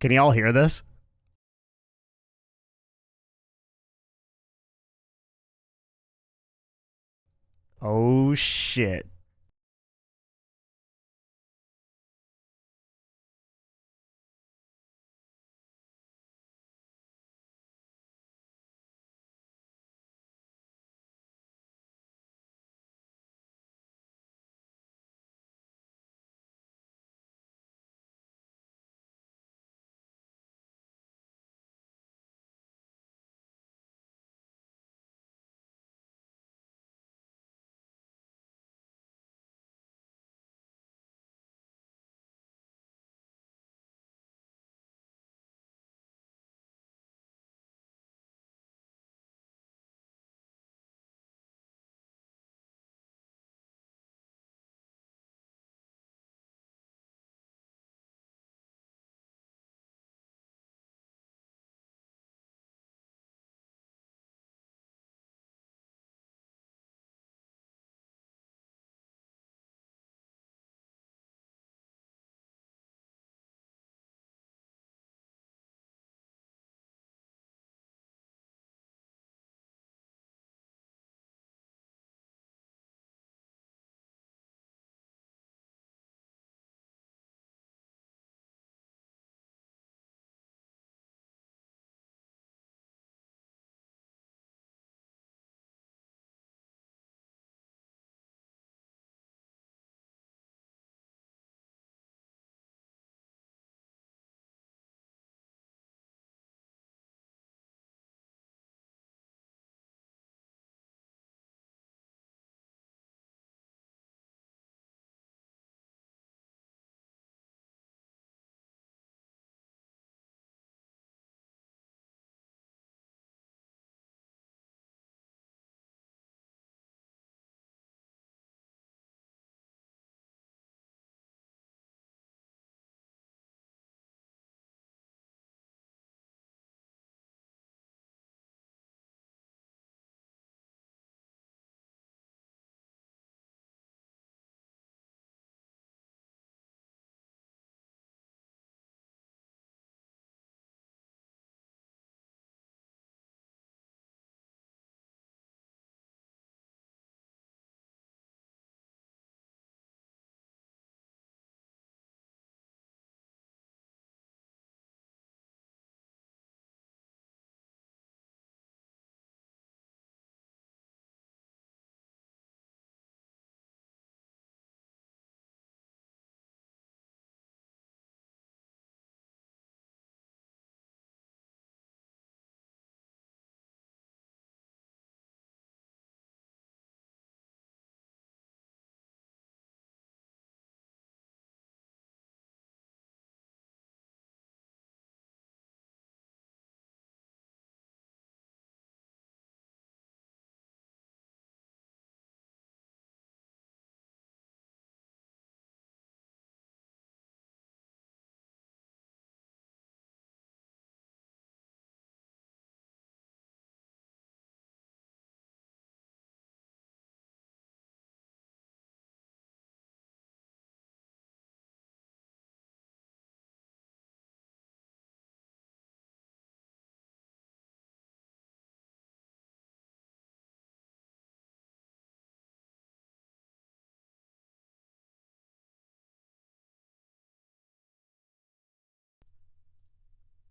Can you all hear this? Oh shit.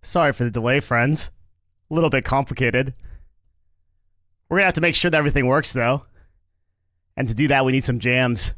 Sorry for the delay, friends. A little bit complicated. We're gonna have to make sure that everything works, though. And to do that, we need some jams.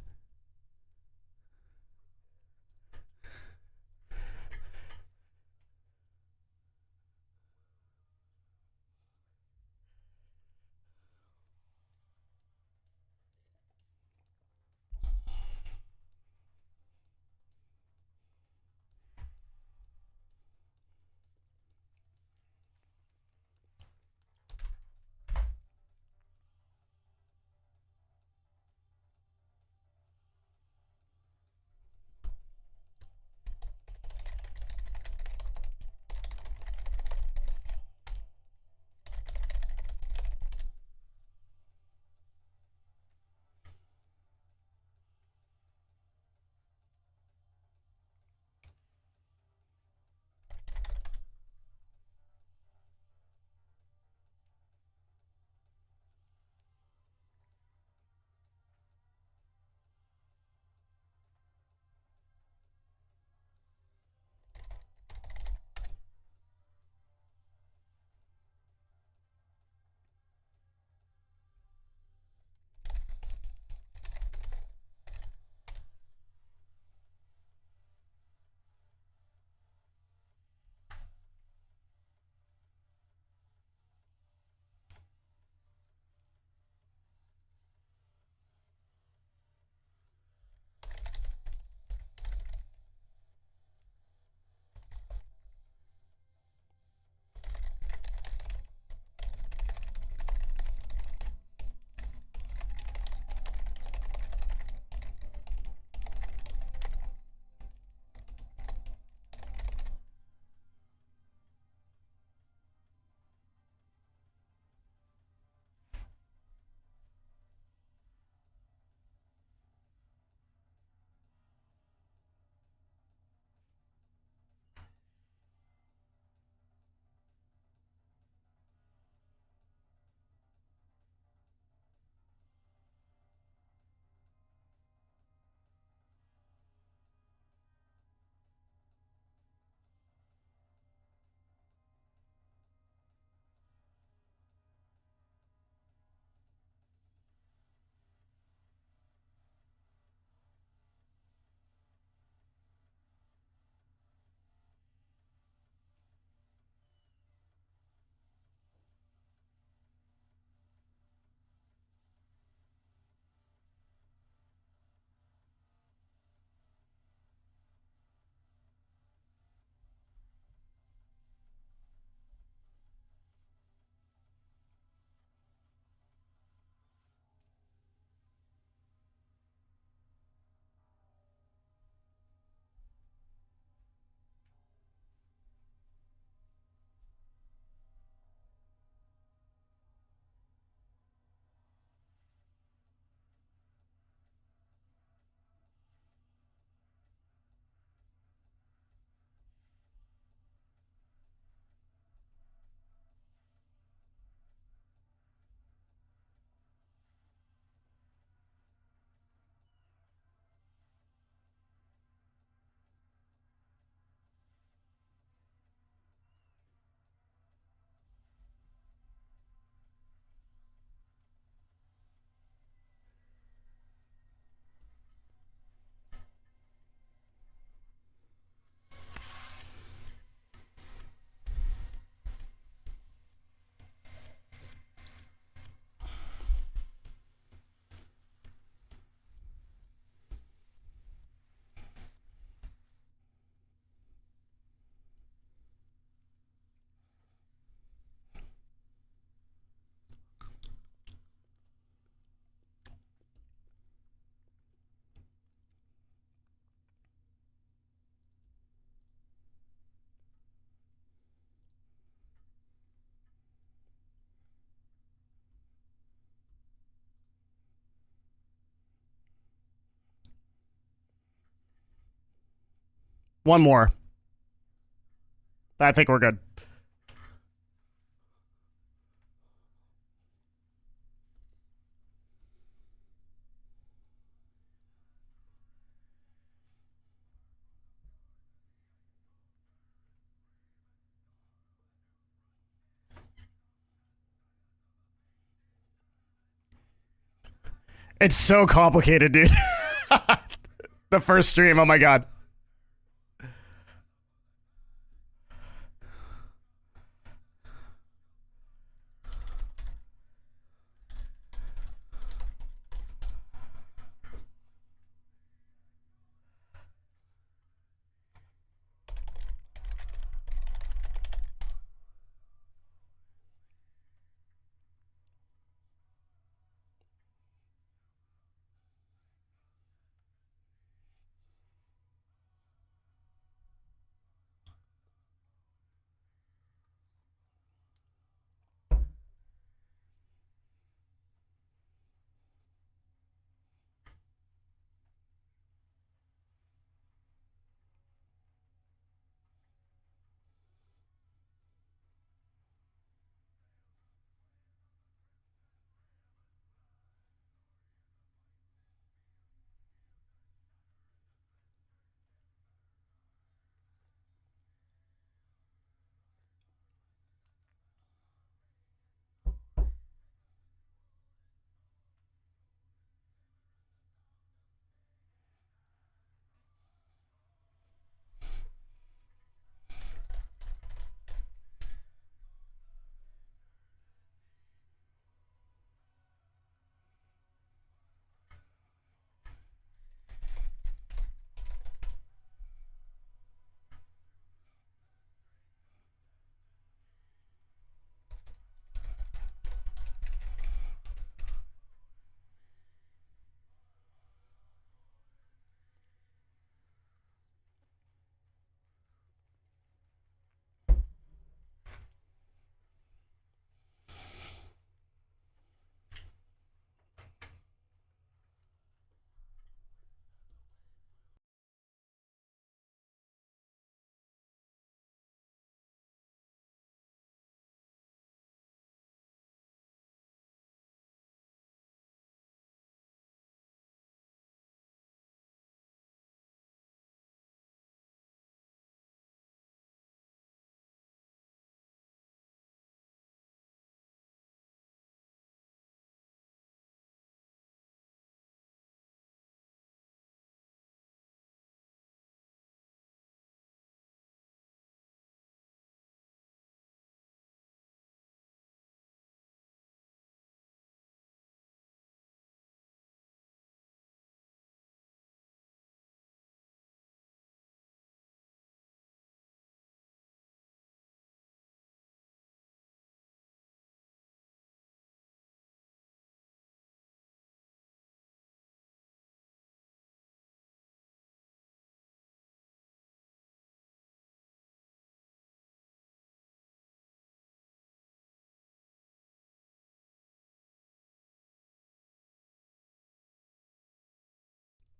One more. I think we're good. It's so complicated, dude. The first stream, oh my god.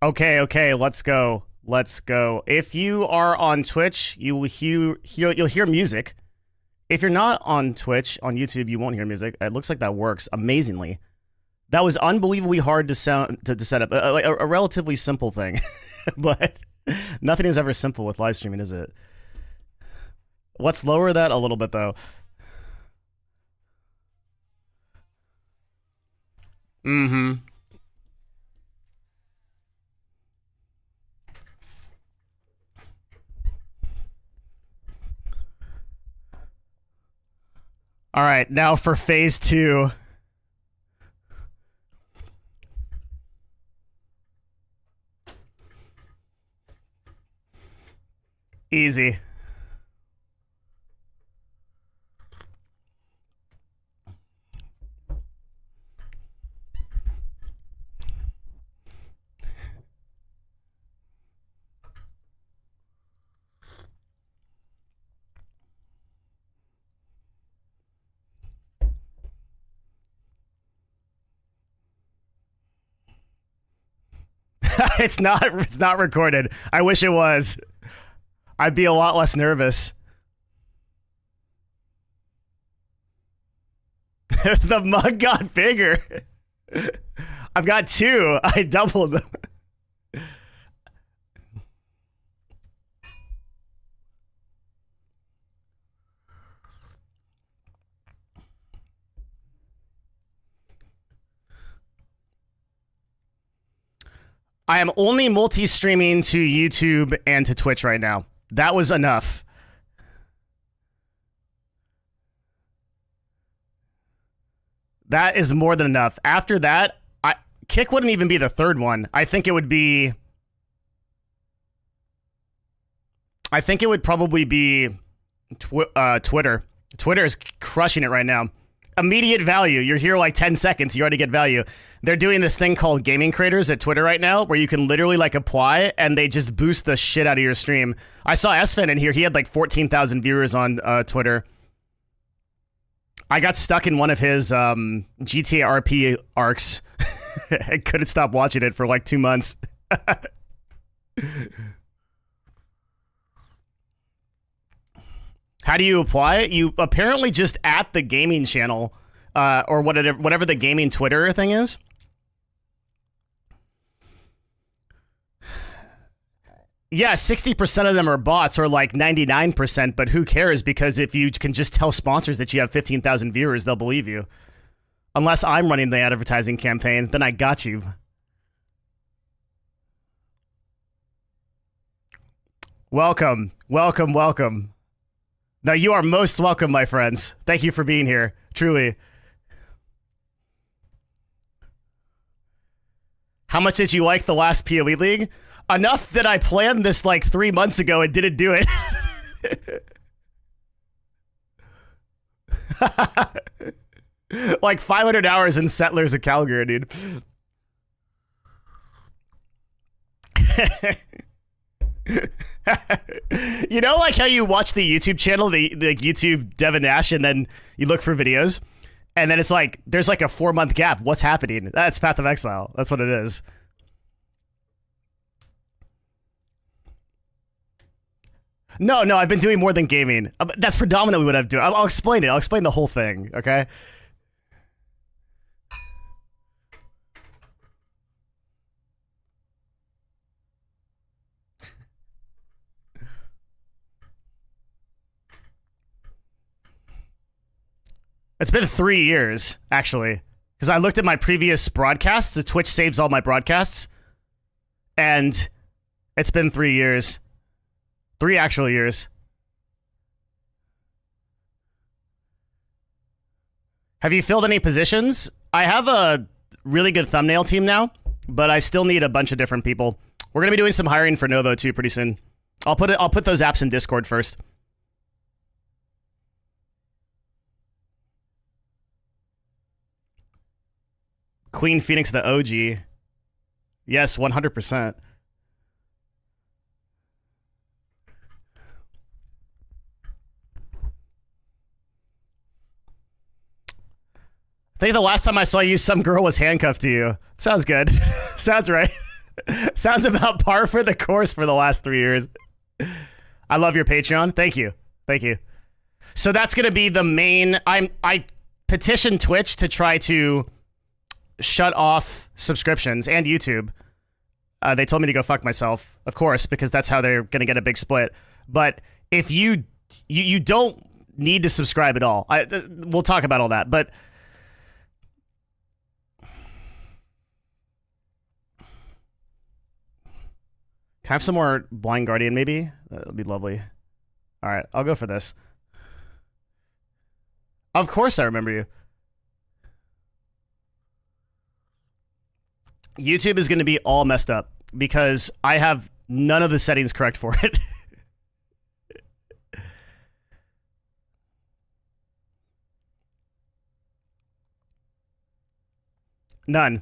Okay, let's go. Let's go. If you are on Twitch, you'll hear music. If you're not on Twitch, on YouTube, you won't hear music. It looks like that works amazingly. That was unbelievably hard to set up. A relatively simple thing, but nothing is ever simple with live streaming, is it? Let's lower that a little bit, though. Mm-hmm. All right, now for phase 2. Easy. It's not recorded. I wish it was. I'd be a lot less nervous. The mug got bigger. I've got 2. I doubled them. I am only multi-streaming to YouTube and to Twitch right now. That was enough. That is more than enough. After that, Kick wouldn't even be the third one. I think it would probably be Twitter. Twitter is crushing it right now. Immediate value. You're here like 10 seconds. You already get value. They're doing this thing called gaming creators at Twitter right now where you can literally like apply and they just boost the shit out of your stream. I saw Esfen in here. He had like 14,000 viewers on Twitter. I got stuck in one of his GTA RP arcs. I couldn't stop watching it for like 2 months. How do you apply it? You apparently just at the gaming channel or whatever the gaming Twitter thing is. Yeah, 60% of them are bots or like 99%, but who cares? Because if you can just tell sponsors that you have 15,000 viewers, they'll believe you. Unless I'm running the advertising campaign, then I got you. Welcome, welcome, welcome. Now, you are most welcome, my friends. Thank you for being here, truly. How much did you like the last PoE League? Enough that I planned this like 3 months ago and didn't do it. Like 500 hours in Settlers of Calgary, dude. You know, like how you watch the YouTube channel, the YouTube Devin Nash, and then you look for videos, and then it's like there's like a 4-month gap. What's happening? That's Path of Exile. That's what it is. No, I've been doing more than gaming. That's predominantly what I've done. I'll explain it. I'll explain the whole thing, okay? It's been 3 years, actually. Because I looked at my previous broadcasts. The Twitch saves all my broadcasts. And it's been 3 years. 3 actual years. Have you filled any positions? I have a really good thumbnail team now, but I still need a bunch of different people. We're going to be doing some hiring for Novo too pretty soon. I'll put those apps in Discord first. Queen Phoenix, the OG. Yes, 100%. I think the last time I saw you, some girl was handcuffed to you. Sounds good. Sounds right. Sounds about par for the course for the last 3 years. I love your Patreon. Thank you. Thank you. So that's going to be the main... I petitioned Twitch to try to shut off subscriptions and YouTube. They told me to go fuck myself, of course, because that's how they're going to get a big split. But if you don't need to subscribe at all. We'll talk about all that, but... Can I have some more Blind Guardian, maybe? That would be lovely. All right, I'll go for this. Of course I remember you. YouTube is going to be all messed up because I have none of the settings correct for it. None.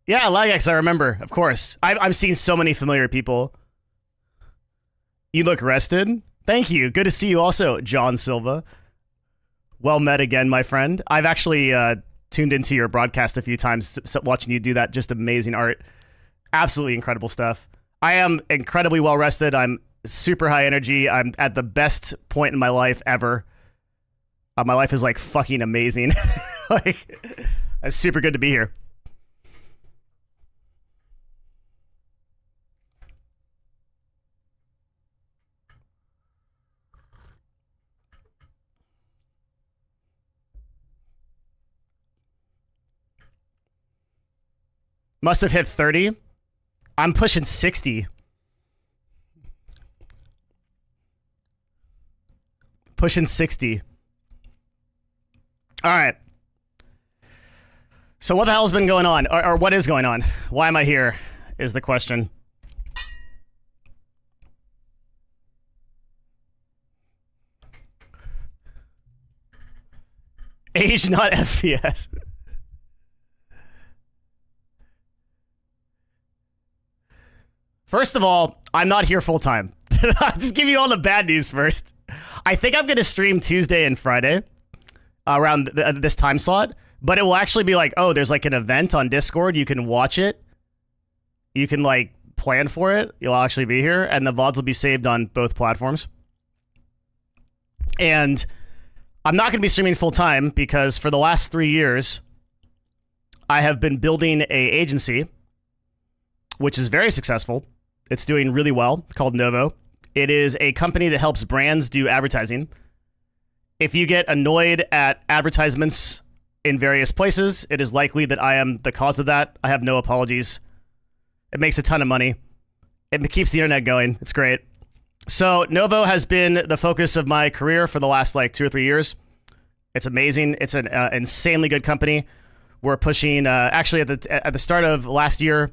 Yeah, Lagex, I remember. Of course. I've seen so many familiar people. You look rested. Thank you. Good to see you also, John Silva. Well met again, my friend. I've actually tuned into your broadcast a few times, watching you do that. Just amazing art. Absolutely incredible stuff. I am incredibly well rested. I'm super high energy. I'm at the best point in my life ever. My life is like fucking amazing. Like, it's super good to be here. Must have hit 30. I'm pushing 60. Pushing 60. All right. So what the hell's been going on? Or what is going on? Why am I here is the question. Age, not FPS. First of all, I'm not here full time. I'll just give you all the bad news first. I think I'm going to stream Tuesday and Friday around this time slot, but it will actually be like, oh, there's like an event on Discord. You can watch it. You can like plan for it. You'll actually be here, and the VODs will be saved on both platforms. And I'm not going to be streaming full time because for the last 3 years, I have been building a agency, which is very successful. It's doing really well. It's called Novo. It is a company that helps brands do advertising. If you get annoyed at advertisements in various places, it is likely that I am the cause of that. I have no apologies. It makes a ton of money. It keeps the internet going. It's great. So Novo has been the focus of my career for the last like 2 or 3 years. It's amazing. It's an insanely good company. We're pushing, actually at the start of last year,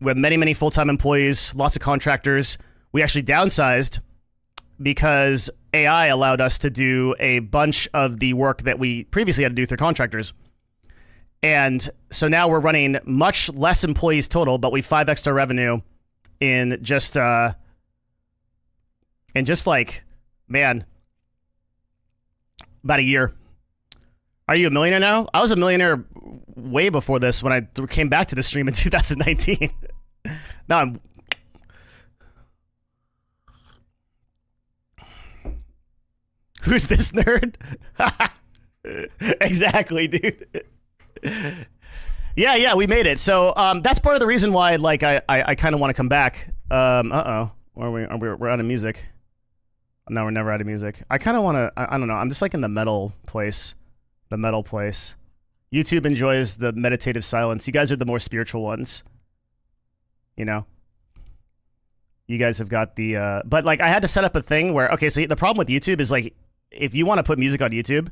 we have many, many full-time employees, lots of contractors. We actually downsized because AI allowed us to do a bunch of the work that we previously had to do through contractors. And so now we're running much less employees total, but we 5x'd our revenue in just like, man, about a year. Are you a millionaire now? I was a millionaire way before this when I came back to the stream in 2019. Now I'm... Who's this nerd? Exactly, dude. Yeah, we made it. So that's part of the reason why like I kind of want to come back. Uh-oh. We're out of music. No, we're never out of music. I kind of want to, I don't know. I'm just like in the metal place. The metal place. YouTube enjoys the meditative silence. You guys are the more spiritual ones. You know? You guys have got the, but like I had to set up a thing where, okay, so the problem with YouTube is like, if you want to put music on YouTube,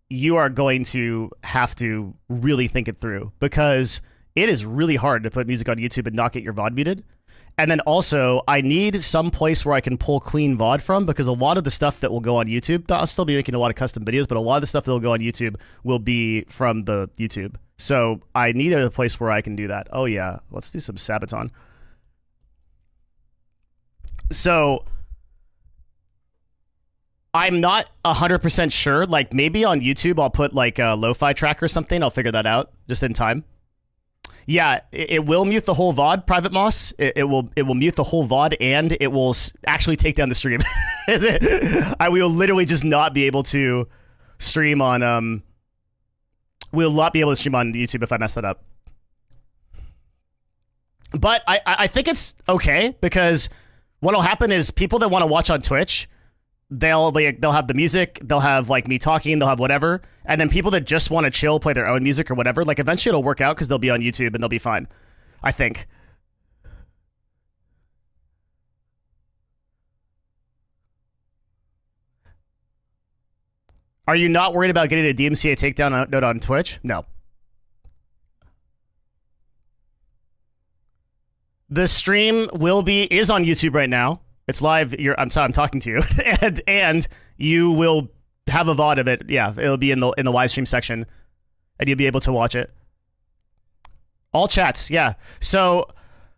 you are going to have to really think it through because it is really hard to put music on YouTube and not get your VOD muted. And then also, I need some place where I can pull clean VOD from because a lot of the stuff that will go on YouTube, I'll still be making a lot of custom videos, but a lot of the stuff that will go on YouTube will be from the YouTube. So I need a place where I can do that. Oh yeah, let's do some Sabaton. So I'm not 100% sure. Like maybe on YouTube, I'll put like a lo-fi track or something. I'll figure that out just in time. Yeah, it will mute the whole VOD, Private Moss. It will mute the whole VOD, and it will actually take down the stream. I will literally just not be able to stream on. We'll not be able to stream on YouTube if I mess that up. But I think it's okay because what'll happen is people that want to watch on Twitch, they'll have the music, they'll have like me talking, they'll have whatever, and then people that just want to chill, play their own music or whatever, like eventually it'll work out because they'll be on YouTube and they'll be fine, I think. Are you not worried about getting a DMCA takedown note on Twitch? No. The stream is on YouTube right now. It's live. I'm talking to you, and you will have a VOD of it. Yeah, it'll be in the live stream section, and you'll be able to watch it. All chats, yeah. So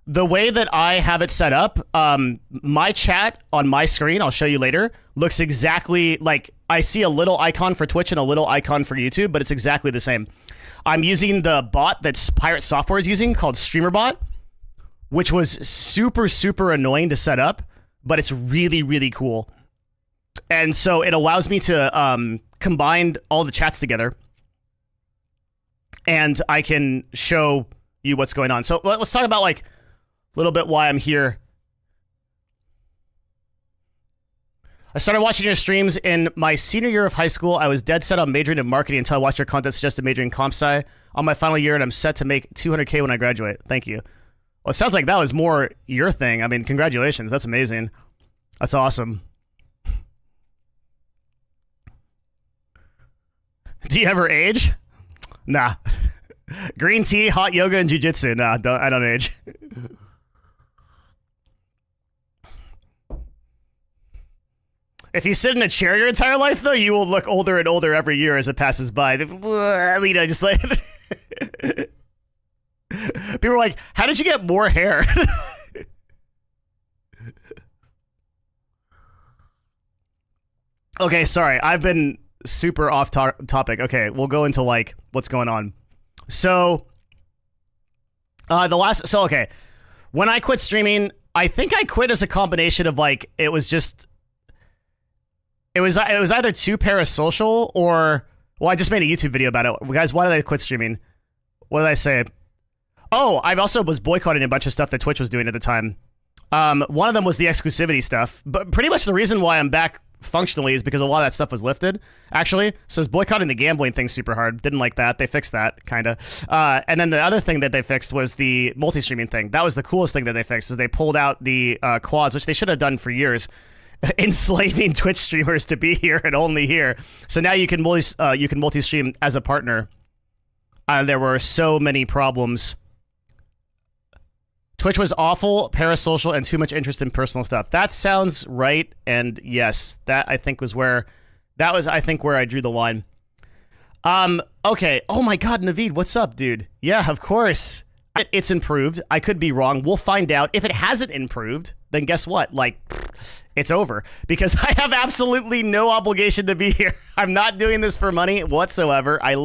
The way that I have it set up, my chat on my screen, I'll show you later, looks exactly like I see a little icon for Twitch and a little icon for YouTube, but it's exactly the same. I'm using the bot that Pirate Software is using called StreamerBot, which was super, super annoying to set up, but it's really, really cool. And so it allows me to combine all the chats together, and I can show you what's going on. So let's talk about like a little bit why I'm here. I started watching your streams in my senior year of high school. I was dead set on majoring in marketing until I watched your content suggested majoring in comp sci on my final year, and I'm set to make $200K when I graduate. Thank you. Well, it sounds like that was more your thing. I mean, congratulations. That's amazing. That's awesome. Do you ever age? Nah. Green tea, hot yoga, and jiu-jitsu. Nah, I don't age. If you sit in a chair your entire life, though, you will look older and older every year as it passes by. Lena, just like... People are like, how did you get more hair? Okay, sorry. I've been super off topic. Okay, we'll go into, like, what's going on. So, okay. When I quit streaming, I think I quit as a combination of, like, it was either too parasocial or, well, I just made a YouTube video about it. Guys, why did I quit streaming? What did I say? Oh, I also was boycotting a bunch of stuff that Twitch was doing at the time. One of them was the exclusivity stuff, but pretty much the reason why I'm back functionally is because a lot of that stuff was lifted, actually. So it's boycotting the gambling thing super hard. Didn't like that. They fixed that, kind of. And then the other thing that they fixed was the multi-streaming thing. That was the coolest thing that they fixed, is they pulled out the clause, which they should have done for years, enslaving Twitch streamers to be here and only here. So now you can multi-stream as a partner. There were so many problems. Twitch was awful, parasocial, and too much interest in personal stuff. That sounds right, and yes, that I think was where I drew the line. Okay. Oh my God, Naveed, what's up, dude? Yeah, of course. It's improved. I could be wrong. We'll find out. If it hasn't improved, then guess what? Like, it's over, because I have absolutely no obligation to be here. I'm not doing this for money whatsoever. I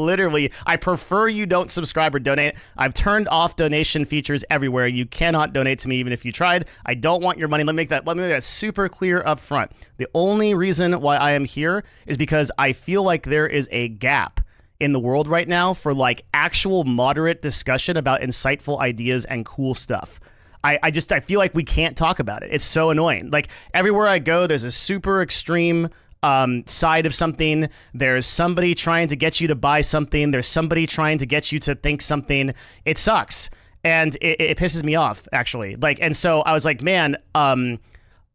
prefer you don't subscribe or donate. I've turned off donation features everywhere. You cannot donate to me even if you tried. I don't want your money. Let me make that super clear up front. The only reason why I am here is because I feel like there is a gap in the world right now for like actual moderate discussion about insightful ideas and cool stuff. I feel like we can't talk about it. It's so annoying. Like, everywhere I go, there's a super extreme side of something. There's somebody trying to get you to buy something. There's somebody trying to get you to think something. It sucks. And it pisses me off, actually. Like, and so I was like, man,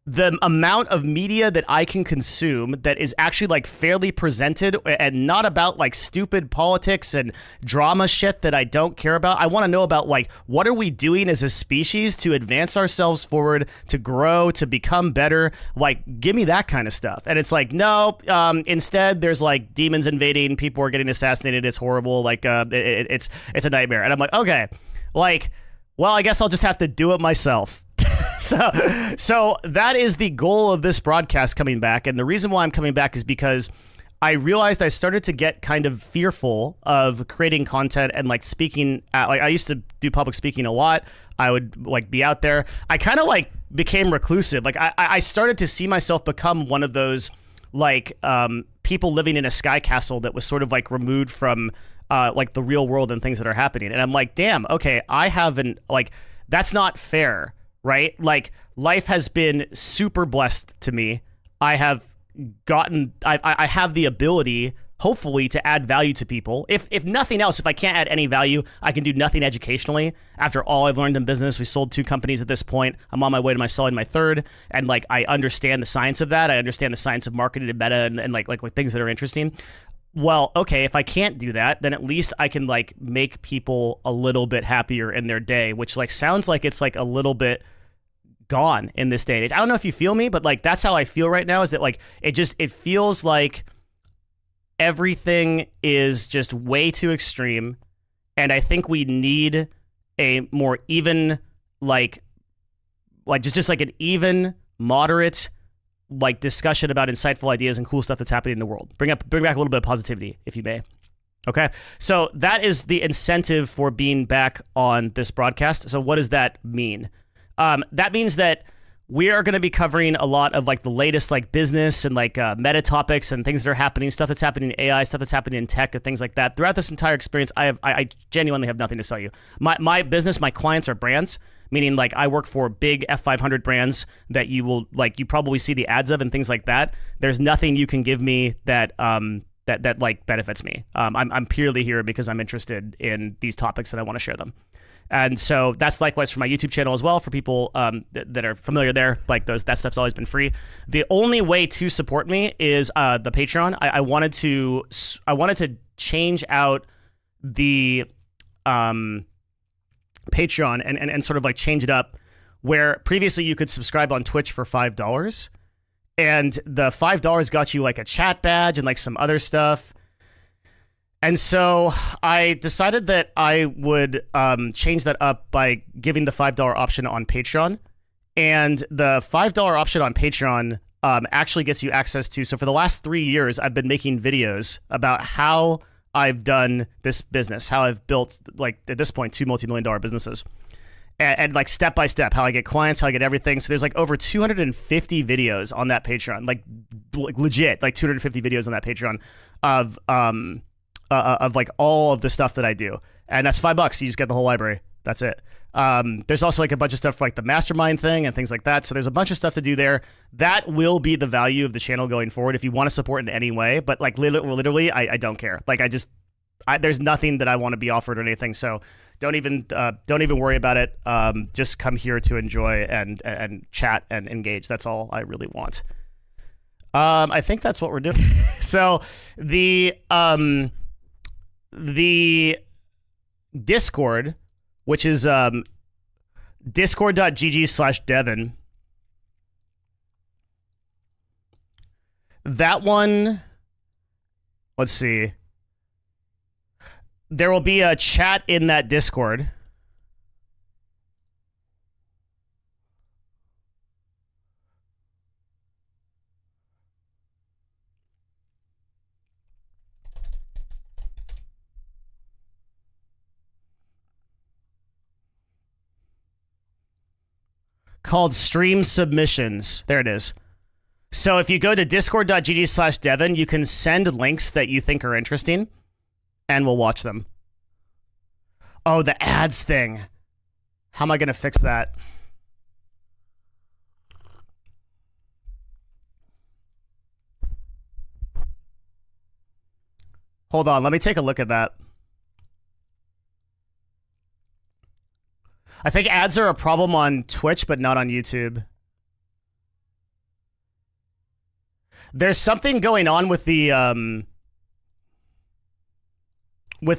the amount of media that I can consume that is actually like fairly presented and not about like stupid politics and drama shit that I don't care about. I want to know about like, what are we doing as a species to advance ourselves forward, to grow, to become better? Like, give me that kind of stuff. And it's like, no, instead there's like demons invading, people are getting assassinated. It's horrible. Like, it's a nightmare. And I'm like, okay, like, well, I guess I'll just have to do it myself. So that is the goal of this broadcast coming back. And the reason why I'm coming back is because I realized I started to get kind of fearful of creating content and like speaking at, like, I used to do public speaking a lot. I would like be out there. I kind of like became reclusive. Like I started to see myself become one of those like people living in a sky castle that was sort of like removed from like the real world and things that are happening. And I'm like, damn, okay, I haven't, like, that's not fair. Right? Like, life has been super blessed to me. I have the ability, hopefully, to add value to people. If nothing else, if I can't add any value, I can do nothing educationally. After all I've learned in business, we sold 2 companies at this point. I'm on my way to selling my 3rd. And like, I understand the science of that. I understand the science of marketing and meta and like things that are interesting. Well, okay, if I can't do that, then at least I can like make people a little bit happier in their day, which like sounds like it's like a little bit gone in this day and age. I don't know if you feel me, but like that's how I feel right now, is that like it feels like everything is just way too extreme, and I think we need a more even like just like an even, moderate, like discussion about insightful ideas and cool stuff that's happening in the world. Bring back a little bit of positivity, if you may. Okay, so that is the incentive for being back on this broadcast. So what does that mean? That means that we are going to be covering a lot of like the latest like business and like meta topics and things that are happening, stuff that's happening in AI, stuff that's happening in tech and things like that. Throughout this entire experience, I genuinely have nothing to sell you. My business, my clients are brands, meaning like I work for big F500 brands that you probably see the ads of and things like that. There's nothing you can give me that that like benefits me. I'm purely here because I'm interested in these topics and I want to share them. And so that's likewise for my YouTube channel as well. For people that are familiar there, like that stuff's always been free. The only way to support me is the Patreon. I wanted to change out the Patreon and sort of like change it up, where previously you could subscribe on Twitch for $5. And the $5 got you like a chat badge and like some other stuff. And so I decided that I would change that up by giving the $5 option on Patreon. And the $5 option on Patreon actually gets you access to, so for the last 3 years, I've been making videos about how I've done this business, how I've built, like at this point, 2 multi-million-dollar businesses. And like step by step, how I get clients, how I get everything. So there's like over 250 videos on that Patreon, like legit, like 250 videos on that Patreon of like all of the stuff that I do. And that's $5. You just get the whole library. That's it. There's also like a bunch of stuff for like the mastermind thing and things like that. So there's a bunch of stuff to do there. That will be the value of the channel going forward if you want to support in any way. But like literally, I don't care. Like there's nothing that I want to be offered or anything. So don't even worry about it. Just come here to enjoy and chat and engage. That's all I really want. I think that's what we're doing. So the Discord, which is discord.gg/Devin. That one, let's see. There will be a chat in that Discord. Called Stream Submissions. There it is. So if you go to discord.gg/Devin, you can send links that you think are interesting, and we'll watch them. Oh, the ads thing. How am I going to fix that? Hold on, let me take a look at that. I think ads are a problem on Twitch, but not on YouTube. There's something going on with the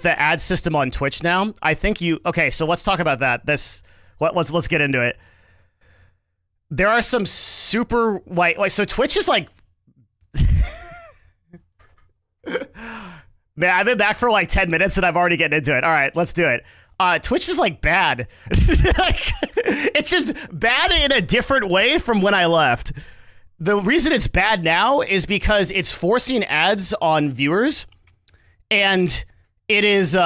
ad system on Twitch now. I think okay, so let's talk about that. Let's get into it. There are some super like so Twitch is like man, I've been back for like 10 minutes and I've already getting into it. All right, let's do it. Twitch is like bad. It's just bad in a different way from when I left. The reason it's bad now is because it's forcing ads on viewers, and it is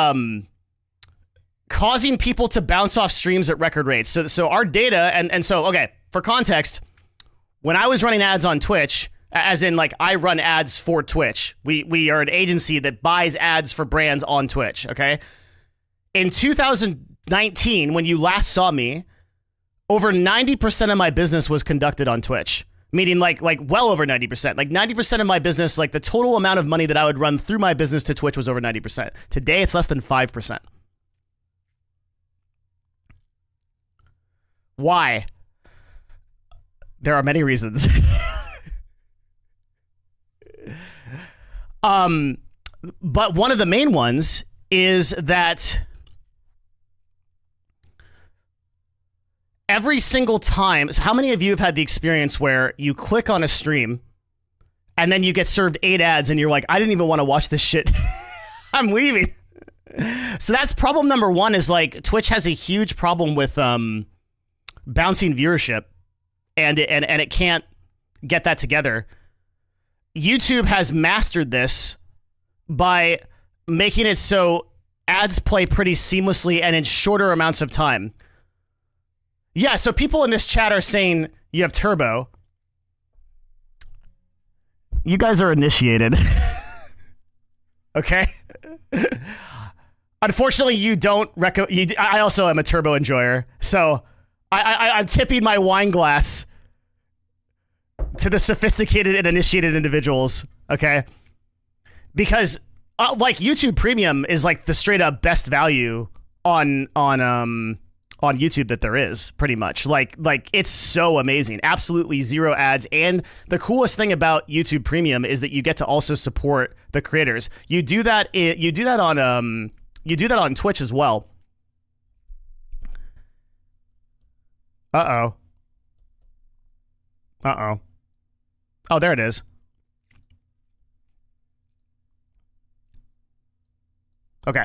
causing people to bounce off streams at record rates. So our data, and so, okay, for context, when I was running ads on Twitch, as in like I run ads for Twitch, we are an agency that buys ads for brands on Twitch, okay? In 2019, when you last saw me, over 90% of my business was conducted on Twitch. Meaning like well over 90%. Like 90% of my business, like the total amount of money that I would run through my business to Twitch was over 90%. Today, it's less than 5%. Why? There are many reasons. But one of the main ones is that every single time, so how many of you have had the experience where you click on a stream and then you get served 8 ads and you're like, I didn't even want to watch this shit. I'm leaving. So that's problem number one, is like Twitch has a huge problem with bouncing viewership, and it can't get that together. YouTube has mastered this by making it so ads play pretty seamlessly and in shorter amounts of time. Yeah, so people in this chat are saying you have turbo. You guys are initiated. Okay? Unfortunately, you don't I also am a turbo enjoyer, so I'm tipping my wine glass to the sophisticated and initiated individuals, okay? Because like YouTube Premium is like the straight up best value on YouTube that there is, pretty much. Like it's so amazing. Absolutely zero ads. And the coolest thing about YouTube Premium is that you get to also support the creators. You do that on Twitch as well. Uh-oh. Uh-oh. Oh, there it is. Okay.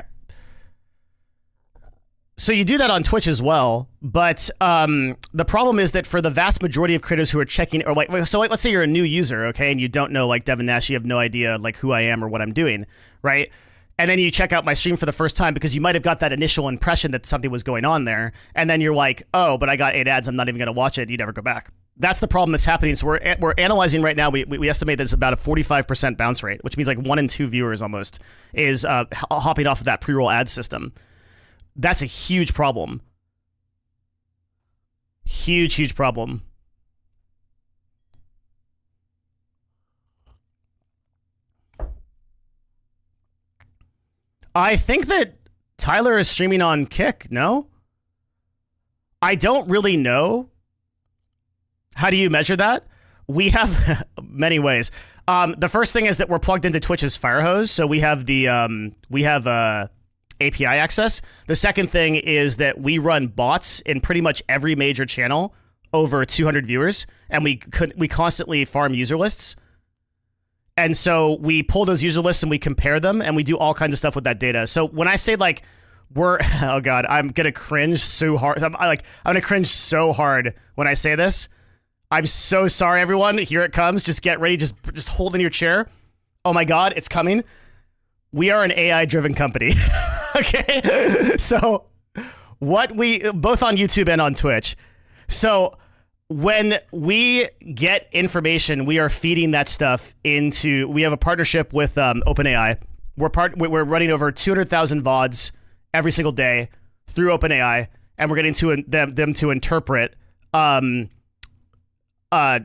So you do that on Twitch as well, but the problem is that for the vast majority of creators who are checking, or let's say you're a new user, okay, and you don't know like Devin Nash, you have no idea like who I am or what I'm doing, right? And then you check out my stream for the first time because you might have got that initial impression that something was going on there, and then you're like, oh, but I got 8 ads, I'm not even going to watch it. You never go back. That's the problem that's happening. So we're analyzing right now. We estimate that it's about a 45% bounce rate, which means like 1 in 2 viewers almost is hopping off of that pre-roll ad system. That's a huge problem. Huge problem. I think that Tyler is streaming on Kick, no? I don't really know. How do you measure that? We have many ways. The first thing is that we're plugged into Twitch's Firehose, so we have the API access. The second thing is that we run bots in pretty much every major channel over 200 viewers, and we constantly farm user lists. And so we pull those user lists and we compare them, and we do all kinds of stuff with that data. So when I say like oh god, I'm gonna cringe so hard. I'm gonna cringe so hard when I say this. I'm so sorry, everyone. Here it comes. Just get ready. Just hold in your chair. Oh my god, it's coming. We are an AI-driven company. Okay? So what we, both on YouTube and on Twitch. So when we get information, we are feeding that stuff into, we have a partnership with OpenAI. We're running over 200,000 VODs every single day through OpenAI, and we're getting them to interpret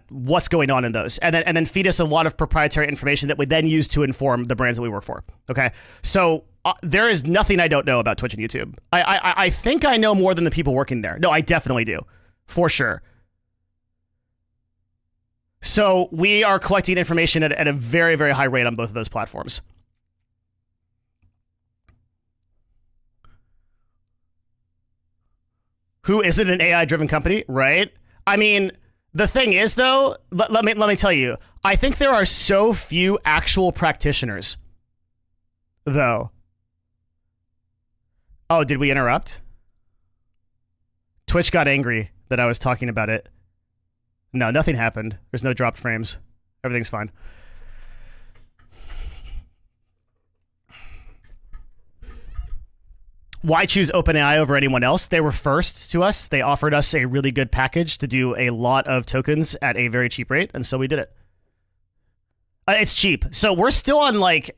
what's going on in those, and then feed us a lot of proprietary information that we then use to inform the brands that we work for. Okay, so there is nothing I don't know about Twitch and YouTube. I think I know more than the people working there. No, I definitely do, for sure. So we are collecting information at a very, very high rate on both of those platforms. Who isn't an AI-driven company, right? I mean, the thing is, though, let me tell you, I think there are so few actual practitioners, though. Oh, did we interrupt? Twitch got angry that I was talking about it. No, nothing happened. There's no dropped frames. Everything's fine. Why choose OpenAI over anyone else? They were first to us. They offered us a really good package to do a lot of tokens at a very cheap rate, and so we did it. It's cheap. So we're still on like,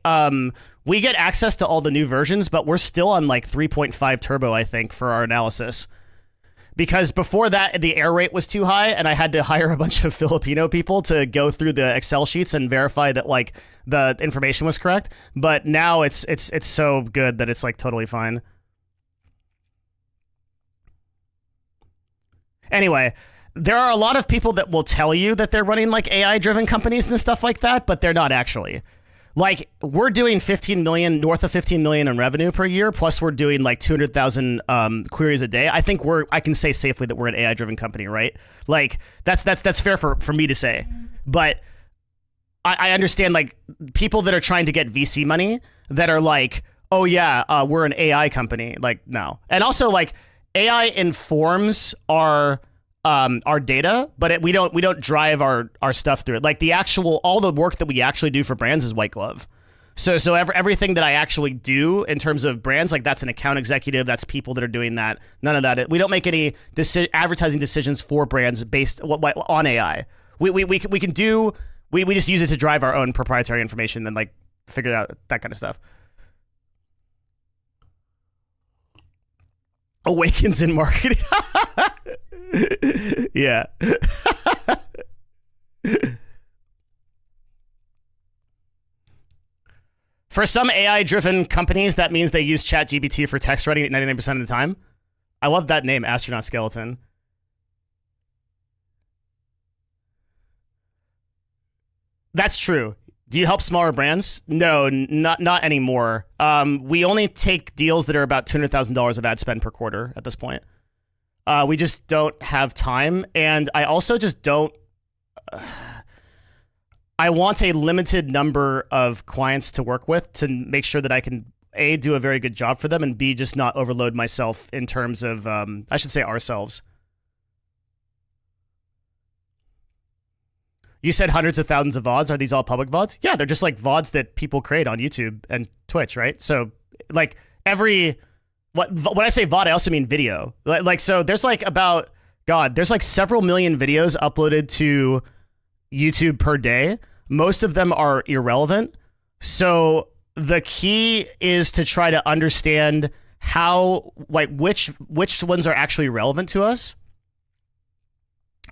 we get access to all the new versions, but we're still on like 3.5 turbo, I think, for our analysis. Because before that, the error rate was too high, and I had to hire a bunch of Filipino people to go through the Excel sheets and verify that like the information was correct. But now it's so good that it's like totally fine. Anyway, there are a lot of people that will tell you that they're running like AI-driven companies and stuff like that, but they're not actually. Like, we're doing 15 million, north of 15 million in revenue per year, plus we're doing like 200,000 queries a day. I think I can say safely that we're an AI-driven company, right? Like, that's fair for me to say. But I understand like people that are trying to get VC money that are like, oh yeah, we're an AI company. Like, no. And also like, AI informs our our data, but we don't drive our stuff through it. Like all the work that we actually do for brands is white glove. So everything that I actually do in terms of brands, like that's an account executive, that's people that are doing that. None of that. We don't make any advertising decisions for brands based on AI. We just use it to drive our own proprietary information and like figure out that kind of stuff. Awakens in marketing. Yeah. For some AI-driven companies, that means they use ChatGPT for text writing 99% of the time. I love that name, Astronaut Skeleton. That's true. Do you help smaller brands? No, not anymore. We only take deals that are about $200,000 of ad spend per quarter at this point. We just don't have time, and I also just don't. I want a limited number of clients to work with to make sure that I can A, do a very good job for them, and B, just not overload myself in terms of, I should say ourselves. You said hundreds of thousands of VODs. Are these all public VODs? Yeah, they're just like VODs that people create on YouTube and Twitch, right? So like when I say VOD, I also mean video. So there's like there's like several million videos uploaded to YouTube per day. Most of them are irrelevant. So the key is to try to understand how, like, which ones are actually relevant to us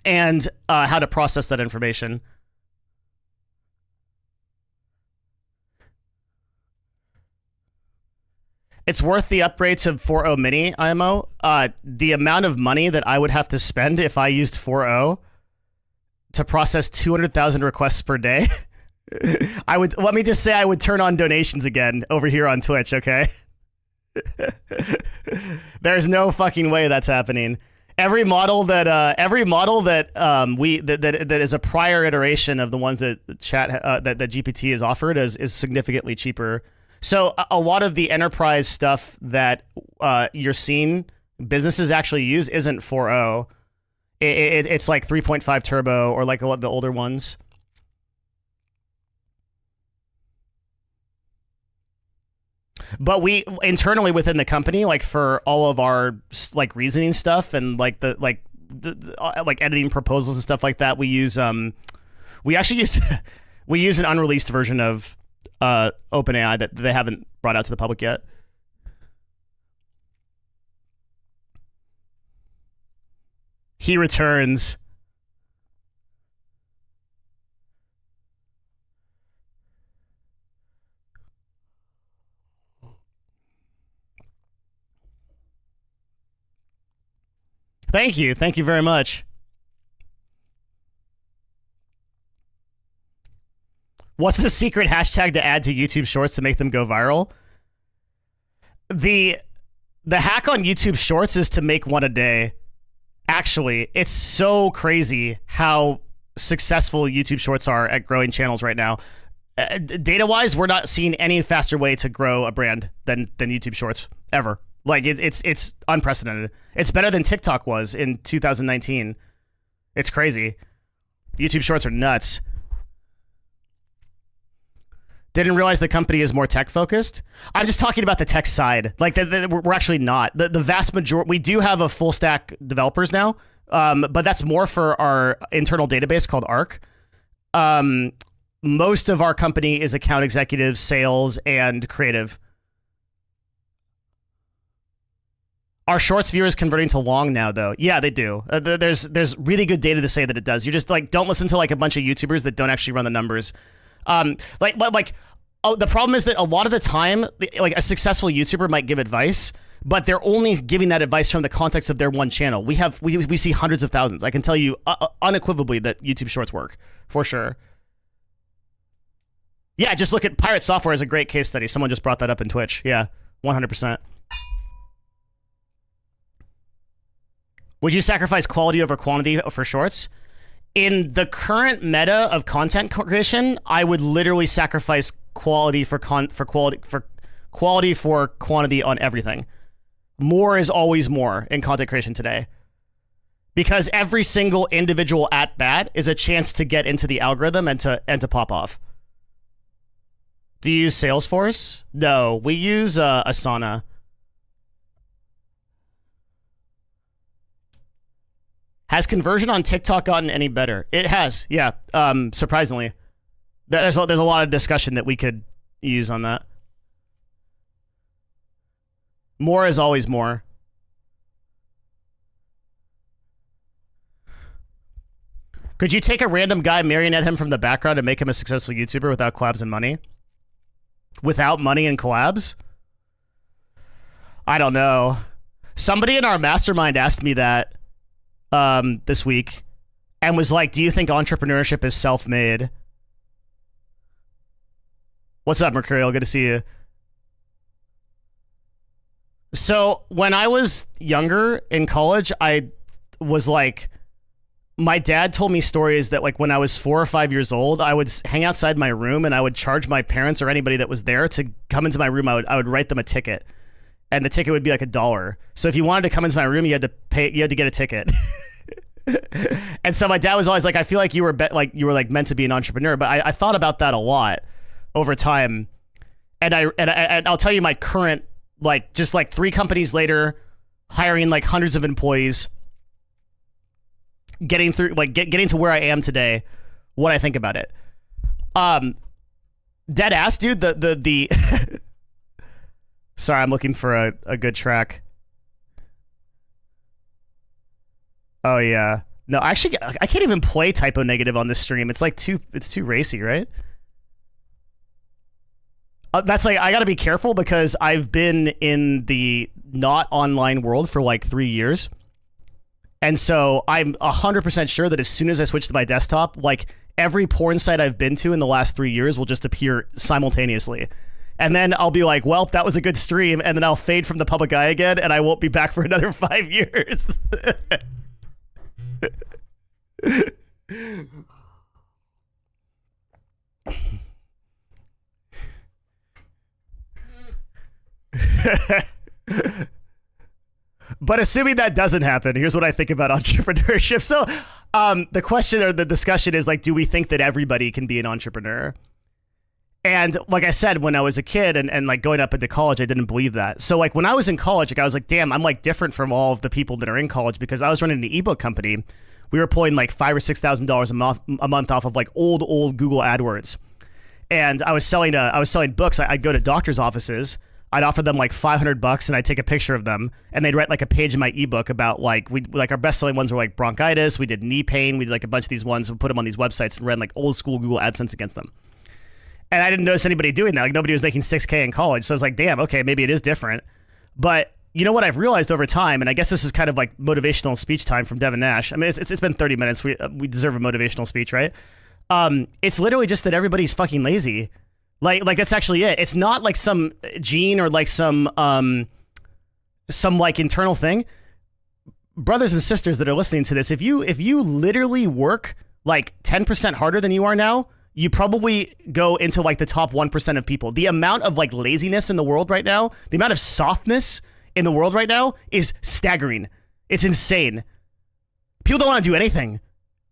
and how to process that information. It's worth the upgrade to 4.0 mini IMO. The amount of money that I would have to spend if I used 4.0 to process 200,000 requests per day, let me just say I would turn on donations again over here on Twitch, okay? There's no fucking way that's happening. Every model that is a prior iteration of the ones that that GPT is offered is significantly cheaper. So a lot of the enterprise stuff that you're seeing businesses actually use isn't 4.0. It's like 3.5 turbo or like the older ones. But we internally within the company, like for all of our like reasoning stuff and like like editing proposals and stuff like that, we use we use an unreleased version of OpenAI that they haven't brought out to the public yet. He returns. Thank you. Thank you very much. What's the secret hashtag to add to YouTube Shorts to make them go viral? The hack on YouTube Shorts is to make one a day. Actually, it's so crazy how successful YouTube Shorts are at growing channels right now. Data-wise, we're not seeing any faster way to grow a brand than YouTube Shorts ever. Like it's unprecedented. It's better than TikTok was in 2019. It's crazy. YouTube Shorts are nuts. Didn't realize the company is more tech focused. I'm just talking about the tech side. Like we're actually not. The vast majority, we do have a full stack developers now, but that's more for our internal database called Arc. Most of our company is account executives, sales, and creative. Are Shorts viewers converting to long now, though? Yeah, they do. There's really good data to say that it does. You just like don't listen to like a bunch of YouTubers that don't actually run the numbers. The problem is that a lot of the time, like a successful YouTuber might give advice, but they're only giving that advice from the context of their one channel. We see hundreds of thousands. I can tell you unequivocally that YouTube Shorts work for sure. Yeah, just look at Pirate Software as a great case study. Someone just brought that up in Twitch. Yeah, 100%. Would you sacrifice quality over quantity for Shorts? In the current meta of content creation, I would literally sacrifice quality for quality for quantity on everything. More is always more in content creation today. because every single individual at bat is a chance to get into the algorithm and to pop off. Do you use Salesforce? No, we use Asana. Has conversion on TikTok gotten any better? It has, yeah. Surprisingly, there's a lot of discussion that we could use on that. More is always more. Could you take a random guy, marionette him from the background, and make him a successful YouTuber without collabs and money? Without money and collabs? I don't know. Somebody in our mastermind asked me that this week and was like, do you think entrepreneurship is self-made? What's up, Mercurial? Good to see you. So when I was younger in college, I was like, my dad told me stories that like when I was 4 or 5 years old, I would hang outside my room and I would charge my parents or anybody that was there to come into my room. I would write them a ticket, and the ticket would be like $1. So if you wanted to come into my room, you had to pay. You had to get a ticket. And so my dad was always like, I feel like you were meant to be an entrepreneur. But I thought about that a lot over time, and I'll tell you my current, like, just like 3 companies later, hiring like hundreds of employees, getting through, like getting to where I am today, what I think about it. Dead ass, dude. The sorry, I'm looking for a good track. Oh yeah, no, actually, I can't even play Typo Negative on this stream. It's like it's too racy, right? That's like, I gotta be careful because I've been in the not online world for like 3 years. And so I'm 100% sure that as soon as I switch to my desktop, like every porn site I've been to in the last 3 years will just appear simultaneously. And then I'll be like, well, that was a good stream. And then I'll fade from the public eye again and I won't be back for another 5 years. But assuming that doesn't happen, here's what I think about entrepreneurship. So the question or the discussion is like, do we think that everybody can be an entrepreneur? And like I said, when I was a kid and like going up into college, I didn't believe that. So like when I was in college, like I was like, damn, I'm like different from all of the people that are in college, because I was running an ebook company. We were pulling like $5,000 or $6,000 a month off of like old Google AdWords. And I was selling books. I'd go to doctors' offices. I'd offer them like $500 and I'd take a picture of them and they'd write like a page in my ebook about like, our best selling ones were like bronchitis. We did knee pain. We did like a bunch of these ones and put them on these websites and ran like old school Google AdSense against them. And I didn't notice anybody doing that. Like nobody was making $6K in college. So I was like, damn, okay, maybe it is different. But you know what I've realized over time, and I guess this is kind of like motivational speech time from Devin Nash. I mean, it's been 30 minutes. We deserve a motivational speech, right? It's literally just that everybody's fucking lazy. Like that's actually it. It's not like some gene or like some like internal thing. Brothers and sisters that are listening to this, if you literally work like 10% harder than you are now, you probably go into like the top 1% of people. The amount of like laziness in the world right now, the amount of softness in the world right now is staggering. It's insane. People don't want to do anything.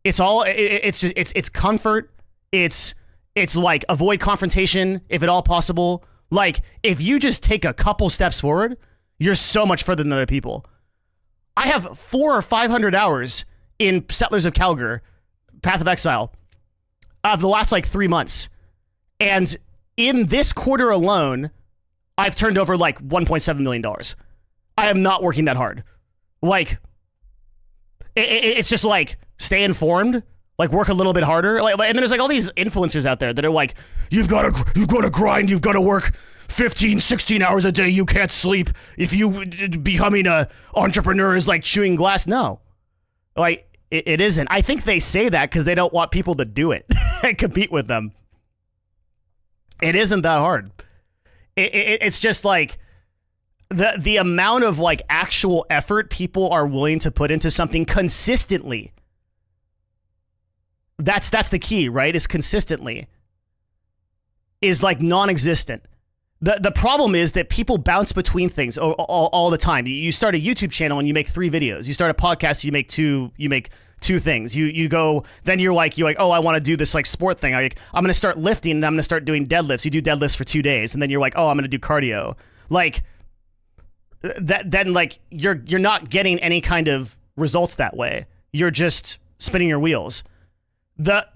It's all, it's just, it's comfort. It's like avoid confrontation if at all possible. Like if you just take a couple steps forward, you're so much further than other people. I have 400 or 500 hours in Settlers of Calgary, Path of Exile, of the last like 3 months. And in this quarter alone, I've turned over like $1.7 million. I am not working that hard. Like, it's just like, stay informed, like work a little bit harder. Like, and then there's like all these influencers out there that are like, you've got to grind, you've got to work 15, 16 hours a day, you can't sleep. If you becoming a entrepreneur is like chewing glass. No, like it isn't. I think they say that because they don't want people to do it and compete with them. It isn't that hard. It's just like the amount of like actual effort people are willing to put into something consistently. That's the key, right? Is consistently is like non-existent. The problem is that people bounce between things all the time. You start a YouTube channel and you make 3 videos. You start a podcast, you make two things. You go, then you're like, oh, I want to do this like sport thing. I'm going to start lifting and I'm going to start doing deadlifts. You do deadlifts for 2 days and then you're like, oh, I'm going to do cardio. Like that, then like you're not getting any kind of results that way. You're just spinning your wheels. The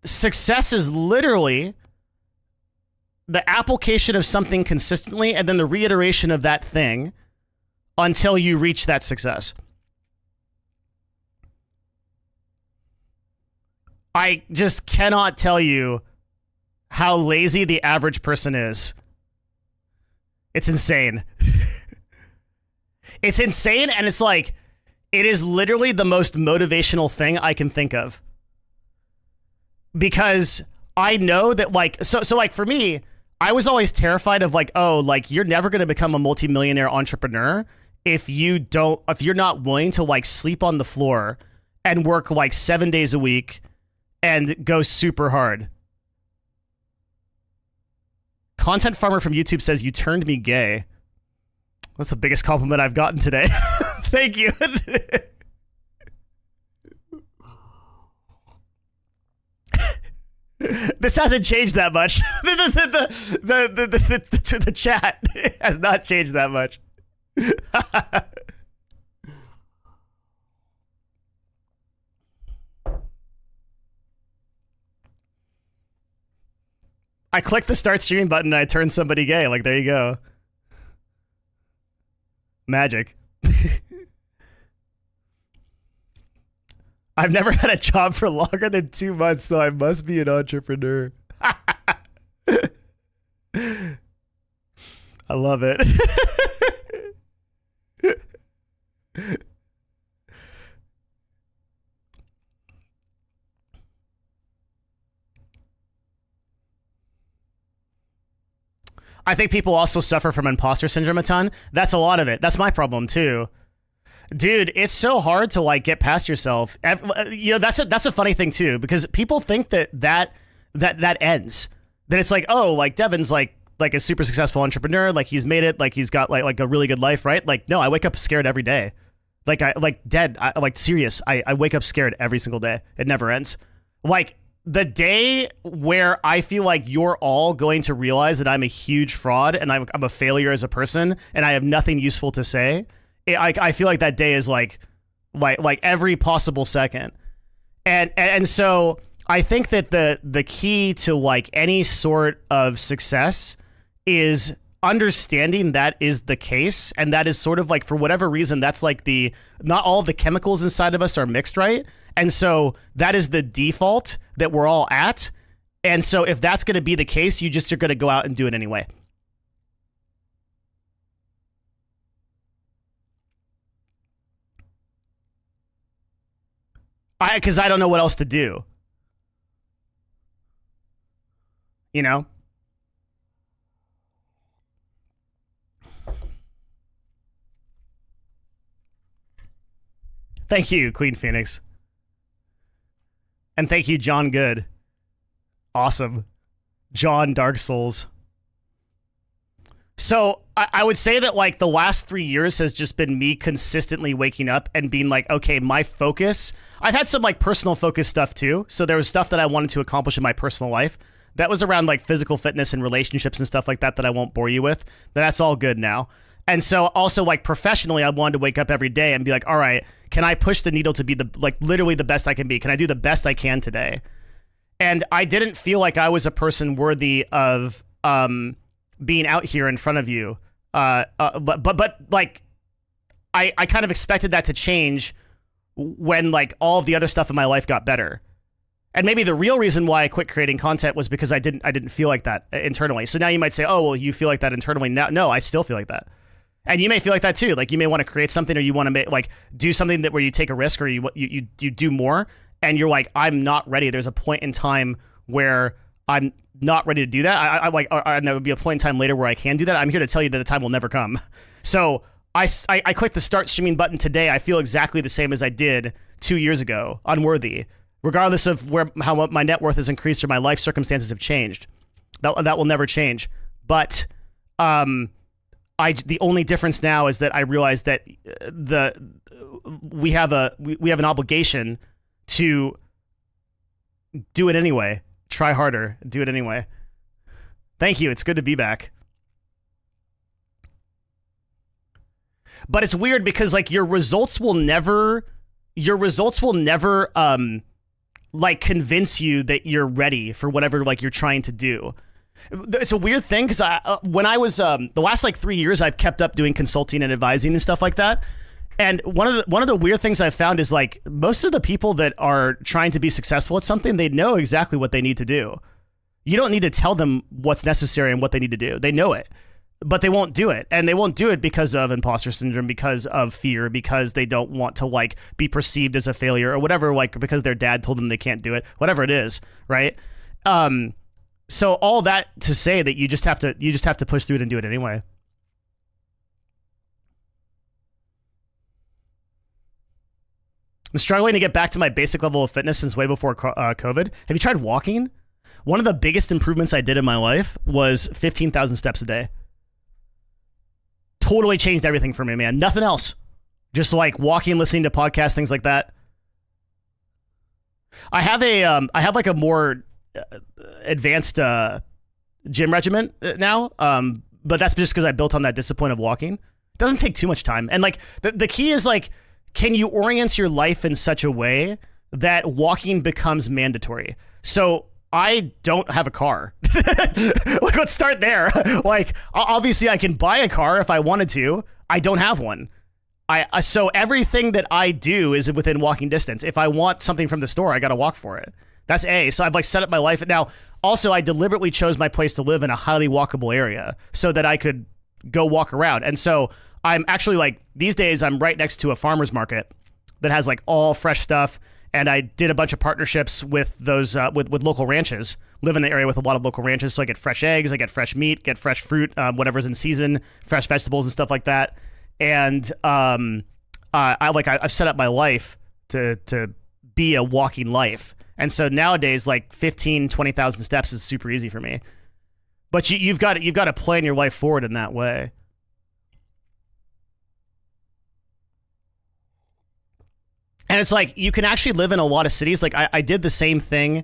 success is literally the application of something consistently and then the reiteration of that thing until you reach that success. I just cannot tell you how lazy the average person is. It's insane. It's insane, and it's like, it is literally the most motivational thing I can think of. Because I know that like, so like for me, I was always terrified of like, oh, like you're never going to become a multimillionaire entrepreneur if you're not willing to like sleep on the floor and work like 7 days a week and go super hard. Content Farmer from YouTube says, you turned me gay. That's the biggest compliment I've gotten today. Thank you. This hasn't changed that much. The chat has not changed that much. I clicked the start streaming button and I turned somebody gay. Like, there you go. Magic. I've never had a job for longer than 2 months, so I must be an entrepreneur. I love it. I think people also suffer from imposter syndrome a ton. That's a lot of it. That's my problem too. Dude, it's so hard to like get past yourself. You know, that's a funny thing too, because people think that ends. That it's like, oh, like Devin's like a super successful entrepreneur, like he's made it, like he's got like a really good life, right? Like, no, I wake up scared every day. Like I wake up scared every single day. It never ends. Like the day where I feel like you're all going to realize that I'm a huge fraud and I'm a failure as a person and I have nothing useful to say, I feel like that day is like every possible second. And so I think that the key to like any sort of success is understanding that is the case, and that is sort of like, for whatever reason, that's like not all of the chemicals inside of us are mixed right, and so that is the default that we're all at, and so if that's going to be the case, you're going to go out and do it anyway. Because I don't know what else to do, you know. Thank you, Queen Phoenix. And thank you, John Good. Awesome. John Dark Souls. So I would say that like the last 3 years has just been me consistently waking up and being like, okay, my focus. I've had some like personal focus stuff too. So there was stuff that I wanted to accomplish in my personal life. That was around like physical fitness and relationships and stuff like that I won't bore you with. That's all good now. And so also like professionally, I wanted to wake up every day and be like, all right, can I push the needle to be literally the best I can be? Can I do the best I can today? And I didn't feel like I was a person worthy of being out here in front of you. But like, I kind of expected that to change when like all of the other stuff in my life got better. And maybe the real reason why I quit creating content was because I didn't feel like that internally. So now you might say, oh, well, you feel like that internally now. No, I still feel like that. And you may feel like that too. Like you may want to create something, or you want to do something where you take a risk, or you do more, and you're like, I'm not ready. There's a point in time where I'm not ready to do that. And there would be a point in time later where I can do that. I'm here to tell you that the time will never come. So I clicked the start streaming button today. I feel exactly the same as I did 2 years ago, unworthy, regardless of how my net worth has increased or my life circumstances have changed. That will never change. But The only difference now is that I realize that we have an obligation to do it anyway. Try harder, do it anyway. Thank you. It's good to be back. But it's weird because like your results will never like convince you that you're ready for whatever like you're trying to do. It's a weird thing because when I was the last like 3 years, I've kept up doing consulting and advising and stuff like that. And one of the weird things I've found is like most of the people that are trying to be successful at something, they know exactly what they need to do. You don't need to tell them what's necessary and what they need to do. They know it, but they won't do it. And they won't do it because of imposter syndrome, because of fear, because they don't want to like be perceived as a failure or whatever, like because their dad told them they can't do it, whatever it is, right? So all that to say that you just have to push through it and do it anyway. I'm struggling to get back to my basic level of fitness since way before COVID. Have you tried walking? One of the biggest improvements I did in my life was 15,000 steps a day. Totally changed everything for me, man. Nothing else. Just like walking, listening to podcasts, things like that. I have like a more advanced gym regimen now, but that's just because I built on that discipline of walking. It doesn't take too much time, and like the key is like, can you orient your life in such a way that walking becomes mandatory? So I don't have a car. Like, let's start there. Like, obviously I can buy a car if I wanted to. I don't have one. So everything that I do is within walking distance. If I want something from the store, I got to walk for it. That's A. So I've like set up my life. Now, also I deliberately chose my place to live in a highly walkable area so that I could go walk around. And so I'm actually like, these days I'm right next to a farmer's market that has like all fresh stuff. And I did a bunch of partnerships with those, with local ranches, live in the area with a lot of local ranches. So I get fresh eggs, I get fresh meat, get fresh fruit, whatever's in season, fresh vegetables and stuff like that. And I've set up my life to be a walking life. And so nowadays, like 15, 20,000 steps is super easy for me. But you've got to plan your life forward in that way. And it's like, you can actually live in a lot of cities. Like I did the same thing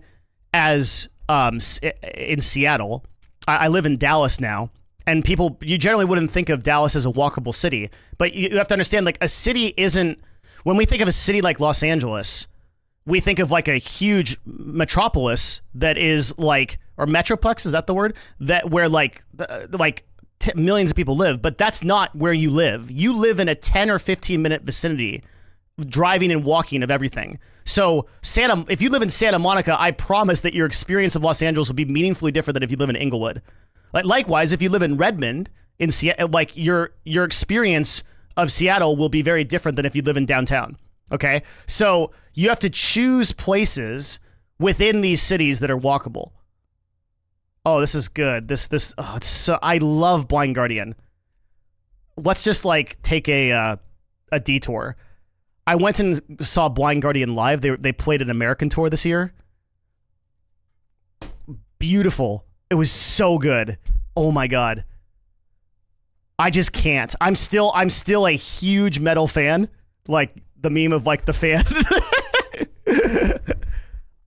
as in Seattle. I live in Dallas now. And you generally wouldn't think of Dallas as a walkable city. But you have to understand, like, a city isn't, when we think of a city like Los Angeles, we think of like a huge metropolis that is like, or metroplex, is that the word? Where like millions of people live, but that's not where you live. You live in a 10 or 15 minute vicinity, driving and walking of everything. So if you live in Santa Monica, I promise that your experience of Los Angeles will be meaningfully different than if you live in Inglewood. Like likewise, if you live in Redmond, in Seattle, like your experience of Seattle will be very different than if you live in downtown. Okay, so you have to choose places within these cities that are walkable. Oh, this is good. I love Blind Guardian. Let's just like take a detour. I went and saw Blind Guardian live. They played an American tour this year. Beautiful. It was so good. Oh my God. I just can't. I'm still a huge metal fan. Like the meme of like the fan.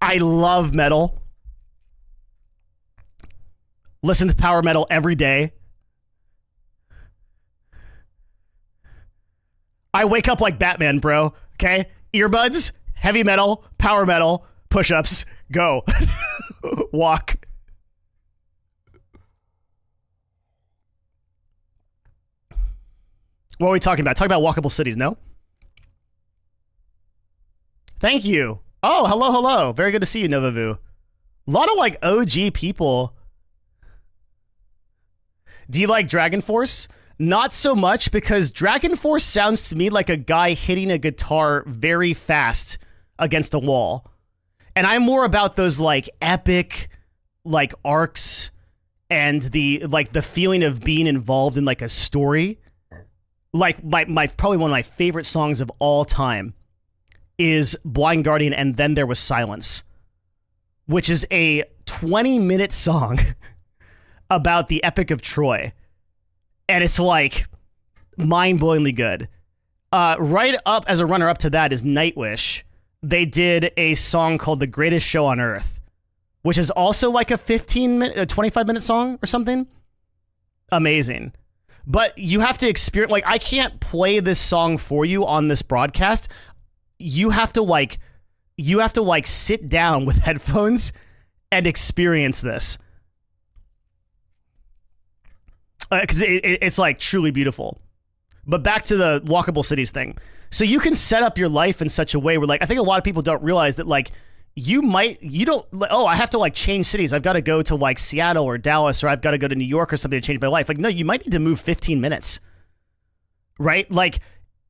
I love metal. Listen to power metal every day. I wake up like Batman, bro. Okay? Earbuds, heavy metal, power metal, push-ups, go. Walk. What are we talking about? Talking about walkable cities, no? Thank you. Oh, hello. Very good to see you, Novavu. A lot of like OG people. Do you like Dragon Force? Not so much, because Dragon Force sounds to me like a guy hitting a guitar very fast against a wall. And I'm more about those like epic like arcs and the feeling of being involved in like a story. Like my probably one of my favorite songs of all time is Blind Guardian and Then There Was Silence, which is a 20-minute song about the Epic of Troy. and it's like mind-blowingly good. Right up as a runner-up to that is Nightwish. They did a song called The Greatest Show on Earth, which is also like a 25-minute song or something. Amazing. But you have to experience, like, I can't play this song for you on this broadcast. You have to sit down with headphones and experience this. Because it's like truly beautiful. But back to the walkable cities thing. So you can set up your life in such a way where, like, I think a lot of people don't realize that, like, I have to like change cities. I've got to go to like Seattle or Dallas, or I've got to go to New York or something to change my life. Like, no, you might need to move 15 minutes, right? Like,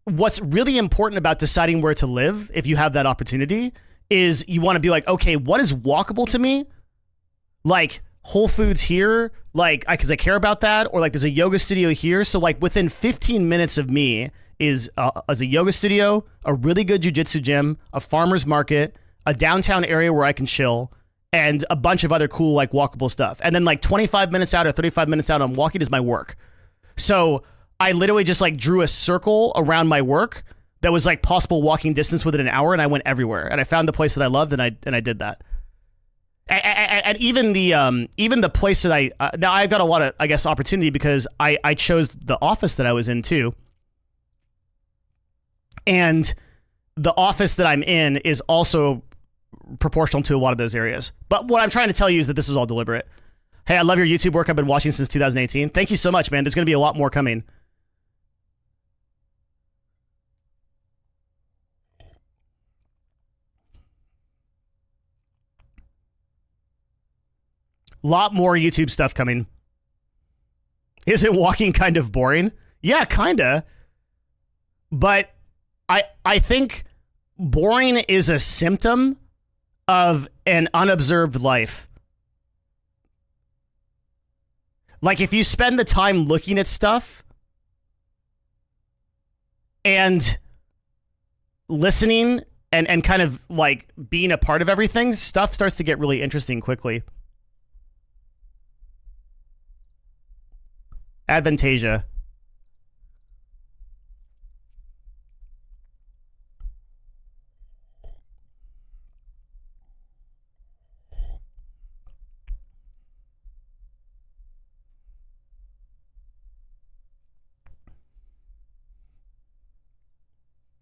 what's really important about deciding where to live, if you have that opportunity, is you want to be like, okay, what is walkable to me? Like Whole Foods here, like, because I care about that, or like there's a yoga studio here. So like within 15 minutes of me is as a yoga studio, a really good jiu-jitsu gym, a farmer's market, a downtown area where I can chill, and a bunch of other cool, like, walkable stuff. And then, like, 25 minutes out or 35 minutes out on walking is my work. So I literally just, like, drew a circle around my work that was, like, possible walking distance within an hour, and I went everywhere. And I found the place that I loved, and I did that. And even the place that now I've got a lot of, I guess, opportunity because I chose the office that I was in, too. And the office that I'm in is also proportional to a lot of those areas. But what I'm trying to tell you is that this was all deliberate. Hey, I love your YouTube work. I've been watching since 2018. Thank you so much, man. There's going to be a lot more coming. Lot more YouTube stuff coming. Isn't walking kind of boring? Yeah, kinda. But I think boring is a symptom of an unobserved life. Like, if you spend the time looking at stuff and listening and kind of like being a part of everything, stuff starts to get really interesting quickly. Advantasia.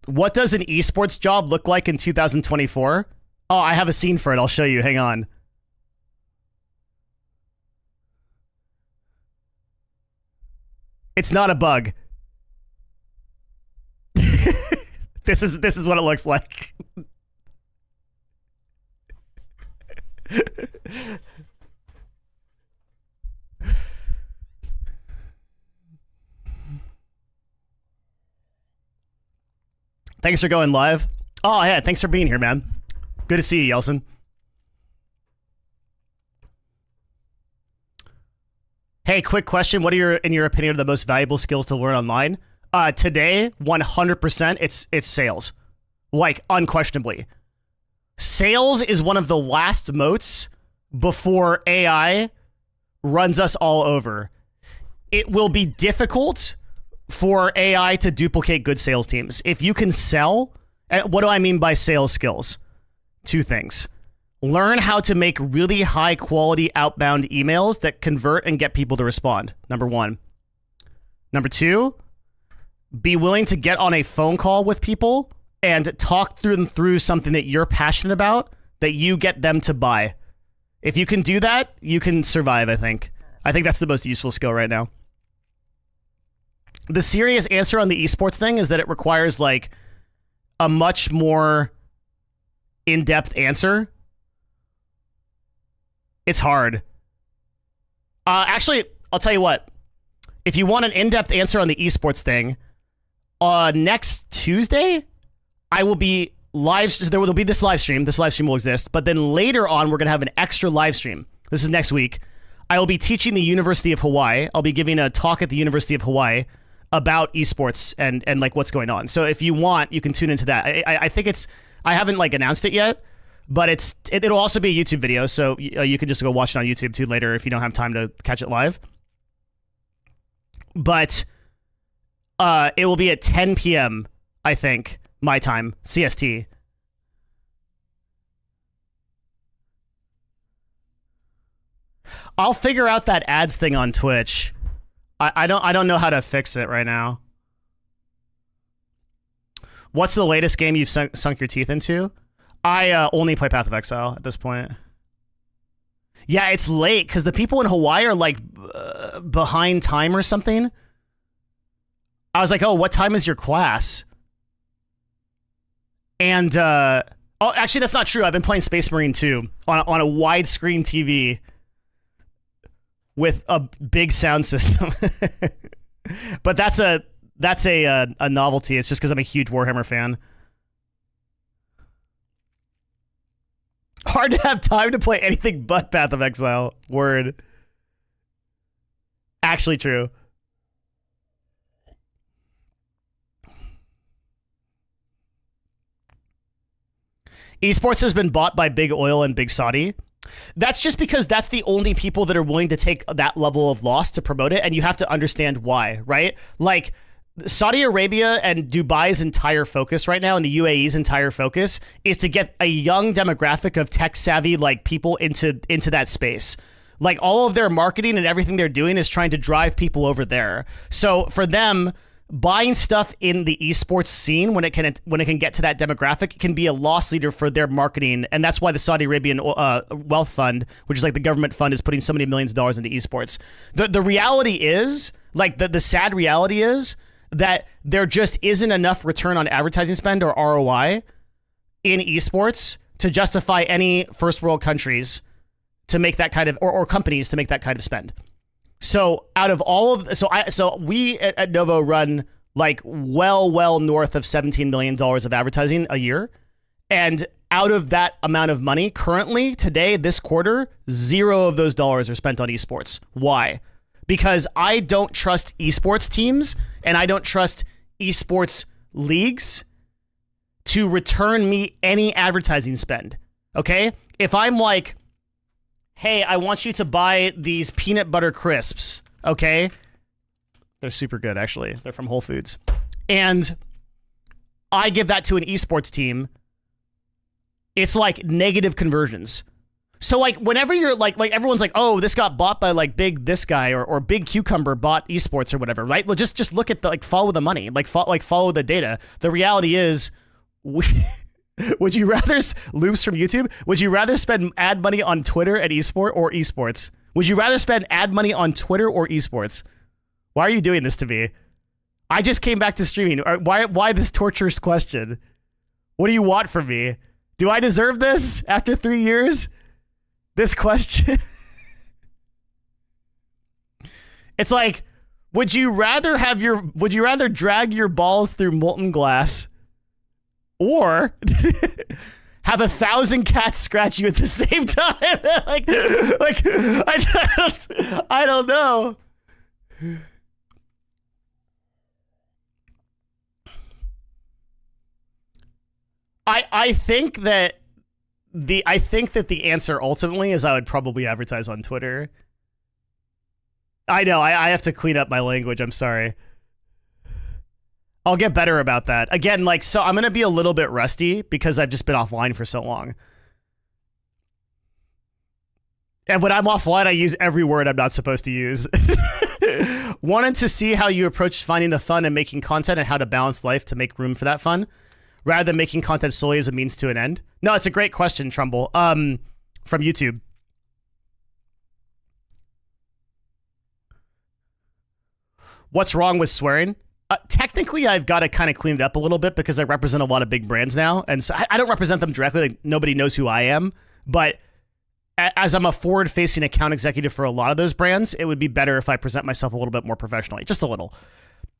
What does an esports job look like in 2024? Oh, I have a scene for it. I'll show you. Hang on. It's not a bug. This is what it looks like. Thanks for going live. Oh, yeah, thanks for being here, man. Good to see you, Yeltsin. Hey, quick question. What are in your opinion, the most valuable skills to learn online? Today, 100%, it's sales. Like, unquestionably. Sales is one of the last moats before AI runs us all over. It will be difficult for AI to duplicate good sales teams. If you can sell, what do I mean by sales skills? Two things. Learn how to make really high quality outbound emails that convert and get people to respond. Number one. Number two, be willing to get on a phone call with people and talk through something that you're passionate about that you get them to buy. If you can do that, you can survive, I think. I think that's the most useful skill right now. The serious answer on the esports thing is that it requires like a much more in-depth answer. It's hard. Actually, I'll tell you what. If you want an in-depth answer on the esports thing, next Tuesday, I will be live. There will be this live stream. This live stream will exist. But then later on, we're going to have an extra live stream. This is next week. I will be teaching the University of Hawaii. I'll be giving a talk at the University of Hawaii about esports and like what's going on. So if you want, you can tune into that. I think I haven't like announced it yet, but it'll also be a YouTube video. So you can just go watch it on YouTube too later if you don't have time to catch it live. but it will be at 10 p.m. I think my time, CST. I'll figure out that ads thing on Twitch. I don't know how to fix it right now. What's the latest game you've sunk your teeth into? I only play Path of Exile at this point. Yeah, it's late because the people in Hawaii are like behind time or something. I was like, oh, what time is your class? And oh, actually, that's not true. I've been playing Space Marine 2 on a widescreen TV with a big sound system. But that's a novelty. It's just because I'm a huge Warhammer fan. Hard to have time to play anything but Path of Exile. Word. Actually true. Esports has been bought by Big Oil and Big Saudi. That's just because that's the only people that are willing to take that level of loss to promote it, and you have to understand why, right? Like, Saudi Arabia and Dubai's entire focus right now, and the UAE's entire focus, is to get a young demographic of tech-savvy like people into that space. Like, all of their marketing and everything they're doing is trying to drive people over there. So for them, buying stuff in the esports scene when it can get to that demographic can be a loss leader for their marketing, and that's why the Saudi Arabian Wealth Fund, which is like the government fund, is putting so many millions of dollars into esports. The reality is, like the sad reality is that there just isn't enough return on advertising spend or ROI in esports to justify any first world countries to make that kind of or companies to make that kind of spend. So out of all of so we at Novo run like well north of $17 million of advertising a year, and out of that amount of money currently today this quarter, 0 of those dollars are spent on esports. Why? Because I don't trust esports teams and I don't trust esports leagues to return me any advertising spend. Okay? If I'm like, hey, I want you to buy these peanut butter crisps, okay? They're super good, actually. They're from Whole Foods. And I give that to an esports team, it's like negative conversions. So like whenever you're like everyone's like, oh, this got bought by like big this guy or Big Cucumber bought esports or whatever, right? Well, just look at the like follow the money, like follow the data. The reality is, would you rather loops from YouTube? Would you rather spend ad money on Twitter at esports? Would you rather spend ad money on Twitter or esports? Why are you doing this to me? I just came back to streaming. Why this torturous question? What do you want from me? Do I deserve this after 3 years? This question? It's like, would you rather drag your balls through molten glass or have 1,000 cats scratch you at the same time? I don't know. I think that the answer ultimately is I would probably advertise on Twitter. I know, I have to clean up my language. I'm sorry. I'll get better about that. Again, like, so I'm going to be a little bit rusty because I've just been offline for so long. And when I'm offline, I use every word I'm not supposed to use. Wanted to see how you approached finding the fun and making content and how to balance life to make room for that fun, rather than making content solely as a means to an end. No, it's a great question, Trumbull. From YouTube. What's wrong with swearing? Technically, I've got to kind of clean it up a little bit because I represent a lot of big brands now. And so I don't represent them directly. Like, nobody knows who I am. But as I'm a forward-facing account executive for a lot of those brands, it would be better if I present myself a little bit more professionally. Just a little.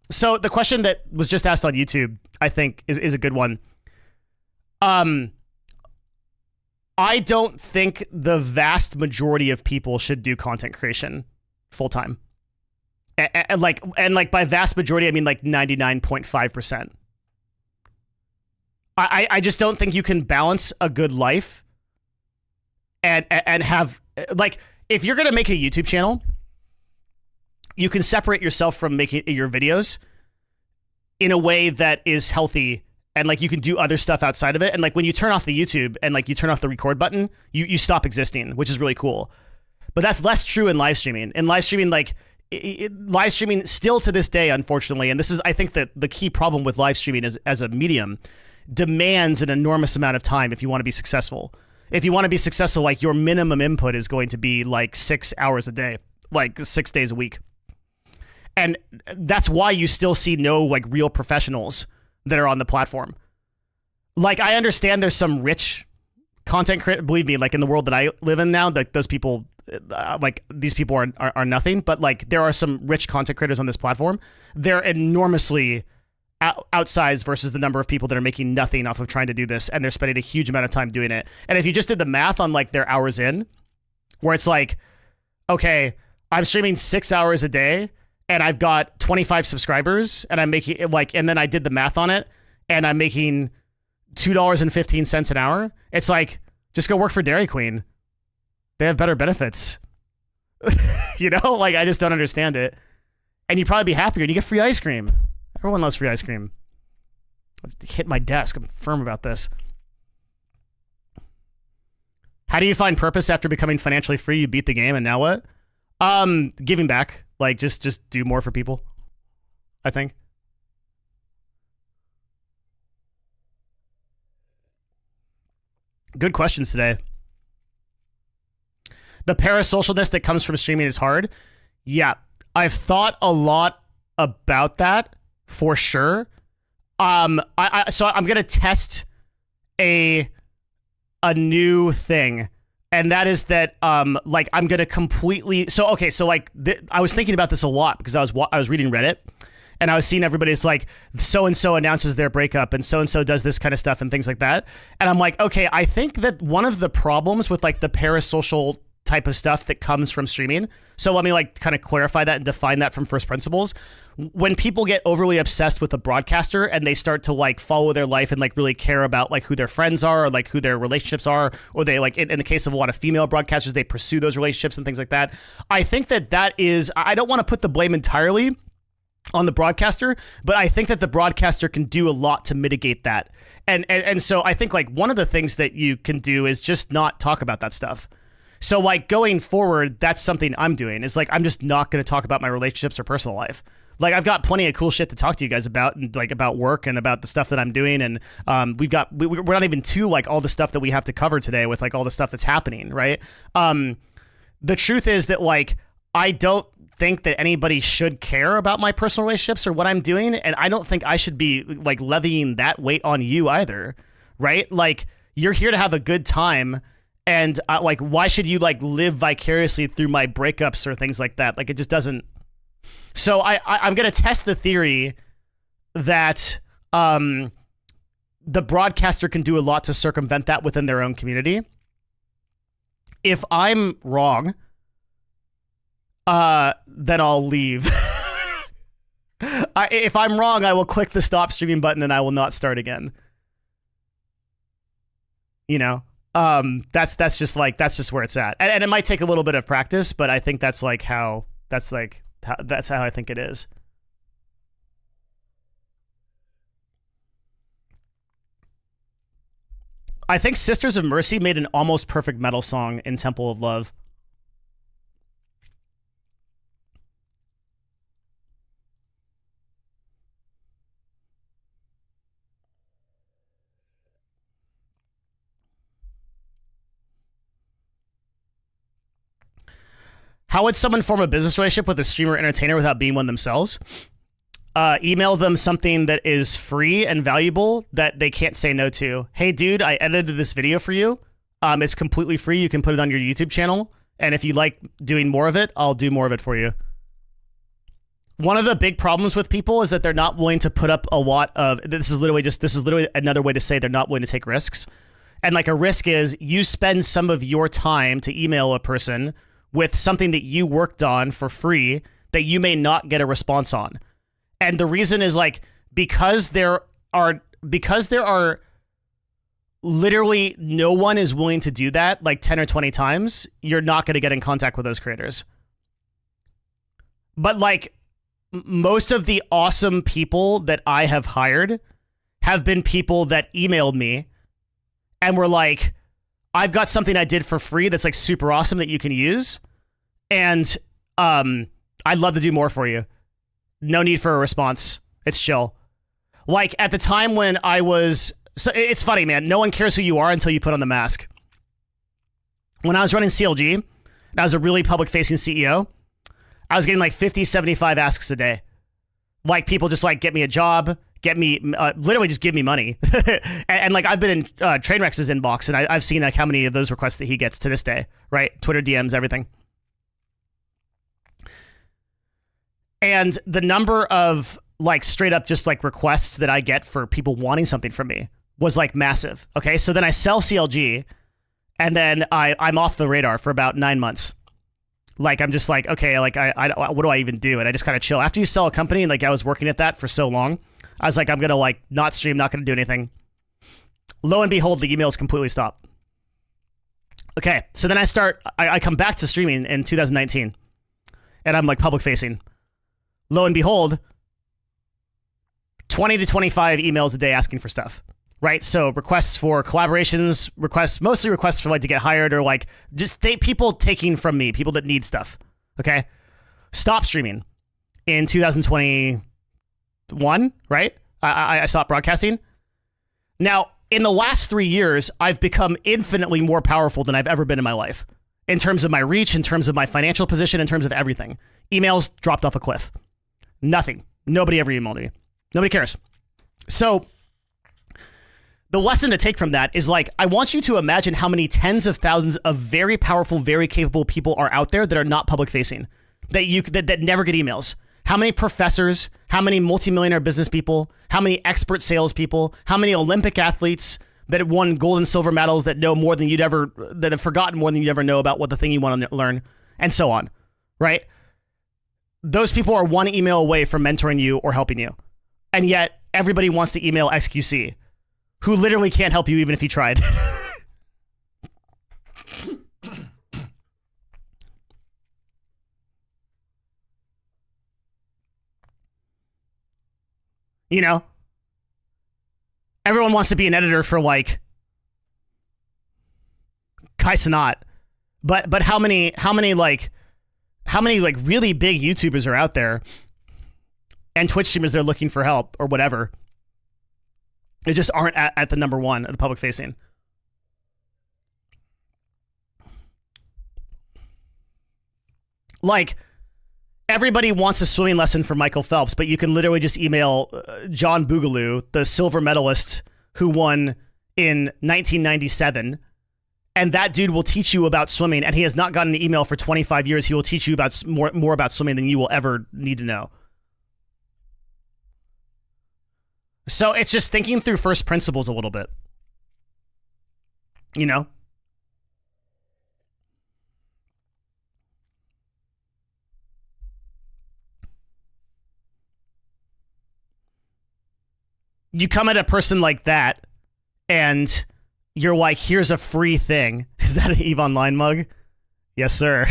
So the question that was just asked on YouTube, I think, is a good one. I don't think the vast majority of people should do content creation full-time. And by vast majority, I mean like 99.5%. I just don't think you can balance a good life and have, like, if you're going to make a YouTube channel, you can separate yourself from making your videos in a way that is healthy, and like you can do other stuff outside of it. And like when you turn off the YouTube and like you turn off the record button, you stop existing, which is really cool. But that's less true in live streaming. In live streaming, like live streaming still to this day, unfortunately, and this is, I think, that the key problem with live streaming is, as a medium, demands an enormous amount of time if you want to be successful. If you want to be successful, like your minimum input is going to be like 6 hours a day, like 6 days a week. And that's why you still see no like real professionals that are on the platform. Like, I understand there's some rich content creator, believe me, like in the world that I live in now, like those people, like these people are nothing, but like there are some rich content creators on this platform. They're enormously outsized versus the number of people that are making nothing off of trying to do this, and they're spending a huge amount of time doing it. And if you just did the math on like their hours in, where it's like, okay, I'm streaming 6 hours a day and I've got 25 subscribers and I'm making like, and then I did the math on it and I'm making $2.15 an hour. It's like, just go work for Dairy Queen. They have better benefits. You know, like I just don't understand it. And you'd probably be happier and you get free ice cream. Everyone loves free ice cream. Let's hit my desk. I'm firm about this. How do you find purpose after becoming financially free? You beat the game and now what? Giving back. Like just do more for people, I think. Good questions today. The parasocialness that comes from streaming is hard. Yeah, I've thought a lot about that for sure. So I'm gonna test a new thing, and that is that like I'm gonna completely. So okay, so like I was thinking about this a lot because I was reading Reddit. And I was seeing everybody, it's like, so-and-so announces their breakup and so-and-so does this kind of stuff and things like that. And I'm like, okay, I think that one of the problems with like the parasocial type of stuff that comes from streaming, so let me like kind of clarify that and define that from first principles. When people get overly obsessed with a broadcaster and they start to like follow their life and like really care about like who their friends are or like who their relationships are, or they like, in the case of a lot of female broadcasters, they pursue those relationships and things like that. I think that is, I don't want to put the blame entirely on the broadcaster, but I think that the broadcaster can do a lot to mitigate that. And so I think like one of the things that you can do is just not talk about that stuff. So like going forward, that's something I'm doing. Is like I'm just not going to talk about my relationships or personal life. Like I've got plenty of cool shit to talk to you guys about, and like about work and about the stuff that I'm doing. And we're not even to like all the stuff that we have to cover today with like all the stuff that's happening, right? The truth is that like I don't think that anybody should care about my personal relationships or what I'm doing, and I don't think I should be like levying that weight on you either, right? Like you're here to have a good time, and like why should you like live vicariously through my breakups or things like that? Like it just doesn't. So I'm gonna test the theory that the broadcaster can do a lot to circumvent that within their own community. If I'm wrong, then I'll leave. If I'm wrong, I will click the stop streaming button and I will not start again. You know, that's just where it's at. And it might take a little bit of practice, but I think that's how I think it is. I think Sisters of Mercy made an almost perfect metal song in Temple of Love. How would someone form a business relationship with a streamer entertainer without being one themselves? Email them something that is free and valuable that they can't say no to. Hey, dude, I edited this video for you. It's completely free. You can put it on your YouTube channel. And if you like doing more of it, I'll do more of it for you. One of the big problems with people is that they're not willing to put up a lot of, this is literally another way to say they're not willing to take risks. And like a risk is you spend some of your time to email a person with something that you worked on for free that you may not get a response on. And the reason is like, because there are literally no one is willing to do that like 10 or 20 times, you're not going to get in contact with those creators. But like most of the awesome people that I have hired have been people that emailed me and were like, I've got something I did for free that's like super awesome that you can use. And I'd love to do more for you. No need for a response. It's chill. Like at the time when I was, so it's funny, man. No one cares who you are until you put on the mask. When I was running CLG, and I was a really public facing CEO, I was getting like 50, 75 asks a day. Like people just like get me a job, get me, literally just give me money. and like I've been in Trainwreck's inbox and I've seen like how many of those requests that he gets to this day, right? Twitter DMs, everything. And the number of like straight up just like requests that I get for people wanting something from me was like massive. Okay. So then I sell CLG and then I'm off the radar for about 9 months. Like, I'm just like, okay, like I what do I even do? And I just kind of chill. After you sell a company and like I was working at that for so long, I was like, I'm going to like not stream, not going to do anything. Lo and behold, the emails completely stop. Okay. So then I come back to streaming in 2019 and I'm like public facing. Lo and behold, 20 to 25 emails a day asking for stuff, right? So requests for collaborations, mostly requests for like to get hired or like just people taking from me, people that need stuff, okay? Stop streaming in 2021, right? I stopped broadcasting. Now, in the last 3 years, I've become infinitely more powerful than I've ever been in my life in terms of my reach, in terms of my financial position, in terms of everything. Emails dropped off a cliff. Nothing. Nobody ever emailed me. Nobody cares. So the lesson to take from that is like, I want you to imagine how many tens of thousands of very powerful, very capable people are out there that are not public facing, that never get emails. How many professors, how many multimillionaire business people, how many expert salespeople, how many Olympic athletes that have won gold and silver medals that know more than that have forgotten more than you'd ever know about what the thing you want to learn, and so on, right? Those people are one email away from mentoring you or helping you. And yet everybody wants to email XQC, who literally can't help you even if he tried. You know? Everyone wants to be an editor for like Kai Cenat. But how many really big YouTubers are out there and Twitch streamers that are looking for help or whatever? They just aren't at the number one of the public facing. Like, everybody wants a swimming lesson from Michael Phelps, but you can literally just email John Boogaloo, the silver medalist who won in 1997. And that dude will teach you about swimming, and he has not gotten an email for 25 years. He will teach you about more about swimming than you will ever need to know. So it's just thinking through first principles a little bit. You know? You come at a person like that, and you're like, here's a free thing. Is that an EVE Online mug? Yes, sir.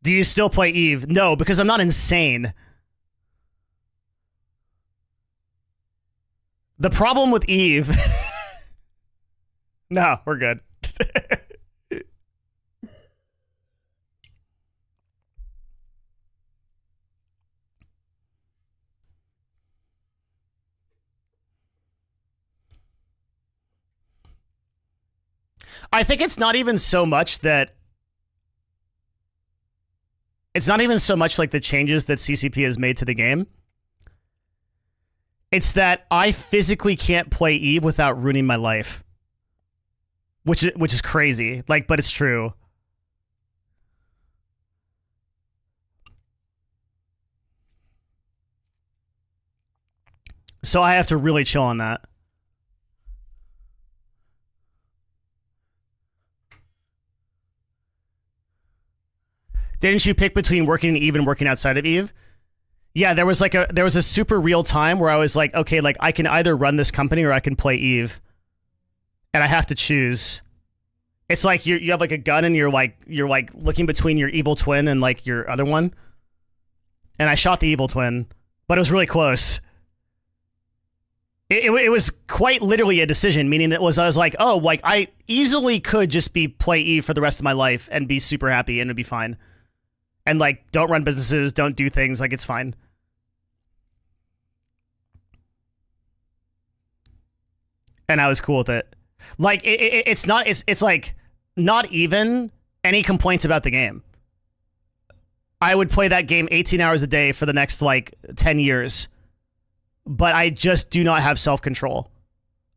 Do you still play EVE? No, because I'm not insane. The problem with EVE... No, we're good. I think it's not even so much that... It's not even so much like the changes that CCP has made to the game. It's that I physically can't play EVE without ruining my life. Which is crazy. Like, but it's true. So I have to really chill on that. Didn't you pick between working in Eve and working outside of Eve? Yeah, there was a super real time where I was like, okay, like I can either run this company or I can play Eve, and I have to choose. It's like you have like a gun and you're like looking between your evil twin and like your other one, and I shot the evil twin, but it was really close. It was quite literally a decision, meaning that I was like, oh, like I easily could just play Eve for the rest of my life and be super happy and it'd be fine. And like, don't run businesses, don't do things, like it's fine. And I was cool with it. Like it's like not even any complaints about the game. I would play that game 18 hours a day for the next like 10 years. But I just do not have self-control.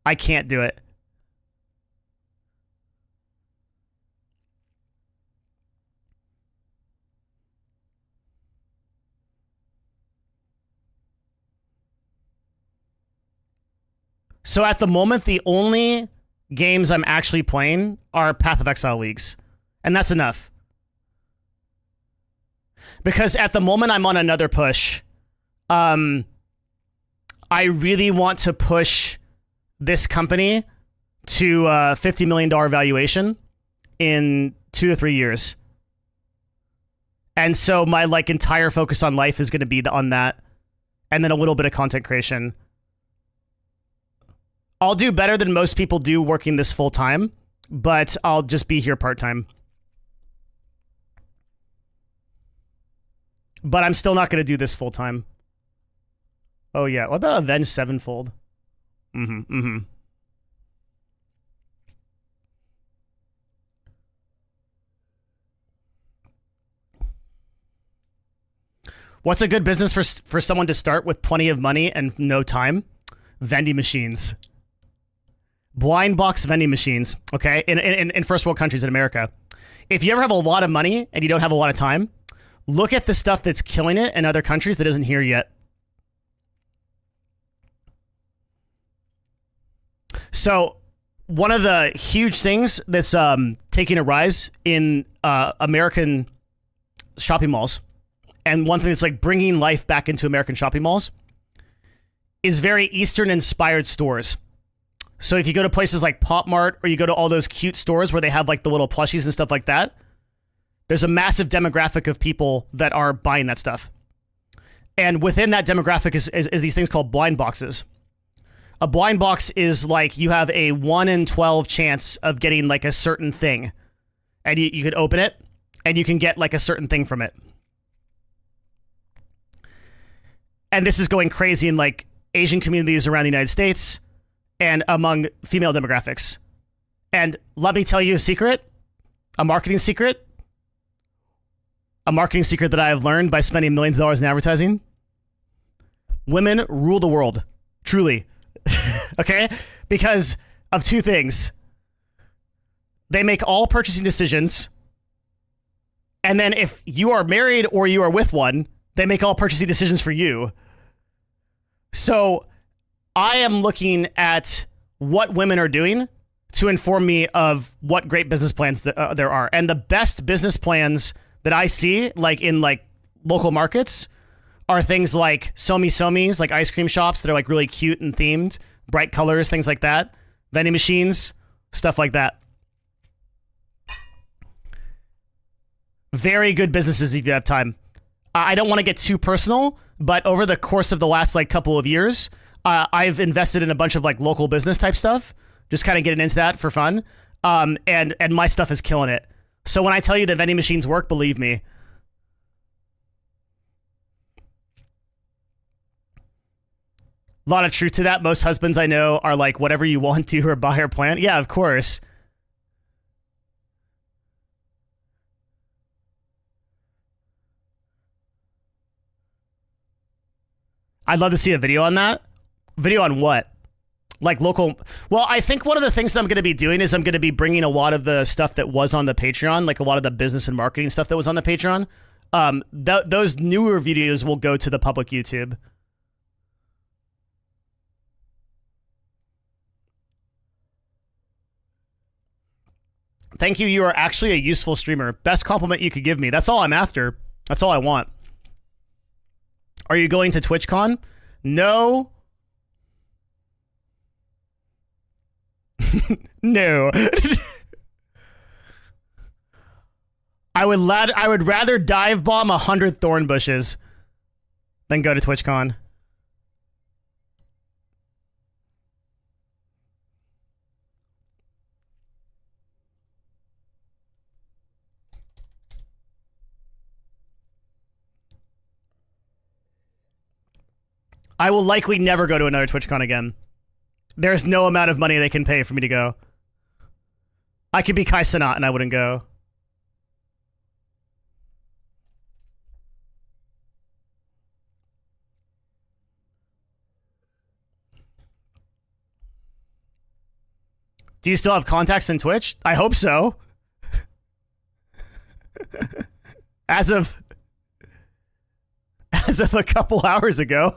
I can't do it. So at the moment, the only games I'm actually playing are Path of Exile leagues. And that's enough. Because at the moment, I'm on another push. I really want to push this company to a $50 million valuation in 2 to 3 years. And so my like entire focus on life is going to be on that. And then a little bit of content creation. I'll do better than most people do working this full time, but I'll just be here part time. But I'm still not going to do this full time. Oh yeah, what about Avenged Sevenfold? What's a good business for someone to start with plenty of money and no time? Vending machines. Blind box vending machines, okay? In first world countries in America. If you ever have a lot of money and you don't have a lot of time, look at the stuff that's killing it in other countries that isn't here yet. So one of the huge things that's taking a rise in American shopping malls, and one thing that's like bringing life back into American shopping malls, is very Eastern-inspired stores. So if you go to places like Pop Mart or you go to all those cute stores where they have like the little plushies and stuff like that, there's a massive demographic of people that are buying that stuff. And within that demographic is these things called blind boxes. A blind box is like you have a 1 in 12 chance of getting like a certain thing. And you could open it and you can get like a certain thing from it. And this is going crazy in like Asian communities around the United States and among female demographics. And let me tell you a secret, a marketing secret that I have learned by spending millions of dollars in advertising. Women rule the world, truly. Okay? Because of 2 things. They make all purchasing decisions. And then if you are married or you are with one, they make all purchasing decisions for you. So I am looking at what women are doing to inform me of what great business plans there are. And the best business plans that I see, like in like local markets, are things like somis, like ice cream shops that are like really cute and themed, bright colors, things like that, vending machines, stuff like that. Very good businesses if you have time. I don't want to get too personal, but over the course of the last like couple of years, I've invested in a bunch of like local business type stuff, just kind of getting into that for fun. And my stuff is killing it. So when I tell you that vending machines work, believe me. A lot of truth to that. Most husbands I know are like, whatever you want, do or buy or plan. Yeah, of course. I'd love to see a video on that. Video on what? Like local. Well, I think one of the things that I'm going to be doing is I'm going to be bringing a lot of the stuff that was on the Patreon, like a lot of the business and marketing stuff that was on the Patreon. Those newer videos will go to the public YouTube. Thank you. You are actually a useful streamer. Best compliment you could give me. That's all I'm after. That's all I want. Are you going to TwitchCon? No. No. I would rather dive bomb 100 thorn bushes than go to TwitchCon. I will likely never go to another TwitchCon again. There's no amount of money they can pay for me to go. I could be Kai Cenat and I wouldn't go. Do you still have contacts in Twitch? I hope so. As of a couple hours ago.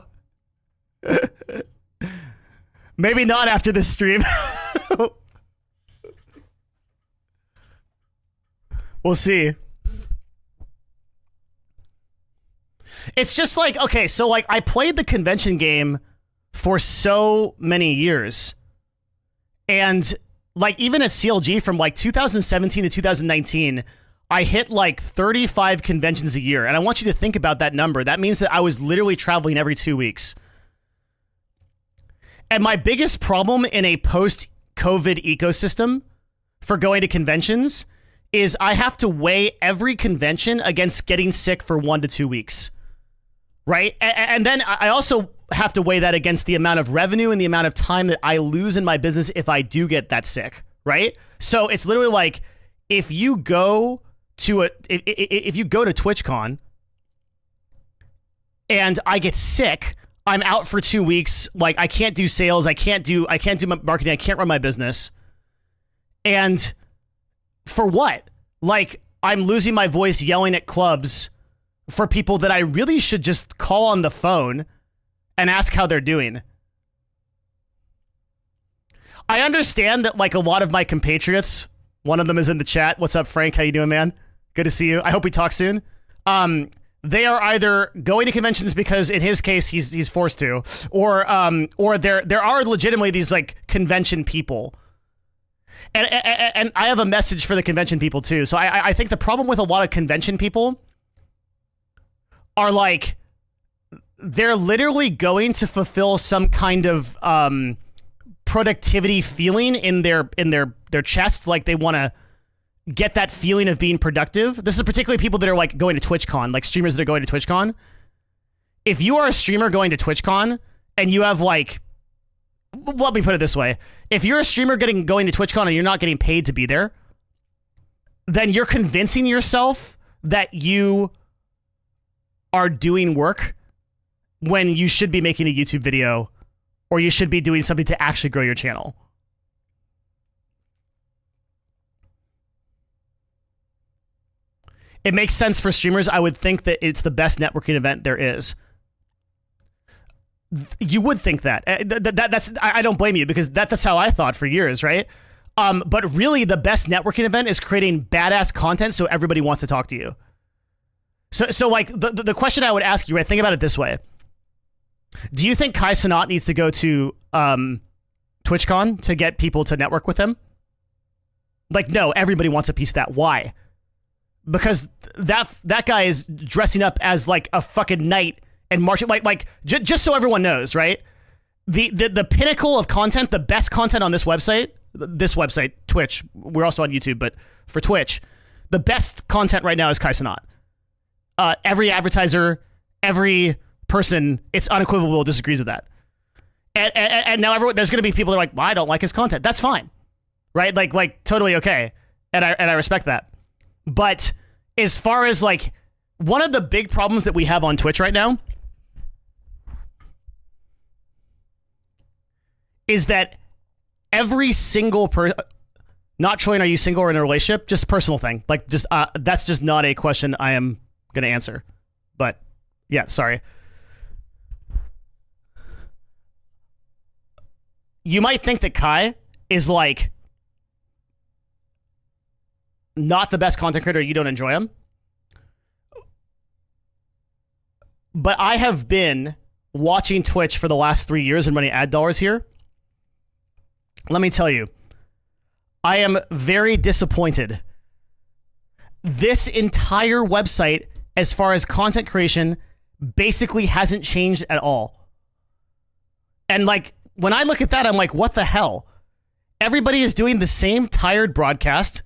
Maybe not after this stream. We'll see. It's just like, okay, so like I played the convention game for so many years. And like even at CLG from like 2017 to 2019, I hit like 35 conventions a year. And I want you to think about that number. That means that I was literally traveling every 2 weeks. And my biggest problem in a post-COVID ecosystem for going to conventions is I have to weigh every convention against getting sick for 1 to 2 weeks, right? And then I also have to weigh that against the amount of revenue and the amount of time that I lose in my business if I do get that sick, right? So it's literally like if you go to TwitchCon and I get sick, I'm out for 2 weeks. Like I can't do sales. I can't do my marketing. I can't run my business. And for what? Like I'm losing my voice yelling at clubs for people that I really should just call on the phone and ask how they're doing. I understand that like a lot of my compatriots, one of them is in the chat. What's up, Frank? How you doing, man? Good to see you. I hope we talk soon. They are either going to conventions because in his case he's forced to, or there are legitimately these like convention people. And I have a message for the convention people too. So I think the problem with a lot of convention people are like they're literally going to fulfill some kind of productivity feeling in their chest, like they want to get that feeling of being productive. This is particularly people that are like going to TwitchCon, like streamers that are going to TwitchCon. If you are a streamer going to TwitchCon and you have like, let me put it this way. If you're a streamer going to TwitchCon and you're not getting paid to be there, then you're convincing yourself that you are doing work when you should be making a YouTube video or you should be doing something to actually grow your channel. It makes sense for streamers. I would think that it's the best networking event there is. You would think that. That's I don't blame you because that's how I thought for years, right? But really, the best networking event is creating badass content so everybody wants to talk to you. So like the question I would ask you, right? Think about it this way: do you think Kai Cenat needs to go to TwitchCon to get people to network with him? Like, no, everybody wants a piece of that. Why? Because that guy is dressing up as like a fucking knight and marching just so everyone knows, right? The pinnacle of content, the best content on this website, Twitch. We're also on YouTube, but for Twitch, the best content right now is Kai Cenat. Every advertiser, every person, it's unequivocal disagrees with that. And now there's going to be people that are like, well, I don't like his content. That's fine, right? Like totally okay, and I respect that. But as far as like one of the big problems that we have on Twitch right now is that every single person, not Troy, are you single or in a relationship? Just a personal thing. Like just that's just not a question I am going to answer. But yeah, sorry. You might think that Kai is like not the best content creator, you don't enjoy them. But I have been watching Twitch for the last 3 years and running ad dollars here. Let me tell you, I am very disappointed. This entire website, as far as content creation, basically hasn't changed at all. And like, when I look at that, I'm like, what the hell? Everybody is doing the same tired broadcast,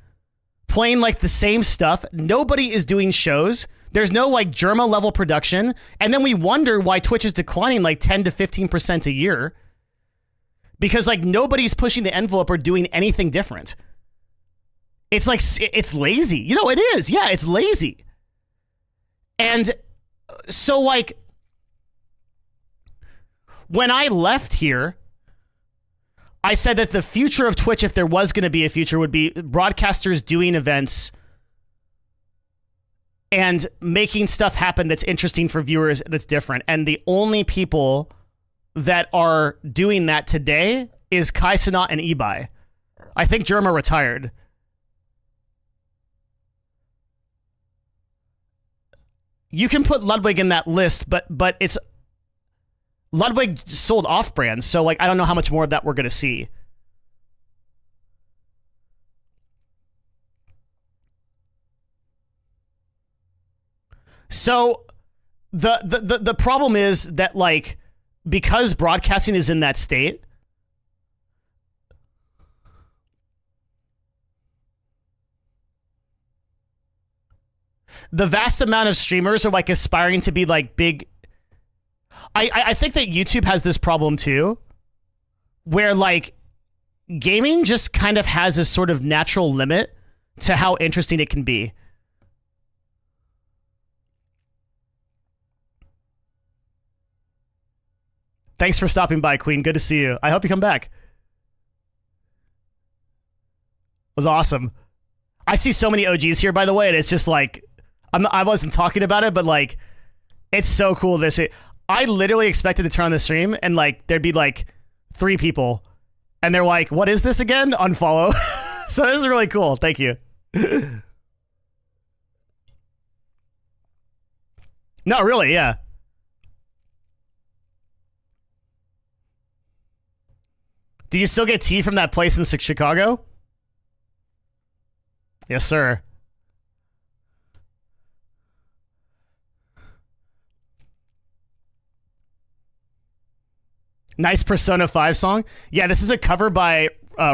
playing like the same stuff. Nobody is doing shows. There's no like Germa level production. And then we wonder why Twitch is declining like 10 to 15% a year. Because like nobody's pushing the envelope or doing anything different. It's like, it's lazy. You know, it is. Yeah, it's lazy. And so like, when I left here, I said that the future of Twitch, if there was going to be a future, would be broadcasters doing events and making stuff happen that's interesting for viewers, that's different. And the only people that are doing that today is Kai Cenat and Ibai. I think Germa retired. You can put Ludwig in that list, but it's Ludwig sold off-brand, so like I don't know how much more of that we're gonna see. So the problem is that like because broadcasting is in that state, the vast amount of streamers are like aspiring to be like big. I think that YouTube has this problem too, where like gaming just kind of has a sort of natural limit to how interesting it can be. Thanks for stopping by, Queen. Good to see you. I hope you come back. It was awesome. I see so many OGs here, by the way, and it's just like, I wasn't talking about it, but like, it's so cool this shit. I literally expected to turn on the stream and like there'd be like 3 people and they're like, what is this again? Unfollow. So this is really cool. Thank you. No, really, yeah. Do you still get tea from that place in Chicago? Yes, sir. Nice Persona 5 song. Yeah, this is a cover by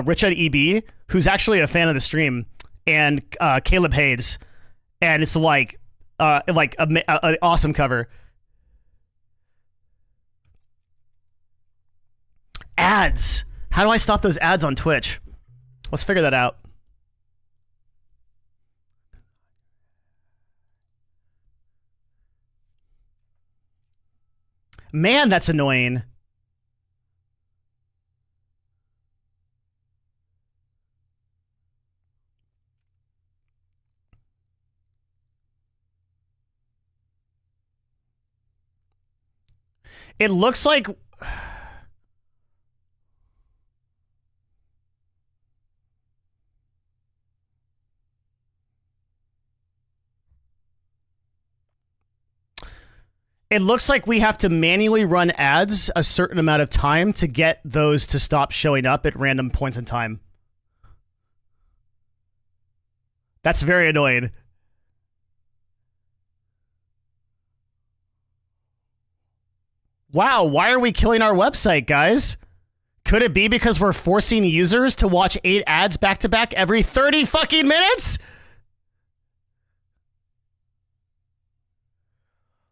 Richard EB, who's actually a fan of the stream, and Caleb Hayes. And it's like an awesome cover. Ads. How do I stop those ads on Twitch? Let's figure that out. Man, that's annoying. It looks like... It looks like we have to manually run ads a certain amount of time to get those to stop showing up at random points in time. That's very annoying. Wow, why are we killing our website, guys? Could it be because we're forcing users to watch 8 ads back to back every 30 fucking minutes?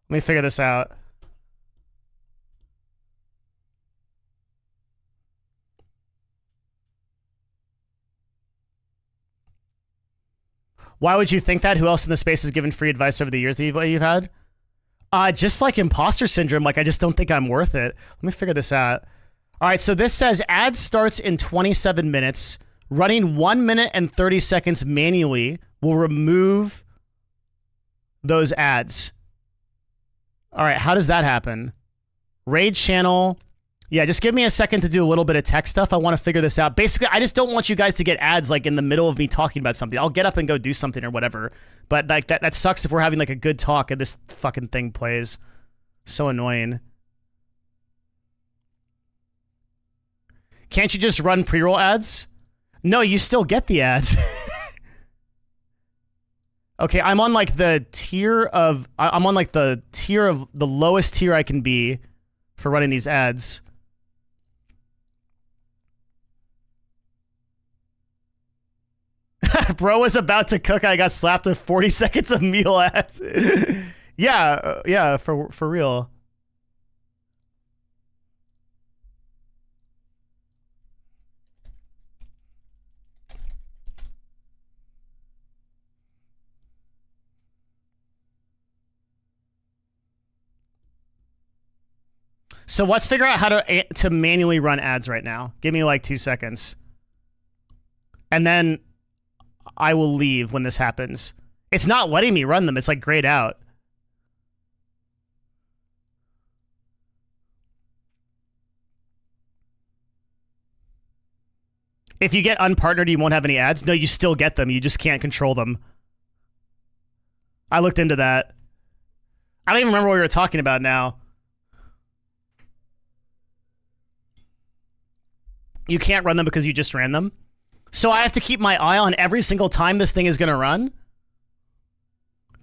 Let me figure this out. Why would you think that? Who else in the space has given free advice over the years that you've had? Just like imposter syndrome, like I just don't think I'm worth it. Let me figure this out. All right, so this says ad starts in 27 minutes. Running 1 minute and 30 seconds manually will remove those ads. All right, how does that happen? Raid channel. Yeah, just give me a second to do a little bit of tech stuff. I want to figure this out. Basically, I just don't want you guys to get ads like in the middle of me talking about something. I'll get up and go do something or whatever. But like that sucks if we're having like a good talk and this fucking thing plays. So annoying. Can't you just run pre-roll ads? No, you still get the ads. Okay, I'm on like the tier of the lowest tier I can be for running these ads. Bro was about to cook. I got slapped with 40 seconds of meal ads. Yeah, for real. So let's figure out how to manually run ads right now. Give me like 2 seconds. And then I will leave when this happens. It's not letting me run them. It's like grayed out. If you get unpartnered, you won't have any ads. No, you still get them. You just can't control them. I looked into that. I don't even remember what we were talking about now. You can't run them because you just ran them. So I have to keep my eye on every single time this thing is going to run?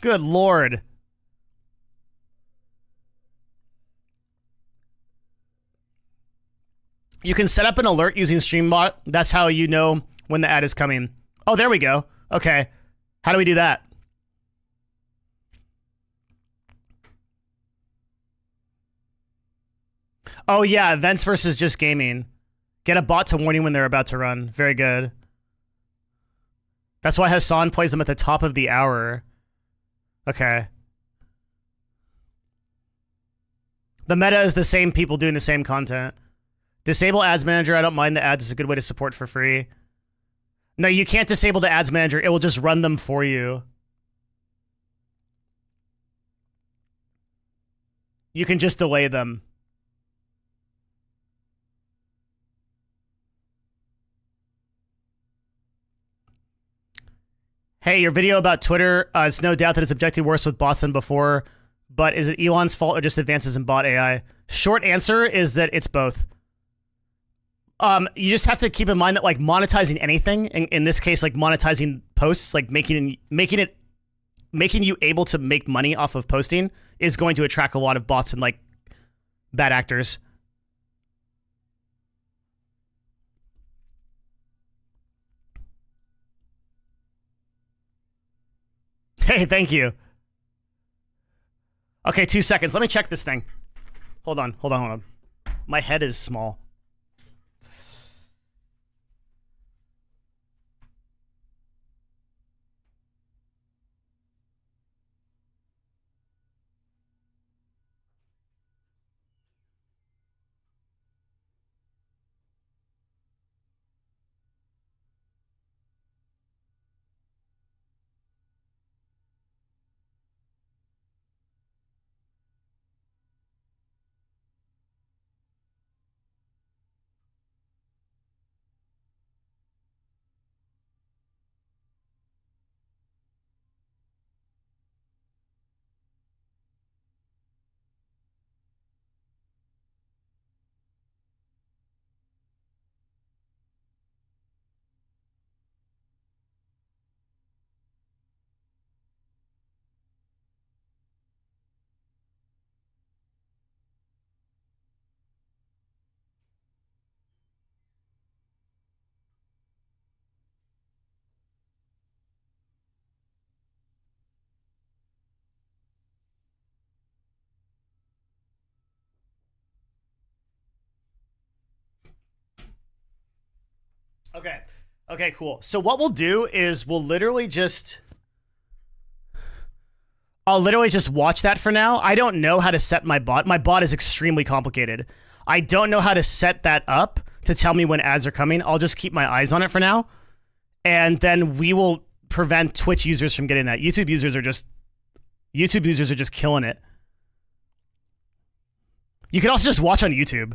Good Lord. You can set up an alert using StreamBot. That's how you know when the ad is coming. Oh, there we go. Okay. How do we do that? Oh, yeah. Events versus just gaming. Get a bot to warn you when they're about to run. Very good. That's why Hassan plays them at the top of the hour. Okay. The meta is the same people doing the same content. Disable ads manager. I don't mind the ads. It's a good way to support for free. No, you can't disable the ads manager. It will just run them for you. You can just delay them. Hey, your video about Twitter, it's no doubt that it's objectively worse with bots than before, but is it Elon's fault or just advances in bot AI? Short answer is that it's both. You just have to keep in mind that like monetizing anything, in this case, like monetizing posts, like making you able to make money off of posting is going to attract a lot of bots and like bad actors. Hey, thank you. Okay, 2 seconds. Let me check this thing. Hold on. My head is small. Okay, cool. So what we'll do is I'll literally just watch that for now. I don't know how to set my bot. My bot is extremely complicated. I don't know how to set that up to tell me when ads are coming. I'll just keep my eyes on it for now. And then we will prevent Twitch users from getting that. YouTube users are just killing it. You can also just watch on YouTube.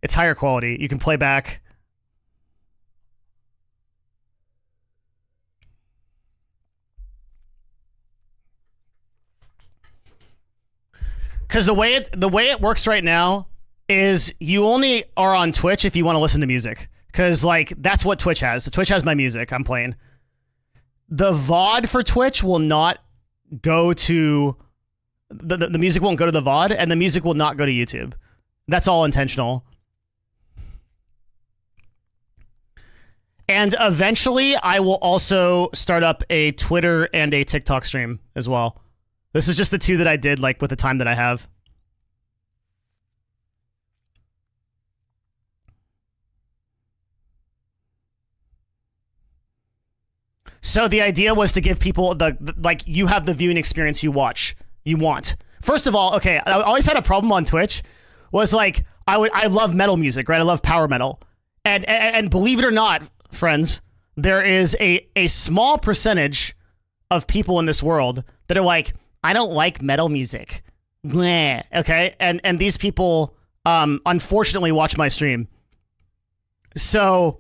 It's higher quality. You can play back. Because the way it works right now is you only are on Twitch if you want to listen to music. Because like that's what Twitch has. Twitch has my music I'm playing. The VOD for Twitch will not go to the music won't go to the VOD, and the music will not go to YouTube. That's all intentional. And eventually, I will also start up a Twitter and a TikTok stream as well. This is just the two that I did like with the time that I have. So the idea was to give people like you have the viewing experience you want. First of all, okay, I always had a problem on Twitch was like I love metal music, right? I love power metal. And believe it or not, friends, there is a small percentage of people in this world that are like, I don't like metal music. Bleh. Okay? And these people unfortunately watch my stream. So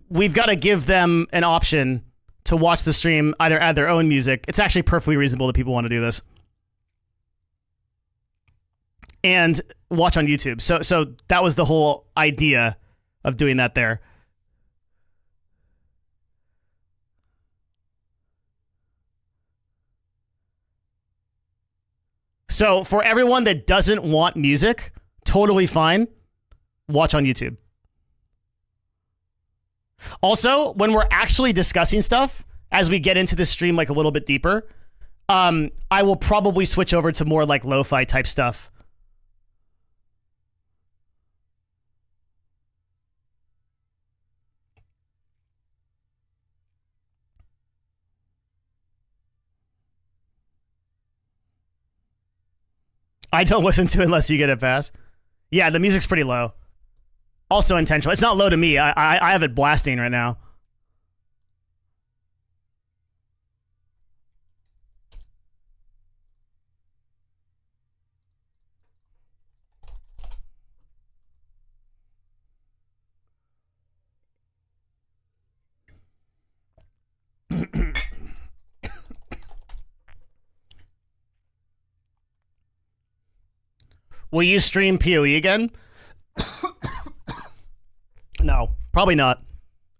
we've got to give them an option to watch the stream, either add their own music. It's actually perfectly reasonable that people want to do this. And watch on YouTube. So that was the whole idea of doing that there. So for everyone that doesn't want music, totally fine. Watch on YouTube. Also, when we're actually discussing stuff, as we get into this stream like a little bit deeper, I will probably switch over to more like lo-fi type stuff. I don't listen to it unless you get it pass. Yeah, the music's pretty low. Also intentional. It's not low to me. I have it blasting right now. Will you stream PoE again? No, probably not.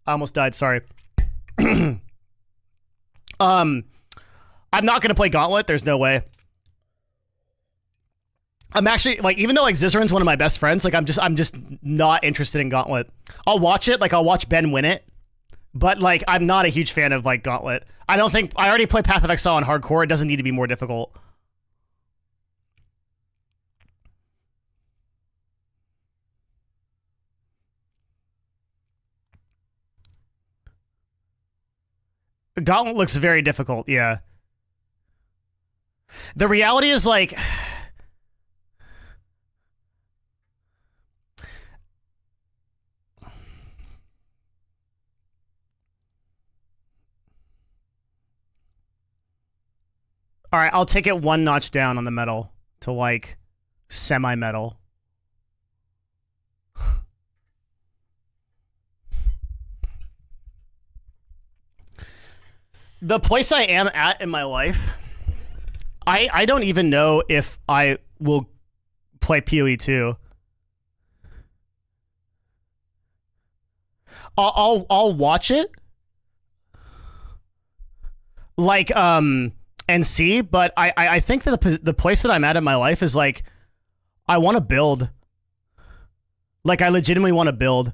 I almost died, sorry. I'm not gonna play Gauntlet, there's no way. I'm actually like, even though like Zizzarin's one of my best friends, like I'm just not interested in Gauntlet. I'll watch it, like I'll watch Ben win it, but like I'm not a huge fan of like Gauntlet. I already play Path of Exile on hardcore, it doesn't need to be more difficult. Gauntlet looks very difficult, yeah. The reality is like... Alright, I'll take it one notch down on the metal to like semi-metal. The place I am at in my life, I don't even know if I will play PoE 2. I'll watch it, like and see, but I think that the place that I'm at in my life is like I want to build. Like I legitimately want to build.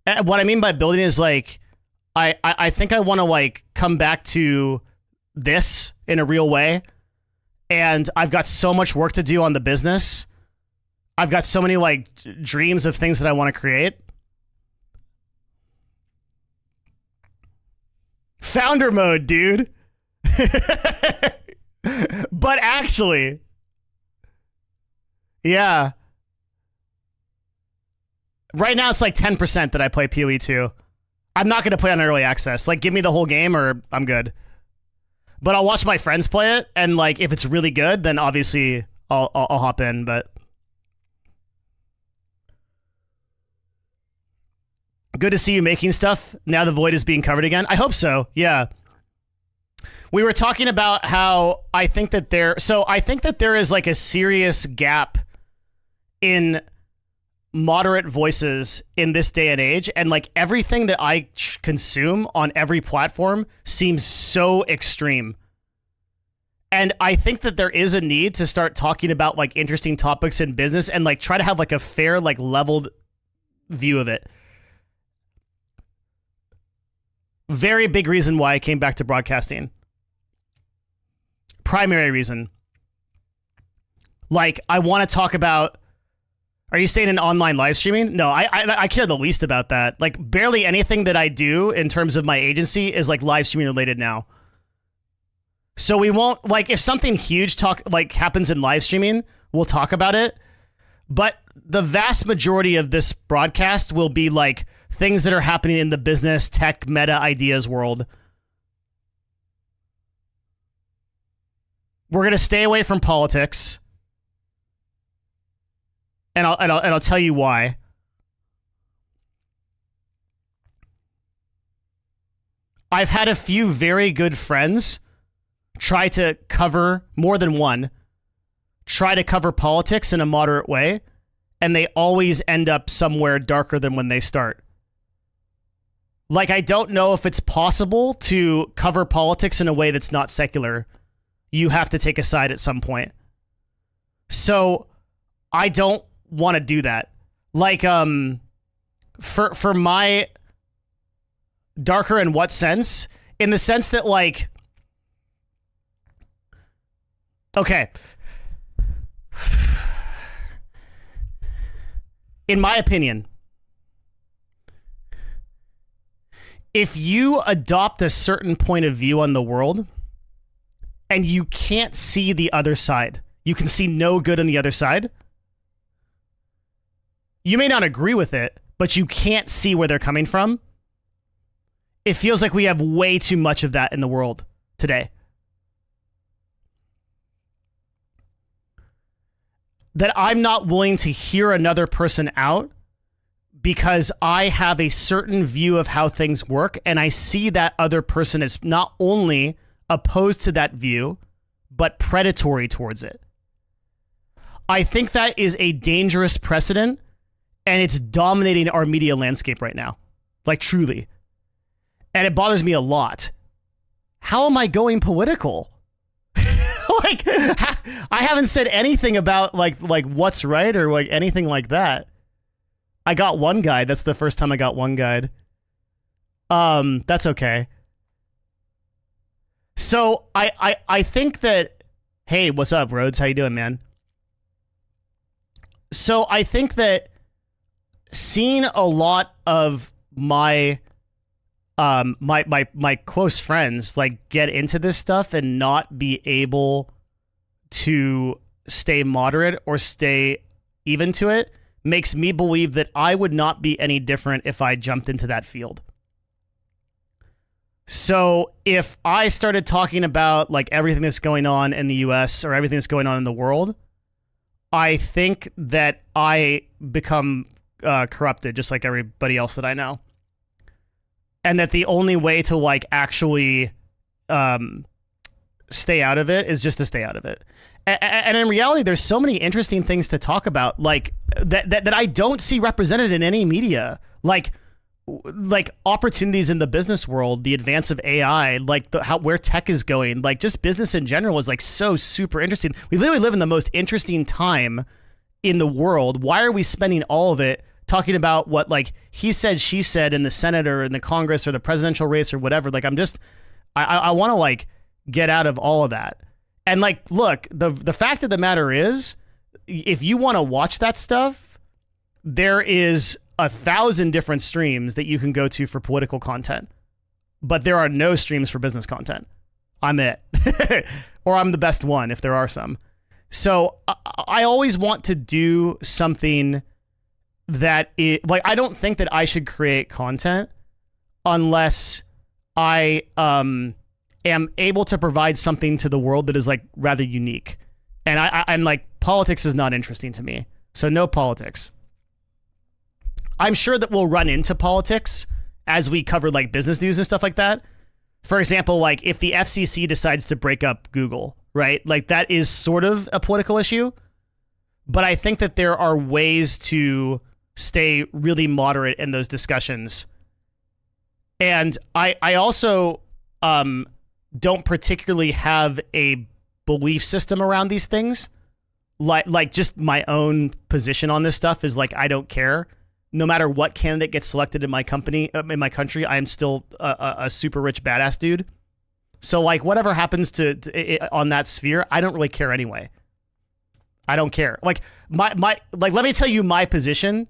And what I mean by building is like I think I want to like come back to this in a real way, and I've got so much work to do on the business. I've got so many like dreams of things that I want to create. Founder mode, dude. But actually, yeah. Right now it's like 10% that I play PoE 2. I'm not going to play on early access. Like, give me the whole game or I'm good. But I'll watch my friends play it, and like if it's really good, then obviously I'll hop in, but Good to see you making stuff. Now the void is being covered again. I hope so. Yeah. We were talking about how I think that there is like a serious gap in moderate voices in this day and age, and like everything that I consume on every platform seems so extreme. And I think that there is a need to start talking about like interesting topics in business and like try to have like a fair, like leveled view of it. Very big reason why I came back to broadcasting. Primary reason. Like, I want to talk about, are you staying in online live streaming? No, I care the least about that. Like, barely anything that I do in terms of my agency is like live streaming related now. So we won't, like, if something huge happens in live streaming, we'll talk about it. But the vast majority of this broadcast will be like things that are happening in the business, tech, meta ideas world. We're gonna stay away from politics, and I'll tell you why. I've had a few very good friends try to cover, more than one, try to cover politics in a moderate way, and they always end up somewhere darker than when they start. Like, I don't know if it's possible to cover politics in a way that's not secular. You have to take a side at some point. So I don't want to do that. Like, for my darker in what sense? In the sense that, like, okay. In my opinion, if you adopt a certain point of view on the world and you can't see the other side, you can see no good on the other side, you may not agree with it, but you can't see where they're coming from. It feels like we have way too much of that in the world today. That I'm not willing to hear another person out because I have a certain view of how things work, and I see that other person is not only opposed to that view, but predatory towards it. I think that is a dangerous precedent, and it's dominating our media landscape right now. Like, truly. And it bothers me a lot. How am I going political? Like, I haven't said anything about like what's right or like anything like that. I got one guide. That's the first time I got one guide. That's okay. So I think that, hey, what's up, Rhodes? How you doing, man? So I think that seeing a lot of my my close friends like get into this stuff and not be able to stay moderate or stay even to it makes me believe that I would not be any different if I jumped into that field. So if I started talking about like everything that's going on in the US or everything that's going on in the world, I think that I become corrupted just like everybody else that I know. And that the only way to like actually stay out of it is just to stay out of it. And in reality, there's so many interesting things to talk about, like that I don't see represented in any media, like opportunities in the business world, the advance of AI, like where tech is going, like just business in general is like so super interesting. We literally live in the most interesting time in the world. Why are we spending all of it talking about what like he said, she said in the Senate or in the Congress or the presidential race or whatever? Like I want to like get out of all of that. And like, look, the fact of the matter is, if you want to watch that stuff, there is 1,000 different streams that you can go to for political content, but there are no streams for business content. I'm it. Or I'm the best one if there are some. So I always want to do something that like, I don't think that I should create content unless I am able to provide something to the world that is like rather unique. And I'm like, politics is not interesting to me. So no politics. I'm sure that we'll run into politics as we cover like business news and stuff like that. For example, like if the FCC decides to break up Google, right? Like that is sort of a political issue. But I think that there are ways to stay really moderate in those discussions. And I also don't particularly have a belief system around these things. Like just my own position on this stuff is like, I don't care. No matter what candidate gets selected in my company, in my country, I am still a super rich badass dude. So like whatever happens to on that sphere, I don't really care anyway. I don't care. Like my let me tell you my position,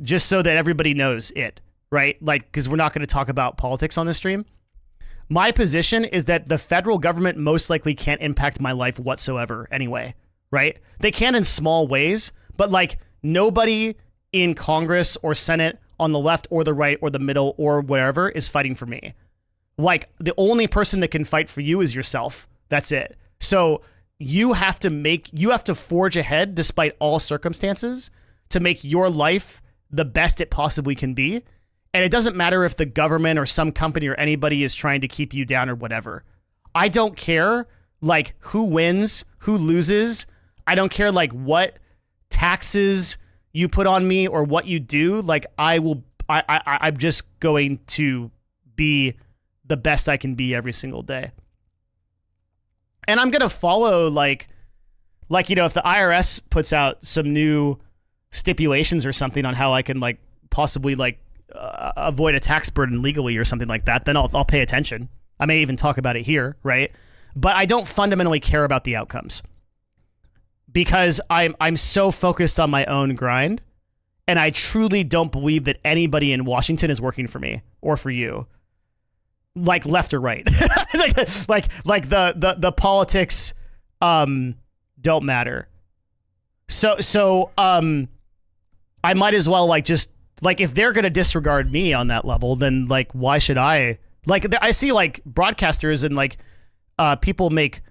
just so that everybody knows it, right? Like, because we're not going to talk about politics on this stream. My position is that the federal government most likely can't impact my life whatsoever anyway, right? They can in small ways, but like nobody in Congress or Senate on the left or the right or the middle or wherever is fighting for me. Like the only person that can fight for you is yourself. That's it. So you have to forge ahead despite all circumstances to make your life the best it possibly can be. And it doesn't matter if the government or some company or anybody is trying to keep you down or whatever. I don't care like who wins, who loses. I don't care like what taxes you put on me or what you do. Like I'm just going to be the best I can be every single day. And I'm going to follow like, you know, if the IRS puts out some new stipulations or something on how I can like possibly like avoid a tax burden legally or something like that, then I'll pay attention. I may even talk about it here, right? But I don't fundamentally care about the outcomes because I'm so focused on my own grind, and I truly don't believe that anybody in Washington is working for me or for you, like left or right. like the politics don't matter. So I might as well like just like if they're going to disregard me on that level, then like why should I? Like I see like broadcasters and like people make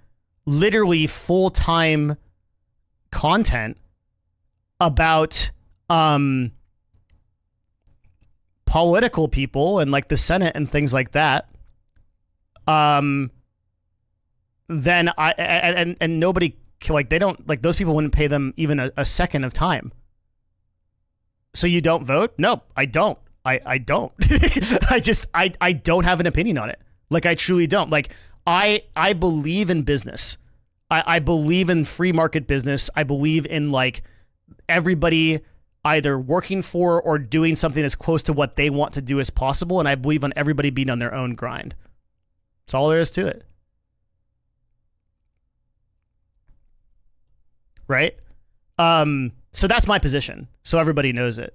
literally full-time content about political people and like the Senate and things like that. Then and nobody like they don't like those people wouldn't pay them even a second of time. So you don't vote? No, I don't. I don't. I don't have an opinion on it. Like I truly don't. Like I believe in business. I believe in free market business. I believe in like everybody either working for or doing something as close to what they want to do as possible. And I believe on everybody being on their own grind. That's all there is to it. Right? So that's my position. So everybody knows it.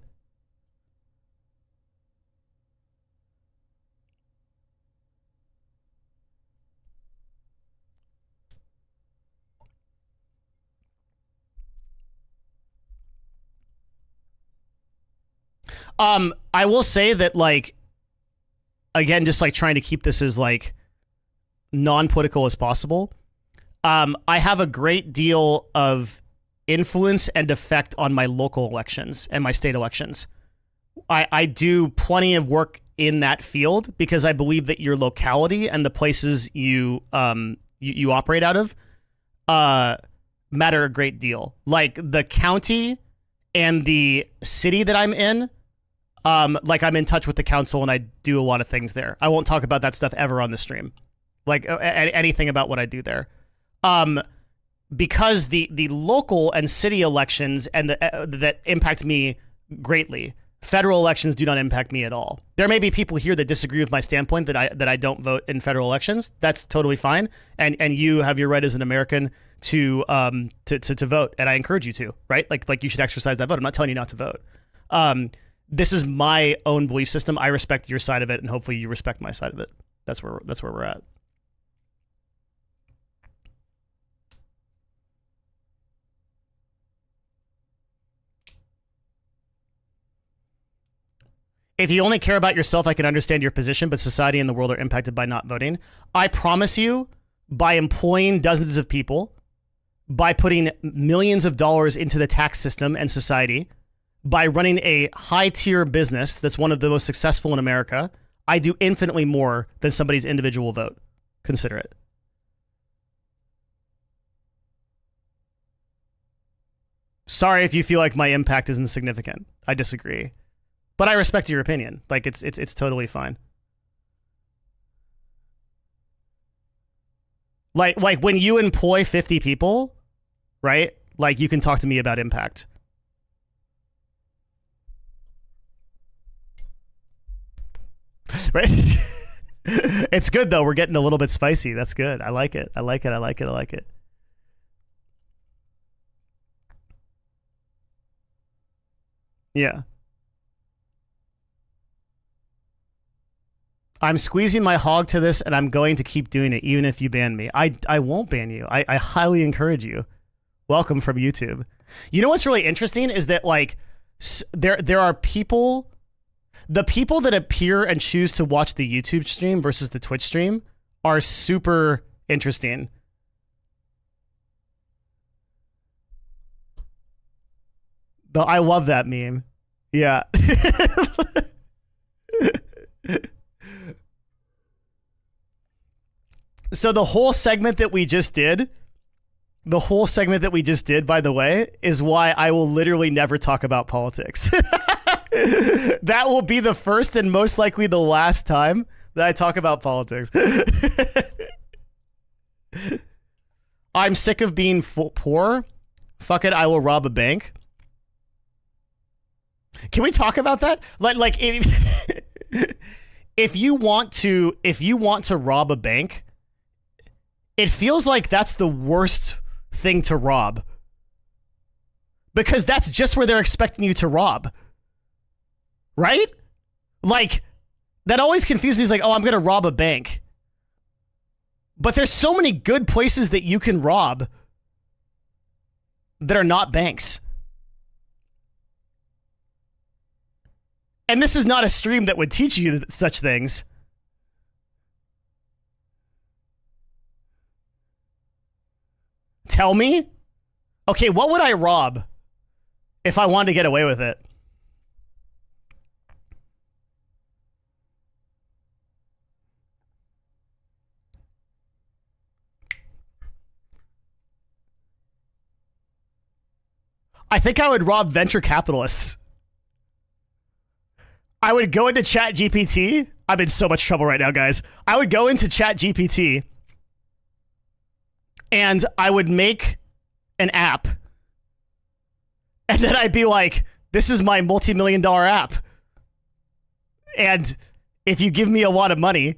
I will say that like, again, just like trying to keep this as like non-political as possible. I have a great deal of influence and effect on my local elections and my state elections. I do plenty of work in that field because I believe that your locality and the places you operate out of matter a great deal. Like the county and the city that I'm in, like I'm in touch with the council and I do a lot of things there. I won't talk about that stuff ever on the stream, like anything about what I do there. Because the local and city elections and that impact me greatly. Federal elections do not impact me at all. There may be people here that disagree with my standpoint that I don't vote in federal elections. That's totally fine. And you have your right as an American to vote, and I encourage you to, right? Like you should exercise that vote. I'm not telling you not to vote. This is my own belief system. I respect your side of it, and hopefully you respect my side of it. That's where we're at. If you only care about yourself, I can understand your position, but society and the world are impacted by not voting. I promise you, by employing dozens of people, by putting millions of dollars into the tax system and society, by running a high-tier business that's one of the most successful in America, I do infinitely more than somebody's individual vote. Consider it. Sorry if you feel like my impact is insignificant. I disagree. But I respect your opinion. Like, it's totally fine. Like when you employ 50 people, right? Like, you can talk to me about impact. Right? It's good, though. We're getting a little bit spicy. That's good. I like it. I like it. I like it. I like it. Yeah. I'm squeezing my hog to this, and I'm going to keep doing it, even if you ban me. I won't ban you. I highly encourage you. Welcome from YouTube. You know what's really interesting is that, like, there are people, the people that appear and choose to watch the YouTube stream versus the Twitch stream are super interesting. I love that meme. Yeah. So the whole segment that we just did, by the way, is why I will literally never talk about politics. That will be the first and most likely the last time that I talk about politics. I'm sick of being poor. Fuck it, I will rob a bank. Can we talk about that? Like if you want to rob a bank, it feels like that's the worst thing to rob. Because that's just where they're expecting you to rob. Right? Like, that always confuses me. It's like, oh, I'm going to rob a bank. But there's so many good places that you can rob that are not banks. And this is not a stream that would teach you such things. Tell me? Okay, what would I rob if I wanted to get away with it? I think I would rob venture capitalists. I would go into ChatGPT. I'm in so much trouble right now, guys. I would go into ChatGPT and I would make an app. And then I'd be like, this is my multi-million-dollar app. And if you give me a lot of money,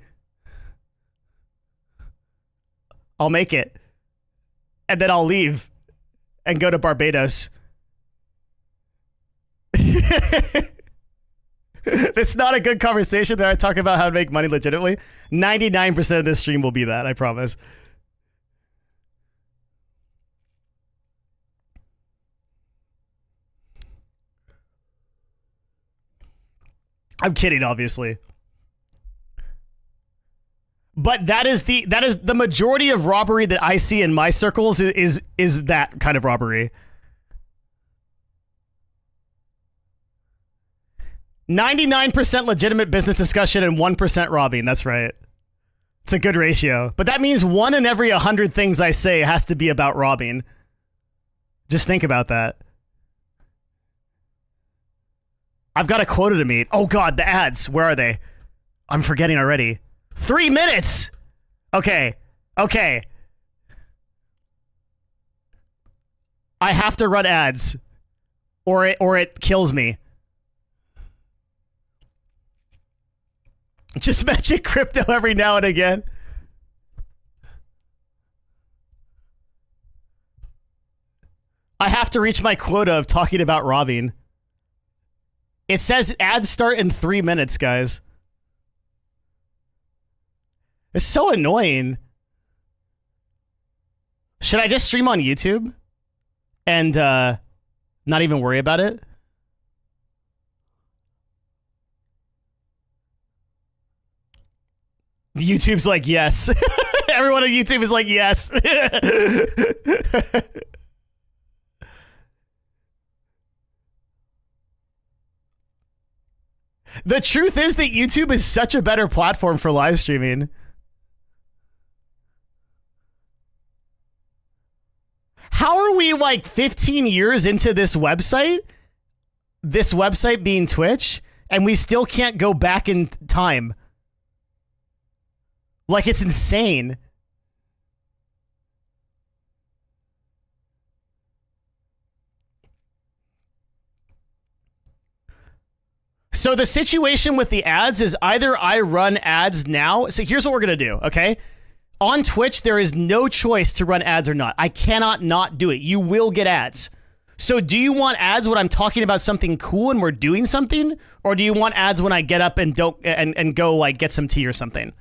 I'll make it. And then I'll leave and go to Barbados. It's not a good conversation that I talk about how to make money legitimately. 99% of this stream will be that, I promise. I'm kidding, obviously. But that is the majority of robbery that I see in my circles is that kind of robbery. 99% legitimate business discussion and 1% robbing. That's right. It's a good ratio. But that means 1 in every 100 things I say has to be about robbing. Just think about that. I've got a quota to meet. Oh God, the ads. Where are they? I'm forgetting already. 3 minutes. Okay. Okay. I have to run ads or it kills me. Just mention crypto every now and again. I have to reach my quota of talking about robbing. It says ads start in 3 minutes, guys. It's so annoying. Should I just stream on YouTube and not even worry about it? YouTube's like, yes. Everyone on YouTube is like, yes. The truth is that YouTube is such a better platform for live streaming. How are we like 15 years into this website? This website being Twitch, and we still can't go back in time. Like, it's insane. So the situation with the ads is either I run ads now. So here's what we're going to do, okay? On Twitch, there is no choice to run ads or not. I cannot not do it. You will get ads. So do you want ads when I'm talking about something cool and we're doing something? Or do you want ads when I get up and don't and go like get some tea or something?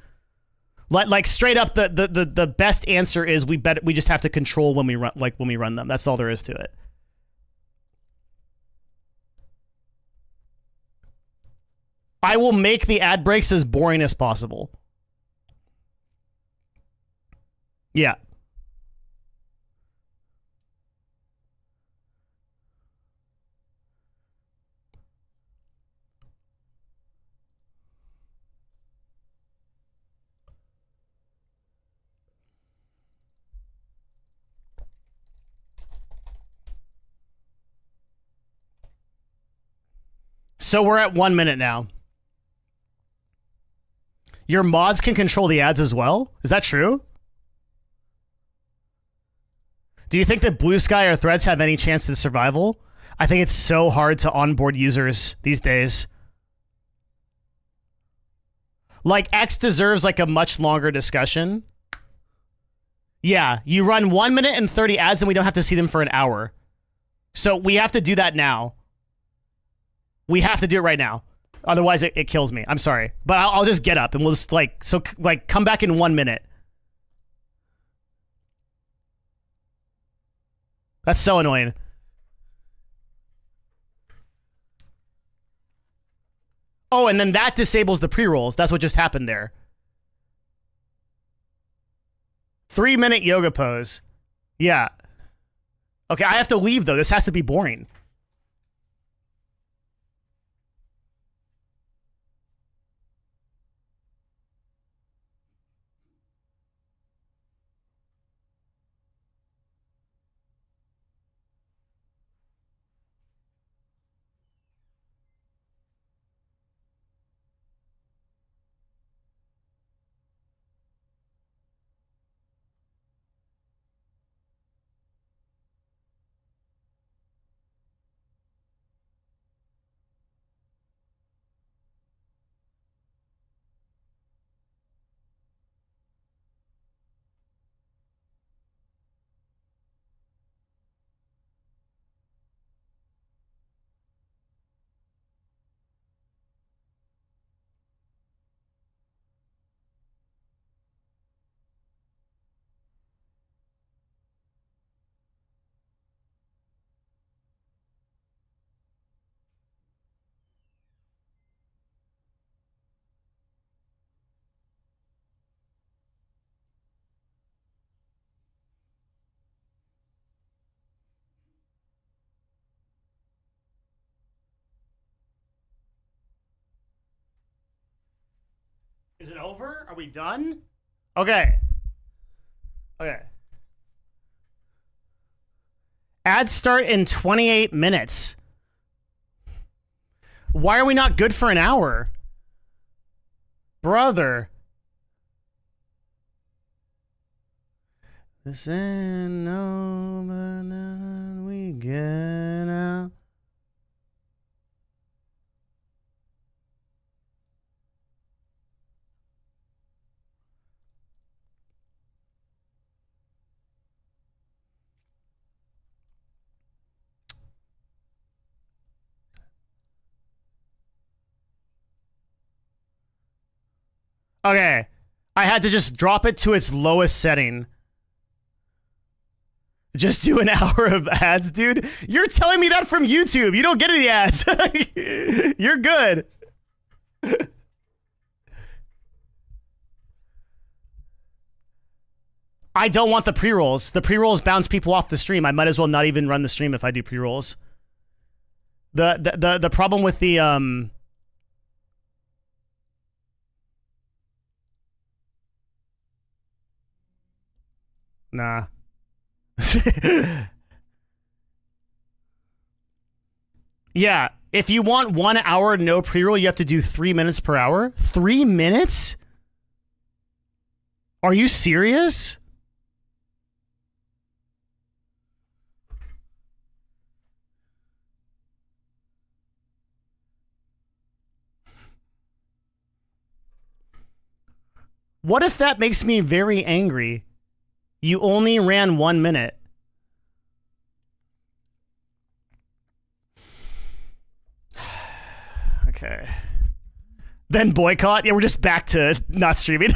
Like straight up the best answer is we just have to control when we run them. That's all there is to it. I will make the ad breaks as boring as possible. Yeah. So we're at 1 minute now. Your mods can control the ads as well? Is that true? Do you think that Blue Sky or Threads have any chance of survival? I think it's so hard to onboard users these days. Like, X deserves like a much longer discussion. Yeah, you run 1 minute and 30 ads and we don't have to see them for an hour. So we have to do that now. We have to do it right now. Otherwise, it kills me. I'm sorry. But I'll just get up and we'll just come back in 1 minute. That's so annoying. Oh, and then that disables the pre-rolls. That's what just happened there. 3 minute yoga pose. Yeah. Okay, I have to leave though. This has to be boring. Is it over? Are we done? Okay. Okay. Ads start in 28 minutes. Why are we not good for an hour? Brother. This ain't no man we get out. Okay. I had to just drop it to its lowest setting. Just do an hour of ads, dude. You're telling me that from YouTube. You don't get any ads. You're good. I don't want the pre-rolls. The pre-rolls bounce people off the stream. I might as well not even run the stream if I do pre-rolls. The problem with the Nah. Yeah, if you want 1 hour no pre-roll, you have to do 3 minutes per hour. 3 minutes? Are you serious? What if that makes me very angry? You only ran 1 minute. Okay. Then boycott? Yeah, we're just back to not streaming.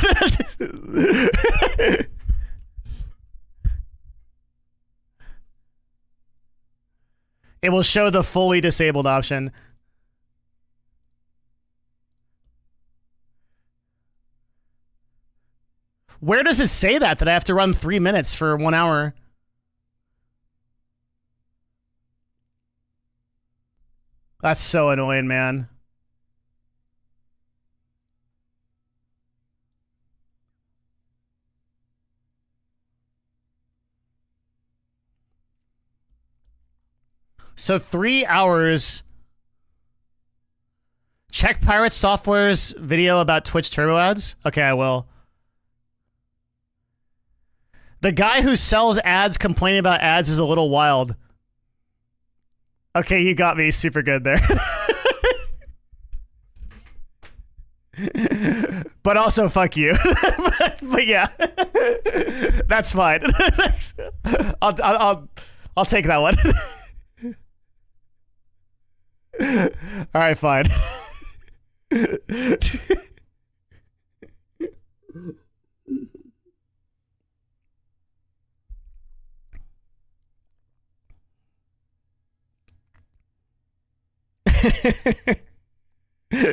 It will show the fully disabled option. Where does it say that I have to run 3 minutes for 1 hour? That's so annoying, man. So 3 hours. Check Pirate Software's video about Twitch Turbo ads. Okay, I will. The guy who sells ads complaining about ads is a little wild. Okay, you got me super good there. But also, fuck you. but yeah, that's fine. I'll take that one. All right, fine.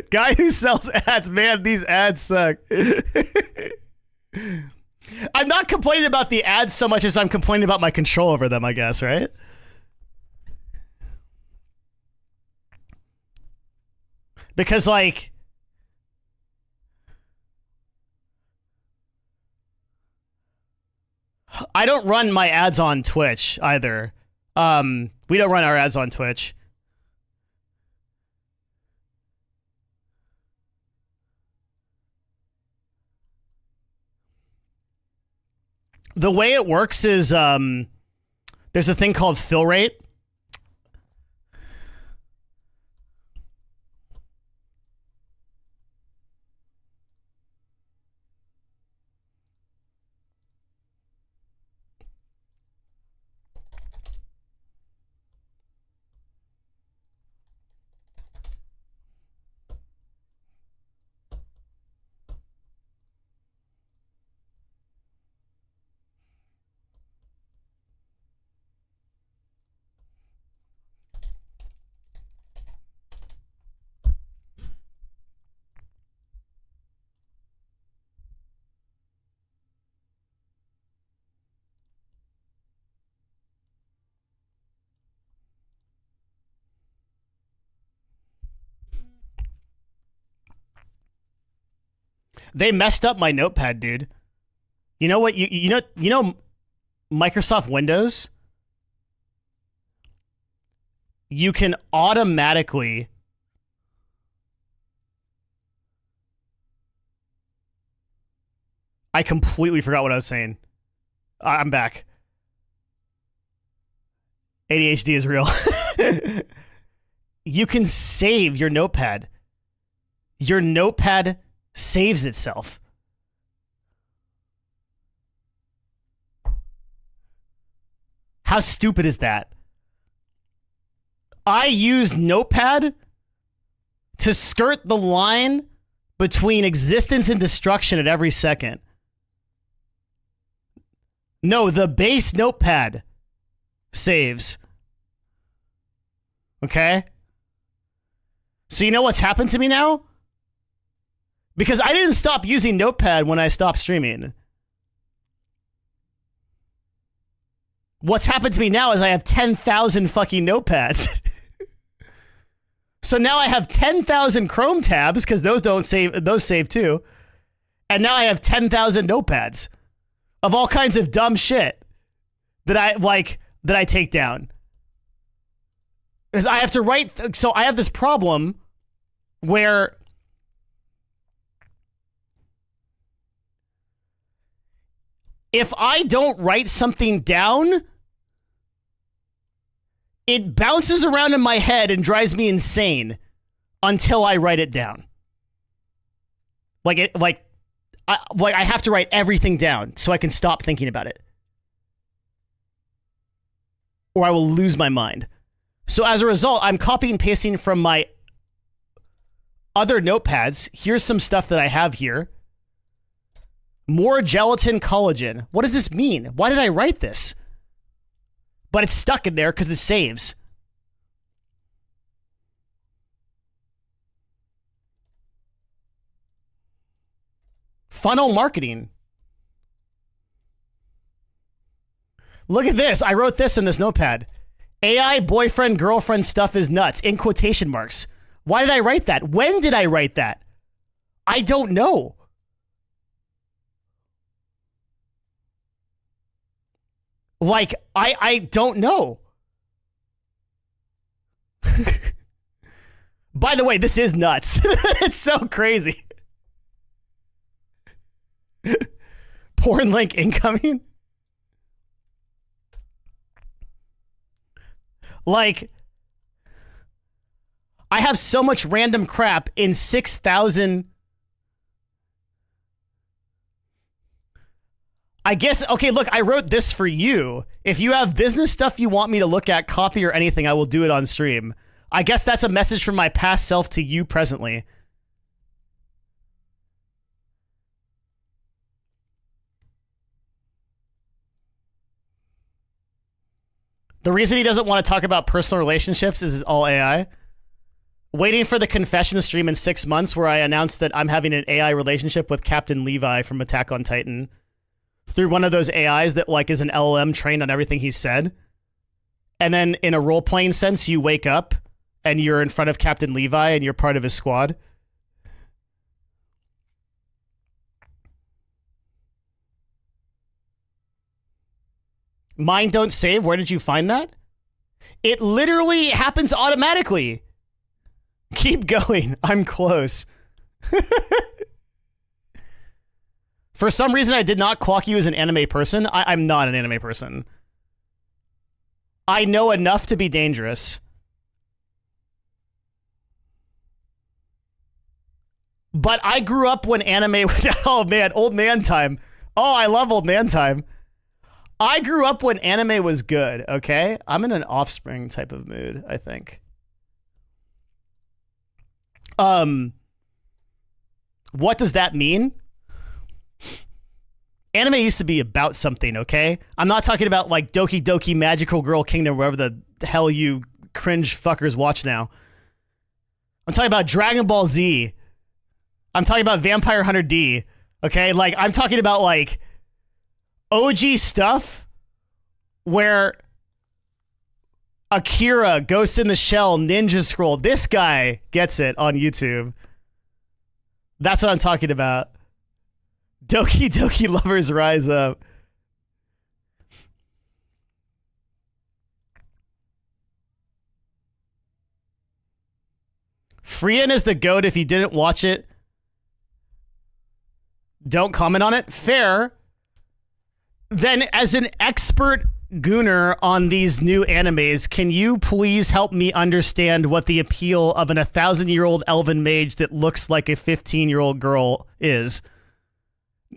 Guy who sells ads, man, these ads suck. I'm not complaining about the ads so much as I'm complaining about my control over them, I guess, right? Because, like, I don't run my ads on Twitch either. We don't run our ads on Twitch. The way it works is there's a thing called fill rate. They messed up my notepad, dude. You know what? You know Microsoft Windows? You can automatically I completely forgot what I was saying. I'm back. ADHD is real. You can save your notepad. Your notepad saves itself. How stupid is that? I use Notepad to skirt the line between existence and destruction at every second. No, the base Notepad saves. Okay? So you know what's happened to me now? Because I didn't stop using Notepad when I stopped streaming. What's happened to me now is I have 10,000 fucking notepads. So now I have 10,000 Chrome tabs, because those don't save, those save too. And now I have 10,000 notepads. of all kinds of dumb shit that I take down. Because I have to write, so I have this problem where if I don't write something down, it bounces around in my head and drives me insane until I write it down. I have to write everything down so I can stop thinking about it, or I will lose my mind. So as a result, I'm copying and pasting from my other notepads. Here's some stuff that I have here. More gelatin collagen. What does this mean? Why did I write this? But it's stuck in there because it saves. Funnel marketing. Look at this. I wrote this in this notepad. AI boyfriend girlfriend stuff is nuts in quotation marks. Why did I write that? When did I write that? I don't know. Like, I don't know. By the way, this is nuts. It's so crazy. Porn link incoming? Like, I have so much random crap in 6,000. I guess, okay, look, I wrote this for you. If you have business stuff you want me to look at, copy, or anything, I will do it on stream. I guess that's a message from my past self to you presently. The reason he doesn't want to talk about personal relationships is all AI. Waiting for the confession stream in 6 months where I announced that I'm having an AI relationship with Captain Levi from Attack on Titan through one of those AIs that like is an LLM trained on everything he said. And then in a role-playing sense, you wake up and you're in front of Captain Levi and you're part of his squad. Mine don't save. Where did you find that? It literally happens automatically. Keep going. I'm close. For some reason, I did not clock you as an anime person. I'm not an anime person. I know enough to be dangerous. But I grew up when anime... Oh, man. Old man time. Oh, I love old man time. I grew up when anime was good, okay? I'm in an Offspring type of mood, I think. What does that mean? Anime used to be about something, okay? I'm not talking about like Doki Doki Magical Girl Kingdom, wherever the hell you cringe fuckers watch now. I'm talking about Dragon Ball Z. I'm talking about Vampire Hunter D, okay? Like, I'm talking about like OG stuff where Akira, Ghost in the Shell, Ninja Scroll, this guy gets it on YouTube. That's what I'm talking about. Doki Doki Lovers Rise Up. Frieren is the GOAT. If you didn't watch it, don't comment on it. Fair. Then, as an expert gooner on these new animes, can you please help me understand what the appeal of an 1,000-year-old elven mage that looks like a 15-year-old girl is?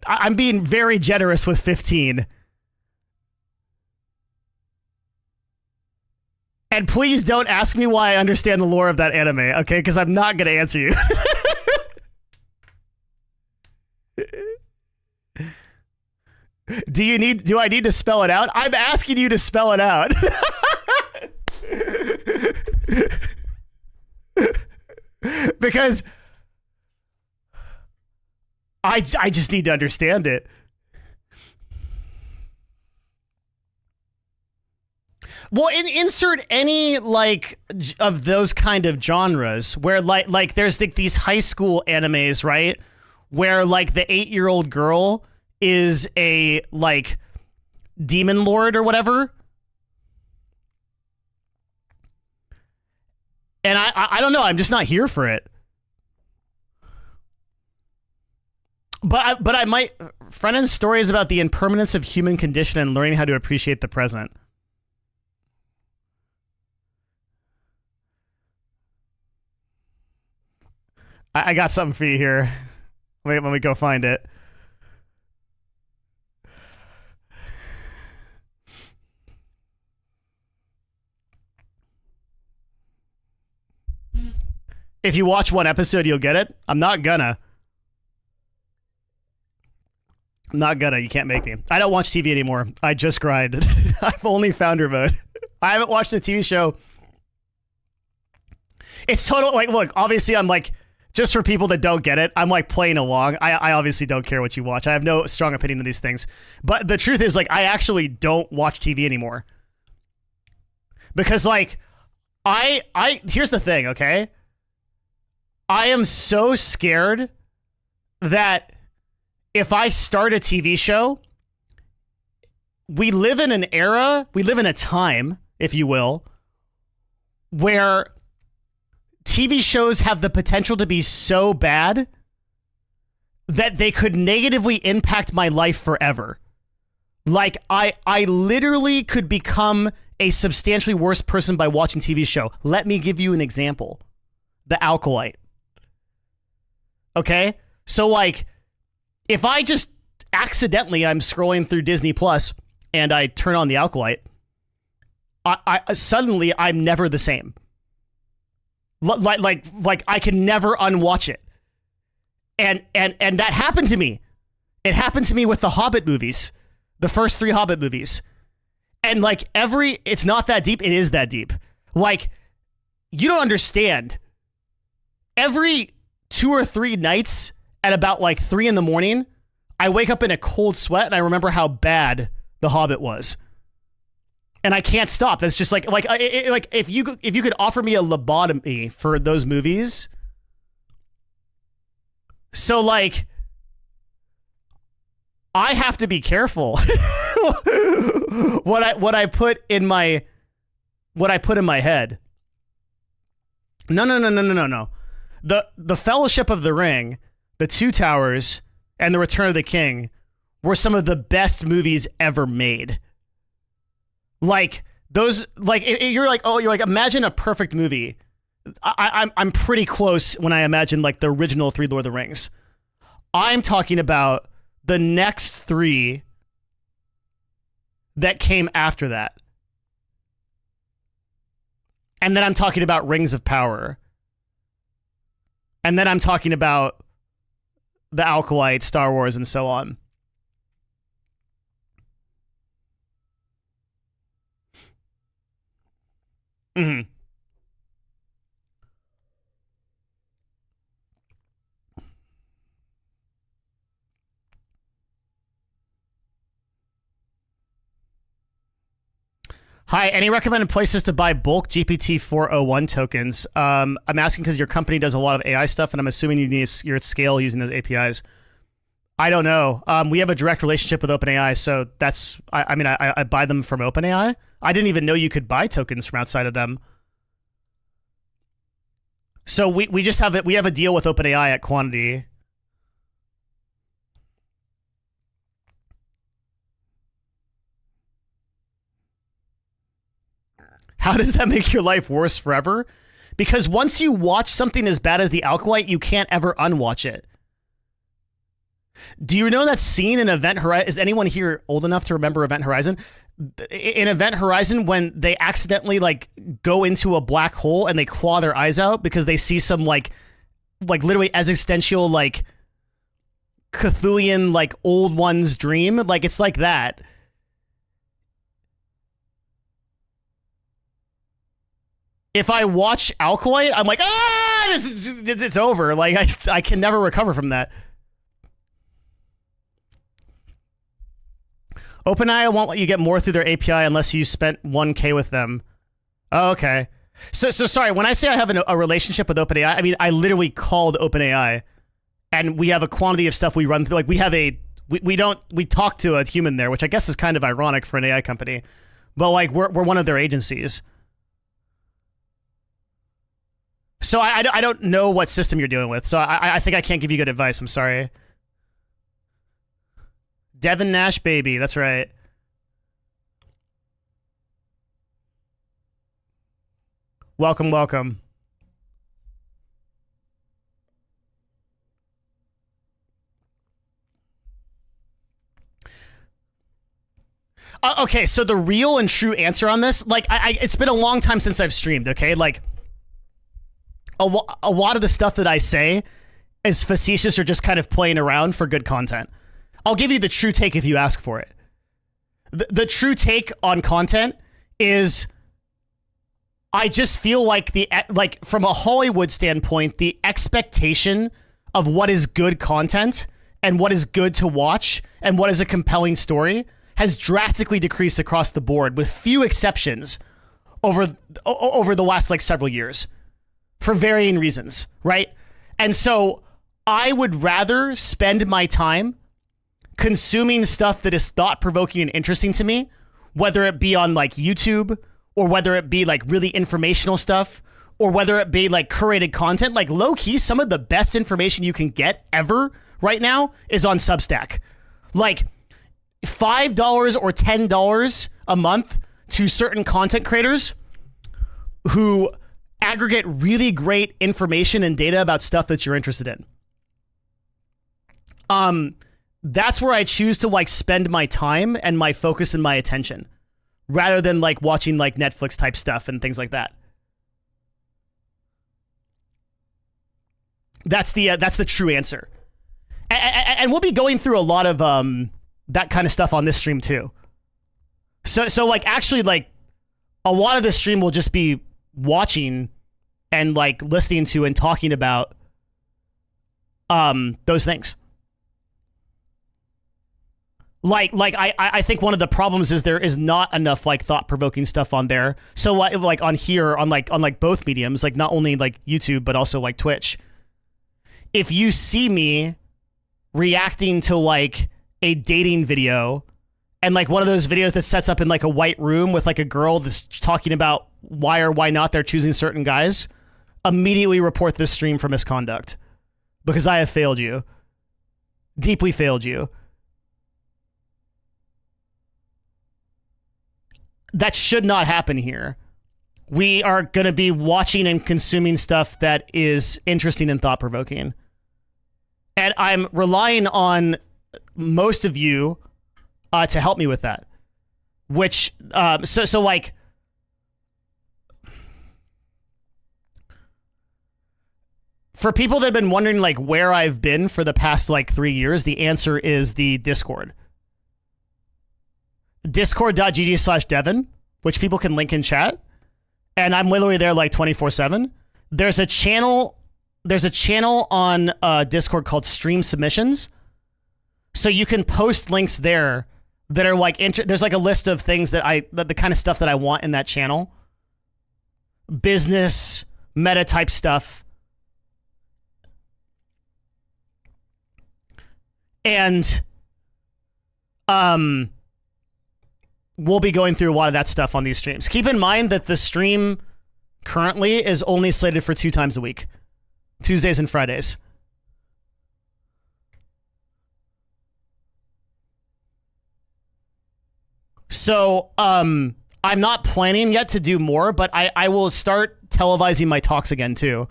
I'm being very generous with 15. And please don't ask me why I understand the lore of that anime, okay? Because I'm not going to answer you. Do I need to spell it out? I'm asking you to spell it out. Because I just need to understand it. Well, insert any like of those kind of genres where like there's like these high school animes, right? Where like the 8-year-old girl is a like demon lord or whatever. And I don't know. I'm just not here for it. But I might. Frennen's story is about the impermanence of human condition and learning how to appreciate the present. I got something for you here. Wait, let me go find it. If you watch one episode, you'll get it. I'm not gonna. You can't make me. I don't watch TV anymore. I just grind. I've only founder mode. I haven't watched a TV show. It's total, like, look, obviously I'm like, just for people that don't get it, I'm like playing along. I obviously don't care what you watch. I have no strong opinion of these things. But the truth is, like, I actually don't watch TV anymore. Because, like, here's the thing, okay? I am so scared that if I start a TV show, we live in an era, we live in a time, if you will, where TV shows have the potential to be so bad that they could negatively impact my life forever. Like, I literally could become a substantially worse person by watching TV show. Let me give you an example. The Alkalite. Okay? So, like, if I just accidentally, I'm scrolling through Disney Plus and I turn on the Alkalite, I suddenly I'm never the same. Like I can never unwatch it. And that happened to me. It happened to me with the Hobbit movies, the first 3 Hobbit movies. And like it's not that deep. It is that deep. Like, you don't understand. Every 2 or 3 nights at about like 3 a.m, I wake up in a cold sweat and I remember how bad the Hobbit was. And I can't stop. That's just like if you could offer me a lobotomy for those movies. So like, I have to be careful what I put in my head. No. The Fellowship of the Ring, The Two Towers, and The Return of the King were some of the best movies ever made. Like those, like you're like imagine a perfect movie. I'm pretty close when I imagine like the original 3 Lord of the Rings. I'm talking about the next 3 that came after that. And then I'm talking about Rings of Power. And then I'm talking about the Alkalite, Star Wars, and so on. Mm-hmm. Hi, any recommended places to buy bulk GPT-401 tokens? I'm asking because your company does a lot of AI stuff, and I'm assuming you're at scale using those APIs. I don't know. We have a direct relationship with OpenAI, so that's. I buy them from OpenAI. I didn't even know you could buy tokens from outside of them. So we just have it. We have a deal with OpenAI at Quantity. How does that make your life worse forever? Because once you watch something as bad as the Alkalite, you can't ever unwatch it. Do you know that scene in Event Horizon? Is anyone here old enough to remember Event Horizon? In Event Horizon, when they accidentally like go into a black hole and they claw their eyes out because they see some like literally existential like Cthulhian like old one's dream, like it's like that. If I watch Alkalite, I'm like, it's over. Like I can never recover from that. OpenAI won't let you get more through their API unless you spent 1K with them. Oh, okay. So sorry, when I say I have a relationship with OpenAI, I mean, I literally called OpenAI and we have a quantity of stuff we run through. Like we have we talk to a human there, which I guess is kind of ironic for an AI company, but like we're one of their agencies. So I don't know what system you're dealing with. So I think I can't give you good advice. I'm sorry. Devin Nash, baby. That's right. Welcome, welcome. Okay, so the real and true answer on this, like, it's been a long time since I've streamed, okay? Like, a lot of the stuff that I say is facetious or just kind of playing around for good content. I'll give you the true take if you ask for it. The true take on content is I just feel like from a Hollywood standpoint, the expectation of what is good content and what is good to watch and what is a compelling story has drastically decreased across the board, with few exceptions over the last like several years for varying reasons, right? And so I would rather spend my time consuming stuff that is thought-provoking and interesting to me, whether it be on like YouTube or whether it be like really informational stuff or whether it be like curated content. Like low-key, some of the best information you can get ever right now is on Substack. Like $5 or $10 a month to certain content creators who aggregate really great information and data about stuff that you're interested in. That's where I choose to like spend my time and my focus and my attention rather than like watching like Netflix type stuff and things like that. That's the true answer. And we'll be going through a lot of that kind of stuff on this stream too. So like actually like a lot of this stream will just be watching and like listening to and talking about those things. Like I think one of the problems is there is not enough like thought-provoking stuff on there. So like on here on both mediums, like not only like YouTube but also like Twitch. If you see me reacting to like a dating video and like one of those videos that sets up in like a white room with like a girl that's talking about why or why not they're choosing certain guys, immediately report this stream for misconduct because I have failed you. Deeply failed you. That should not happen here. We are going to be watching and consuming stuff that is interesting and thought-provoking. And I'm relying on most of you to help me with that. Which, so like, for people that have been wondering like where I've been for the past like 3 years, the answer is the Discord. Discord.gg/Devin, which people can link in chat. And I'm literally there like 24/7. There's a channel on Discord called Stream Submissions. So you can post links there that are like, there's like a list of things that the kind of stuff that I want in that channel. Business, meta type stuff. And, we'll be going through a lot of that stuff on these streams. Keep in mind that the stream currently is only slated for 2 times a week. Tuesdays and Fridays. So, I'm not planning yet to do more, but I will start televising my talks again too.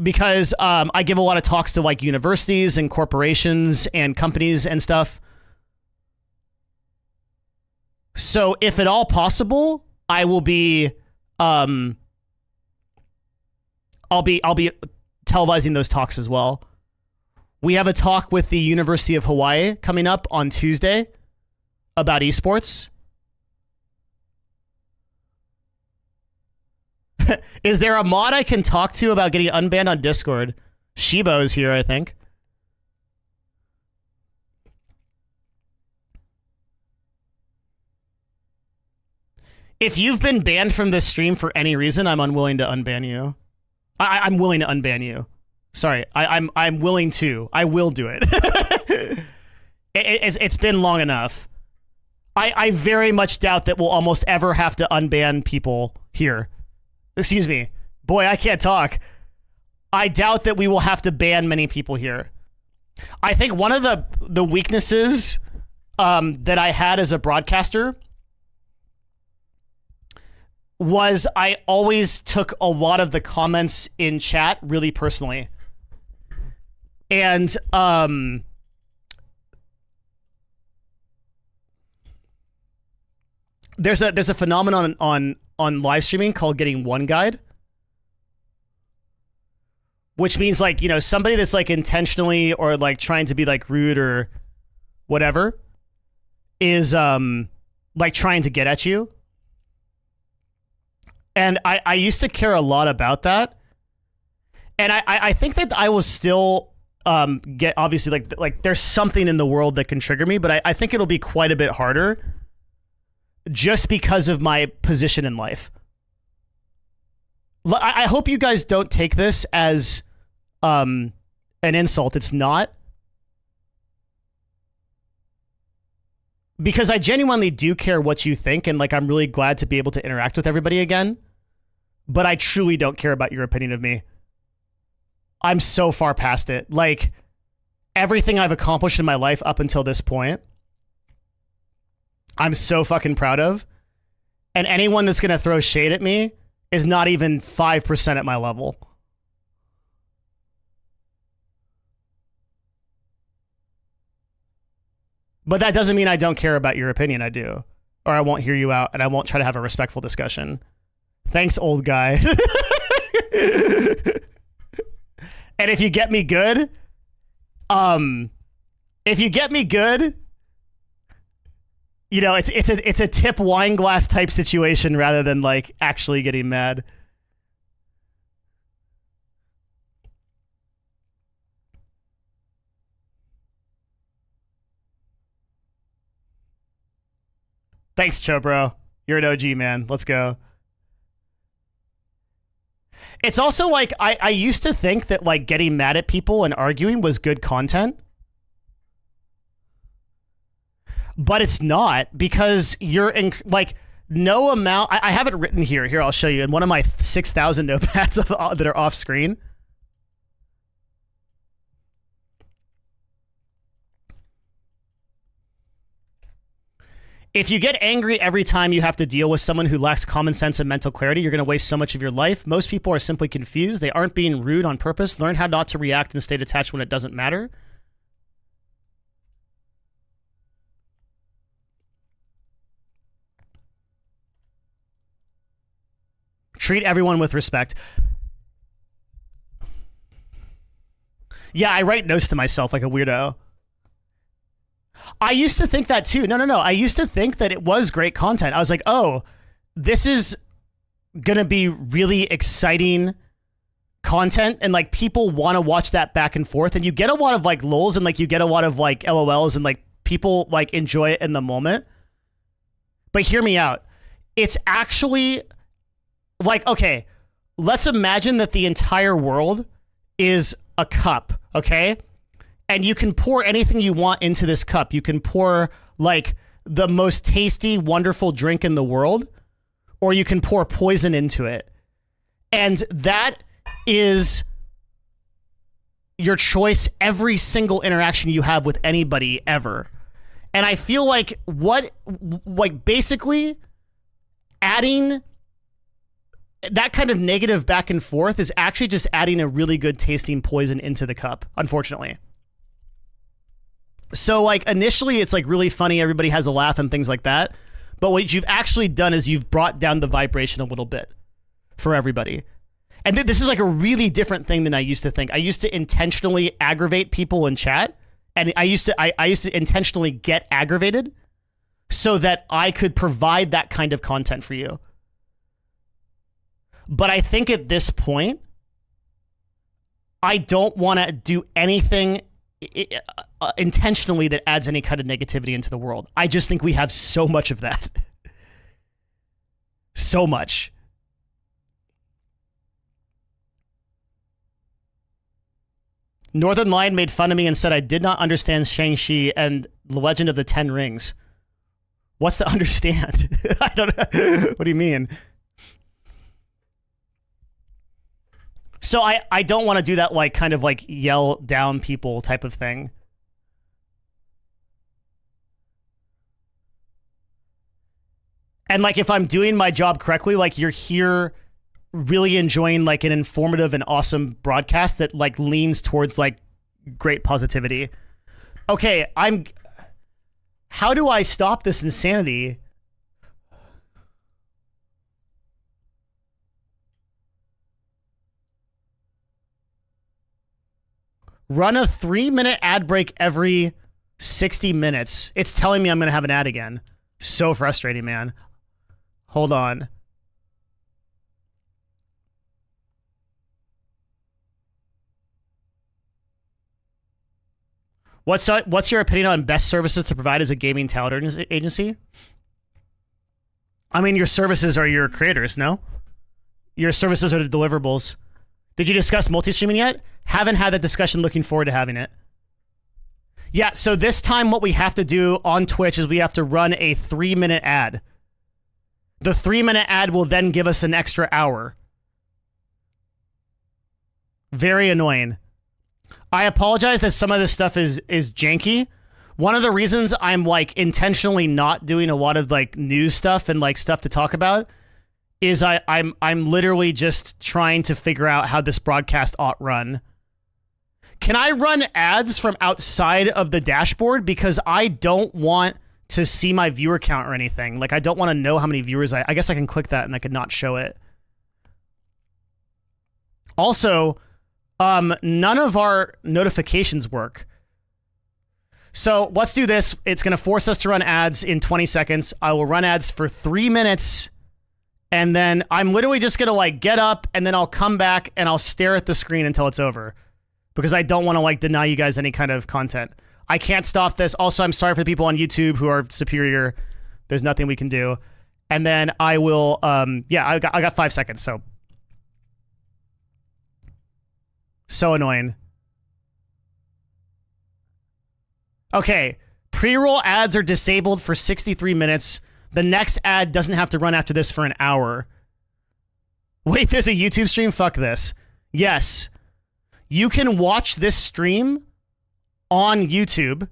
Because I give a lot of talks to like universities and corporations and companies and stuff. So if at all possible, I will be I'll be televising those talks as well. We have a talk with the University of Hawaii coming up on Tuesday about esports. Is there a mod I can talk to about getting unbanned on Discord? Shibo is here, I think. If you've been banned from this stream for any reason, I'm unwilling to unban you. I'm willing to unban you. Sorry, I'm willing to. I will do it. It's been long enough. I very much doubt that we'll almost ever have to unban people here. Excuse me. Boy, I can't talk. I doubt that we will have to ban many people here. I think one of the weaknesses that I had as a broadcaster was I always took a lot of the comments in chat really personally. And there's a phenomenon on live streaming called getting one guide, which means like, you know, somebody that's like intentionally or like trying to be like rude or whatever is like trying to get at you. And I used to care a lot about that. And I think that I will still get, obviously, like there's something in the world that can trigger me, but I think it'll be quite a bit harder just because of my position in life. I hope you guys don't take this as an insult. It's not. Because I genuinely do care what you think, and like I'm really glad to be able to interact with everybody again. But I truly don't care about your opinion of me. I'm so far past it. Like, everything I've accomplished in my life up until this point, I'm so fucking proud of. And anyone that's going to throw shade at me is not even 5% at my level. But that doesn't mean I don't care about your opinion. I do. Or I won't hear you out, and I won't try to have a respectful discussion. Thanks, old guy. And if you get me good, you know, it's a tip wine glass type situation rather than like actually getting mad. Thanks, Chobro. You're an OG, man. Let's go. It's also like, I used to think that like getting mad at people and arguing was good content. But it's not, because you're in like no amount. I have it written here. Here, I'll show you in one of my 6,000 notepads that are off screen. If you get angry every time you have to deal with someone who lacks common sense and mental clarity, you're going to waste so much of your life. Most people are simply confused. They aren't being rude on purpose. Learn how not to react and stay detached when it doesn't matter. Treat everyone with respect. Yeah, I write notes to myself like a weirdo. I used to think that too. No. I used to think that it was great content. I was like, oh, this is going to be really exciting content. And like people want to watch that back and forth. And you get a lot of like lulz and like you get a lot of like LOLs and like people like enjoy it in the moment. But hear me out. It's actually like, okay, let's imagine that the entire world is a cup, okay? And you can pour anything you want into this cup. You can pour like the most tasty, wonderful drink in the world, or you can pour poison into it. And that is your choice every single interaction you have with anybody ever. And I feel like basically adding that kind of negative back and forth is actually just adding a really good tasting poison into the cup, unfortunately. So like initially it's like really funny, everybody has a laugh and things like that, but what you've actually done is you've brought down the vibration a little bit for everybody. And this is like a really different thing than I used to think. I used to intentionally aggravate people in chat, and I used to intentionally get aggravated so that I could provide that kind of content for you. But I think at this point, I don't want to do anything intentionally that adds any kind of negativity into the world. I just think we have so much of that. So much. Northern Lion made fun of me and said I did not understand Shang-Chi and the Legend of the Ten Rings. What's to understand? I don't know. What do you mean? So I don't want to do that like kind of like yell down people type of thing. And like if I'm doing my job correctly, like you're here really enjoying like an informative and awesome broadcast that like leans towards like great positivity. Okay, how do I stop this insanity? Run a 3-minute ad break every 60 minutes. It's telling me I'm going to have an ad again. So frustrating, man. Hold on. What's your opinion on best services to provide as a gaming talent agency? I mean, your services are your creators, no? Your services are the deliverables. Did you discuss multi-streaming yet? Haven't had that discussion. Looking forward to having it. Yeah, so this time what we have to do on Twitch is we have to run a 3-minute ad. The 3-minute ad will then give us an extra hour. Very annoying. I apologize that some of this stuff is janky. One of the reasons I'm like intentionally not doing a lot of like news stuff and like stuff to talk about is I'm literally just trying to figure out how this broadcast ought run. Can I run ads from outside of the dashboard? Because I don't want to see my viewer count or anything. Like I don't want to know how many viewers I guess I can click that and I could not show it. Also, none of our notifications work. So let's do this. It's going to force us to run ads in 20 seconds. I will run ads for 3 minutes. And then I'm literally just going to like get up and then I'll come back and I'll stare at the screen until it's over. Because I don't want to like deny you guys any kind of content. I can't stop this. Also, I'm sorry for the people on YouTube who are superior. There's nothing we can do. And then I will, yeah, I got 5 seconds. So annoying. Okay, pre-roll ads are disabled for 63 minutes. The next ad doesn't have to run after this for an hour. Wait, there's a YouTube stream? Fuck this. Yes. You can watch this stream on YouTube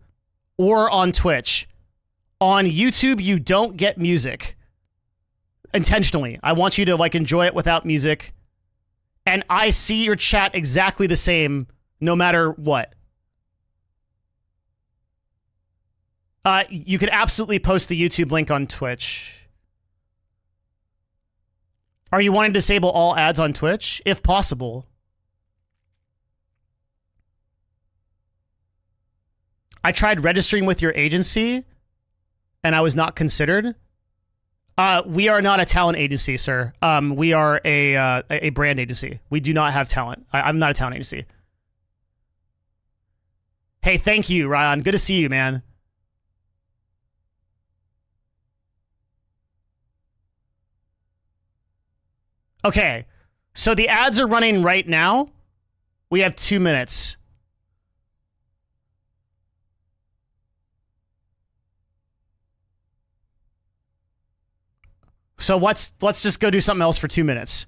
or on Twitch. On YouTube, you don't get music. Intentionally. I want you to like enjoy it without music. And I see your chat exactly the same no matter what. You could absolutely post the YouTube link on Twitch. Are you wanting to disable all ads on Twitch? If possible. I tried registering with your agency, and I was not considered. We are not a talent agency, sir. We are a brand agency. We do not have talent. I'm not a talent agency. Hey, thank you, Ryan. Good to see you, man. Okay, so the ads are running right now. We have 2 minutes. So let's just go do something else for 2 minutes.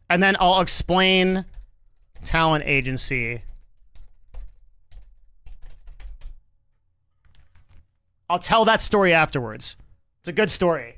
And then I'll explain talent agency. I'll tell that story afterwards. It's a good story.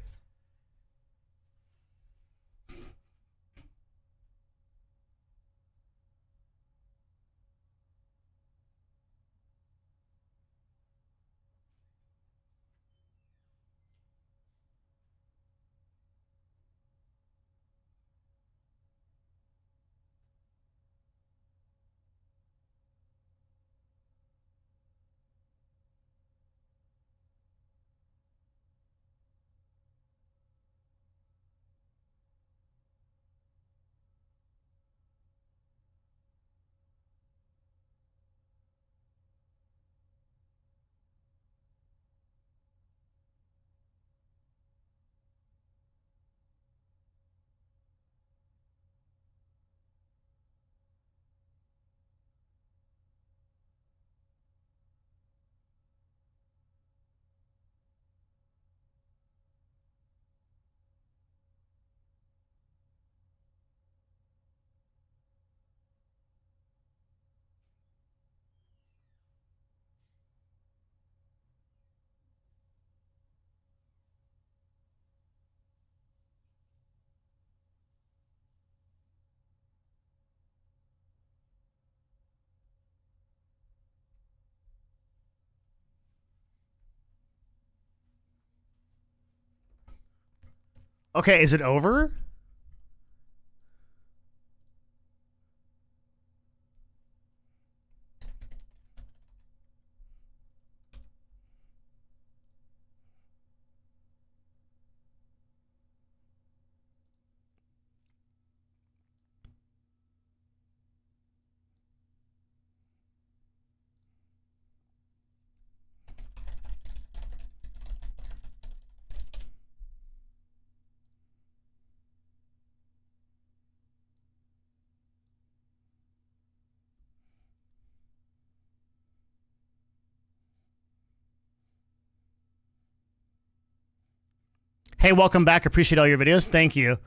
Okay, is it over? Hey, welcome back. Appreciate all your videos. Thank you.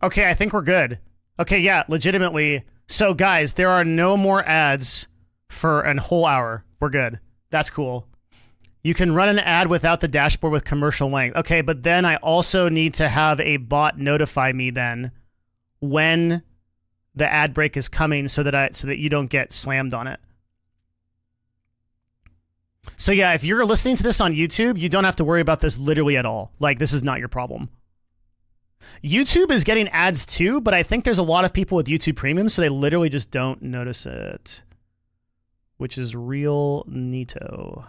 Okay, I think we're good. Okay, yeah, legitimately. So, guys, there are no more ads for a whole hour. We're good. That's cool. You can run an ad without the dashboard with commercial length. Okay, but then I also need to have a bot notify me then when the ad break is coming so that you don't get slammed on it. So yeah, if you're listening to this on YouTube, you don't have to worry about this literally at all. Like, this is not your problem. YouTube is getting ads too, but I think there's a lot of people with YouTube Premium, so they literally just don't notice it, which is real neato.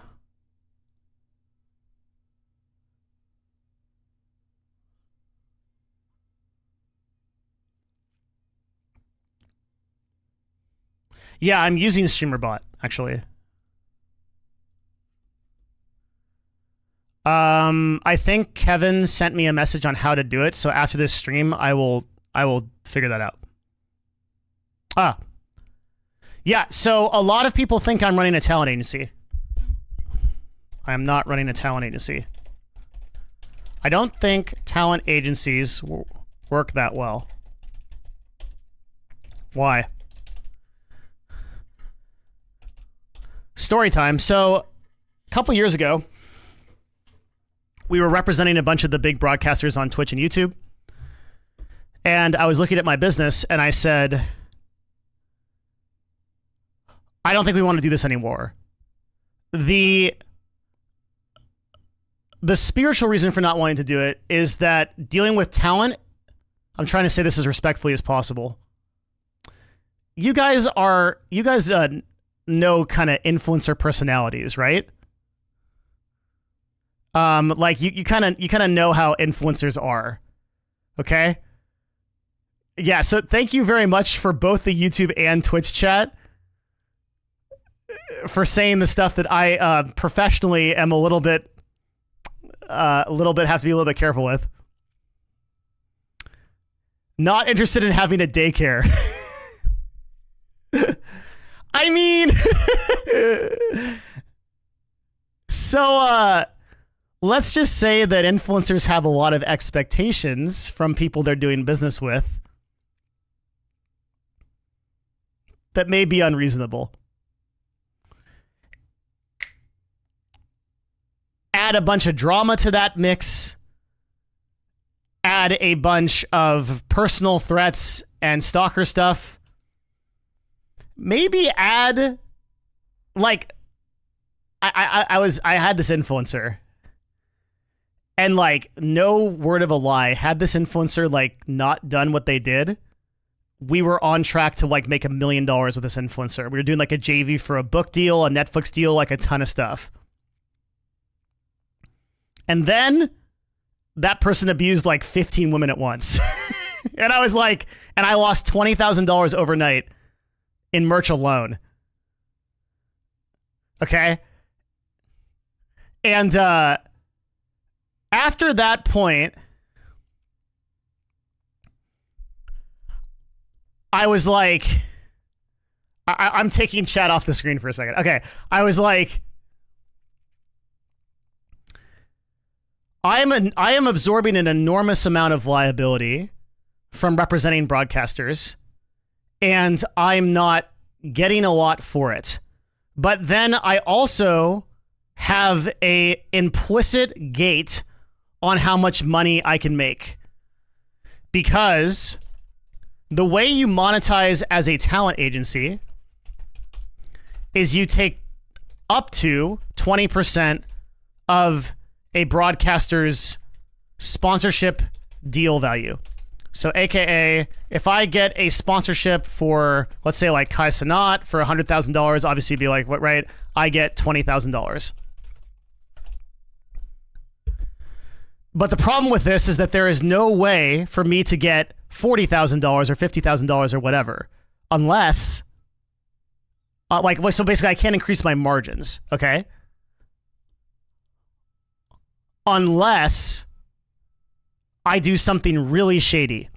Yeah, I'm using StreamerBot, actually. I think Kevin sent me a message on how to do it, so after this stream, I will figure that out. Ah. Yeah, so a lot of people think I'm running a talent agency. I am not running a talent agency. I don't think talent agencies work that well. Why? Story time. So, a couple years ago, we were representing a bunch of the big broadcasters on Twitch and YouTube. And I was looking at my business and I said, I don't think we want to do this anymore. The spiritual reason for not wanting to do it is that dealing with talent, I'm trying to say this as respectfully as possible. You guys know kind of influencer personalities, right? Like you kind of know how influencers are. Okay? Yeah, so thank you very much for both the YouTube and Twitch chat for saying the stuff that I professionally am a little bit have to be a little bit careful with. Not interested in having a daycare. I mean, so let's just say that influencers have a lot of expectations from people they're doing business with that may be unreasonable. Add a bunch of drama to that mix. Add a bunch of personal threats and stalker stuff. Maybe add, like, I had this influencer, and like, no word of a lie, had this influencer like not done what they did, we were on track to like make $1 million with this influencer. We were doing like a JV for a book deal, a Netflix deal, like a ton of stuff. And then that person abused like 15 women at once. And I was like, and I lost $20,000 overnight in merch alone. Okay? And after that point, I was like, I'm taking chat off the screen for a second. Okay. I was like, I am absorbing an enormous amount of liability from representing broadcasters, and I'm not getting a lot for it. But then I also have a implicit gate on how much money I can make. Because the way you monetize as a talent agency is you take up to 20% of a broadcaster's sponsorship deal value. So AKA, if I get a sponsorship for, let's say like Kai Cenat for $100,000, obviously it'd be like, what, right? I get $20,000. But the problem with this is that there is no way for me to get $40,000 or $50,000 or whatever, unless, so basically I can't increase my margins, okay? Unless I do something really shady.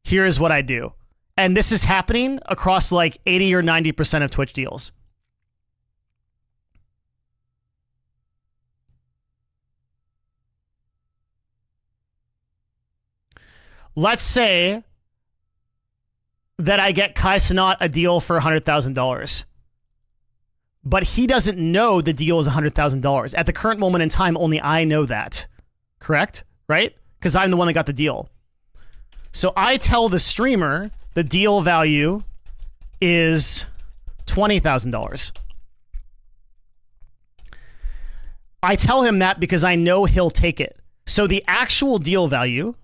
Here's what I do. And this is happening across like 80 or 90% of Twitch deals. Let's say that I get Kai Cenat a deal for $100,000. But he doesn't know the deal is $100,000. At the current moment in time, only I know that. Correct? Right? Because I'm the one that got the deal. So I tell the streamer the deal value is $20,000. I tell him that because I know he'll take it. So the actual deal value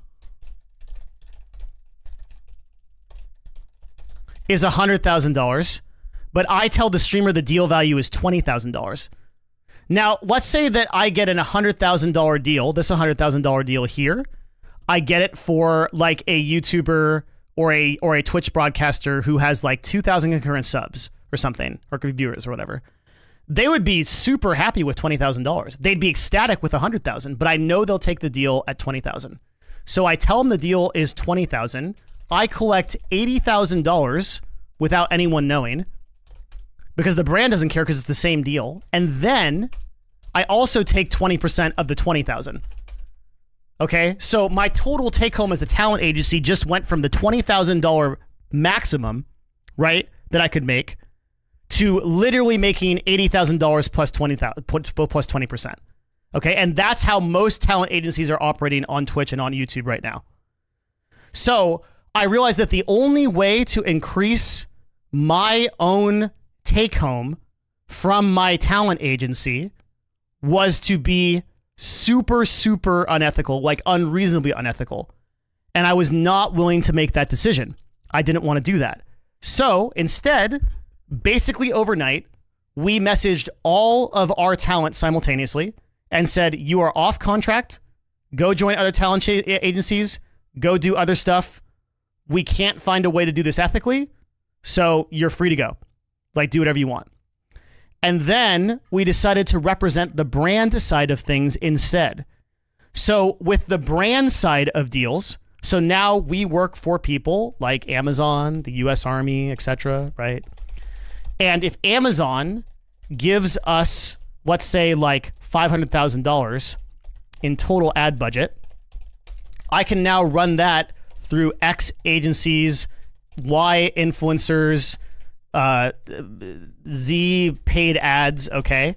is $100,000, but I tell the streamer the deal value is $20,000. Now, let's say that I get an $100,000 deal, this $100,000 deal here. I get it for like a YouTuber or a Twitch broadcaster who has like 2,000 concurrent subs or something, or viewers or whatever. They would be super happy with $20,000. They'd be ecstatic with $100,000, but I know they'll take the deal at $20,000. So I tell them the deal is $20,000. I collect $80,000 without anyone knowing because the brand doesn't care because it's the same deal. And then I also take 20% of the $20,000. Okay, so my total take home as a talent agency just went from the $20,000 maximum, right, that I could make to literally making $80,000 plus 20%. Okay, and that's how most talent agencies are operating on Twitch and on YouTube right now. So I realized that the only way to increase my own take home from my talent agency was to be super, super unethical, like unreasonably unethical. And I was not willing to make that decision. I didn't want to do that. So instead, basically overnight, we messaged all of our talent simultaneously and said, you are off contract, go join other talent agencies, go do other stuff. We can't find a way to do this ethically, so you're free to go. Like, do whatever you want. And then we decided to represent the brand side of things instead. So with the brand side of deals, so now we work for people like Amazon, the US Army, etc., right? And if Amazon gives us, let's say, like $500,000 in total ad budget, I can now run that through X agencies, Y influencers, Z paid ads, okay?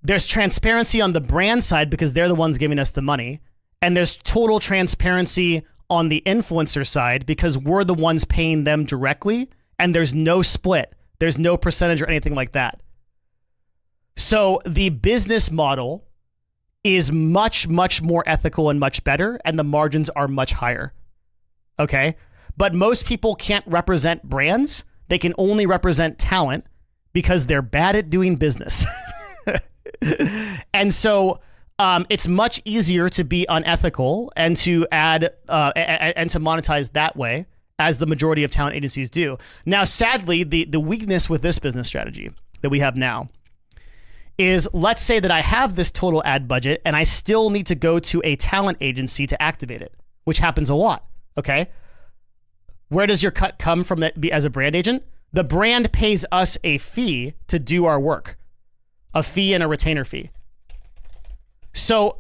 There's transparency on the brand side because they're the ones giving us the money. And there's total transparency on the influencer side because we're the ones paying them directly. And there's no split. There's no percentage or anything like that. So the business model is much, much more ethical and much better. And the margins are much higher. Okay? But most people can't represent brands. They can only represent talent because they're bad at doing business. And so it's much easier to be unethical and to add and to monetize that way, as the majority of talent agencies do. Now, sadly, the weakness with this business strategy that we have now is, let's say that I have this total ad budget and I still need to go to a talent agency to activate it, which happens a lot. Okay. Where does your cut come from as a brand agent? The brand pays us a fee to do our work, a fee and a retainer fee. So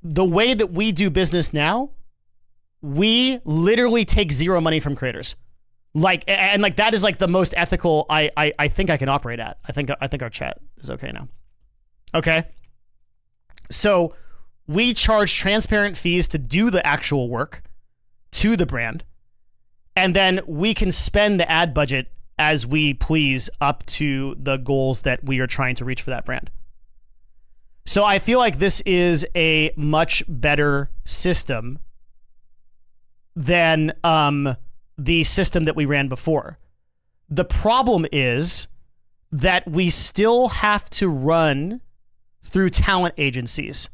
the way that we do business now, we literally take zero money from creators. Like, and like that is like the most ethical I think I can operate at. I think our chat is okay now. Okay. So we charge transparent fees to do the actual work to the brand. And then we can spend the ad budget as we please up to the goals that we are trying to reach for that brand. So I feel like this is a much better system than the system that we ran before. The problem is that we still have to run through talent agencies.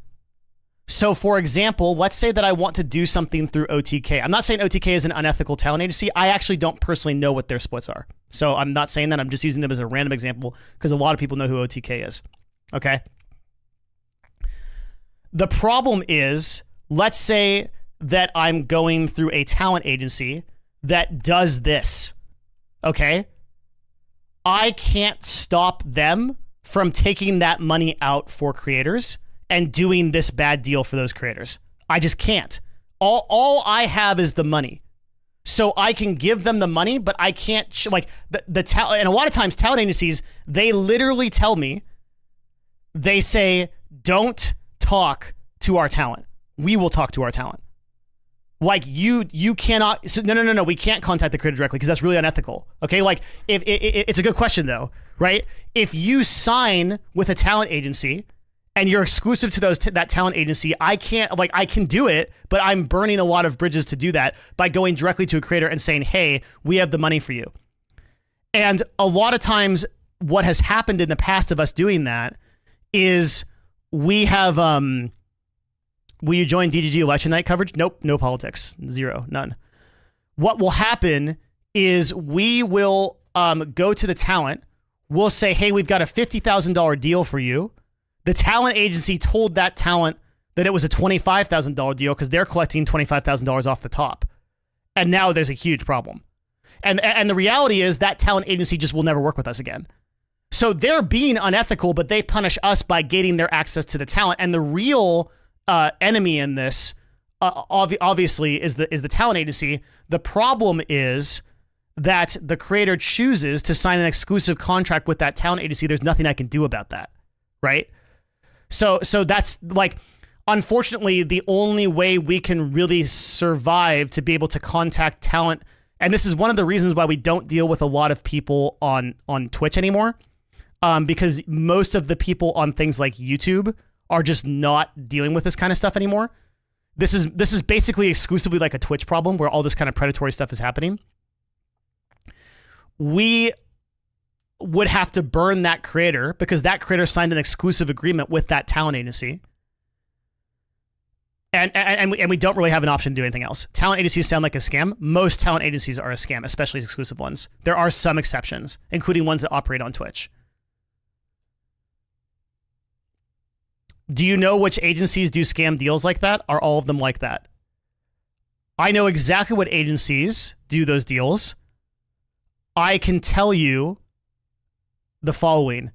So for example, let's say that I want to do something through OTK. I'm not saying OTK is an unethical talent agency. I actually don't personally know what their splits are. So I'm not saying that. I'm just using them as a random example because a lot of people know who OTK is. Okay. The problem is, let's say that I'm going through a talent agency that does this. Okay. I can't stop them from taking that money out for creators and doing this bad deal for those creators. I just can't. All I have is the money. So I can give them the money, but I can't, like, the talent, and a lot of times talent agencies, they literally tell me, they say, don't talk to our talent. We will talk to our talent. Like, you cannot, so no, we can't contact the creator directly because that's really unethical. Okay, like, if it's a good question though, right? If you sign with a talent agency and you're exclusive to that talent agency, I can do it, but I'm burning a lot of bridges to do that by going directly to a creator and saying, hey, we have the money for you. And a lot of times what has happened in the past of us doing that is we have, will you join DGG election night coverage? Nope, no politics, zero, none. What will happen is we will go to the talent, we'll say, hey, we've got a $50,000 deal for you. The talent agency told that talent that it was a $25,000 deal because they're collecting $25,000 off the top. And now there's a huge problem. And the reality is that talent agency just will never work with us again. So they're being unethical, but they punish us by getting their access to the talent. And the real enemy in this, obviously, is the talent agency. The problem is that the creator chooses to sign an exclusive contract with that talent agency. There's nothing I can do about that, right? So that's, like, unfortunately, the only way we can really survive to be able to contact talent. And this is one of the reasons why we don't deal with a lot of people on Twitch anymore, because most of the people on things like YouTube are just not dealing with this kind of stuff anymore. This is basically exclusively like a Twitch problem where all this kind of predatory stuff is happening. We would have to burn that creator because that creator signed an exclusive agreement with that talent agency. And we don't really have an option to do anything else. Talent agencies sound like a scam. Most talent agencies are a scam, especially exclusive ones. There are some exceptions, including ones that operate on Twitch. Do you know which agencies do scam deals like that? Are all of them like that? I know exactly what agencies do those deals. I can tell you the following.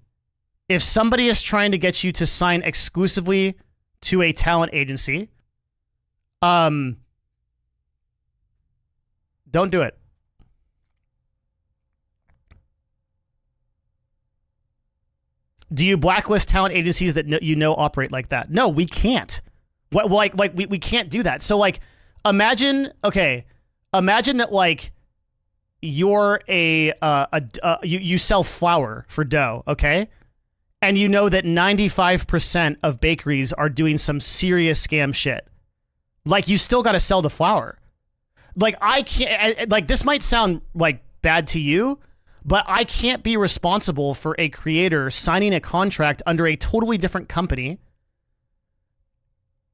If somebody is trying to get you to sign exclusively to a talent agency, don't do it. Do you blacklist talent agencies that operate like that? No, we can't. We can't do that. So, like, imagine that, like, you're you sell flour for dough, okay? And you know that 95% of bakeries are doing some serious scam shit. Like, you still got to sell the flour. Like, I can't, like, this might sound like bad to you, but I can't be responsible for a creator signing a contract under a totally different company.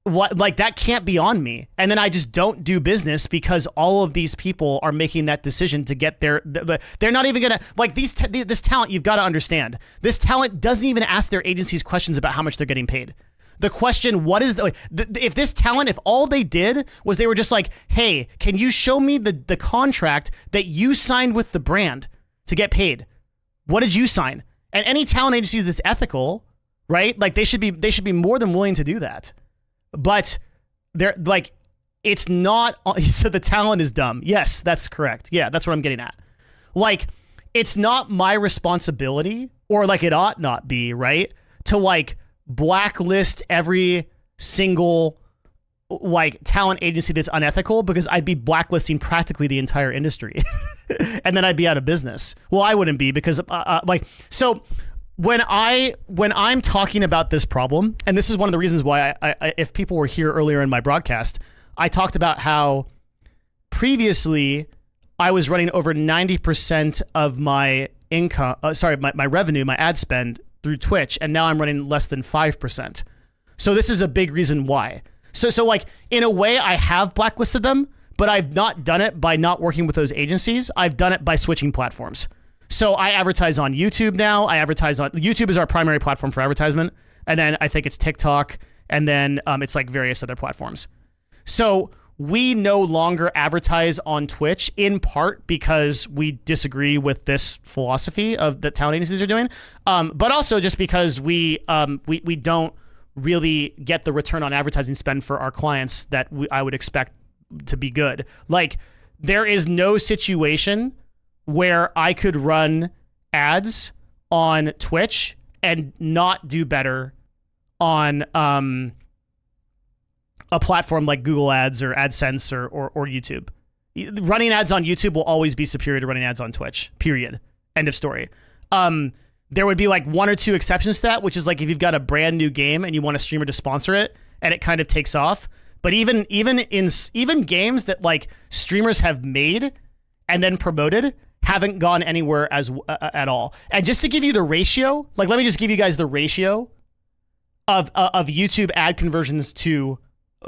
Like, that can't be on me. And then I just don't do business because all of these people are making that decision to get they're not even gonna, like, this talent, you've got to understand, this talent doesn't even ask their agencies questions about how much they're getting paid. The question, if this talent, if all they did was they were just like, hey, can you show me the contract that you signed with the brand to get paid? What did you sign? And any talent agency that's ethical, right? Like, they should be more than willing to do that. But they're like, it's not, so the talent is dumb. Yes, that's correct. Yeah, that's what I'm getting at. Like, it's not my responsibility, or like it ought not be, right? To like blacklist every single like talent agency that's unethical, because I'd be blacklisting practically the entire industry and then I'd be out of business. Well, I wouldn't be, because so when I'm talking about this problem, and this is one of the reasons why I if people were here earlier in my broadcast, I talked about how previously I was running over 90% of my income, my revenue, my ad spend through Twitch, and now I'm running less than 5%. So this is a big reason why. So like, in a way, I have blacklisted them, but I've not done it by not working with those agencies. I've done it by switching platforms. So I advertise on YouTube now. YouTube is our primary platform for advertisement. And then I think it's TikTok. And then it's like various other platforms. So we no longer advertise on Twitch, in part because we disagree with this philosophy of that talent agencies are doing. But also just because we don't really get the return on advertising spend for our clients that I would expect to be good. Like, there is no situation where I could run ads on Twitch and not do better on a platform like Google Ads or AdSense or YouTube. Running ads on YouTube will always be superior to running ads on Twitch, period. End of story. There would be like one or two exceptions to that, which is like if you've got a brand new game and you want a streamer to sponsor it and it kind of takes off. But even games that like streamers have made and then promoted haven't gone anywhere at all. And just to give you the ratio, like, let me just give you guys the ratio of YouTube ad conversions to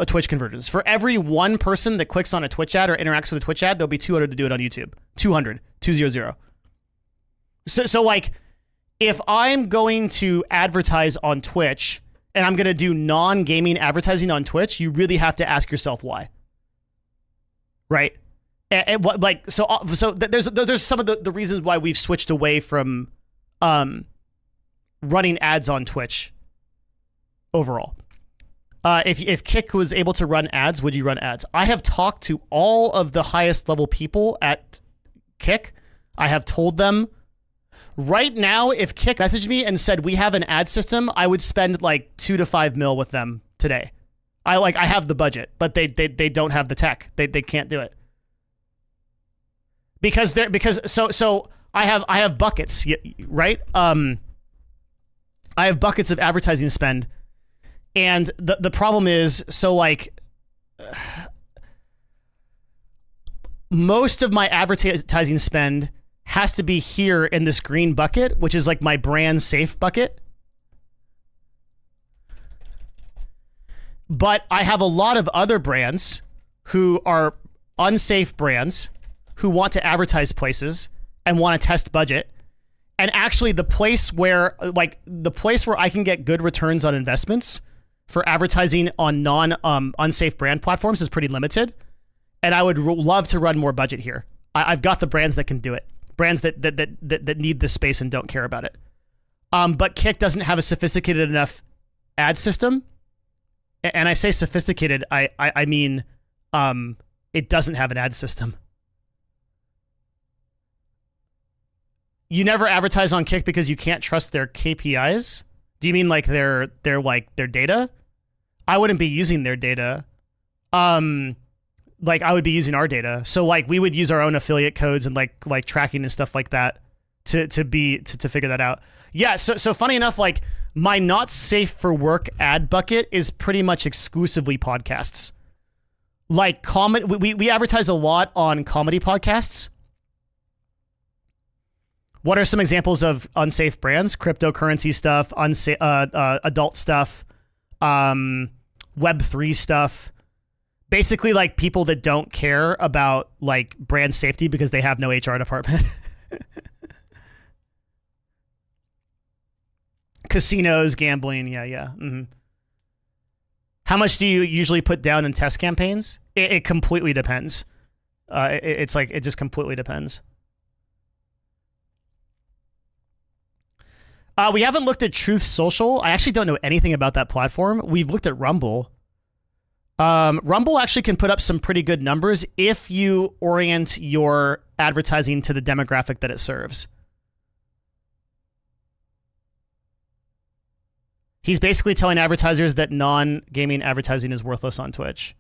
Twitch conversions. For every one person that clicks on a Twitch ad or interacts with a Twitch ad, there'll be 200 to do it on YouTube. 200. So like, if I'm going to advertise on Twitch and I'm going to do non-gaming advertising on Twitch, you really have to ask yourself why. Right? And what, like, so there's some of the reasons why we've switched away from running ads on Twitch overall. If Kick was able to run ads, would you run ads? I have talked to all of the highest level people at Kick. I have told them, right now, if Kick messaged me and said we have an ad system, I would spend like $2 to $5 million with them today. I have the budget, but they don't have the tech. They can't do it. Because I have buckets, right? I have buckets of advertising spend, and the problem is, so like, most of my advertising spend has to be here in this green bucket, which is like my brand safe bucket. But I have a lot of other brands who are unsafe brands who want to advertise places and want to test budget. And actually the place where I can get good returns on investments for advertising on unsafe brand platforms is pretty limited. And I would love to run more budget here. I've got the brands that can do it. Brands that need this space and don't care about it. But Kick doesn't have a sophisticated enough ad system. And I say sophisticated, I mean it doesn't have an ad system. You never advertise on Kick because you can't trust their KPIs? Do you mean like their data? I wouldn't be using their data. Like, I would be using our data. So like, we would use our own affiliate codes and like tracking and stuff like that to figure that out. Yeah. So funny enough, like, my not safe for work ad bucket is pretty much exclusively podcasts. Like, we advertise a lot on comedy podcasts. What are some examples of unsafe brands? Cryptocurrency stuff, adult stuff, Web3 stuff. Basically, like, people that don't care about like brand safety because they have no HR department. Casinos, gambling, yeah. Mm-hmm. How much do you usually put down in test campaigns? It completely depends. It's like, it just completely depends. We haven't looked at Truth Social. I actually don't know anything about that platform. We've looked at Rumble. Rumble actually can put up some pretty good numbers if you orient your advertising to the demographic that it serves. He's basically telling advertisers that non-gaming advertising is worthless on Twitch.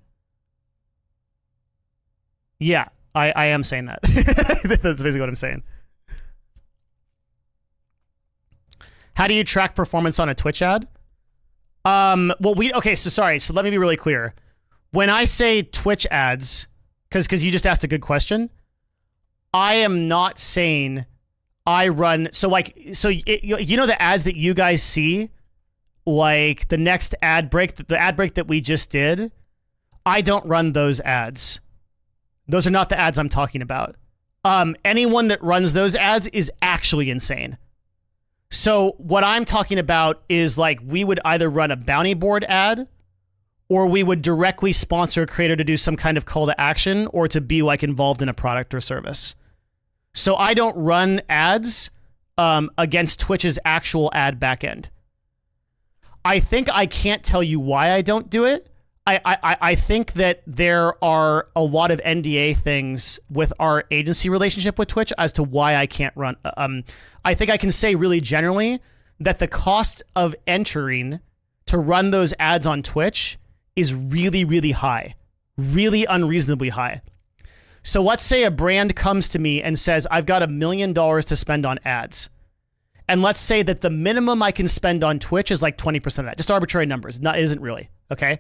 Yeah, I am saying that. That's basically what I'm saying. How do you track performance on a Twitch ad? So let me be really clear. When I say Twitch ads, because you just asked a good question, I am not saying I run, you know the ads that you guys see, like the next ad break, the ad break that we just did, I don't run those ads. Those are not the ads I'm talking about. Anyone that runs those ads is actually insane. So what I'm talking about is like we would either run a bounty board ad or we would directly sponsor a creator to do some kind of call to action or to be like involved in a product or service. So I don't run ads against Twitch's actual ad backend. I think I can't tell you why I don't do it. I think that there are a lot of NDA things with our agency relationship with Twitch as to why I can't run. I think I can say really generally that the cost of entering to run those ads on Twitch is really, really high, really unreasonably high. So let's say a brand comes to me and says, I've got $1 million to spend on ads. And let's say that the minimum I can spend on Twitch is like 20% of that, just arbitrary numbers. Isn't really, okay?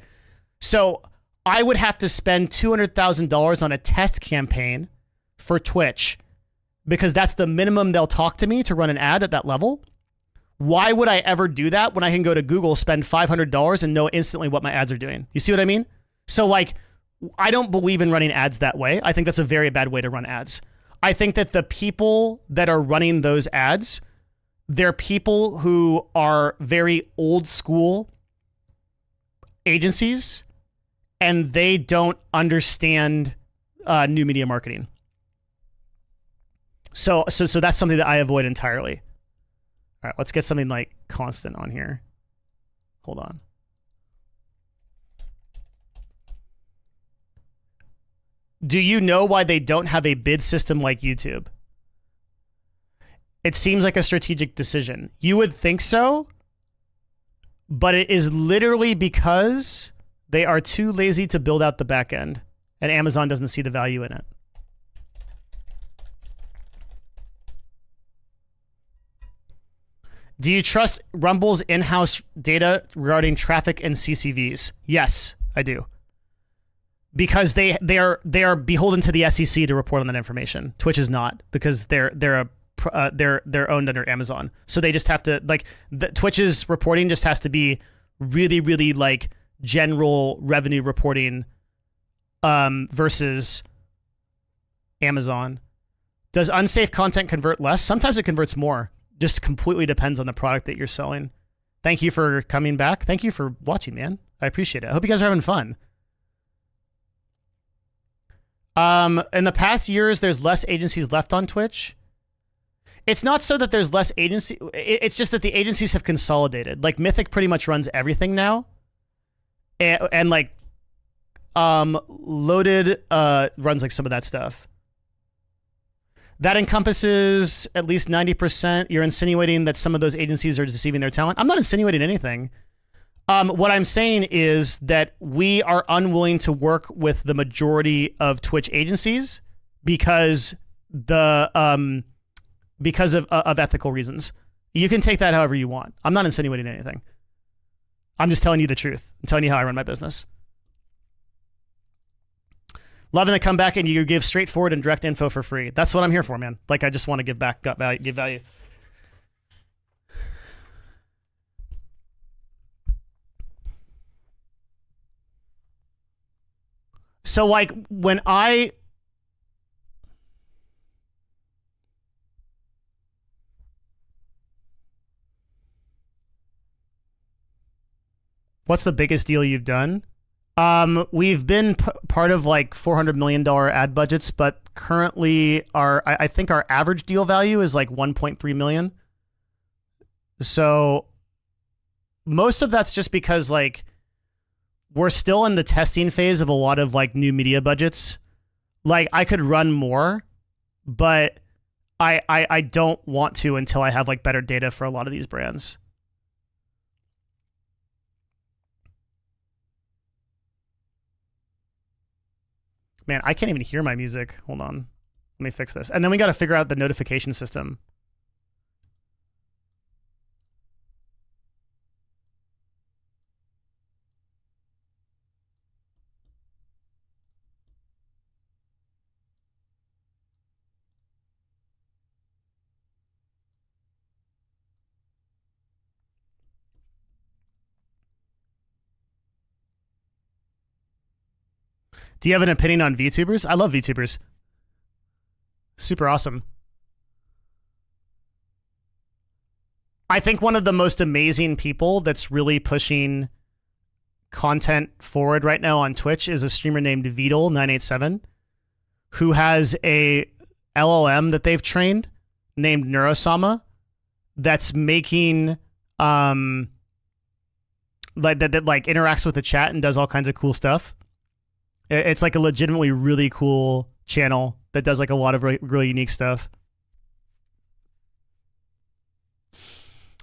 So I would have to spend $200,000 on a test campaign for Twitch because that's the minimum they'll talk to me to run an ad at that level. Why would I ever do that when I can go to Google, spend $500 and know instantly what my ads are doing? You see what I mean? So like, I don't believe in running ads that way. I think that's a very bad way to run ads. I think that the people that are running those ads, they're people who are very old school agencies and they don't understand new media marketing. So that's something that I avoid entirely. All right, let's get something like constant on here. Hold on. Do you know why they don't have a bid system like YouTube? It seems like a strategic decision. You would think so, but it is literally because they are too lazy to build out the back end, and Amazon doesn't see the value in it. Do you trust Rumble's in-house data regarding traffic and CCVs? Yes, I do. Because they are beholden to the SEC to report on that information. Twitch is not, because they're owned under Amazon. So they just have to, like, Twitch's reporting just has to be really, really like general revenue reporting versus Amazon. Does unsafe content convert less? Sometimes it converts more. Just completely depends on the product that you're selling. Thank you for coming back. Thank you for watching, man. I appreciate it. I hope you guys are having fun. In the past years, there's less agencies left on Twitch. It's not so that there's less agency. It's just that the agencies have consolidated. Like Mythic pretty much runs everything now. And like Loaded runs like some of that stuff. That encompasses at least 90%. You're insinuating that some of those agencies are deceiving their talent. I'm not insinuating anything. What I'm saying is that we are unwilling to work with the majority of Twitch agencies because of ethical reasons. You can take that however you want. I'm not insinuating anything. I'm just telling you the truth. I'm telling you how I run my business. Loving to come back and you give straightforward and direct info for free. That's what I'm here for, man. Like, I just want to give back, give value. So, like, when I... What's the biggest deal you've done? We've been part of like $400 million ad budgets, but currently I think our average deal value is like 1.3 million. So most of that's just because like we're still in the testing phase of a lot of like new media budgets. Like I could run more, but I don't want to until I have like better data for a lot of these brands. Man, I can't even hear my music. Hold on. Let me fix this. And then we got to figure out the notification system. Do you have an opinion on VTubers? I love VTubers. Super awesome. I think one of the most amazing people that's really pushing content forward right now on Twitch is a streamer named Vedal987, who has a LLM that they've trained named Neurosama that's making like that like interacts with the chat and does all kinds of cool stuff. It's like a legitimately really cool channel that does like a lot of really unique stuff.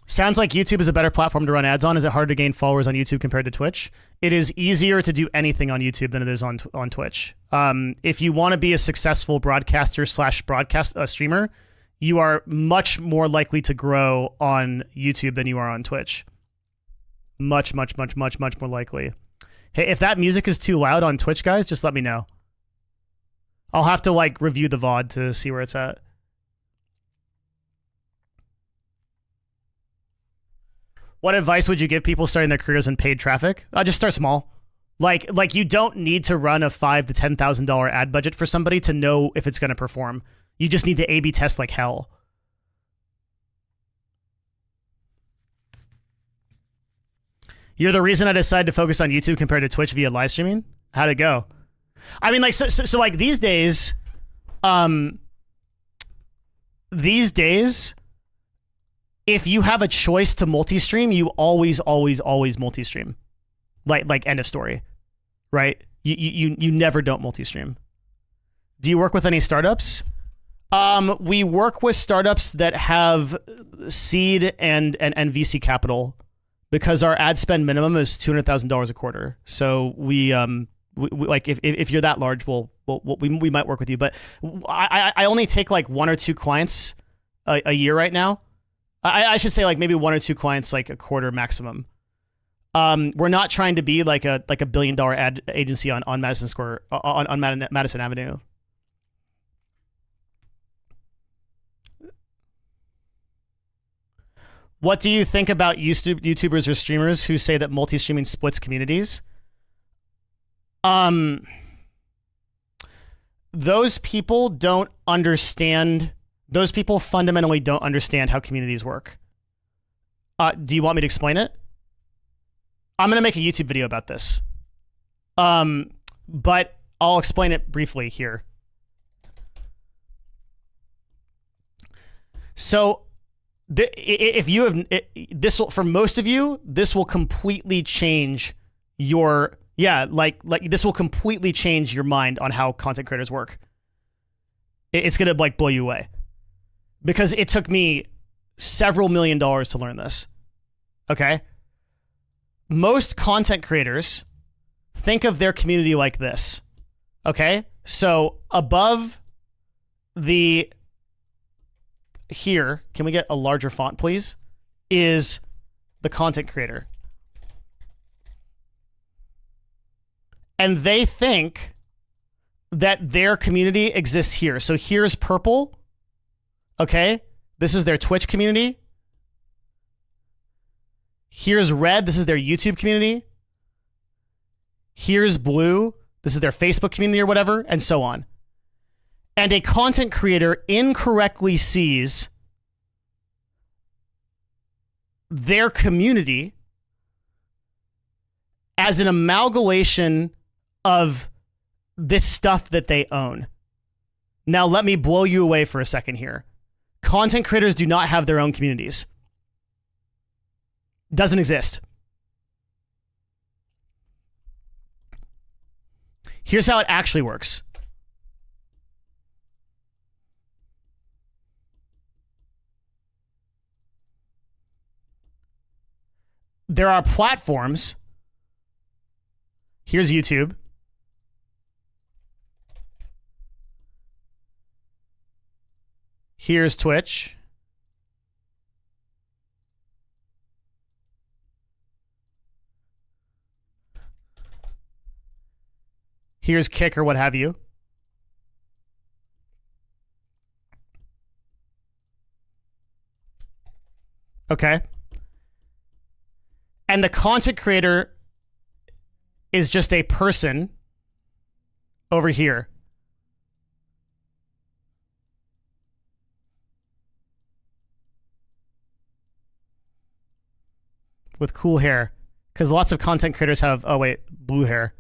Sounds like YouTube is a better platform to run ads on. Is it hard to gain followers on YouTube compared to Twitch? It is easier to do anything on YouTube than it is on Twitch. If you want to be a successful broadcaster / broadcast streamer, you are much more likely to grow on YouTube than you are on Twitch. Much more likely. Hey, if that music is too loud on Twitch, guys, just let me know. I'll have to like review the VOD to see where it's at. What advice would you give people starting their careers in paid traffic? Just start small. Like you don't need to run a $5,000 to $10,000 ad budget for somebody to know if it's going to perform. You just need to A/B test like hell. You're the reason I decided to focus on YouTube compared to Twitch via live streaming. How'd it go? I mean, like, so like these days, if you have a choice to multi-stream, you always multi-stream. Like end of story, right? You never don't multi-stream. Do you work with any startups? We work with startups that have seed and VC capital because our ad spend minimum is $200,000 a quarter. So we like if you're that large, we might work with you. But I only take like 1 or 2 clients a year right now. I should say like maybe 1 or 2 clients like a quarter maximum. We're not trying to be like a $1 billion ad agency on Madison Square on Madison Avenue. What do you think about YouTubers or streamers who say that multi-streaming splits communities? Those people don't understand. Those people fundamentally don't understand how communities work. Do you want me to explain it? I'm going to make a YouTube video about this. But I'll explain it briefly here. So, if you have this, for most of you, this will completely change your like this will completely change your mind on how content creators work. It's gonna like blow you away because it took me several $1 million to learn this. Okay, most content creators think of their community like this. Okay, so above the here, can we get a larger font, please? Is the content creator. And they think that their community exists here. So here's purple. Okay. This is their Twitch community. Here's red. This is their YouTube community. Here's blue. This is their Facebook community or whatever, and so on. And a content creator incorrectly sees their community as an amalgamation of this stuff that they own. Now, let me blow you away for a second here. Content creators do not have their own communities. Doesn't exist. Here's how it actually works. There are platforms. Here's YouTube. Here's Twitch. Here's Kick or what have you. Okay. And the content creator is just a person over here. With cool hair. Because lots of content creators have, oh wait, blue hair.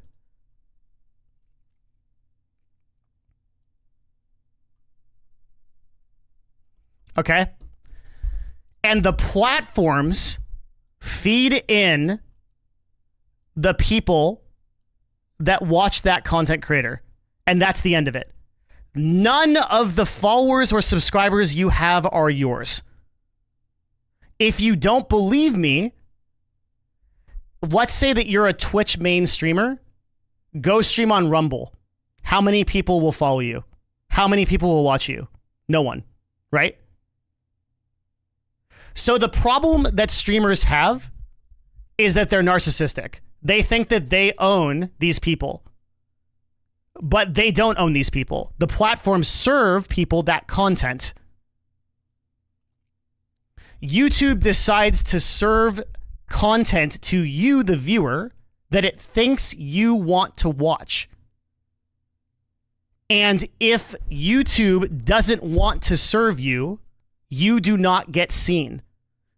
Okay. And the platforms feed in the people that watch that content creator. And that's the end of it. None of the followers or subscribers you have are yours. If you don't believe me, let's say that you're a Twitch main streamer. Go stream on Rumble. How many people will follow you? How many people will watch you? No one, right? So the problem that streamers have is that they're narcissistic. They think that they own these people, but they don't own these people. The platforms serve people that content. YouTube decides to serve content to you, the viewer, that it thinks you want to watch. And if YouTube doesn't want to serve you, you do not get seen.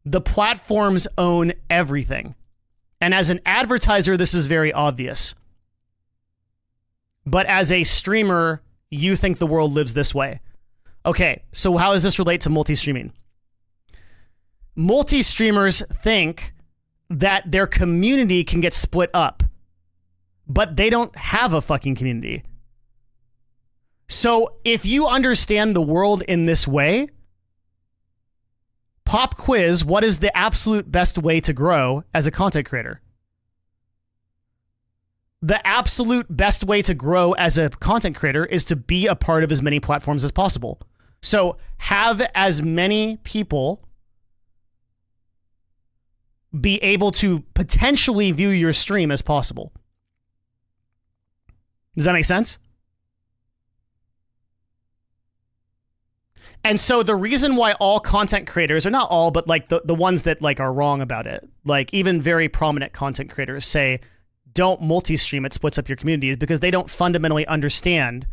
The platforms own everything. And as an advertiser, this is very obvious. But as a streamer, you think the world lives this way. Okay, so how does this relate to multi-streaming? Multi-streamers think that their community can get split up, but they don't have a fucking community. So if you understand the world in this way, pop quiz, what is the absolute best way to grow as a content creator? The absolute best way to grow as a content creator is to be a part of as many platforms as possible. So have as many people be able to potentially view your stream as possible. Does that make sense? And so the reason why all content creators, or not all, but like the ones that like are wrong about it, like even very prominent content creators say, don't multi-stream, it splits up your community, is because they don't fundamentally understand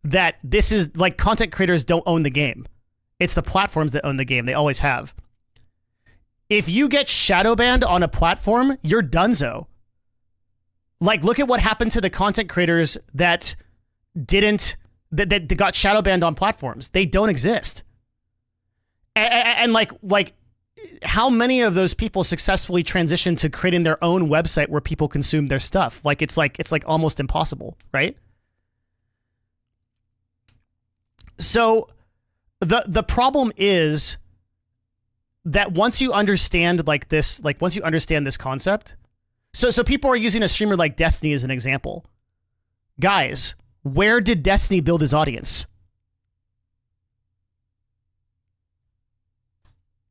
that this is like content creators don't own the game. It's the platforms that own the game. They always have. If you get shadow banned on a platform, you're donezo. Like, look at what happened to the content creators that got shadow banned on platforms. They don't exist. And like how many of those people successfully transitioned to creating their own website where people consume their stuff? It's like almost impossible, right? So the problem is that once you understand once you understand this concept, so people are using a streamer like Destiny as an example. Guys, where did Destiny build his audience?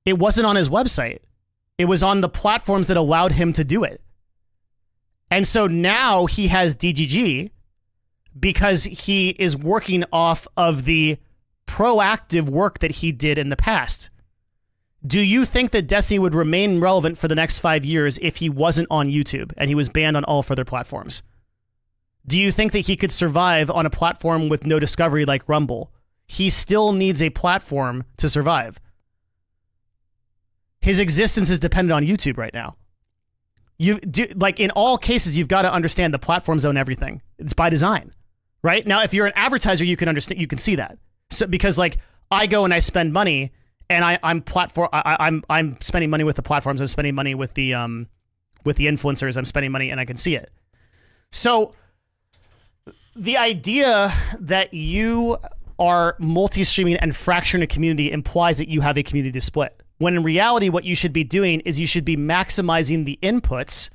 It wasn't on his website. It was on the platforms that allowed him to do it. And so now he has DGG because he is working off of the proactive work that he did in the past. Do you think that Destiny would remain relevant for the next 5 years if he wasn't on YouTube and he was banned on all further platforms? Do you think that he could survive on a platform with no discovery like Rumble? He still needs a platform to survive. His existence is dependent on YouTube right now. In all cases, you've got to understand the platforms own everything. It's by design, right? Now, if you're an advertiser, you can understand, you can see that. So because I go and I spend money, and I'm spending money with the platforms. I'm spending money with the influencers. I'm spending money, and I can see it. So the idea that you are multi-streaming and fracturing a community implies that you have a community split. When in reality, what you should be doing is you should be maximizing the inputs.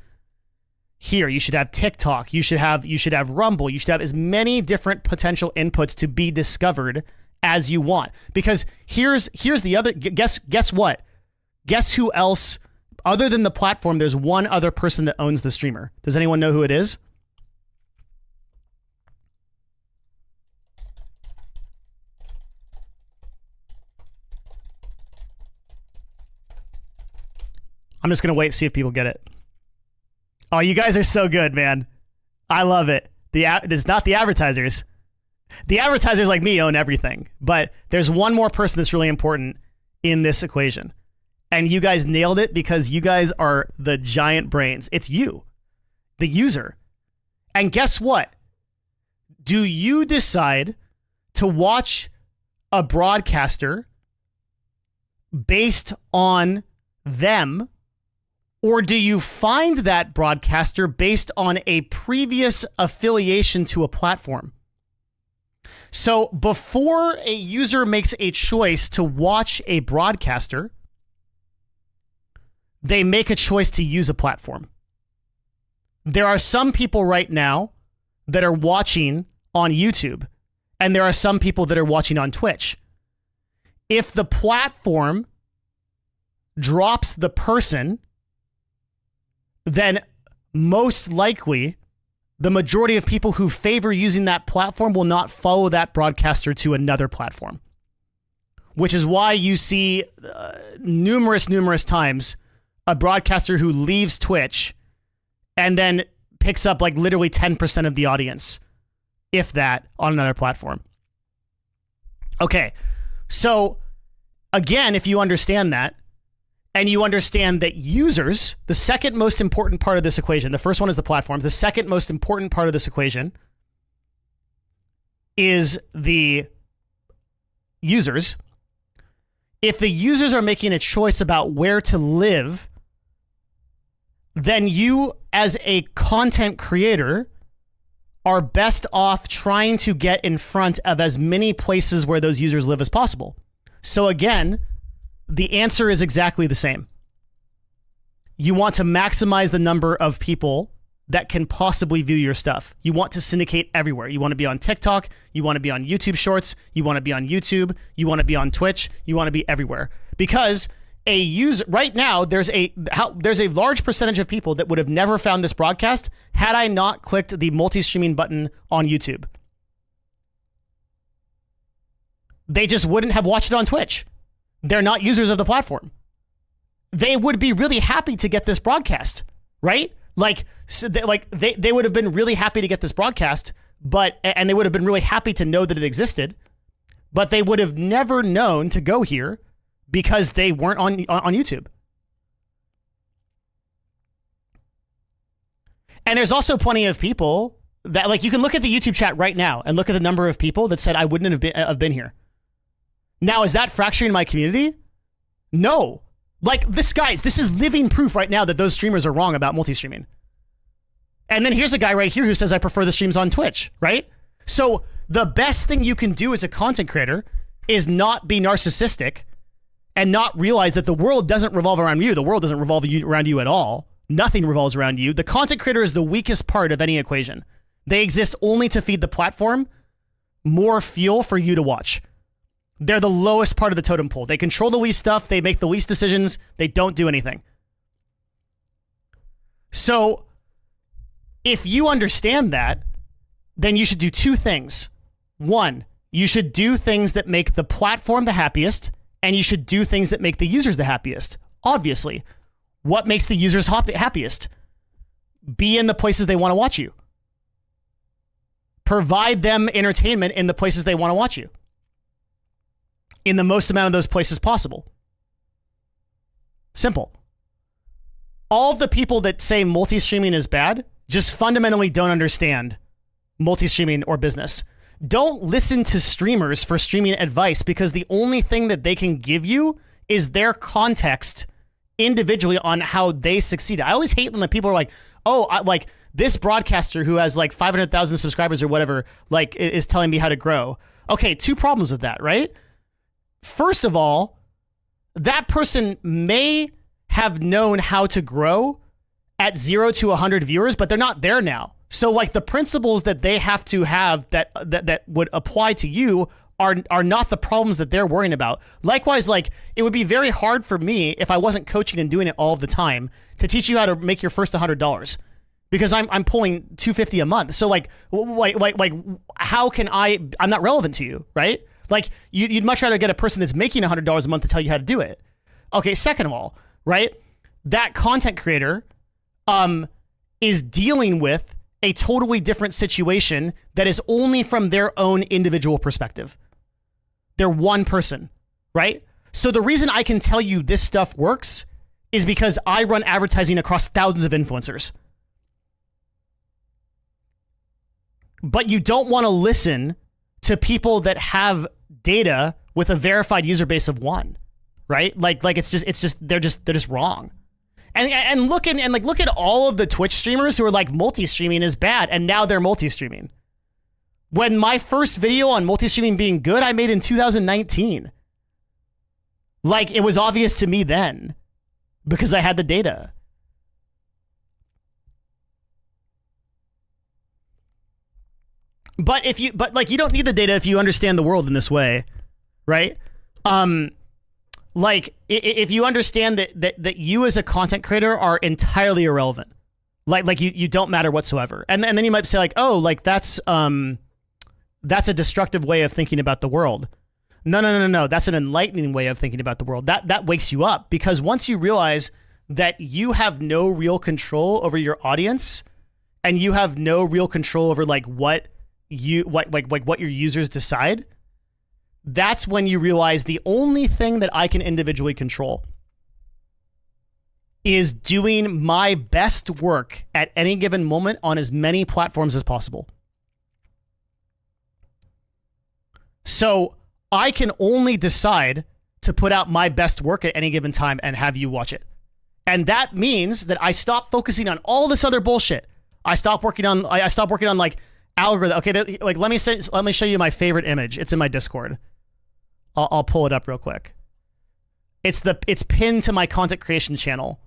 Here, you should have TikTok, you should have Rumble, you should have as many different potential inputs to be discovered as you want. Because here's the other, guess what? Guess who else, other than the platform, there's one other person that owns the streamer. Does anyone know who it is? I'm just going to wait and see if people get it. Oh, you guys are so good, man. I love it. It's not the advertisers. The advertisers like me own everything. But there's one more person that's really important in this equation. And you guys nailed it because you guys are the giant brains. It's you, the user. And guess what? Do you decide to watch a broadcaster based on them? Or do you find that broadcaster based on a previous affiliation to a platform? So before a user makes a choice to watch a broadcaster, they make a choice to use a platform. There are some people right now that are watching on YouTube, and there are some people that are watching on Twitch. If the platform drops the person, then most likely the majority of people who favor using that platform will not follow that broadcaster to another platform. Which is why you see numerous times a broadcaster who leaves Twitch and then picks up like literally 10% of the audience, if that, on another platform. Okay, so again, if you understand that, and you understand that users, the second most important part of this equation, the first one is the platforms, the second most important part of this equation is the users. If the users are making a choice about where to live, then you as a content creator are best off trying to get in front of as many places where those users live as possible. So again, the answer is exactly the same. You want to maximize the number of people that can possibly view your stuff. You want to syndicate everywhere. You want to be on TikTok. You want to be on YouTube Shorts. You want to be on YouTube. You want to be on Twitch. You want to be everywhere. Because a user right now, there's a large percentage of people that would have never found this broadcast had I not clicked the multi-streaming button on YouTube. They just wouldn't have watched it on Twitch. They're not users of the platform. They would be really happy to get this broadcast, right? They would have been really happy to get this broadcast, and they would have been really happy to know that it existed, but they would have never known to go here because they weren't on YouTube. And there's also plenty of people that, like, you can look at the YouTube chat right now and look at the number of people that said I wouldn't have been here. Now, is that fracturing my community? No. Like, this is living proof right now that those streamers are wrong about multi-streaming. And then here's a guy right here who says I prefer the streams on Twitch, right? So the best thing you can do as a content creator is not be narcissistic and not realize that the world doesn't revolve around you. The world doesn't revolve around you at all. Nothing revolves around you. The content creator is the weakest part of any equation. They exist only to feed the platform more fuel for you to watch. They're the lowest part of the totem pole. They control the least stuff. They make the least decisions. They don't do anything. So if you understand that, then you should do two things. One, you should do things that make the platform the happiest, and you should do things that make the users the happiest. Obviously, what makes the users happiest? Be in the places they want to watch you. Provide them entertainment in the places they want to watch you, in the most amount of those places possible. Simple. All of the people that say multi-streaming is bad just fundamentally don't understand multi-streaming or business. Don't listen to streamers for streaming advice, because the only thing that they can give you is their context individually on how they succeed. I always hate when the people are like, oh, this broadcaster who has like 500,000 subscribers or whatever, like is telling me how to grow. Okay, two problems with that, right? First of all, that person may have known how to grow at 0 to 100 viewers, but they're not there now. So like the principles that they have to have that would apply to you are not the problems that they're worrying about. Likewise, like it would be very hard for me if I wasn't coaching and doing it all the time to teach you how to make your first $100 because I'm pulling $250 a month. So like how can I'm not relevant to you, right? Like you'd much rather get a person that's making $100 a month to tell you how to do it. Okay, second of all, right? That content creator is dealing with a totally different situation that is only from their own individual perspective. They're one person, right? So the reason I can tell you this stuff works is because I run advertising across thousands of influencers. But you don't want to listen to people that have data with a verified user base of 1, right? Like they're just wrong. And look at all of the Twitch streamers who are like multi-streaming is bad, and now they're multi-streaming. When my first video on multi-streaming being good, I made in 2019. Like it was obvious to me then because I had the data. But you don't need the data if you understand the world in this way, right? Like if you understand that you as a content creator are entirely irrelevant, like you don't matter whatsoever, and then you might say like, oh, like that's a destructive way of thinking about the world. No. That's an enlightening way of thinking about the world. That wakes you up because once you realize that you have no real control over your audience, and you have no real control over like what your users decide. That's when you realize the only thing that I can individually control is doing my best work at any given moment on as many platforms as possible. So I can only decide to put out my best work at any given time and have you watch it. And that means that I stop focusing on all this other bullshit. I stop working on like algorithm. Okay, like let me show you my favorite image. It's in my Discord. I'll pull it up real quick. It's pinned to my content creation channel.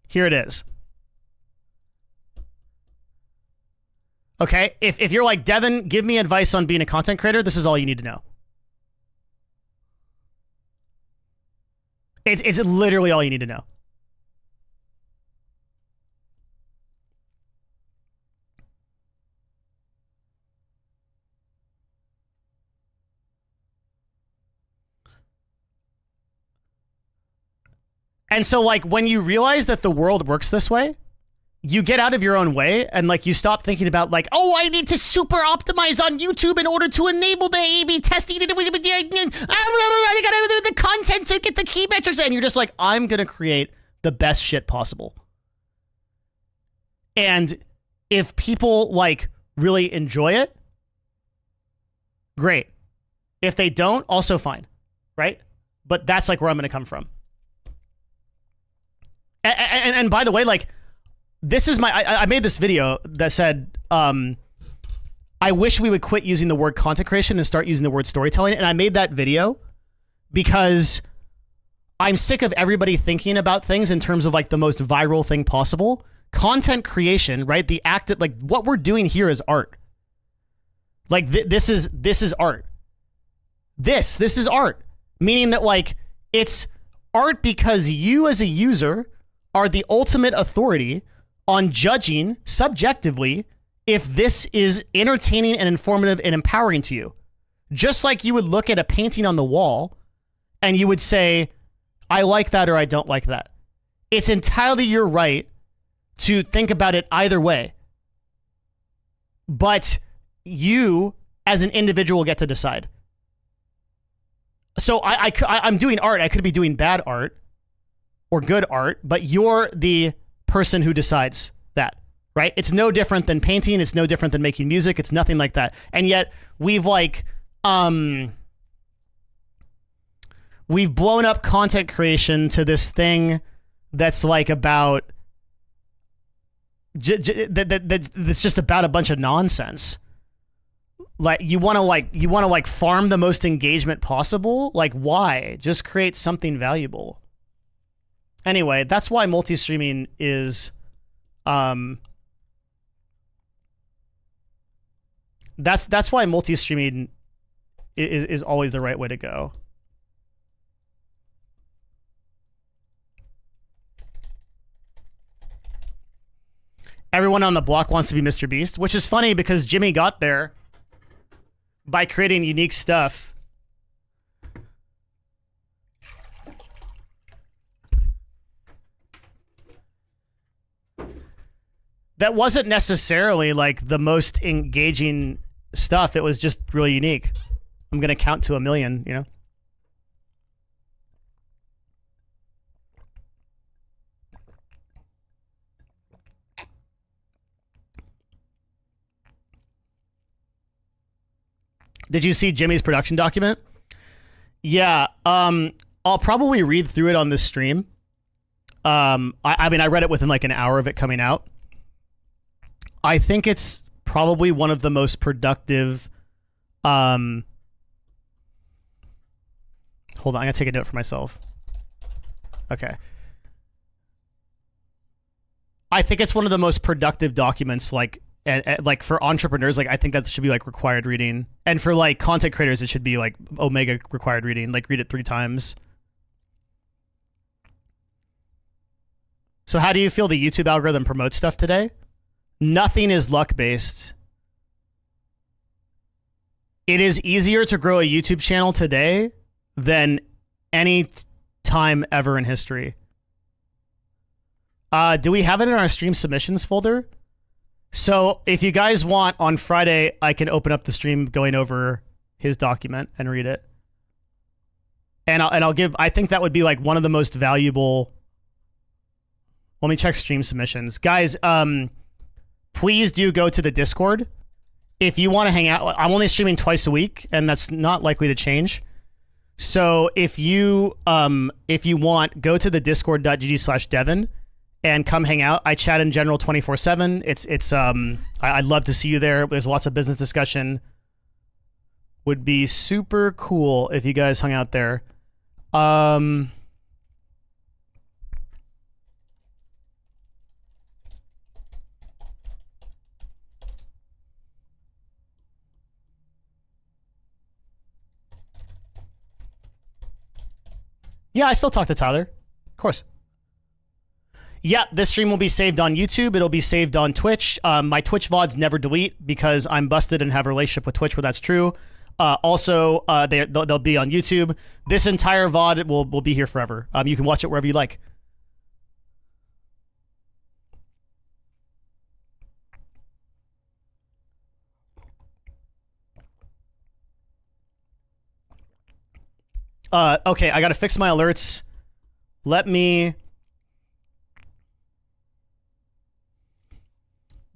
Here it is. Okay, if you're like, Devin, give me advice on being a content creator, this is all you need to know. It's literally all you need to know. And so like when you realize that the world works this way, you get out of your own way and like you stop thinking about like, oh, I need to super optimize on YouTube in order to enable the A/B testing. I gotta do the content to get the key metrics. And you're just like, I'm gonna create the best shit possible. And if people like really enjoy it, great. If they don't, also fine, right? But that's like where I'm gonna come from. And by the way, like, this is I made this video that said, I wish we would quit using the word content creation and start using the word storytelling. And I made that video because I'm sick of everybody thinking about things in terms of like the most viral thing possible. Content creation, right? The act of, like what we're doing here is art. Like this is art. This is art. Meaning that like it's art because you as a user are the ultimate authority on judging subjectively if this is entertaining and informative and empowering to you. Just like you would look at a painting on the wall and you would say, I like that or I don't like that. It's entirely your right to think about it either way. But you, as an individual, get to decide. So I'm doing art. I could be doing bad art or good art, but you're the person who decides that, right? It's no different than painting. It's no different than making music. It's nothing like that. And yet we've like, we've blown up content creation to this thing that's like about that's just about a bunch of nonsense. Like you want to farm the most engagement possible. Like why? Just create something valuable. Anyway, that's why multi-streaming is that's why multi-streaming is always the right way to go. Everyone on the block wants to be Mr. Beast, which is funny because Jimmy got there by creating unique stuff. That wasn't necessarily like the most engaging stuff. It was just really unique. I'm going to count to 1 million, you know? Did you see Jimmy's production document? Yeah, I'll probably read through it on this stream. I mean, I read it within like an hour of it coming out. I think it's probably one of the most productive. Hold on, I gotta take a note for myself. Okay. I think it's one of the most productive documents, like, like for entrepreneurs. Like, I think that should be like required reading, and for like content creators, it should be like Omega required reading. Like, read it 3 times. So, how do you feel the YouTube algorithm promotes stuff today? Nothing is luck-based. It is easier to grow a YouTube channel today than any time ever in history. Do we have it in our stream submissions folder? So if you guys want, on Friday, I can open up the stream going over his document and read it. And I'll give, I think that would be like one of the most valuable. Let me check stream submissions. Guys, please do go to the Discord. If you want to hang out, I'm only streaming twice a week, and that's not likely to change. So if you want, go to the discord.gg/Devin and come hang out. I chat in general 24/7. I'd love to see you there. There's lots of business discussion. Would be super cool if you guys hung out there. Yeah, I still talk to Tyler. Of course. Yeah, this stream will be saved on YouTube. It'll be saved on Twitch. My Twitch VODs never delete because I'm busted and have a relationship with Twitch where that's true. Also, they'll be on YouTube. This entire VOD will be here forever. You can watch it wherever you like. Okay, I gotta fix my alerts. Let me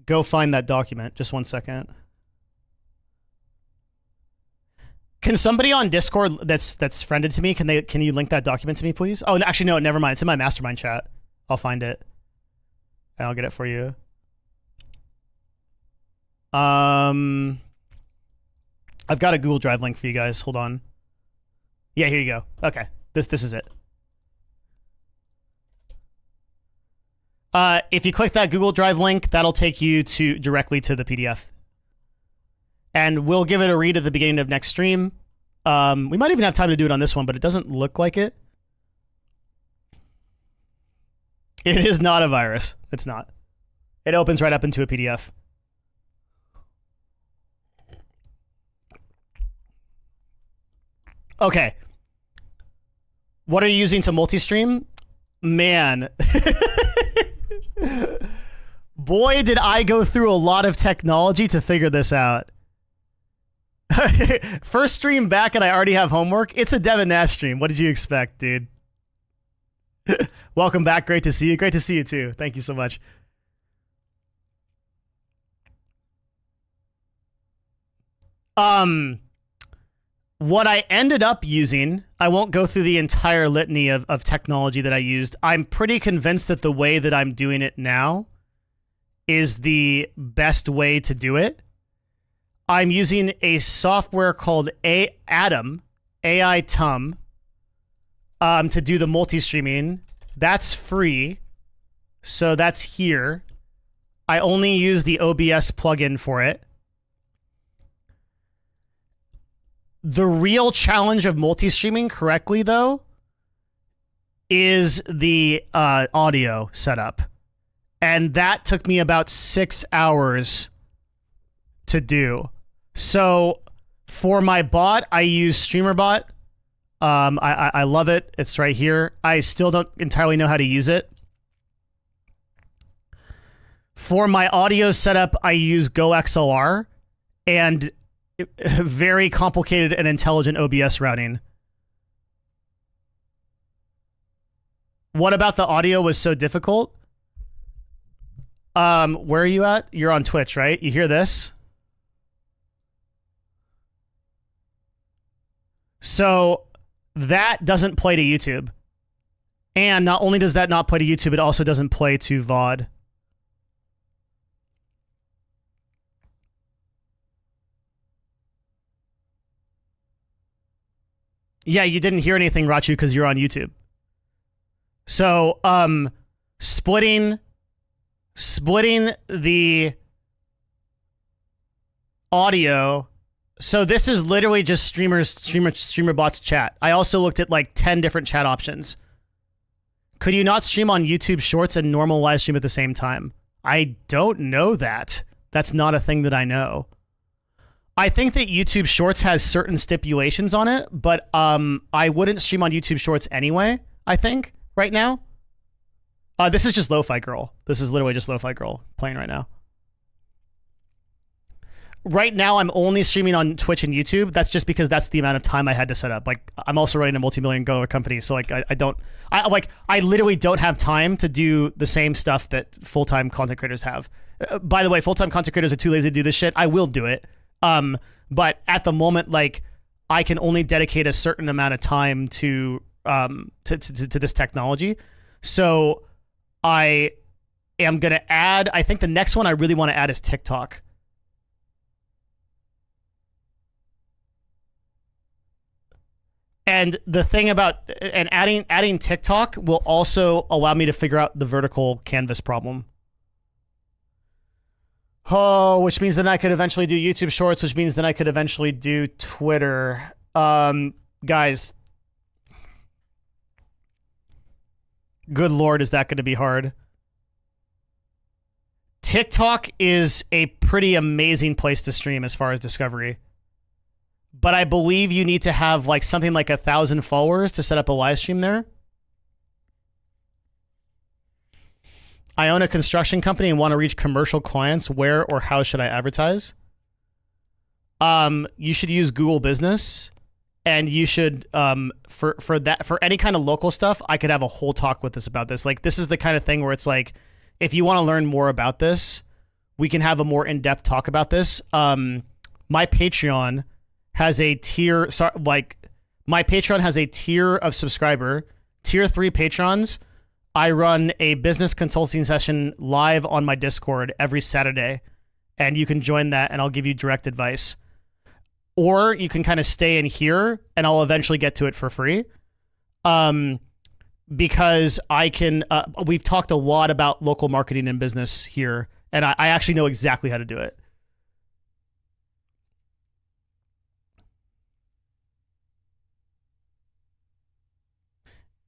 go find that document. Just 1 second. Can somebody on Discord that's friended to me, can you link that document to me, please? Oh, actually, no, never mind. It's in my mastermind chat. I'll find it. And I'll get it for you. I've got a Google Drive link for you guys. Hold on. Yeah, here you go. Okay, this is it. If you click that Google Drive link, that'll take you directly to the PDF. And we'll give it a read at the beginning of next stream. We might even have time to do it on this one, but it doesn't look like it. It is not a virus. It's not. It opens right up into a PDF. Okay. What are you using to multi-stream? Man. Boy, did I go through a lot of technology to figure this out. First stream back and I already have homework. It's a Devin Nash stream. What did you expect, dude? Welcome back. Great to see you. Great to see you too. Thank you so much. What I ended up using, I won't go through the entire litany of technology that I used. I'm pretty convinced that the way that I'm doing it now is the best way to do it. I'm using a software called Atom, A-I-Tum, to do the multi-streaming. That's free, so that's here. I only use the OBS plugin for it. The real challenge of multi-streaming correctly, though, is the audio setup. And that took me about 6 hours to do. So for my bot, I use StreamerBot. I love it. It's right here. I still don't entirely know how to use it. For my audio setup, I use GoXLR and very complicated and intelligent OBS routing. What about the audio was so difficult? Where are you at? You're on Twitch, right? You hear this? So that doesn't play to YouTube. And not only does that not play to YouTube, it also doesn't play to VOD. Yeah, you didn't hear anything, Rachu, because you're on YouTube. So, splitting the audio. So this is literally just streamer bots chat. I also looked at like 10 different chat options. Could you not stream on YouTube Shorts and normal live stream at the same time? I don't know that. That's not a thing that I know. I think that YouTube Shorts has certain stipulations on it, but I wouldn't stream on YouTube Shorts anyway, I think, right now. This is just Lo-Fi Girl. This is literally just Lo-Fi Girl playing right now. Right now, I'm only streaming on Twitch and YouTube. That's just because that's the amount of time I had to set up. Like, I'm also running a multi-million-dollar company, so like, I literally don't have time to do the same stuff that full-time content creators have. By the way, full-time content creators are too lazy to do this shit. I will do it. But at the moment, like, I can only dedicate a certain amount of time to this technology. So I am going to add, I think the next one I really want to add is TikTok. And the thing about, and adding TikTok will also allow me to figure out the vertical canvas problem. Oh, which means then I could eventually do YouTube Shorts, which means then I could eventually do Twitter. Guys, good Lord, is that going to be hard? TikTok is a pretty amazing place to stream as far as discovery. But I believe you need to have like something like 1,000 followers to set up a live stream there. I own a construction company and want to reach commercial clients. Where or how should I advertise? You should use Google Business, and you should for any kind of local stuff. I could have a whole talk with this about this. Like, this is the kind of thing where it's like, if you want to learn more about this, we can have a more in-depth talk about this. My Patreon has a tier. My Patreon has a tier of subscriber. Tier 3 patrons. I run a business consulting session live on my Discord every Saturday, and you can join that, and I'll give you direct advice. Or you can kind of stay in here, and I'll eventually get to it for free. Because I can, we've talked a lot about local marketing and business here, and I actually know exactly how to do it.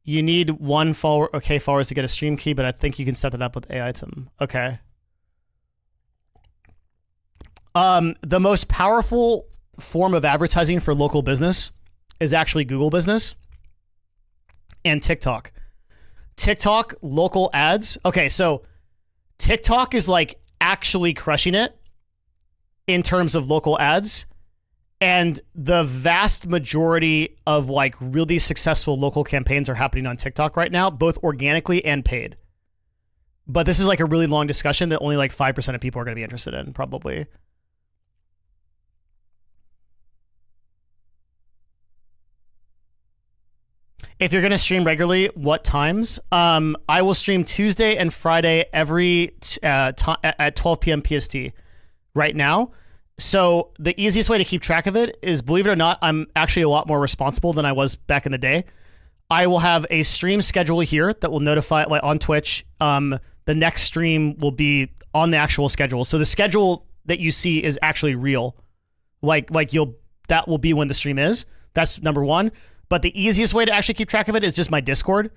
You need 1 follower, okay, followers to get a stream key, but I think you can set that up with AI-Tim. Okay. The most powerful form of advertising for local business is actually Google Business and TikTok. TikTok, local ads. Okay, so TikTok is like actually crushing it in terms of local ads. And the vast majority of like really successful local campaigns are happening on TikTok right now, both organically and paid. But this is like a really long discussion that only like 5% of people are going to be interested in, probably. If you're gonna stream regularly, what times? I will stream Tuesday and Friday every at 12 p.m. PST right now. So the easiest way to keep track of it is, believe it or not, I'm actually a lot more responsible than I was back in the day. I will have a stream schedule here that will notify, like on Twitch. The next stream will be on the actual schedule. So the schedule that you see is actually real. That will be when the stream is. That's number one. But the easiest way to actually keep track of it is just my Discord.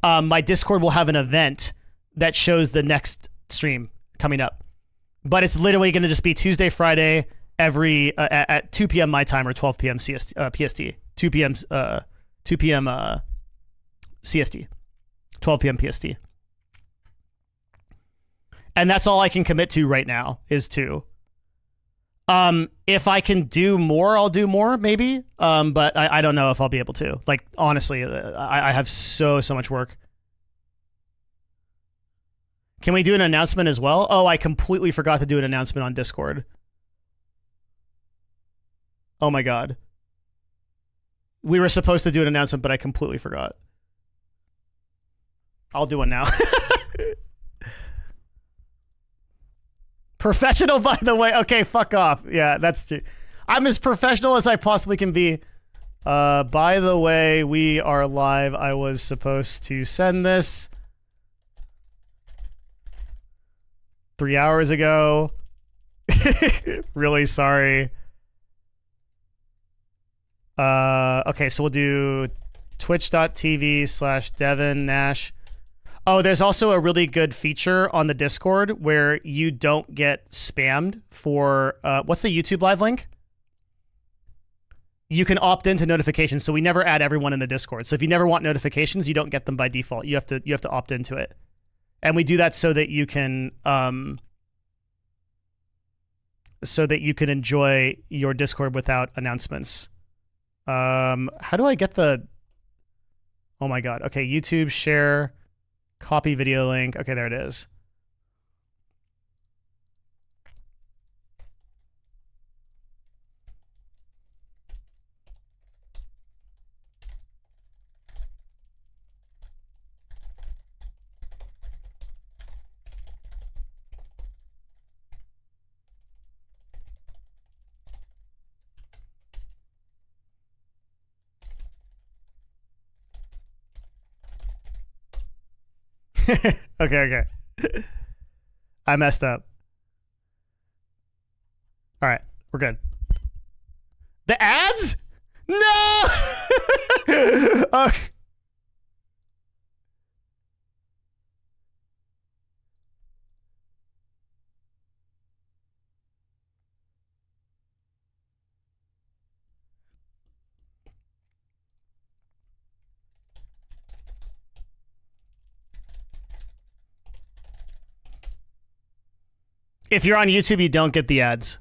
My Discord will have an event that shows the next stream coming up. But it's literally going to just be Tuesday, Friday, every at 2 p.m. my time or 12 p.m. PST. 2 p.m. 2 p.m. CST. 12 p.m. PST. And that's all I can commit to right now is 2. If I can do more, I'll do more, maybe. But I don't know if I'll be able to. Like, honestly, I have so much work. Can we do an announcement as well? Oh, I completely forgot to do an announcement on Discord. Oh my God. We were supposed to do an announcement, but I completely forgot. I'll do one now. Professional, by the way. Okay, fuck off. Yeah, that's true. I'm as professional as I possibly can be. By the way, we are live. I was supposed to send this 3 hours ago. Really sorry. Okay, so we'll do twitch.tv/Devin Nash. Oh, there's also a really good feature on the Discord where you don't get spammed for what's the YouTube live link? You can opt into notifications, so we never add everyone in the Discord. So if you never want notifications, you don't get them by default. You have to opt into it. And we do that so that you can enjoy your Discord without announcements. How do I get the... Oh my God. Okay, YouTube, share, copy video link. Okay, there it is. Okay. I messed up. All right, we're good. The ads? No! Okay. If you're on YouTube, you don't get the ads.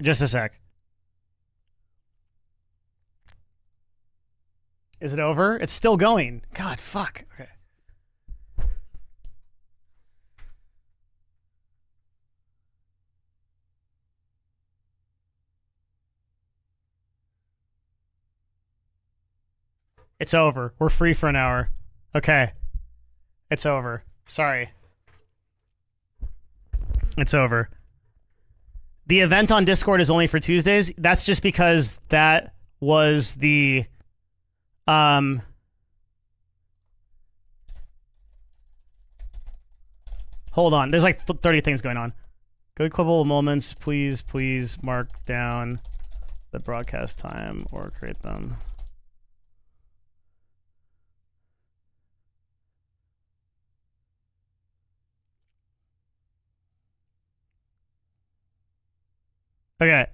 Just a sec. Is it over? It's still going. God, fuck. Okay. It's over. We're free for an hour. Okay. It's over. Sorry. It's over. The event on Discord is only for Tuesdays. That's just because that was the hold on. There's like 30 things going on. Good couple of moments. Please mark down the broadcast time or create them. Okay.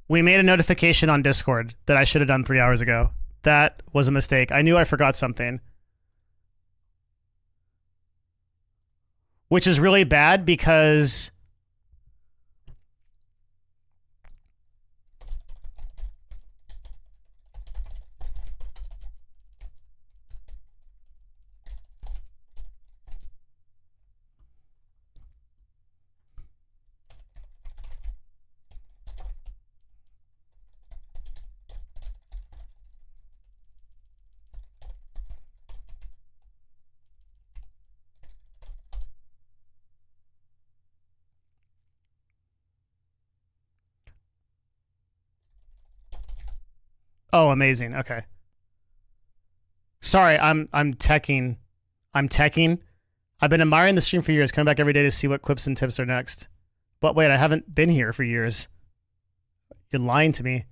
We made a notification on Discord that I should have done 3 hours ago. That was a mistake. I knew I forgot something. Which is really bad because... Oh, amazing. Okay. Sorry, I'm teching. I'm teching. I've been admiring the stream for years, coming back every day to see what quips and tips are next. But wait, I haven't been here for years. You're lying to me.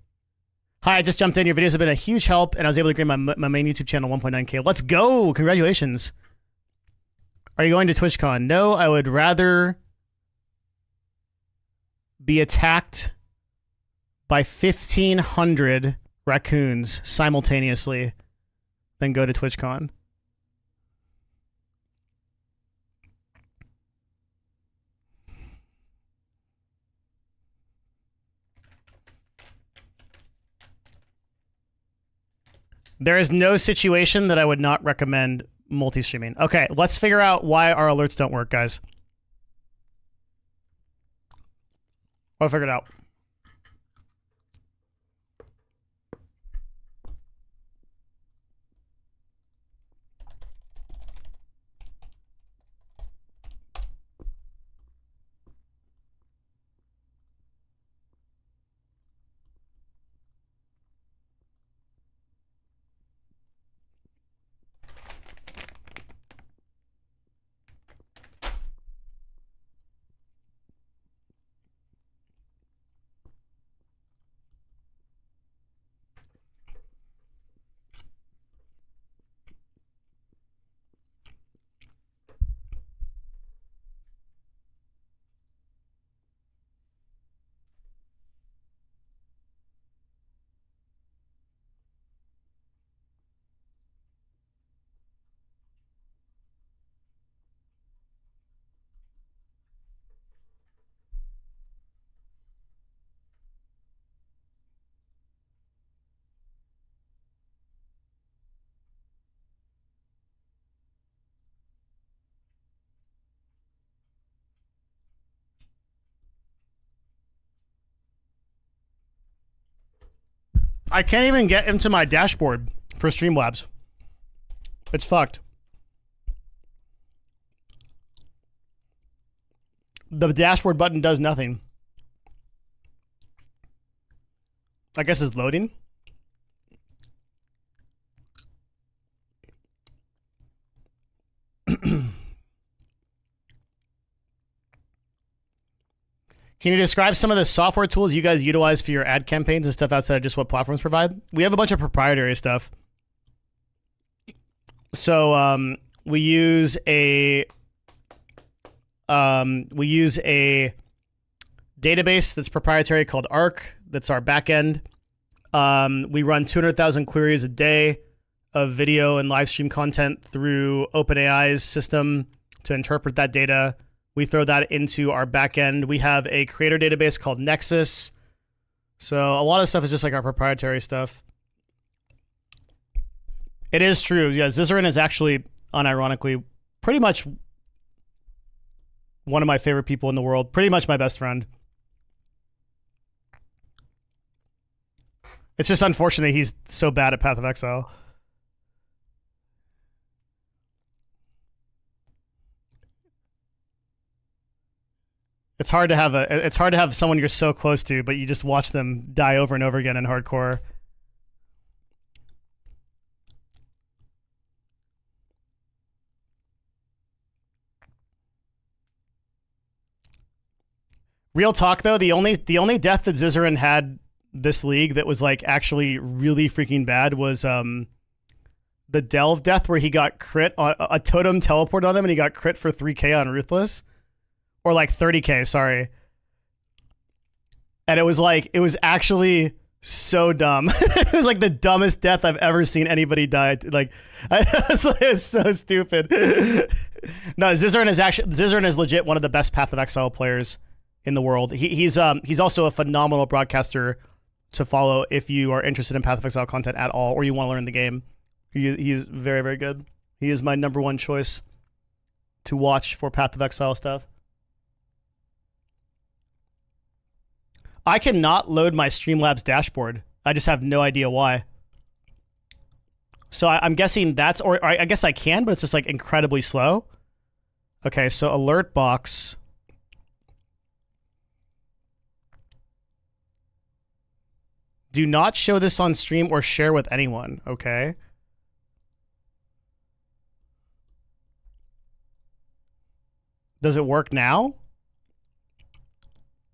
Hi, I just jumped in. Your videos have been a huge help, and I was able to grade my main YouTube channel 1.9K. Let's go! Congratulations. Are you going to TwitchCon? No, I would rather be attacked by 1,500 raccoons simultaneously than go to TwitchCon. There is no situation that I would not recommend multi-streaming. Okay, let's figure out why our alerts don't work, guys. I'll figure it out. I can't even get into my dashboard for Streamlabs. It's fucked. The dashboard button does nothing. I guess it's loading. Can you describe some of the software tools you guys utilize for your ad campaigns and stuff outside of just what platforms provide? We have a bunch of proprietary stuff. So we use a database that's proprietary called Arc. That's our backend. We run 200,000 queries a day of video and live stream content through OpenAI's system to interpret that data. We throw that into our backend. We have a creator database called Nexus. So a lot of stuff is just like our proprietary stuff. It is true. Yeah, Zizarin is actually, unironically, pretty much one of my favorite people in the world. Pretty much my best friend. It's just unfortunate he's so bad at Path of Exile. It's hard to have someone you're so close to, but you just watch them die over and over again in hardcore. Real talk though, the only death that Zizarin had this league that was like actually really freaking bad was the Delve death where he got crit on a totem teleport on him and he got crit for 3k on Ruthless. Or like 30k, sorry. And it was actually so dumb. It was like the dumbest death I've ever seen anybody die. Like, it was so stupid. No, Zizzern is legit one of the best Path of Exile players in the world. He's also a phenomenal broadcaster to follow if you are interested in Path of Exile content at all, or you want to learn the game. He is very, very good. He is my #1 choice to watch for Path of Exile stuff. I cannot load my Streamlabs dashboard. I just have no idea why. So I'm guessing that's, or I guess I can, but it's just like incredibly slow. Okay, so alert box. Do not show this on stream or share with anyone, okay? Does it work now?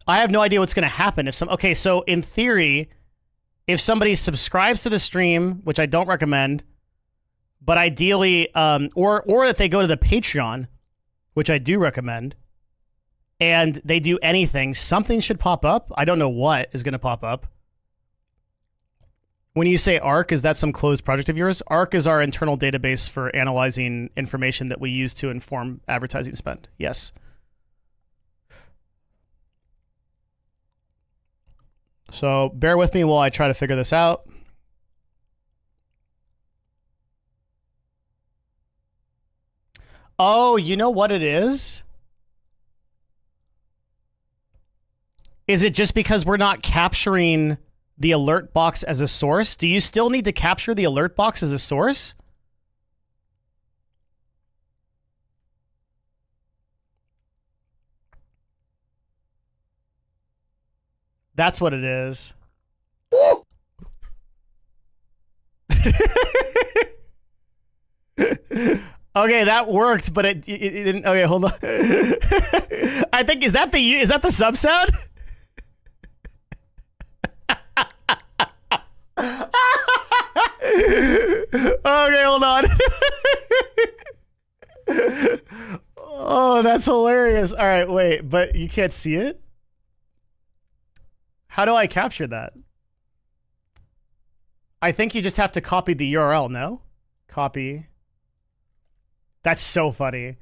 I have no idea what's going to happen if okay, so in theory, if somebody subscribes to the stream, which I don't recommend, but ideally, or that they go to the Patreon, which I do recommend, and they do anything, something should pop up. I don't know what is going to pop up. When you say ARC, is that some closed project of yours? ARC is our internal database for analyzing information that we use to inform advertising spend. Yes. So bear with me while I try to figure this out. Oh, you know what it is? Is it just because we're not capturing the alert box as a source? Do you still need to capture the alert box as a source? That's what it is. Okay, that worked, but it didn't. Okay, hold on. I think is that the sub sound? Okay, hold on. Oh, that's hilarious. All right, wait, but you can't see it? How do I capture that? I think you just have to copy the URL, no? Copy. That's so funny.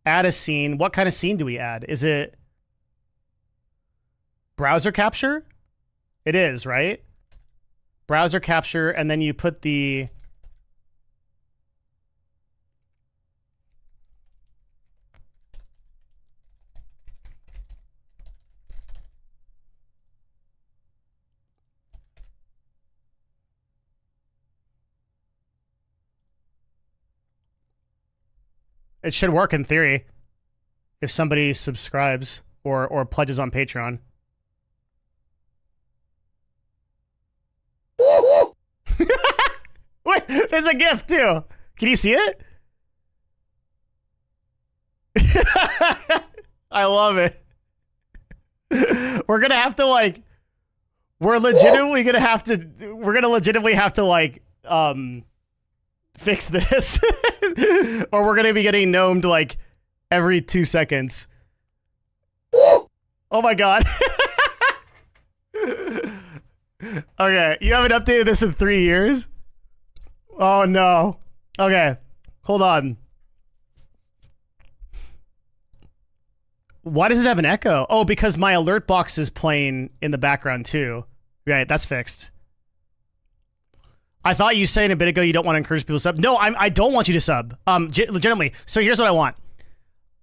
Add a scene. What kind of scene do we add? Is it browser capture? It is, right? Browser capture, and then you put the... It should work in theory if somebody subscribes or pledges on Patreon. Wait, there's a GIF too. Can you see it? I love it. We're gonna have to like, we're gonna legitimately have to like, fix this or we're gonna be getting gnomed like every 2 seconds. Oh my god. Okay, you haven't updated this in 3 years? Oh no. Okay, hold on. Why does it have an echo? Oh, because my alert box is playing in the background too. Right, that's fixed. I thought you said a bit ago you don't want to encourage people to sub. No, I don't want you to sub. Legitimately. So here's what I want.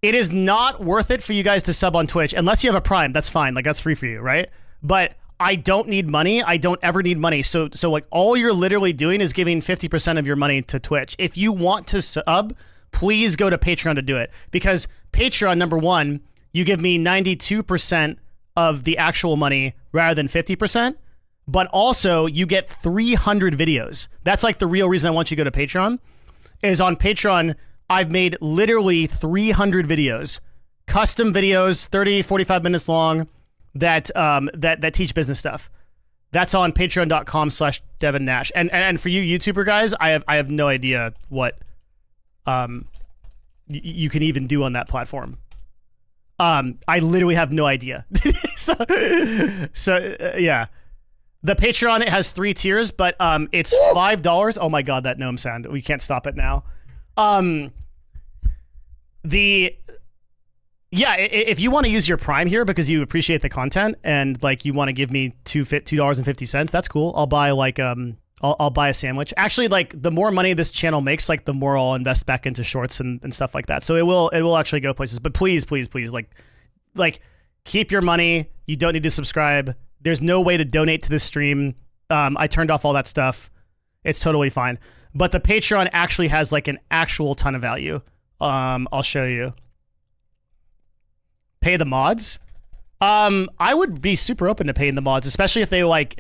It is not worth it for you guys to sub on Twitch unless you have a Prime. That's fine. Like, that's free for you, right? But I don't need money. I don't ever need money. So like all you're literally doing is giving 50% of your money to Twitch. If you want to sub, please go to Patreon to do it. Because Patreon, number one, you give me 92% of the actual money rather than 50%. But also, you get 300 videos. That's like the real reason I want you to go to Patreon. Is on Patreon, I've made literally 300 videos. Custom videos, 30, 45 minutes long, that teach business stuff. That's on patreon.com/Devin Nash. And for you YouTuber guys, I have no idea what you can even do on that platform. I literally have no idea. so yeah. The Patreon, it has 3 tiers, but it's $5. Oh my god, that gnome sound. We can't stop it now. If you want to use your Prime here because you appreciate the content and like you want to give me $2.50, that's cool. I'll buy like I'll buy a sandwich. Actually, like the more money this channel makes, like the more I'll invest back into shorts and stuff like that. So it will actually go places. But please, like keep your money. You don't need to subscribe. There's no way to donate to this stream. I turned off all that stuff. It's totally fine. But the Patreon actually has like an actual ton of value. I'll show you. Pay the mods. I would be super open to paying the mods, especially if they like.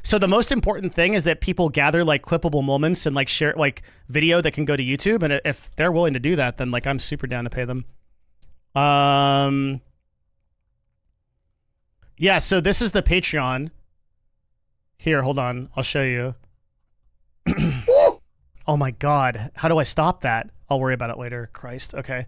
So the most important thing is that people gather like clippable moments and like share like video that can go to YouTube. And if they're willing to do that, then like I'm super down to pay them. Yeah, so this is the Patreon. Here, hold on. I'll show you. Oh my god. How do I stop that? I'll worry about it later. Christ. Okay.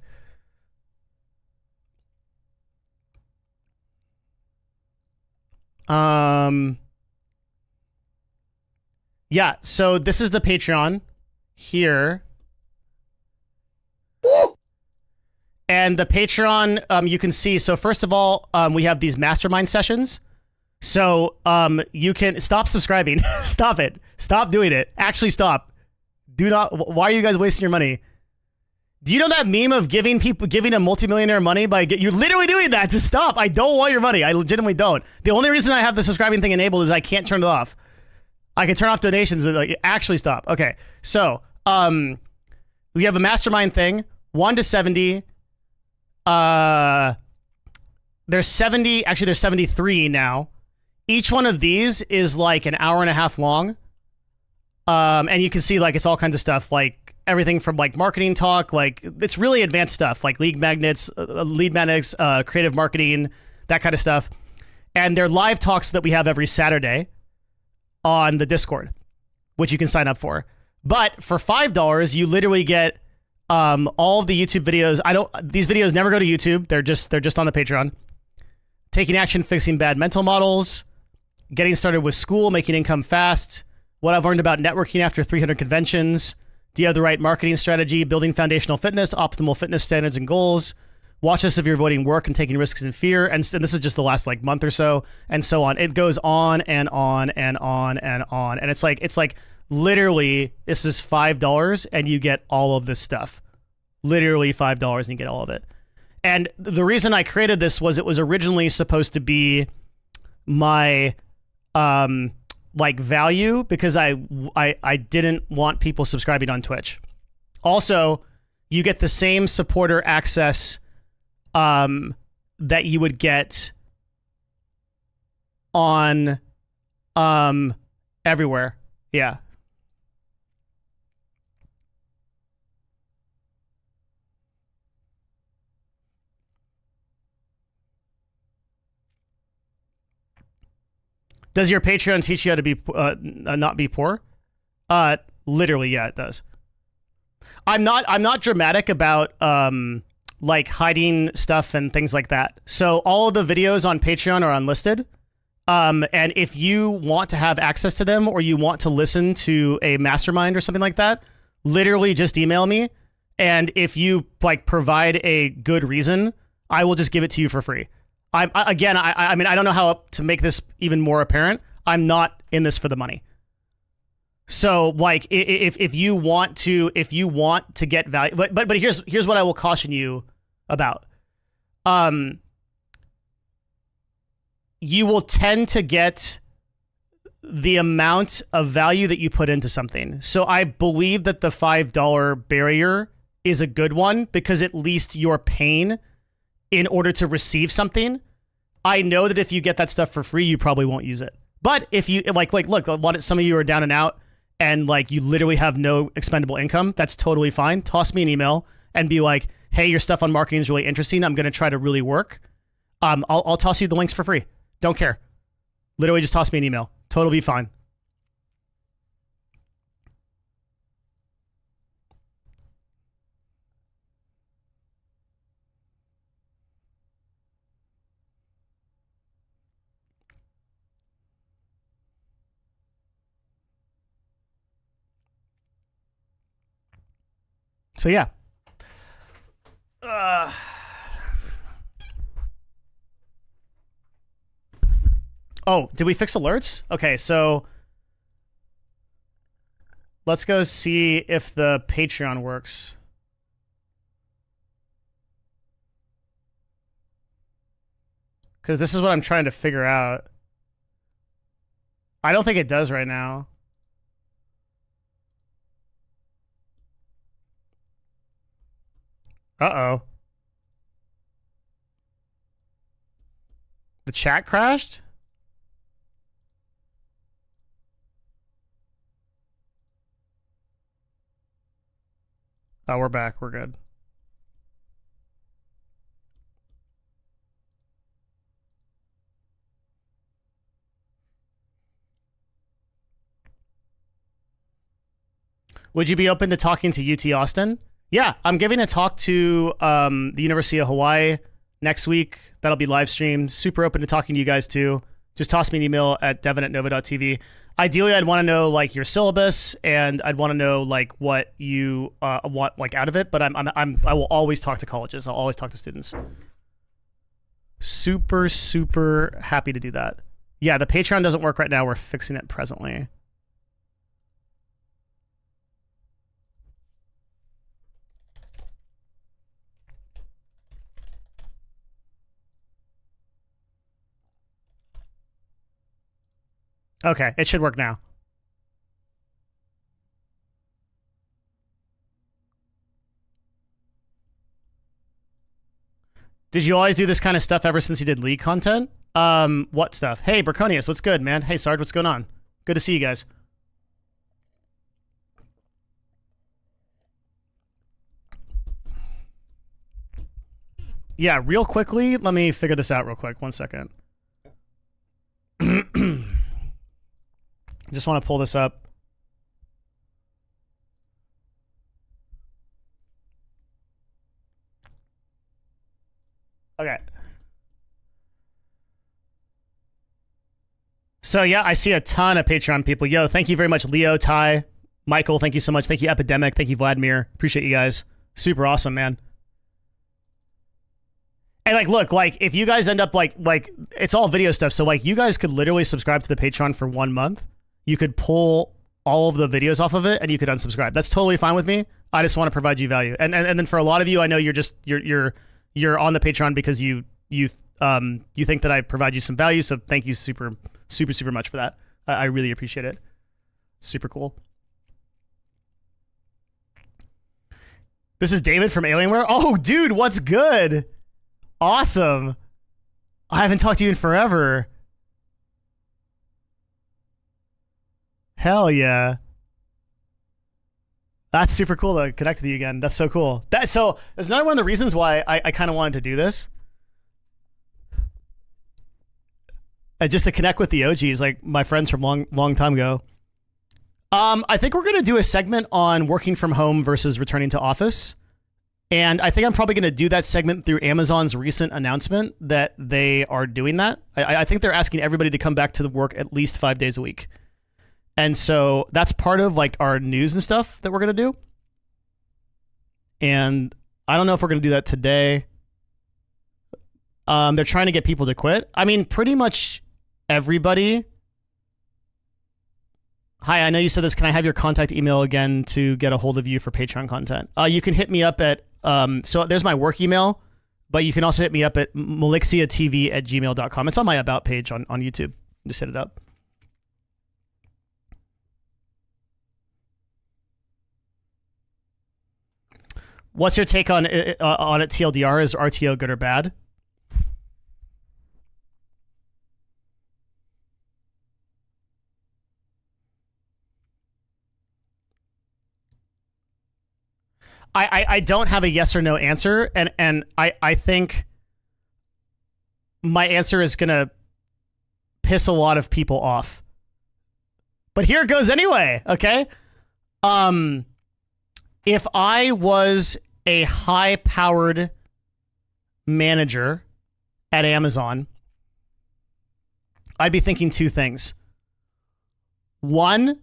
Yeah, so this is the Patreon here. And the Patreon, you can see, so first of all, we have these mastermind sessions. So you can stop subscribing. Stop it. Stop doing it. Actually stop. Do not. Why are you guys wasting your money? Do you know that meme of giving a multimillionaire money by you're literally doing that? Just stop. I don't want your money. I legitimately don't. The only reason I have the subscribing thing enabled is I can't turn it off. I can turn off donations, but like, actually stop. Okay. So, we have a mastermind thing, 1 to 70. There's 70, actually there's 73 now. Each one of these is like an hour and a half long. And you can see like it's all kinds of stuff, like everything from like marketing talk, like it's really advanced stuff, like lead magnets, creative marketing, that kind of stuff. And they're live talks that we have every Saturday on the Discord, which you can sign up for. But for $5, you literally get all of the YouTube videos. These videos never go to YouTube. They're just on the Patreon. Taking action, fixing bad mental models, getting started with school, making income fast, what I've learned about networking after 300 conventions, do you have the right marketing strategy, building foundational fitness, optimal fitness standards and goals, watch us if you're avoiding work and taking risks in fear, and this is just the last like month or so, and so on. It goes on and on and on and on, and it's like literally this is $5 and you get all of this stuff. Literally $5 and you get all of it. And the reason I created this was it was originally supposed to be my like value because I didn't want people subscribing on Twitch. Also, you get the same supporter access that you would get on everywhere. Yeah. Does your Patreon teach you how to be not be poor? Literally, yeah, it does. I'm not dramatic about like hiding stuff and things like that. So all of the videos on Patreon are unlisted. And if you want to have access to them or you want to listen to a mastermind or something like that, literally just email me. And if you like provide a good reason, I will just give it to you for free. I mean, I don't know how to make this even more apparent. I'm not in this for the money. So like, if you want to get value, but here's what I will caution you about. You will tend to get the amount of value that you put into something. So I believe that the $5 barrier is a good one because at least you're paying in order to receive something. I know that if you get that stuff for free, you probably won't use it. But if you look, some of you are down and out and like you literally have no expendable income, that's totally fine. Toss me an email and be like, hey, your stuff on marketing is really interesting. I'm going to try to really work. I'll toss you the links for free. Don't care. Literally just toss me an email. Totally fine. So yeah. Oh, did we fix alerts? Okay, so let's go see if the Patreon works. Because this is what I'm trying to figure out. I don't think it does right now. Uh-oh. The chat crashed? Oh, we're back. We're good. Would you be open to talking to UT Austin? Yeah, I'm giving a talk to the University of Hawaii next week. That'll be live streamed. Super open to talking to you guys too. Just toss me an email at devin@nova.tv. Ideally, I'd want to know like your syllabus, and I'd want to know like what you want like out of it. But I will always talk to colleges. I'll always talk to students. Super happy to do that. Yeah, the Patreon doesn't work right now. We're fixing it presently. Okay, it should work now. Did you always do this kind of stuff ever since you did league content? What stuff? Hey, Braconius, what's good, man? Hey, Sarge, what's going on? Good to see you guys. Yeah, real quickly, let me figure this out real quick. 1 second. Just want to pull this up. Okay. So yeah, I see a ton of Patreon people. Yo, thank you very much, Leo, Ty, Michael. Thank you so much. Thank you, Epidemic. Thank you, Vladimir. Appreciate you guys. Super awesome, man. And like, look, like if you guys end up like it's all video stuff. So like you guys could literally subscribe to the Patreon for 1 month. You could pull all of the videos off of it and you could unsubscribe. That's totally fine with me. I just want to provide you value. And then for a lot of you, I know you're just you're on the Patreon because you think that I provide you some value. So thank you super much for that. I really appreciate it. Super cool. This is David from Alienware. Oh, dude, what's good? Awesome. I haven't talked to you in forever. Hell yeah. That's super cool to connect with you again. That's so cool. That's another one of the reasons why I kind of wanted to do this. Just to connect with the OGs, like my friends from long time ago. I think we're going to do a segment on working from home versus returning to office. And I think I'm probably going to do that segment through Amazon's recent announcement that they are doing that. I think they're asking everybody to come back to the work at least 5 days a week. And so that's part of like our news and stuff that we're going to do. And I don't know if we're going to do that today. They're trying to get people to quit. I mean, pretty much everybody. Hi, I know you said this. Can I have your contact email again to get a hold of you for Patreon content? You can hit me up at, so there's my work email, but you can also hit me up at malixiatv@gmail.com. It's on my About page on YouTube. Just hit it up. What's your take on it, TLDR? Is RTO good or bad? I don't have a yes or no answer, and I think my answer is gonna piss a lot of people off. But here it goes anyway, okay? If I was a high-powered manager at Amazon, I'd be thinking two things. One,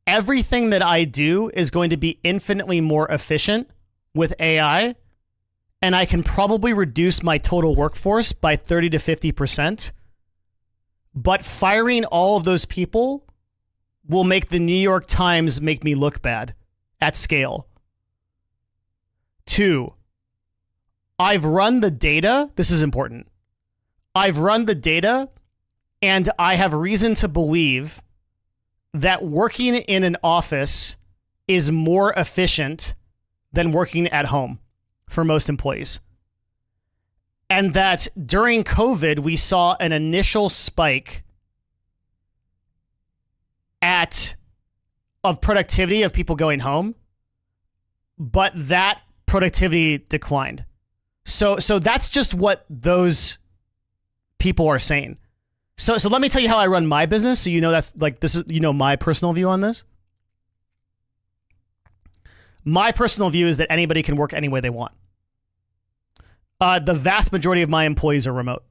everything that I do is going to be infinitely more efficient with AI, and I can probably reduce my total workforce by 30 to 50%. But firing all of those people will make the New York Times make me look bad at scale. 2, I've run the data. This is important. I've run the data, and I have reason to believe that working in an office is more efficient than working at home for most employees. And that during COVID, we saw an initial spike of productivity of people going home, but that productivity declined. So that's just what those people are saying. So let me tell you how I run my business, so you know that's like this is my personal view on this. My personal view is that anybody can work any way they want. The vast majority of my employees are remote,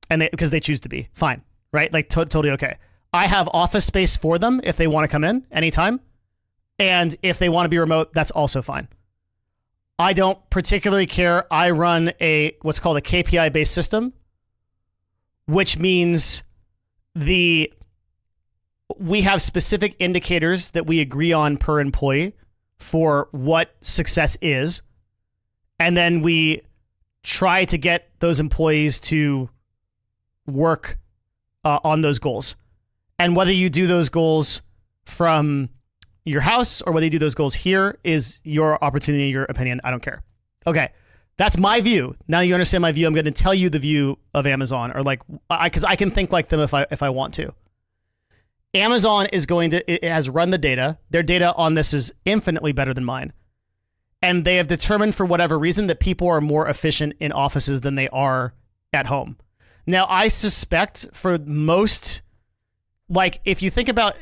and because they choose to be. Fine, right? Like totally okay. I have office space for them if they want to come in anytime, and if they want to be remote, that's also fine. I don't particularly care. I run what's called a KPI-based system, which means we have specific indicators that we agree on per employee for what success is, and then we try to get those employees to work on those goals. And whether you do those goals from your house or whether you do those goals here is your opportunity, your opinion. I don't care. Okay. That's my view. Now you understand my view. I'm going to tell you the view of Amazon, or because I can think like them if I want to. Amazon it has run the data. Their data on this is infinitely better than mine. And they have determined for whatever reason that people are more efficient in offices than they are at home. Now, I suspect for most, like if you think about,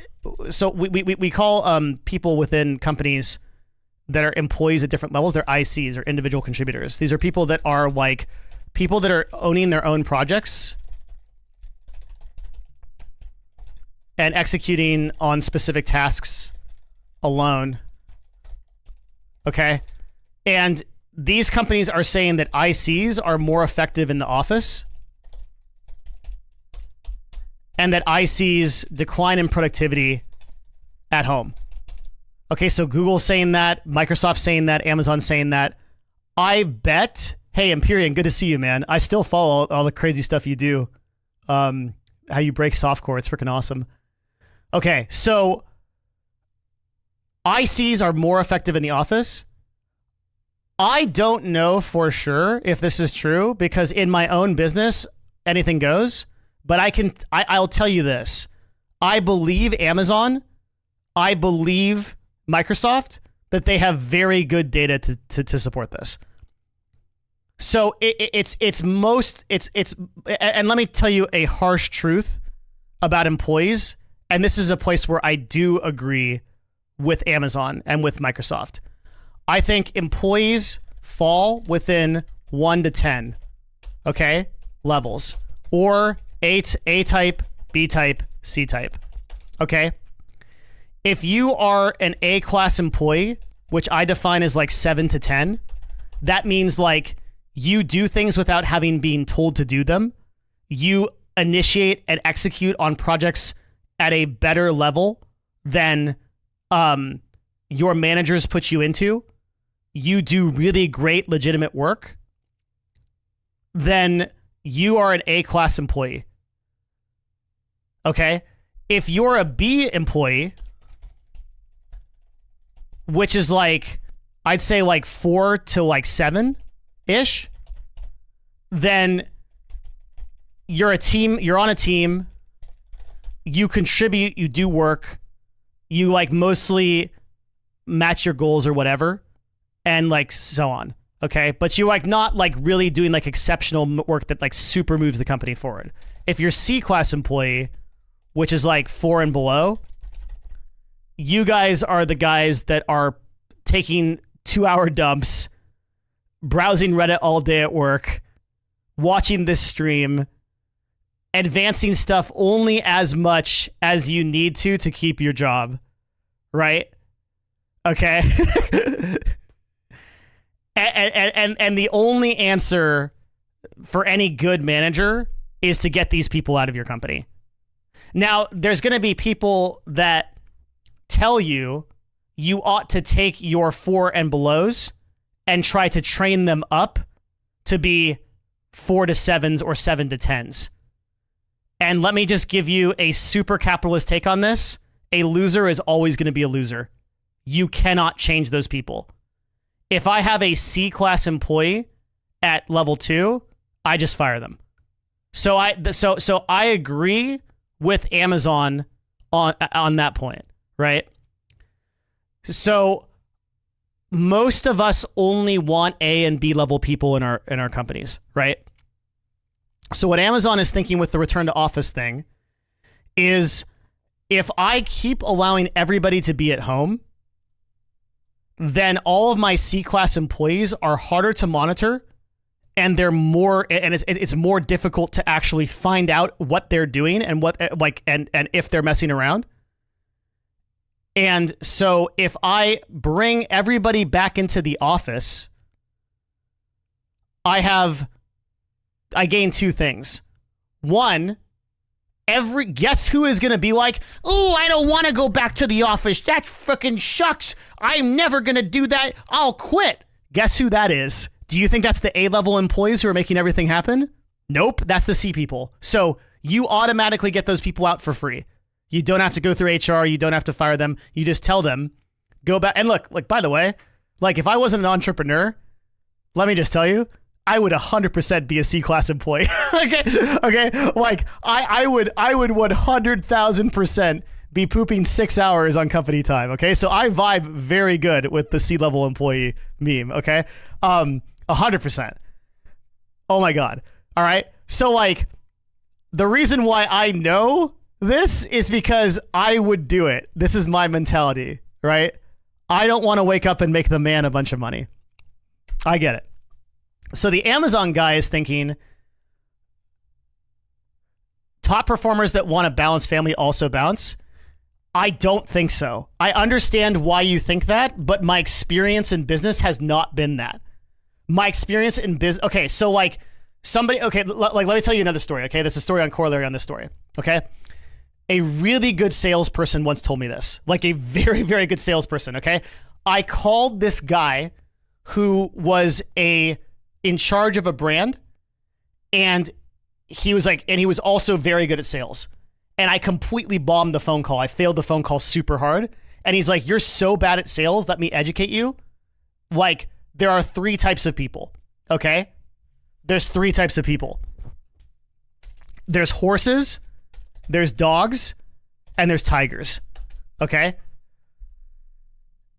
so we call people within companies that are employees at different levels, they're ICs or individual contributors. These are people that are owning their own projects and executing on specific tasks alone. Okay? And these companies are saying that ICs are more effective in the office and that ICs decline in productivity at home. Okay, so Google's saying that, Microsoft's saying that, Amazon's saying that. I bet, hey, Empyrean, good to see you, man. I still follow all the crazy stuff you do. How you break softcore, it's freaking awesome. Okay, so ICs are more effective in the office. I don't know for sure if this is true because in my own business, anything goes. But I'll tell you this. I believe Amazon, I believe Microsoft, that they have very good data to support this. So and let me tell you a harsh truth about employees. And this is a place where I do agree with Amazon and with Microsoft. I think employees fall within 1 to 10, okay, levels, or A type, B type, C type, okay? If you are an A-class employee, which I define as like 7 to 10, that means like you do things without having been told to do them. You initiate and execute on projects at a better level than your managers put you into. You do really great, legitimate work. Then you are an A-class employee. Okay? If you're a B employee, which is like, I'd say like 4 to like 7-ish, then you're on a team, you contribute, you do work, you like mostly match your goals or whatever, and like so on. Okay? But you like not like really doing like exceptional work that like super moves the company forward. If you're C-class employee, which is like 4 and below, you guys are the guys that are taking 2-hour dumps, browsing Reddit all day at work, watching this stream, advancing stuff only as much as you need to keep your job. right? Okay. and the only answer for any good manager is to get these people out of your company. Now, there's going to be people that tell you you ought to take your 4 and belows and try to train them up to be 4 to 7s or 7 to 10s. And let me just give you a super capitalist take on this. A loser is always going to be a loser. You cannot change those people. If I have a C-class employee at level 2, I just fire them. So I agree with Amazon on that point, right? So most of us only want A and B level people in our companies, right? So what Amazon is thinking with the return to office thing is, if I keep allowing everybody to be at home, then all of my C-class employees are harder to monitor, and they're more, and it's more difficult to actually find out what they're doing and what and if they're messing around. And so if I bring everybody back into the office, I gain 2 things. One, guess who is going to be like, oh, I don't want to go back to the office. That fucking sucks. I'm never going to do that. I'll quit. Guess who that is? Do you think that's the A-level employees who are making everything happen? Nope, that's the C people. So you automatically get those people out for free. You don't have to go through HR. You don't have to fire them. You just tell them, go back. And look, by the way, if I wasn't an entrepreneur, let me just tell you, I would 100% be a C-class employee. Okay. I would 100,000% be pooping 6 hours on company time. Okay. So I vibe very good with the C-level employee meme. Okay. 100%. Oh my God. All right. So the reason why I know this is because I would do it. This is my mentality, right? I don't want to wake up and make the man a bunch of money. I get it. So the Amazon guy is thinking, top performers that want to balance family also bounce. I don't think so. I understand why you think that, but my experience in business has not been that. My experience in business. Okay, so let me tell you another story. Okay, there's a story on corollary on this story. Okay, a really good salesperson once told me this. A very, very good salesperson. Okay, I called this guy who was in charge of a brand, and he was also very good at sales. And I completely bombed the phone call. I failed the phone call super hard. And he's like, you're so bad at sales, let me educate you. There are 3 types of people, okay? There's 3 types of people. There's horses, there's dogs, and there's tigers, okay?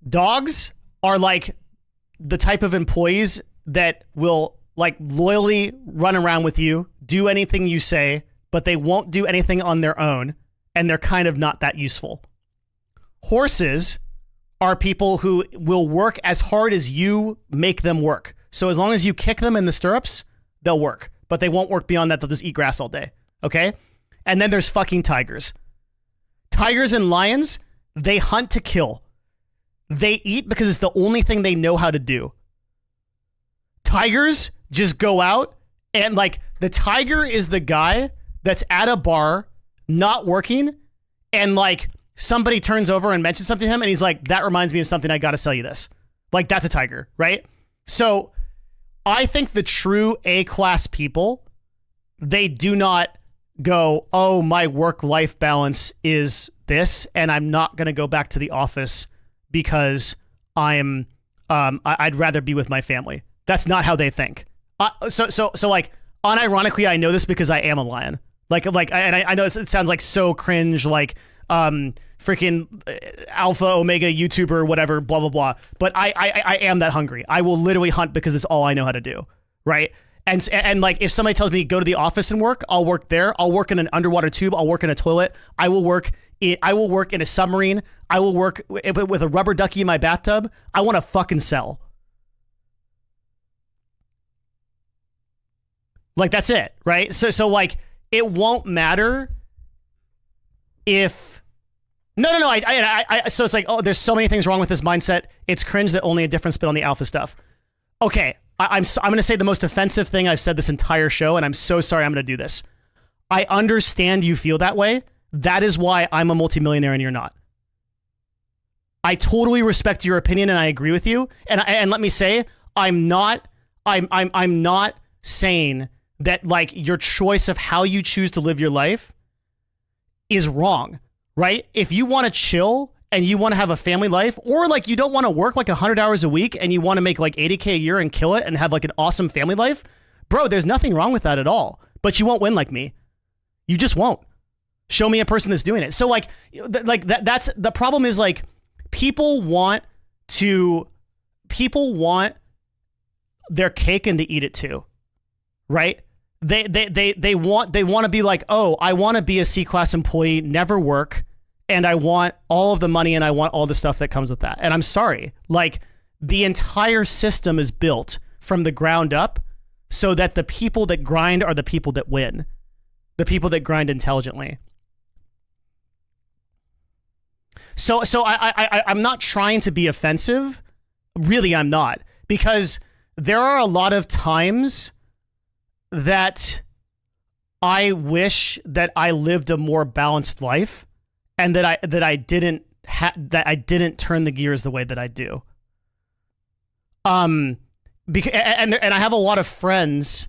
Dogs are the type of employees that will loyally run around with you, do anything you say, but they won't do anything on their own, and they're kind of not that useful. Horses are people who will work as hard as you make them work. So as long as you kick them in the stirrups, they'll work, but they won't work beyond that. They'll just eat grass all day. Okay. And then there's fucking tigers. Tigers and lions, they hunt to kill. They eat because it's the only thing they know how to do. Tigers just go out and the tiger is the guy that's at a bar, not working, and somebody turns over and mentions something to him, and he's like, that reminds me of something, I gotta sell you this. That's a tiger, right? So I think the true A-class people, they do not go, oh, my work-life balance is this, and I'm not gonna go back to the office because I'd rather be with my family. That's not how they think. So unironically, I know this because I am a lion. I know it sounds so cringe, freaking alpha omega YouTuber, whatever, blah blah blah. But I am that hungry. I will literally hunt because it's all I know how to do, right? And if somebody tells me go to the office and work, I'll work there. I'll work in an underwater tube. I'll work in a toilet. I will work in a submarine. I will work with a rubber ducky in my bathtub. I want to fucking sell. That's it, right? So it won't matter if No. So it's like, oh, there's so many things wrong with this mindset. It's cringe that only a different spin on the alpha stuff. Okay, I'm going to say the most offensive thing I've said this entire show, and I'm so sorry I'm going to do this. I understand you feel that way. That is why I'm a multimillionaire and you're not. I totally respect your opinion and I agree with you. And let me say, I'm not saying that like your choice of how you choose to live your life is wrong, right? If you want to chill and you want to have a family life, or like you don't want to work like 100 hours a week and you want to make like 80K a year and kill it and have like an awesome family life, bro, there's nothing wrong with that at all. But you won't win like me. You just won't. Show me a person that's doing it. So like that's the problem is like people want their cake and to eat it too, right? They want to be like, oh, I want to be a C-class employee, never work, and I want all of the money and I want all the stuff that comes with that. And I'm sorry, like the entire system is built from the ground up so that the people that grind are the people that win, the people that grind intelligently. So I'm not trying to be offensive. Really, I'm not, because there are a lot of times that I wish that I lived a more balanced life, and that I didn't turn the gears the way that I do. Because and I have a lot of friends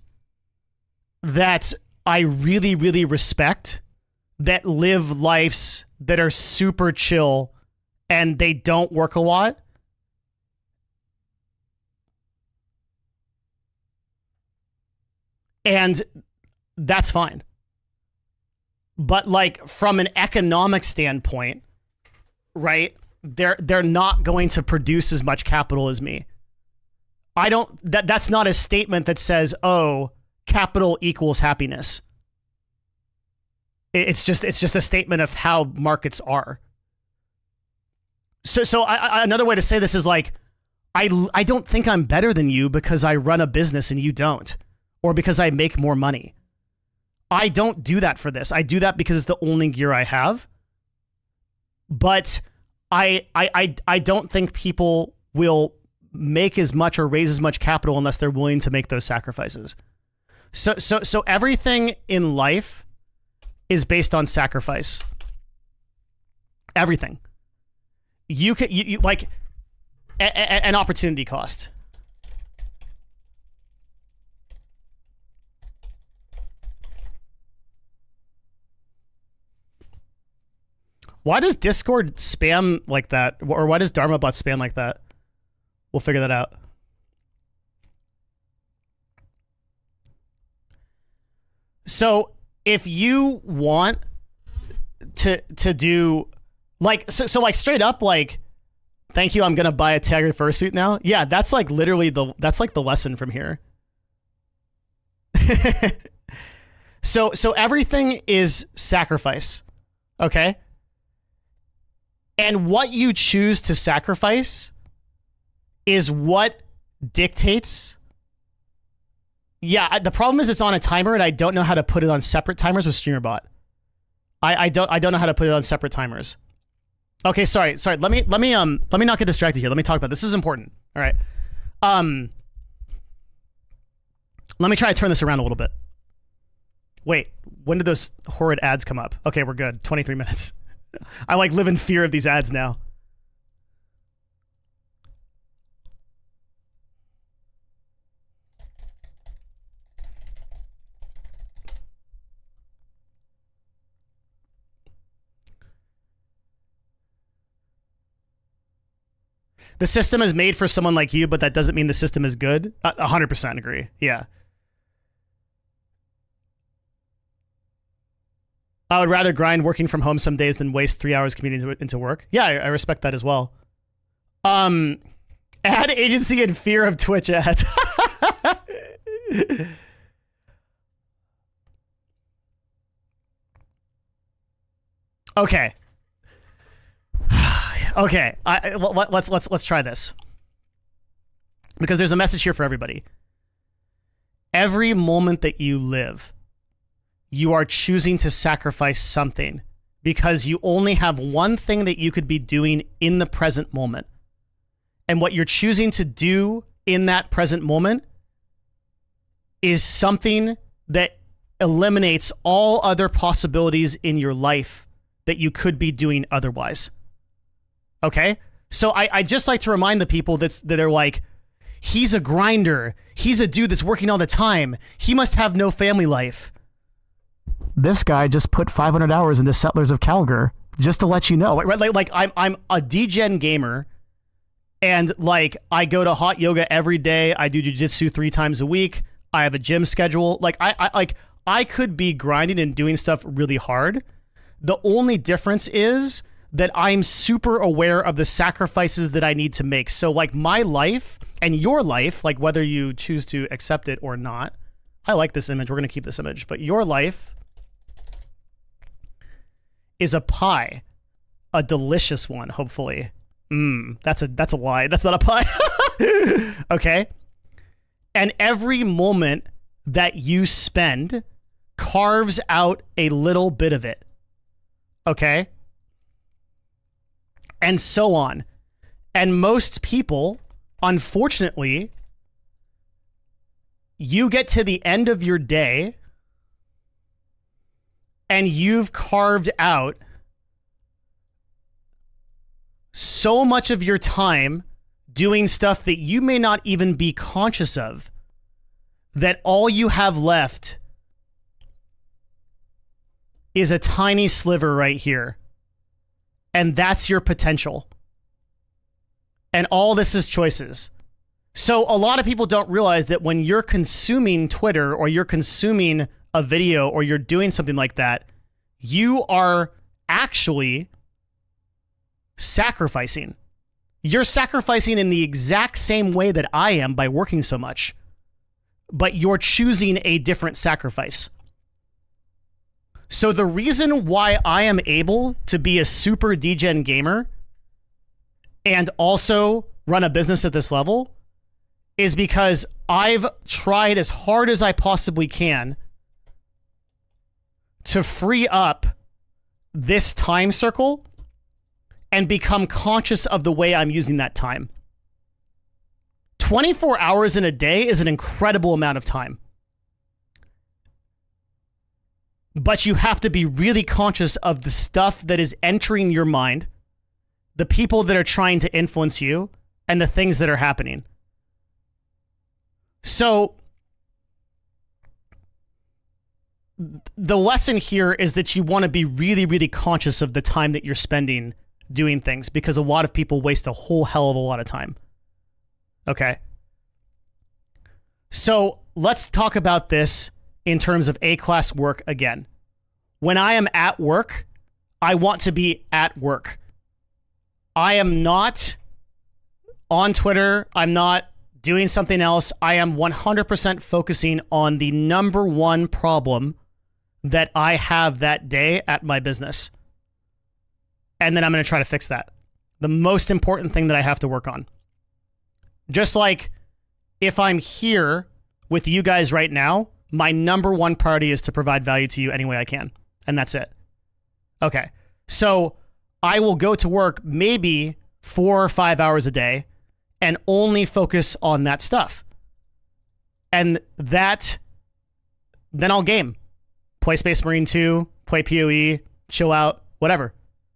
that I really, really respect that live lives that are super chill and they don't work a lot. And that's fine. But like from an economic standpoint, right? They're not going to produce as much capital as me. That's not a statement that says, "Oh, capital equals happiness." It's just a statement of how markets are. So another way to say this is like, I don't think I'm better than you because I run a business and you don't, or because I make more money. I don't do that for this. I do that because it's the only gear I have. But I don't think people will make as much or raise as much capital unless they're willing to make those sacrifices. So everything in life is based on sacrifice. Everything. You like an opportunity cost. Why does Discord spam like that? Or why does DharmaBot spam like that? We'll figure that out. So if you want to do like, so like straight up, like, thank you, I'm going to buy a Tiger fursuit now. Yeah, that's like literally that's like the lesson from here. So everything is sacrifice. Okay. And what you choose to sacrifice is what dictates. Yeah, the problem is it's on a timer and I don't know how to put it on separate timers with StreamerBot. I don't know how to put it on separate timers. Okay, sorry. Let me not get distracted here. Let me talk about this. This is important. All right. Let me try to turn this around a little bit. Wait, when did those horrid ads come up? Okay, we're good. 23 minutes. I like live in fear of these ads now. The system is made for someone like you, but that doesn't mean the system is good. 100% agree. Yeah. I would rather grind working from home some days than waste 3 hours commuting into work. Yeah, I respect that as well. Ad agency in fear of Twitch ads. Okay. Okay. Let's try this. Because there's a message here for everybody. Every moment that you live, you are choosing to sacrifice something because you only have one thing that you could be doing in the present moment. And what you're choosing to do in that present moment is something that eliminates all other possibilities in your life that you could be doing otherwise. Okay? So I just like to remind the people that are like, he's a grinder. He's a dude that's working all the time. He must have no family life. This guy just put 500 hours into Settlers of Calgar, just to let you know. Right? Like I'm a degen gamer, and like I go to hot yoga every day. I do jiu-jitsu 3 times a week. I have a gym schedule. Like I could be grinding and doing stuff really hard. The only difference is that I'm super aware of the sacrifices that I need to make. So like my life and your life, like whether you choose to accept it or not, I like this image. We're going to keep this image, but your life is a pie, a delicious one, hopefully. That's a lie. That's not a pie. Okay. And every moment that you spend carves out a little bit of it. Okay. And so on. And most people, unfortunately, you get to the end of your day and you've carved out so much of your time doing stuff that you may not even be conscious of, that all you have left is a tiny sliver right here. And that's your potential. And all this is choices. So a lot of people don't realize that when you're consuming Twitter or you're consuming a video or you're doing something like that, you are actually sacrificing. You're sacrificing in the exact same way that I am by working so much, but you're choosing a different sacrifice. So the reason why I am able to be a super degen gamer and also run a business at this level is because I've tried as hard as I possibly can to free up this time circle and become conscious of the way I'm using that time. 24 hours in a day is an incredible amount of time. But you have to be really conscious of the stuff that is entering your mind, the people that are trying to influence you, and the things that are happening. So the lesson here is that you want to be really, really conscious of the time that you're spending doing things, because a lot of people waste a whole hell of a lot of time. Okay. So let's talk about this in terms of A-class work again. When I am at work, I want to be at work. I am not on Twitter. I'm not doing something else. I am 100% focusing on the number one problem that I have that day at my business. And then I'm going to try to fix that. The most important thing that I have to work on. Just like if I'm here with you guys right now, my number one priority is to provide value to you any way I can. And that's it. Okay. So I will go to work maybe 4 or 5 hours a day and only focus on that stuff. And that, then I'll game. Play Space Marine 2, play PoE, chill out, whatever.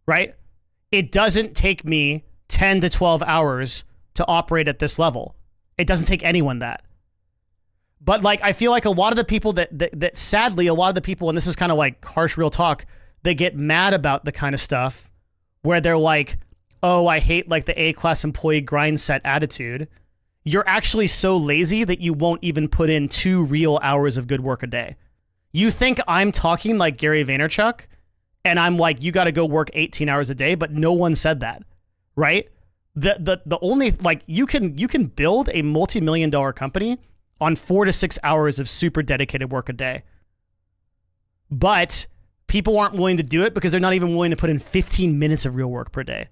Right? It doesn't take me 10 to 12 hours to operate at this level. It doesn't take anyone that. But like, I feel like a lot of the people that sadly, a lot of the people, and this is kind of like harsh real talk, they get mad about the kind of stuff where they're like, oh, I hate like the A-class employee grind set attitude. You're actually so lazy that you won't even put in 2 real hours of good work a day. You think I'm talking like Gary Vaynerchuk and I'm like, you got to go work 18 hours a day, but no one said that, right? The only, like, you can build a multi-million-dollar company on 4 to 6 hours of super dedicated work a day. But people aren't willing to do it because they're not even willing to put in 15 minutes of real work per day.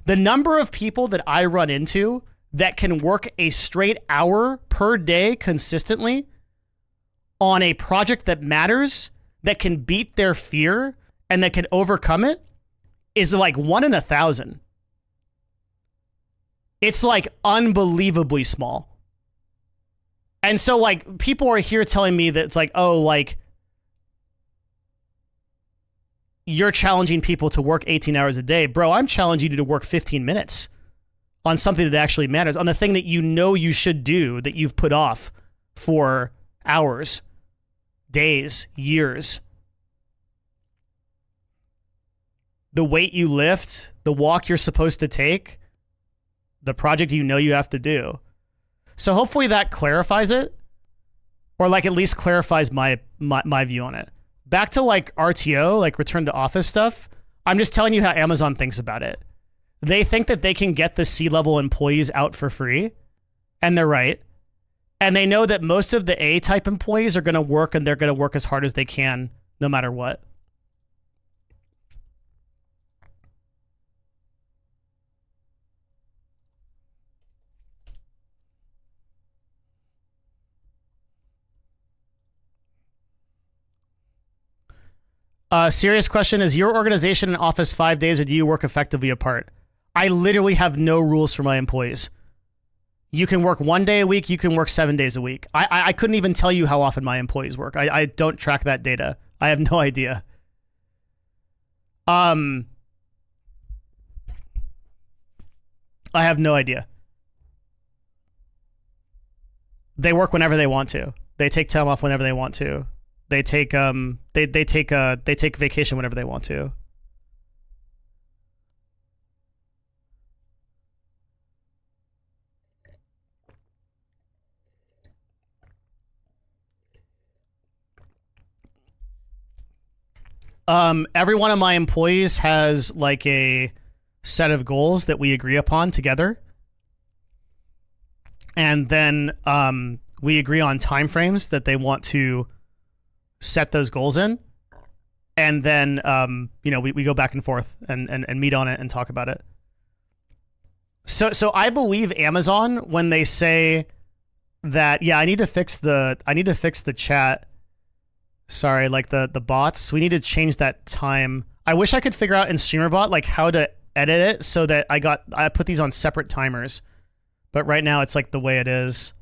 The number of people that I run into that can work a straight hour per day consistently on a project that matters, that can beat their fear and that can overcome it is like 1 in 1,000. It's like unbelievably small. And so like people are here telling me that it's like, oh, like you're challenging people to work 18 hours a day. Bro, I'm challenging you to work 15 minutes on something that actually matters, on the thing that you know you should do that you've put off for hours, days, years. The weight you lift, the walk you're supposed to take, the project you know you have to do. So hopefully that clarifies it, or like at least clarifies my view on it. Back to like RTO, like return to office stuff. I'm just telling you how Amazon thinks about it. They think that they can get the C-level employees out for free, and they're right. And they know that most of the A-type employees are going to work, and they're going to work as hard as they can, no matter what. Serious question, is your organization in office 5 days, or do you work effectively apart? I literally have no rules for my employees. You can work 1 day a week. You can work 7 days a week. I couldn't even tell you how often my employees work. I don't track that data. I have no idea. I have no idea. They work whenever they want to. They take time off whenever they want to. They take they take vacation whenever they want to. Every one of my employees has like a set of goals that we agree upon together. And then we agree on timeframes that they want to set those goals in. And then, we go back and forth and meet on it and talk about it. So I believe Amazon when they say that, yeah, I need to fix the chat. Sorry, like the bots. We need to change that time. I wish I could figure out in StreamerBot like how to edit it so that I put these on separate timers. But right now it's like the way it is.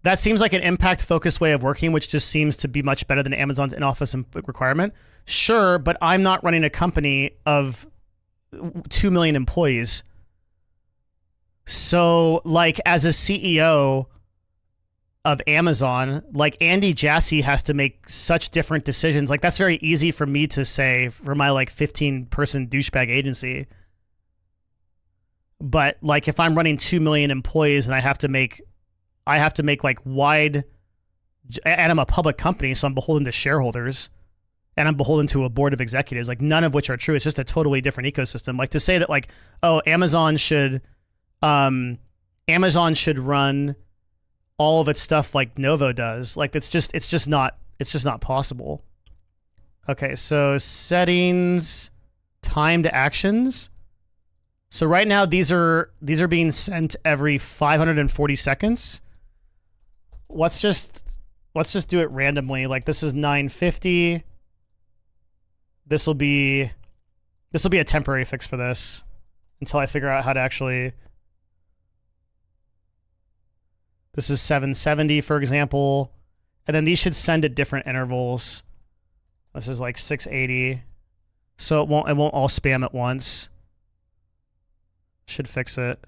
That seems like an impact-focused way of working, which just seems to be much better than Amazon's in-office requirement. Sure, but I'm not running a company of 2 million employees. So, like, as a CEO of Amazon, like, Andy Jassy has to make such different decisions. Like, that's very easy for me to say for my, like, 15-person douchebag agency. But, like, if I'm running 2 million employees and I have to make like wide, and I'm a public company, so I'm beholden to shareholders, and I'm beholden to a board of executives, like none of which are true. It's just a totally different ecosystem. Like to say that like, oh, Amazon should run all of its stuff like Novo does. Like it's just not possible. Okay, so settings, timed actions. So right now these are being sent every 540 seconds. Let's just do it randomly. Like this is 950. This will be a temporary fix for this until I figure out how to actually. This is 770, for example, and then these should send at different intervals. This is like 680, so it won't all spam at once. Should fix it.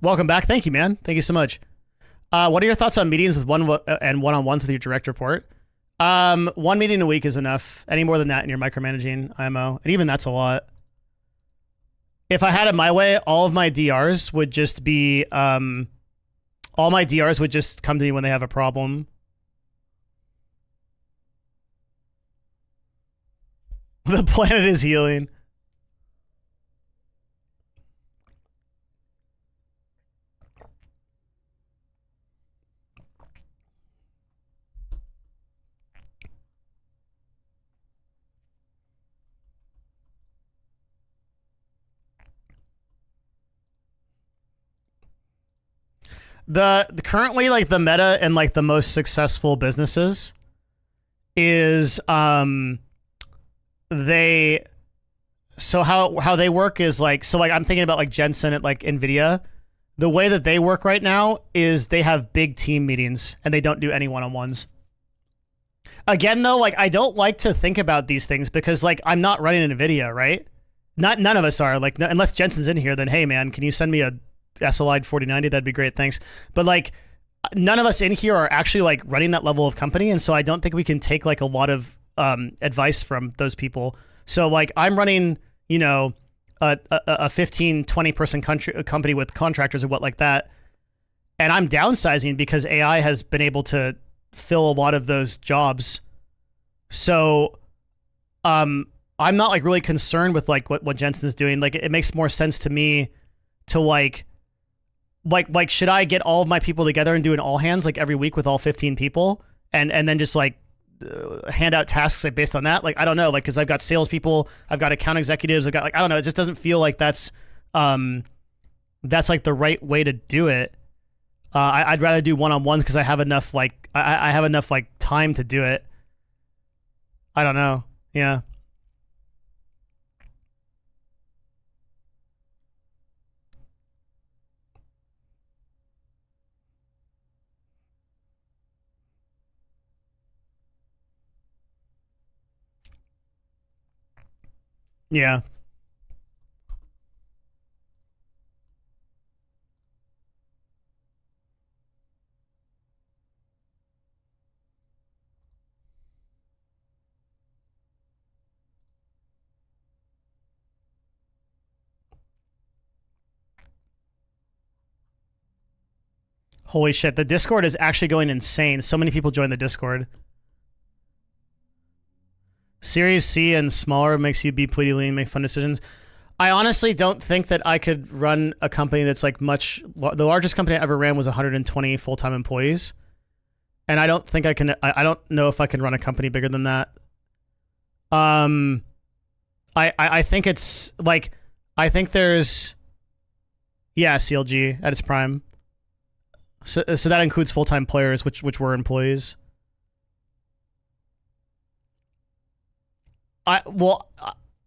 Welcome back. Thank you, man. Thank you so much. What are your thoughts on meetings with and one-on-ones with your direct report? One meeting a week is enough. Any more than that, and you're micromanaging IMO, and even that's a lot. If I had it my way, all my DRs would just come to me when they have a problem. The planet is healing. The currently like the meta and like the most successful businesses is they so how they work is like, so like I'm thinking about like Jensen at like Nvidia. The way that they work right now is they have big team meetings and they don't do any one-on-ones. Again though, like I don't like to think about these things because like I'm not running Nvidia, right? None of us are, like, unless Jensen's in here, then hey man, can you send me a SLI 4090? That'd be great, thanks. But like none of us in here are actually like running that level of company, and so I don't think we can take like a lot of advice from those people. So like I'm running, you know, a 15, 20 person company with contractors and what like that, and I'm downsizing because AI has been able to fill a lot of those jobs. So I'm not like really concerned with like what Jensen's doing. Like it makes more sense to me to like should I get all of my people together and do an all hands like every week with all 15 people and then just like hand out tasks like based on that? Like I don't know, like because I've got salespeople, I've got account executives, I've got like I don't know, it just doesn't feel like that's like the right way to do it. I'd rather do one-on-ones because I have enough like I have enough like time to do it. I don't know. Yeah. Yeah. Holy shit, the Discord is actually going insane. So many people join the Discord. Series C and smaller makes you be pretty lean, make fun decisions. I honestly don't think that I could run a company that's like much... The largest company I ever ran was 120 full-time employees. And I don't think I can... I don't know if I can run a company bigger than that. I think it's like... I think there's... Yeah, CLG at its prime. So that includes full-time players, which were employees.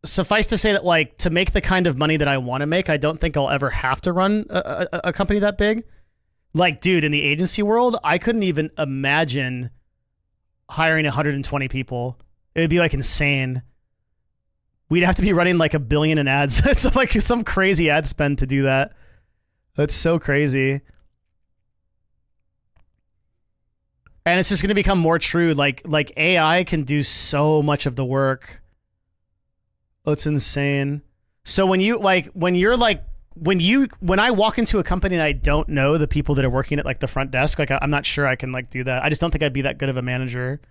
Suffice to say that like to make the kind of money that I want to make, I don't think I'll ever have to run a company that big. Like, dude, in the agency world, I couldn't even imagine hiring 120 people. It would be like insane. We'd have to be running like $1 billion in ads. It's like some crazy ad spend to do that. That's so crazy. And it's just going to become more true. Like AI can do so much of the work. That's insane. So when I walk into a company and I don't know the people that are working at like the front desk, like I'm not sure I can like do that. I just don't think I'd be that good of a manager.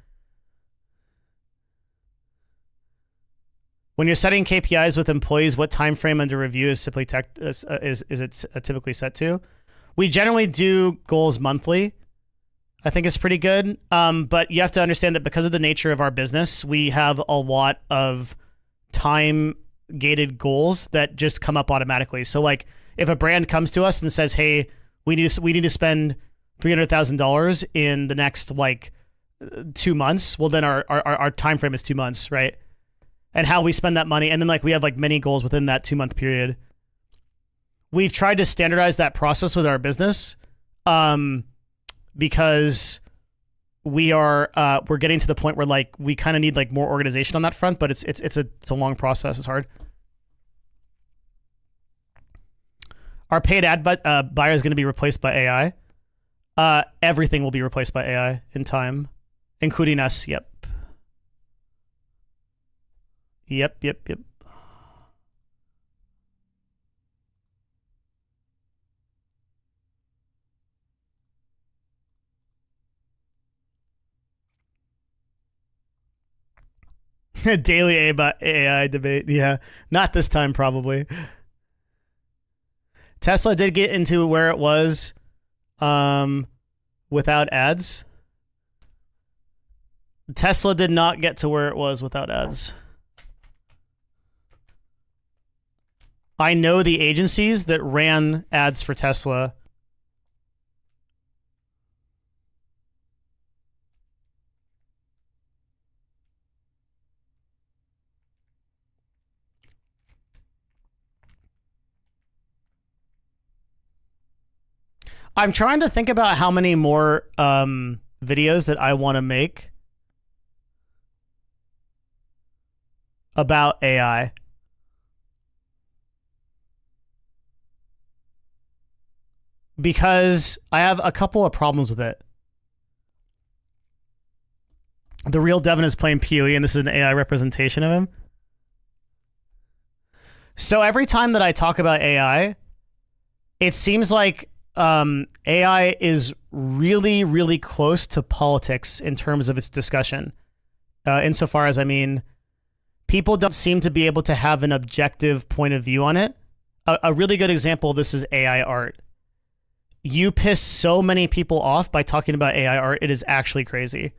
When you're setting KPIs with employees, what time frame under review is typically set to? We generally do goals monthly. I think it's pretty good. But you have to understand that because of the nature of our business, we have a lot of time-gated goals that just come up automatically. So like if a brand comes to us and says, hey, we need to spend $300,000 in the next like 2 months, well then our time frame is 2 months, right? And how we spend that money, and then like we have like many goals within that 2-month period. We've tried to standardize that process with our business because we're getting to the point where like we kind of need like more organization on that front, but it's a long process. It's hard. Are paid ad buyers going to be replaced by AI? Everything will be replaced by AI in time, including us. Yep. Yep. Daily AI debate. Yeah. Not this time, probably. Tesla did get into where it was without ads. Tesla did not get to where it was without ads. I know the agencies that ran ads for Tesla. I'm trying to think about how many more videos that I want to make about AI. Because I have a couple of problems with it. The real Devin is playing PoE, and this is an AI representation of him. So every time that I talk about AI, it seems like AI is really, really close to politics in terms of its discussion. Insofar as, I mean, people don't seem to be able to have an objective point of view on it. A really good example of this is AI art. You piss so many people off by talking about AI art. It is actually crazy.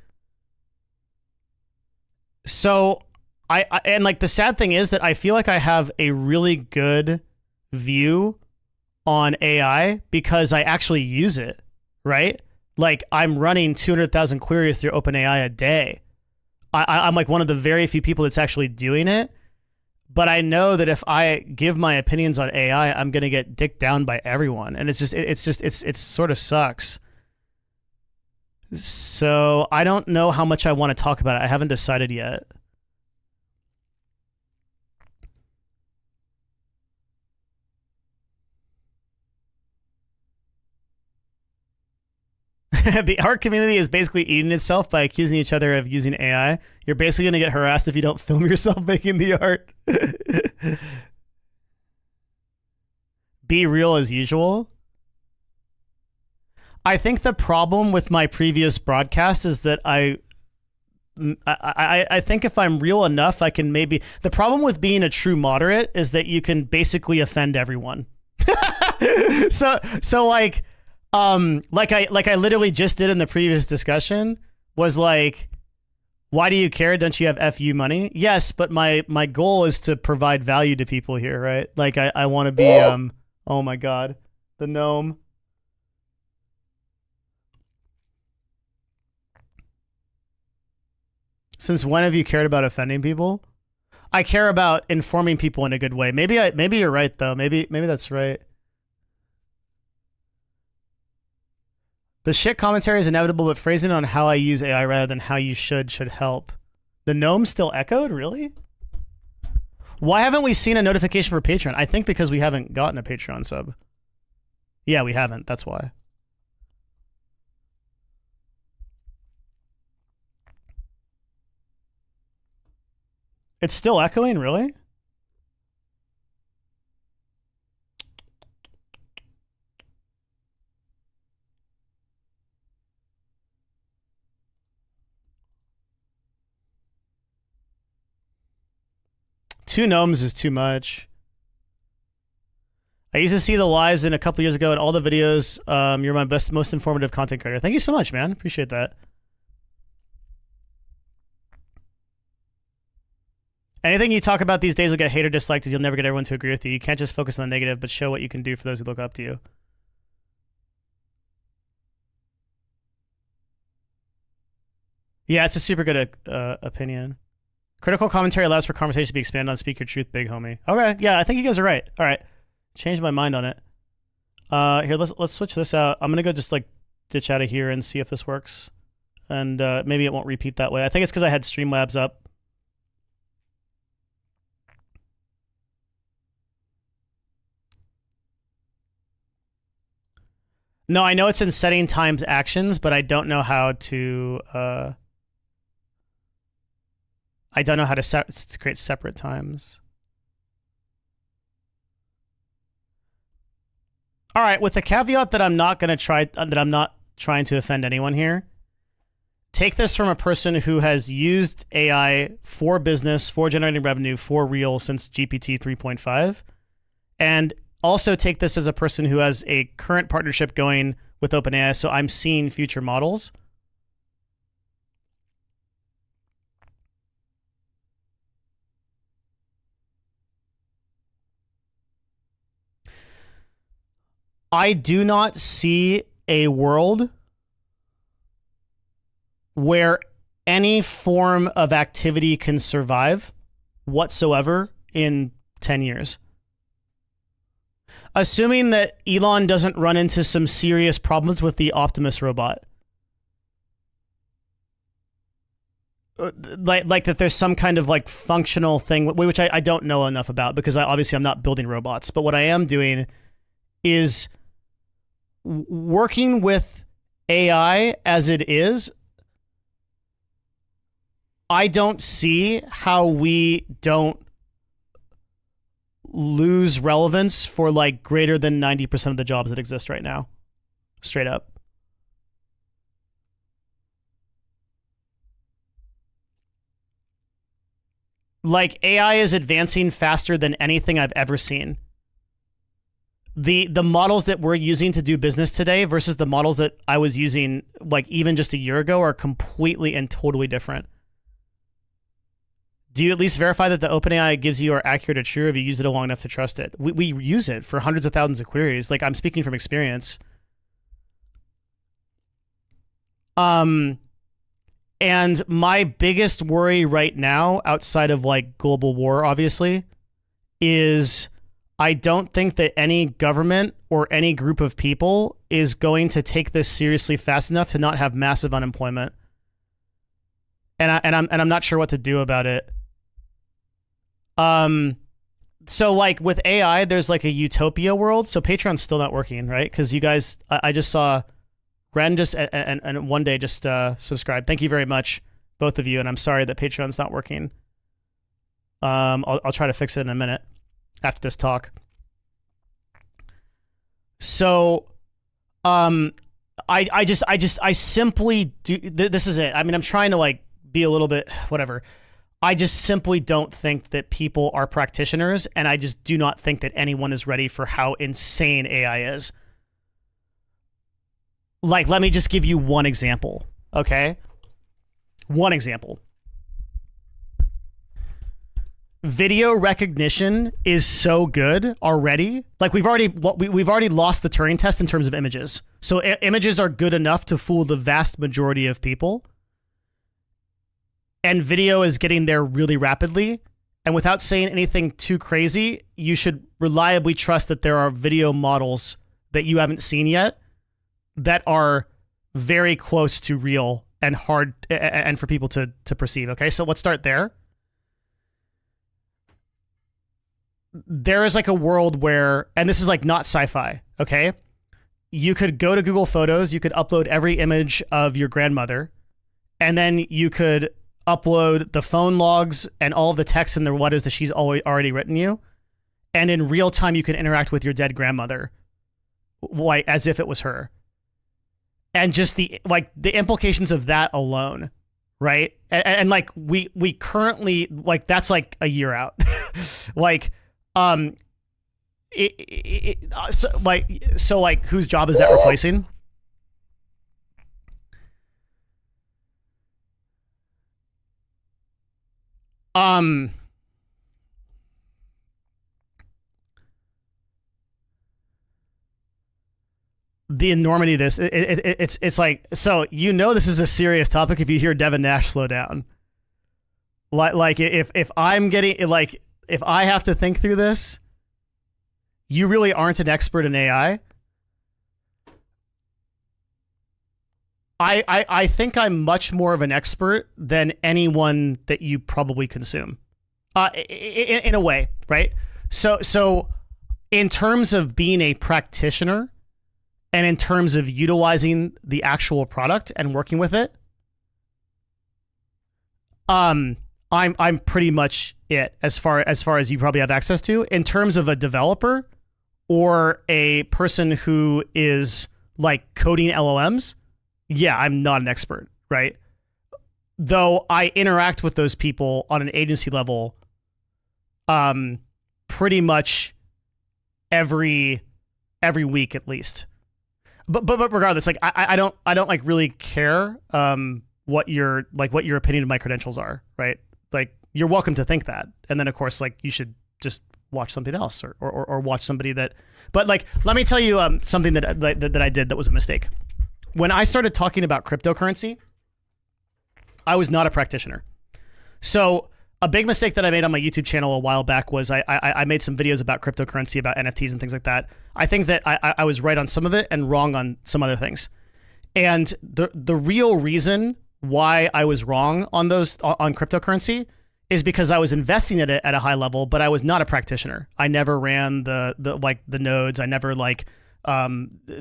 So and like the sad thing is that I feel like I have a really good view on AI because I actually use it, right? Like I'm running 200,000 queries through OpenAI a day. I'm like one of the very few people that's actually doing it. But I know that if I give my opinions on AI, I'm going to get dicked down by everyone. And it sort of sucks. So I don't know how much I want to talk about it. I haven't decided yet. The art community is basically eating itself by accusing each other of using AI. You're basically going to get harassed if you don't film yourself making the art. Be real as usual. I think the problem with my previous broadcast is that I think if I'm real enough, I can maybe... The problem with being a true moderate is that you can basically offend everyone. So like... like I literally just did in the previous discussion was like, why do you care? Don't you have FU money? Yes, but my goal is to provide value to people here, right? Like I want to be oh my god, the gnome. Since when have you cared about offending people? I care about informing people in a good way. Maybe you're right though. Maybe that's right. The shit commentary is inevitable, but phrasing on how I use AI rather than how you should help. The gnome still echoed? Really? Why haven't we seen a notification for Patreon? I think because we haven't gotten a Patreon sub. Yeah, we haven't. That's why. It's still echoing? Really? Two gnomes is too much. I used to see the lives in a couple years ago and all the videos. You're my most informative content creator. Thank you so much, man. Appreciate that. Anything you talk about these days will get hate or disliked because you'll never get everyone to agree with you. You can't just focus on the negative, but show what you can do for those who look up to you. Yeah, it's a super good opinion. Critical commentary allows for conversation to be expanded on. Speak your truth, big homie. Okay, yeah, I think you guys are right. All right, changed my mind on it. Here, let's switch this out. I'm gonna go just like ditch out of here and see if this works, and maybe it won't repeat that way. I think it's because I had Streamlabs up. No, I know it's in setting times actions, but I don't know how to. I don't know how to create separate times. All right, with the caveat that I'm not going to try, that I'm not trying to offend anyone here. Take this from a person who has used AI for business, for generating revenue, for real since GPT 3.5. And also take this as a person who has a current partnership going with OpenAI, so I'm seeing future models. I do not see a world where any form of activity can survive whatsoever in 10 years. Assuming that Elon doesn't run into some serious problems with the Optimus robot. Like that there's some kind of like functional thing, which I don't know enough about because obviously I'm not building robots. But what I am doing is working with AI as it is. I don't see how we don't lose relevance for like greater than 90% of the jobs that exist right now. Straight up. Like AI is advancing faster than anything I've ever seen. The models that we're using to do business today versus the models that I was using like even just a year ago are completely and totally different. Do you at least verify that the OpenAI gives you are accurate or true if you use it long enough to trust it? We use it for hundreds of thousands of queries. Like I'm speaking from experience. And my biggest worry right now, outside of like global war, obviously, is I don't think that any government or any group of people is going to take this seriously fast enough to not have massive unemployment. And I'm not sure what to do about it. So like with AI, there's like a utopia world. So Patreon's still not working, right? Because you guys, I just saw Ren just and one day just subscribed. Thank you very much, both of you. And I'm sorry that Patreon's not working. I'll try to fix it in a minute after this talk. So, I simply do. This is it. I mean, I'm trying to like be a little bit whatever. I just simply don't think that people are practitioners, and I just do not think that anyone is ready for how insane AI is. Like, let me just give you one example, okay? One example. Video recognition is so good already. Like we've already lost the Turing test in terms of images. So images are good enough to fool the vast majority of people. And video is getting there really rapidly. And without saying anything too crazy, you should reliably trust that there are video models that you haven't seen yet that are very close to real and hard and for people to perceive. Okay, so let's start there. There is like a world where, and this is like not sci-fi, okay? You could go to Google Photos, you could upload every image of your grandmother, and then you could upload the phone logs and all of the text and the letters that she's already written you. And in real time, you can interact with your dead grandmother like as if it was her. And just the implications of that alone, right? And like we currently, like that's like a year out. Like, so whose job is that replacing? The enormity of this, it's like, so you know this is a serious topic if you hear Devin Nash slow down. Like if I'm getting like if I have to think through this, you really aren't an expert in AI. I think I'm much more of an expert than anyone that you probably consume, in a way, right? So in terms of being a practitioner And in terms of utilizing the actual product and working with it, I'm pretty much it as far as you probably have access to. In terms of a developer or a person who is like coding LLMs, yeah, I'm not an expert, right? Though I interact with those people on an agency level pretty much every week at least. But regardless, like I don't like really care what your opinion of my credentials are, right? Like you're welcome to think that. And then of course like you should just watch something else or watch somebody that, but like let me tell you something that I did that was a mistake. When I started talking about cryptocurrency, I was not a practitioner. So a big mistake that I made on my YouTube channel a while back was I made some videos about cryptocurrency, about NFTs and things like that. I think that I was right on some of it and wrong on some other things. And the real reason why I was wrong on on cryptocurrency is because I was investing in it at a high level, but I was not a practitioner. I never ran the nodes. I never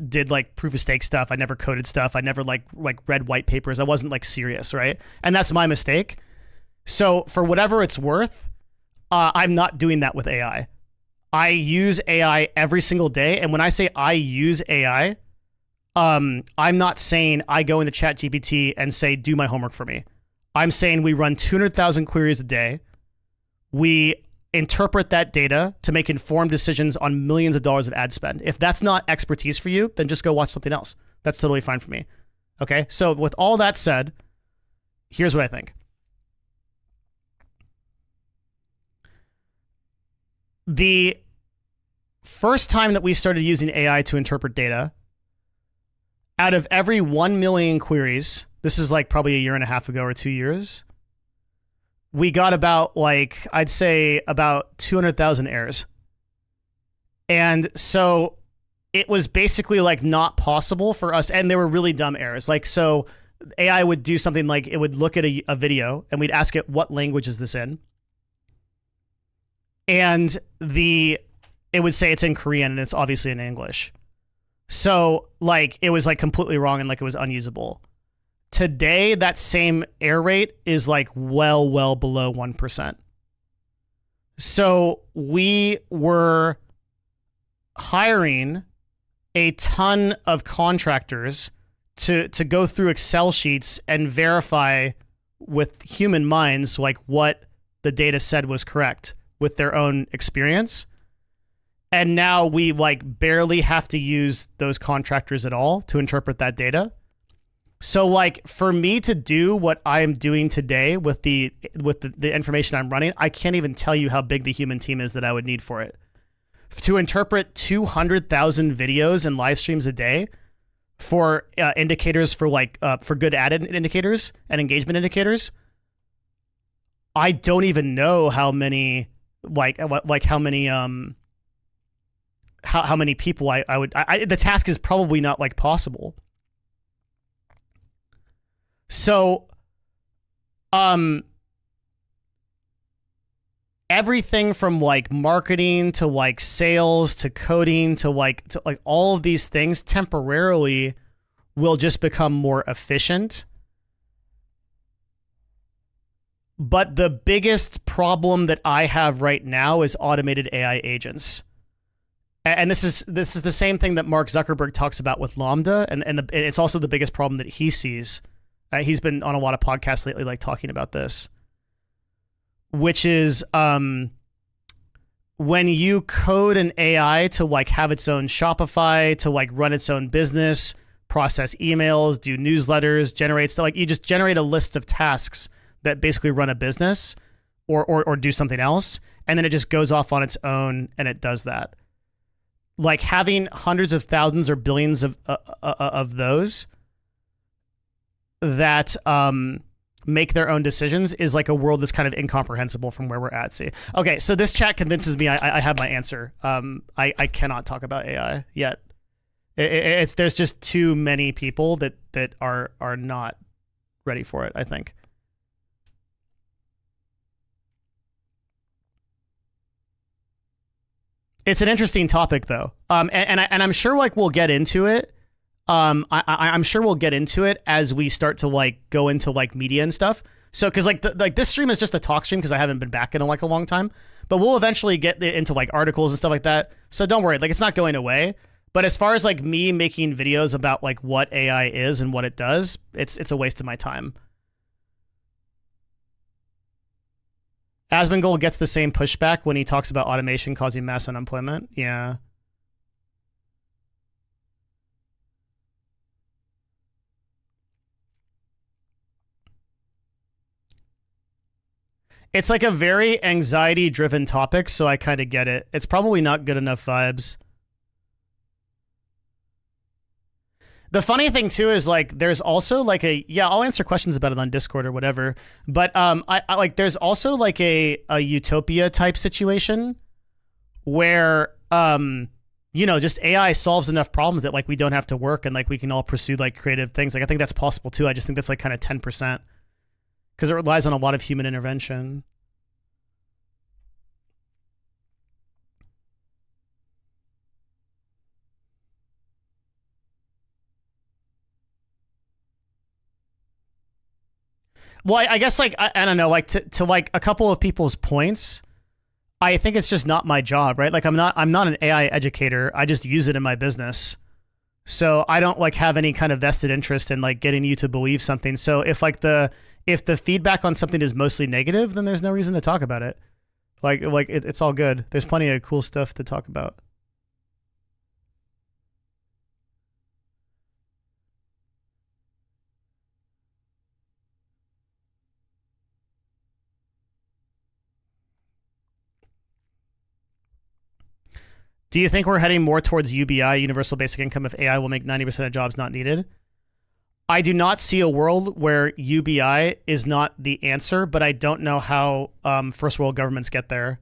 did like proof of stake stuff. I never coded stuff. I never like read white papers. I wasn't like serious, right? And that's my mistake. So for whatever it's worth, I'm not doing that with AI. I use AI every single day. And when I say I use AI, I'm not saying I go into ChatGPT and say, do my homework for me. I'm saying we run 200,000 queries a day. We interpret that data to make informed decisions on millions of dollars of ad spend. If that's not expertise for you, then just go watch something else. That's totally fine for me. Okay, so with all that said, here's what I think. The first time that we started using AI to interpret data, out of every 1 million queries, this is like probably a year and a half ago or 2 years, we got about like, I'd say about 200,000 errors. And so it was basically like not possible for us. And they were really dumb errors. Like, so AI would do something like it would look at a video and we'd ask it, what language is this in? And it would say it's in Korean and it's obviously in English. So like it was like completely wrong and like it was unusable. Today, that same error rate is like well below 1%. So we were hiring a ton of contractors to go through Excel sheets and verify with human minds like what the data said was correct with their own experience. And now we like barely have to use those contractors at all to interpret that data. So like for me to do what I'm doing today with the information I'm running, I can't even tell you how big the human team is that I would need for it. To interpret 200,000 videos and live streams a day for indicators for like for good ad indicators and engagement indicators, I don't even know how many how many people I would the task is probably not like possible. So everything from like marketing to like sales to coding to like all of these things temporarily will just become more efficient. But the biggest problem that I have right now is automated AI agents. And this is the same thing that Mark Zuckerberg talks about with Lambda, and it's also the biggest problem that he sees. He's been on a lot of podcasts lately, like talking about this, which is when you code an AI to like have its own Shopify, to like run its own business, process emails, do newsletters, generate stuff, like you just generate a list of tasks that basically run a business or do something else, and then it just goes off on its own and it does that. Like having hundreds of thousands or billions of those that make their own decisions is like a world that's kind of incomprehensible from where we're at. See, okay, so this chat convinces me I have my answer. I cannot talk about AI yet. There's just too many people that are not ready for it, I think. It's an interesting topic though. And I'm sure like we'll get into it I'm sure we'll get into it as we start to like go into like media and stuff. So, because like this stream is just a talk stream because I haven't been back in like a long time, but we'll eventually get into like articles and stuff like that. So don't worry, like it's not going away. But as far as like me making videos about like what AI is and what it does, it's a waste of my time. Asmongold gets the same pushback when he talks about automation causing mass unemployment. Yeah. It's like a very anxiety-driven topic, so I kind of get it. It's probably not good enough vibes. The funny thing too is like there's also like I'll answer questions about it on Discord or whatever, but I like there's also like a utopia type situation where just AI solves enough problems that like we don't have to work and like we can all pursue like creative things. Like I think that's possible too. I just think that's like kind of 10%. Because it relies on a lot of human intervention. Well, I guess like I don't know, like to like a couple of people's points, I think it's just not my job, right? Like I'm not an AI educator. I just use it in my business. So I don't like have any kind of vested interest in like getting you to believe something. So if the feedback on something is mostly negative, then there's no reason to talk about it. It's all good. There's plenty of cool stuff to talk about. Do you think we're heading more towards UBI, universal basic income, if AI will make 90% of jobs not needed? I do not see a world where UBI is not the answer, but I don't know how first world governments get there.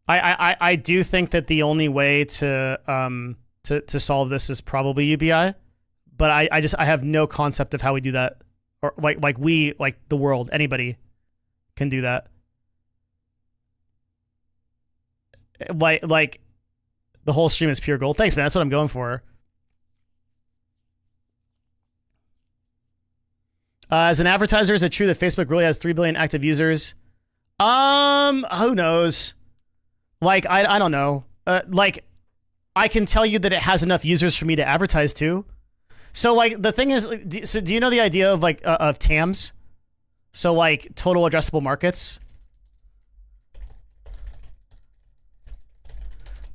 I do think that the only way to solve this is probably UBI, but I have no concept of how we do that, or like the world, anybody can do that. Like the whole stream is pure gold. Thanks, man. That's what I'm going for. As an advertiser, is it true that Facebook really has 3 billion active users? Who knows? Like, I don't know. Like, I can tell you that it has enough users for me to advertise to. So, like, the thing is, so do you know the idea of, like, of TAMs? So, like, total addressable markets?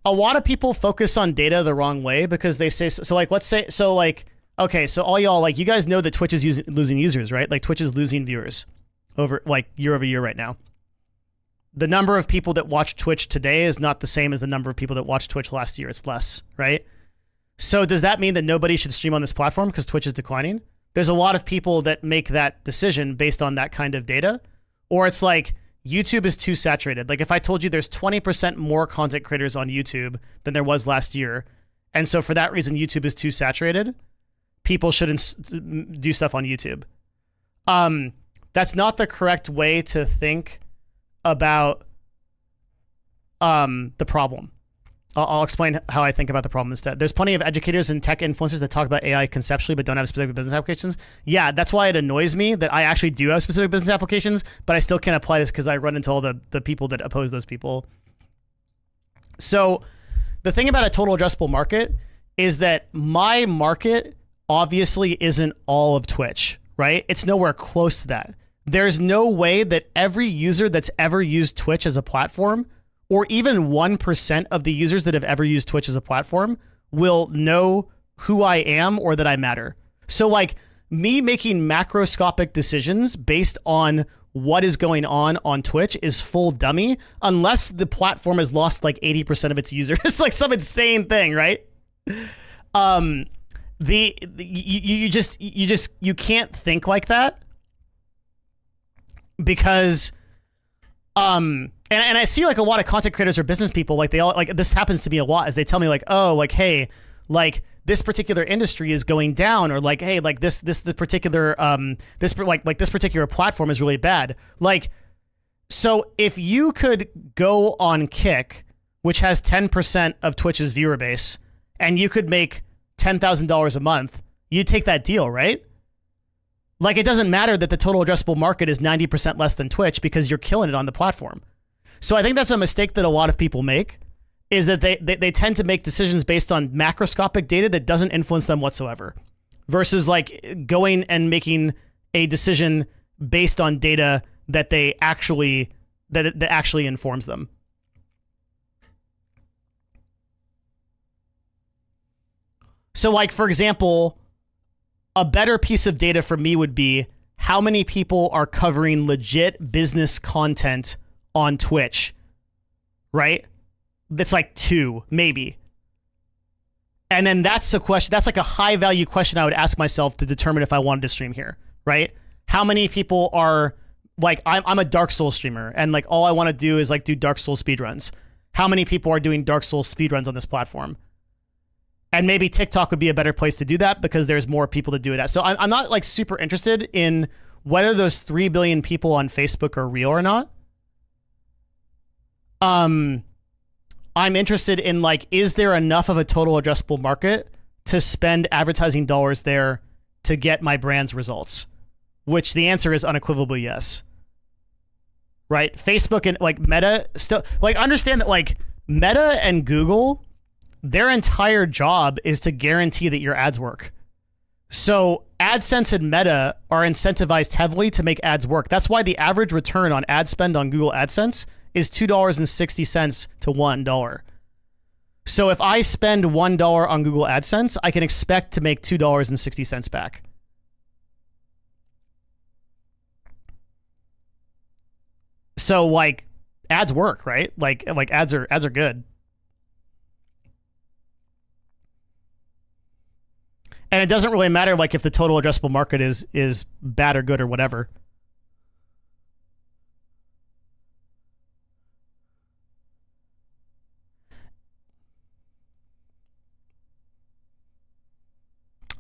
A lot of people focus on data the wrong way because they say, so like, let's say, so like, okay, so all y'all, like, you guys know that Twitch is losing users, right? Like, Twitch is losing viewers over, like, year over year right now. The number of people that watch Twitch today is not the same as the number of people that watched Twitch last year. It's less, right? So does that mean that nobody should stream on this platform because Twitch is declining? There's a lot of people that make that decision based on that kind of data. Or it's like, YouTube is too saturated. Like if I told you there's 20% more content creators on YouTube than there was last year, and so for that reason YouTube is too saturated, people shouldn't do stuff on YouTube. That's not the correct way to think about the problem. I'll explain how I think about the problem instead. There's plenty of educators and tech influencers that talk about AI conceptually but don't have specific business applications. Yeah, that's why it annoys me that I actually do have specific business applications, but I still can't apply this because I run into all the people that oppose those people. So the thing about a total addressable market is that my market obviously isn't all of Twitch, right? It's nowhere close to that. There's no way that every user that's ever used Twitch as a platform, or even 1% of the users that have ever used Twitch as a platform, will know who I am or that I matter. So like me making macroscopic decisions based on what is going on Twitch is full dummy unless the platform has lost like 80% of its users. It's like some insane thing, right? You can't think like that because and I see like a lot of content creators or business people, like they all, like this happens to me a lot, as they tell me like, oh, like, hey, like this particular industry is going down, or like, hey, like this particular this particular platform is really bad. Like, so if you could go on Kick, which has 10% of Twitch's viewer base, and you could make $10,000 a month, you take that deal, right? Like, it doesn't matter that the total addressable market is 90% less than Twitch because you're killing it on the platform. So I think that's a mistake that a lot of people make, is that they tend to make decisions based on macroscopic data that doesn't influence them whatsoever, versus like going and making a decision based on data that they actually that actually informs them. So like, for example, a better piece of data for me would be how many people are covering legit business content on Twitch, right? That's like 2, maybe. And then that's a question, that's like a high value question I would ask myself to determine if I wanted to stream here, right? How many people are like, I'm a Dark Souls streamer and like all I want to do is like do Dark Souls speedruns. How many people are doing Dark Souls speedruns on this platform? And maybe TikTok would be a better place to do that because there's more people to do it at. So I'm not like super interested in whether those 3 billion people on Facebook are real or not. I'm interested in like, is there enough of a total addressable market to spend advertising dollars there to get my brand's results? Which the answer is unequivocally yes. Right? Facebook and like Meta still, like, understand that like Meta and Google, their entire job is to guarantee that your ads work. So AdSense and Meta are incentivized heavily to make ads work. That's why the average return on ad spend on Google AdSense is $2.60 to $1. So if I spend $1 on Google AdSense, I can expect to make $2.60 back. So like ads work, right? Like ads are good. And it doesn't really matter like if the total addressable market is bad or good or whatever.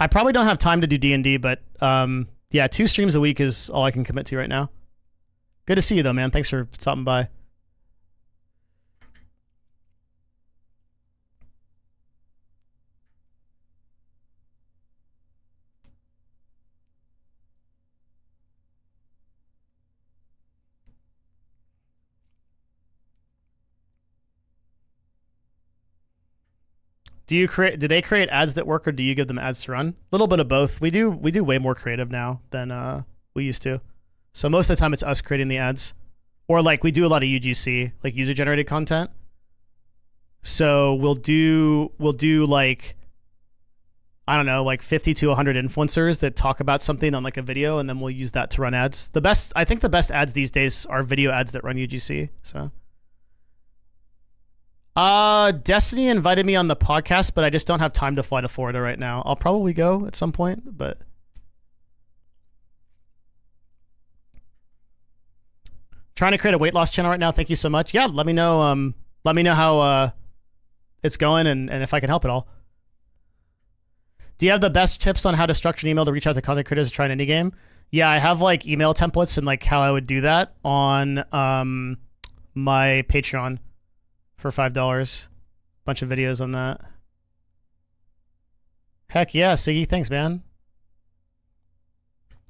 I probably don't have time to do D&D, but yeah, 2 streams a week is all I can commit to right now. Good to see you though, man. Thanks for stopping by. Do they create ads that work, or do you give them ads to run? A little bit of both. We do way more creative now than we used to. So most of the time it's us creating the ads, or like we do a lot of UGC, like user generated content. So we'll do like, I don't know, like 50 to 100 influencers that talk about something on like a video, and then we'll use that to run ads. I think the best ads these days are video ads that run UGC. So. Destiny invited me on the podcast, but I just don't have time to fly to Florida right now. I'll probably go at some point, but trying to create a weight loss channel right now. Thank you so much. Yeah, let me know. Let me know how it's going and if I can help at all. Do you have the best tips on how to structure an email to reach out to content creators to try an indie game? Yeah, I have like email templates and like how I would do that on my Patreon. For $5, bunch of videos on that. Heck yeah, Siggy, thanks, man.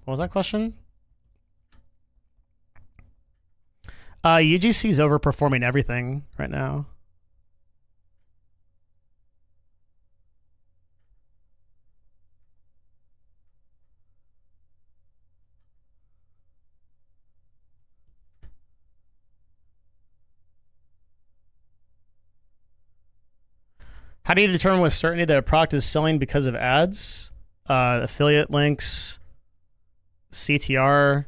What was that question? UGC's overperforming everything right now. How do you determine with certainty that a product is selling because of ads, affiliate links, CTR,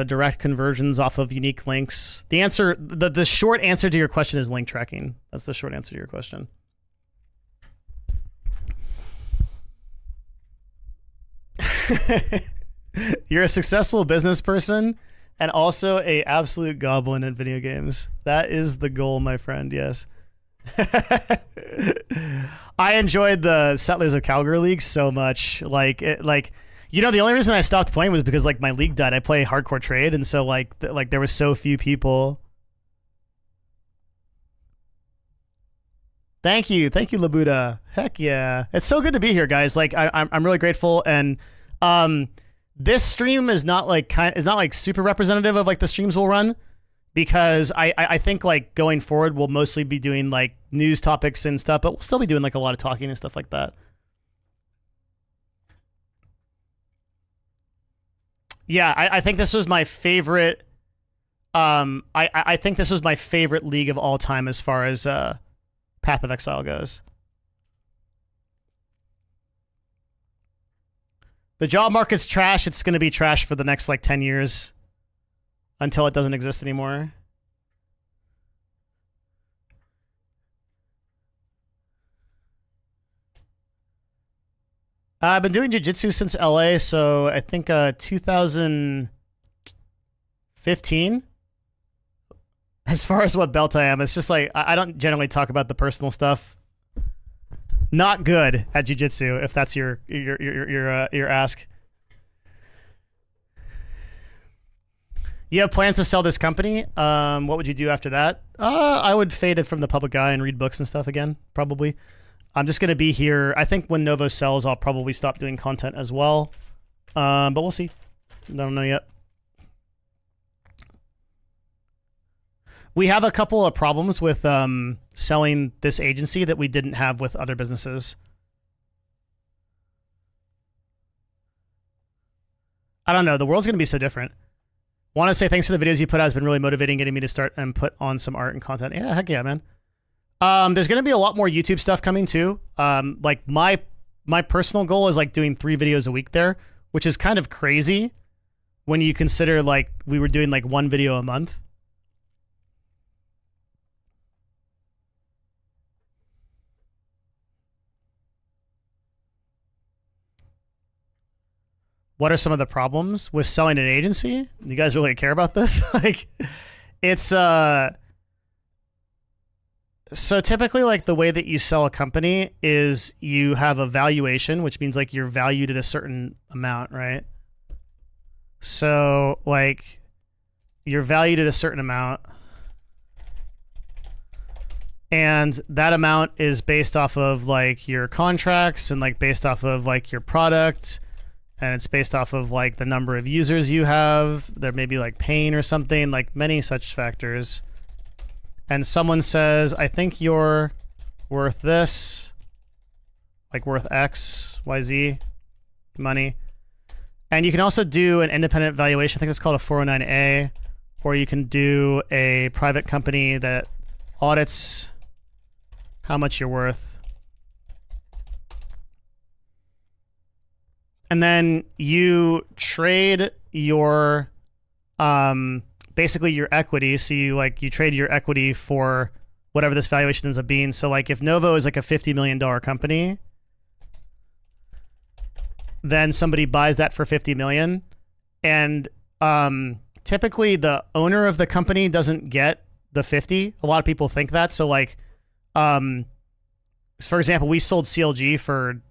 direct conversions off of unique links? The answer, the short answer to your question is link tracking. That's the short answer to your question. You're a successful business person and also a absolute goblin in video games. That is the goal, my friend. Yes. I enjoyed the Settlers of Calgary League so much. Like, you know, the only reason I stopped playing was because like my league died. I play hardcore trade, and so like there was so few people. Thank you, Labuda. Heck yeah, it's so good to be here, guys. Like I'm really grateful, and this stream is not like super representative of like the streams we'll run, because I think like going forward we'll mostly be doing like news topics and stuff, but we'll still be doing like a lot of talking and stuff like that. Yeah, I think this was my favorite. I think this was my favorite league of all time as far as Path of Exile goes. The job market's trash. It's going to be trash for the next like 10 years until it doesn't exist anymore. I've been doing jiu-jitsu since LA, so I think 2015. As far as what belt I am, it's just like I don't generally talk about the personal stuff. Not good at jiu-jitsu, if that's your ask. You have plans to sell this company? What would you do after that? I would fade it from the public eye and read books and stuff again, probably. I'm just going to be here. I think when Novo sells, I'll probably stop doing content as well. But we'll see. I don't know yet. We have a couple of problems with selling this agency that we didn't have with other businesses. I don't know. The world's going to be so different. Want to say thanks for the videos you put out. It's been really motivating, getting me to start and put on some art and content. Yeah, heck yeah, man. There's going to be a lot more YouTube stuff coming too. Like my personal goal is like doing 3 videos a week there, which is kind of crazy when you consider like we were doing like 1 video a month. What are some of the problems with selling an agency? You guys really care about this? Like, it's so typically like the way that you sell a company is you have a valuation, which means like you're valued at a certain amount, right? So like you're valued at a certain amount, and that amount is based off of like your contracts and like based off of like your product. And it's based off of like the number of users you have. There may be like pain or something, like many such factors. And someone says, I think you're worth this, like worth X, Y, Z money. And you can also do an independent valuation. I think it's called a 409A, or you can do a private company that audits how much you're worth. And then you trade your, basically your equity. So you trade your equity for whatever this valuation ends up being. So like if Novo is like a $50 million company, then somebody buys that for 50 million. And typically the owner of the company doesn't get the 50. A lot of people think that. So like, for example, we sold CLG for,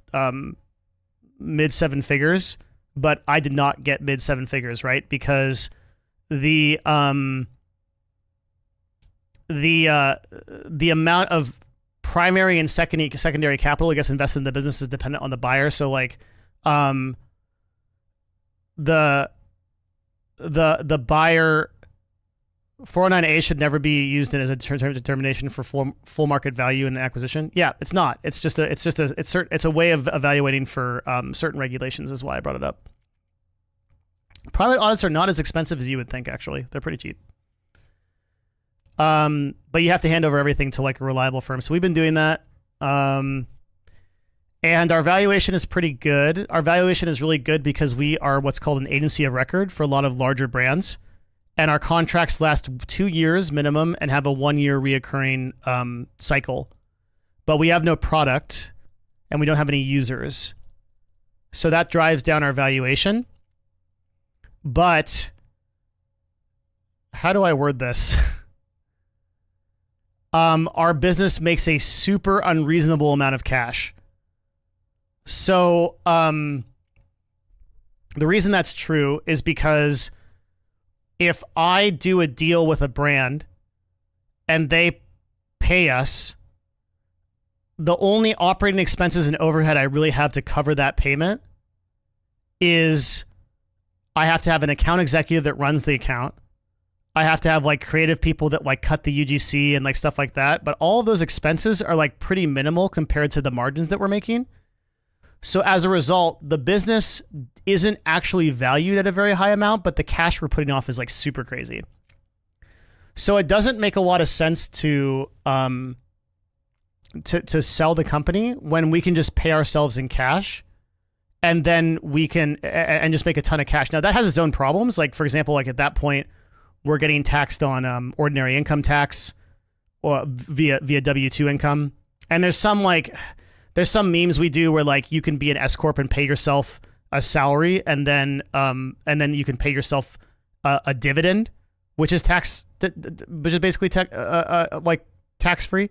mid 7 figures, but I did not get mid 7 figures, right? Because the amount of primary and secondary capital that gets invested in the business is dependent on the buyer. So like the buyer 409A should never be used as a determination for full market value in the acquisition. Yeah, it's not. It's a way of evaluating for certain regulations. Is why I brought it up. Private audits are not as expensive as you would think. Actually, they're pretty cheap. But you have to hand over everything to like a reliable firm. So we've been doing that. And our valuation is pretty good. Our valuation is really good because we are what's called an agency of record for a lot of larger brands. And our contracts last 2 years minimum and have a 1-year reoccurring cycle. But we have no product and we don't have any users. So that drives down our valuation. But how do I word this? Our business makes a super unreasonable amount of cash. So the reason that's true is because if I do a deal with a brand and they pay us the only operating expenses and overhead I really have to cover that payment is I have to have an account executive that runs the account. I have to have like creative people that like cut the UGC and like stuff like that. But all of those expenses are like pretty minimal compared to the margins that we're making. So as a result, the business isn't actually valued at a very high amount, but the cash we're putting off is like super crazy. So it doesn't make a lot of sense to sell the company when we can just pay ourselves in cash, and then we can and just make a ton of cash. Now that has its own problems. Like for example, like at that point, we're getting taxed on ordinary income tax or via W-2 income, and there's some memes we do where like you can be an S corp and pay yourself a salary, and then you can pay yourself a dividend, which is basically like tax free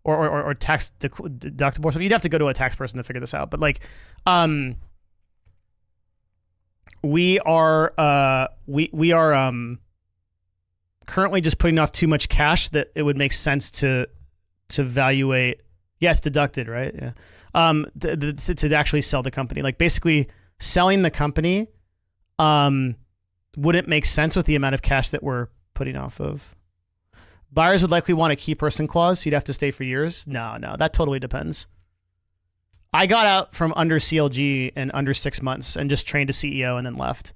or tax deductible or something. You'd have to go to a tax person to figure this out. But like, we are currently just putting off too much cash that it would make sense to evaluate. Yeah, it's deducted, right? Yeah. To actually sell the company. Like basically selling the company wouldn't make sense with the amount of cash that we're putting off of. Buyers would likely want a key person clause. You'd have to stay for years. No, that totally depends. I got out from under CLG in under 6 months and just trained a CEO and then left.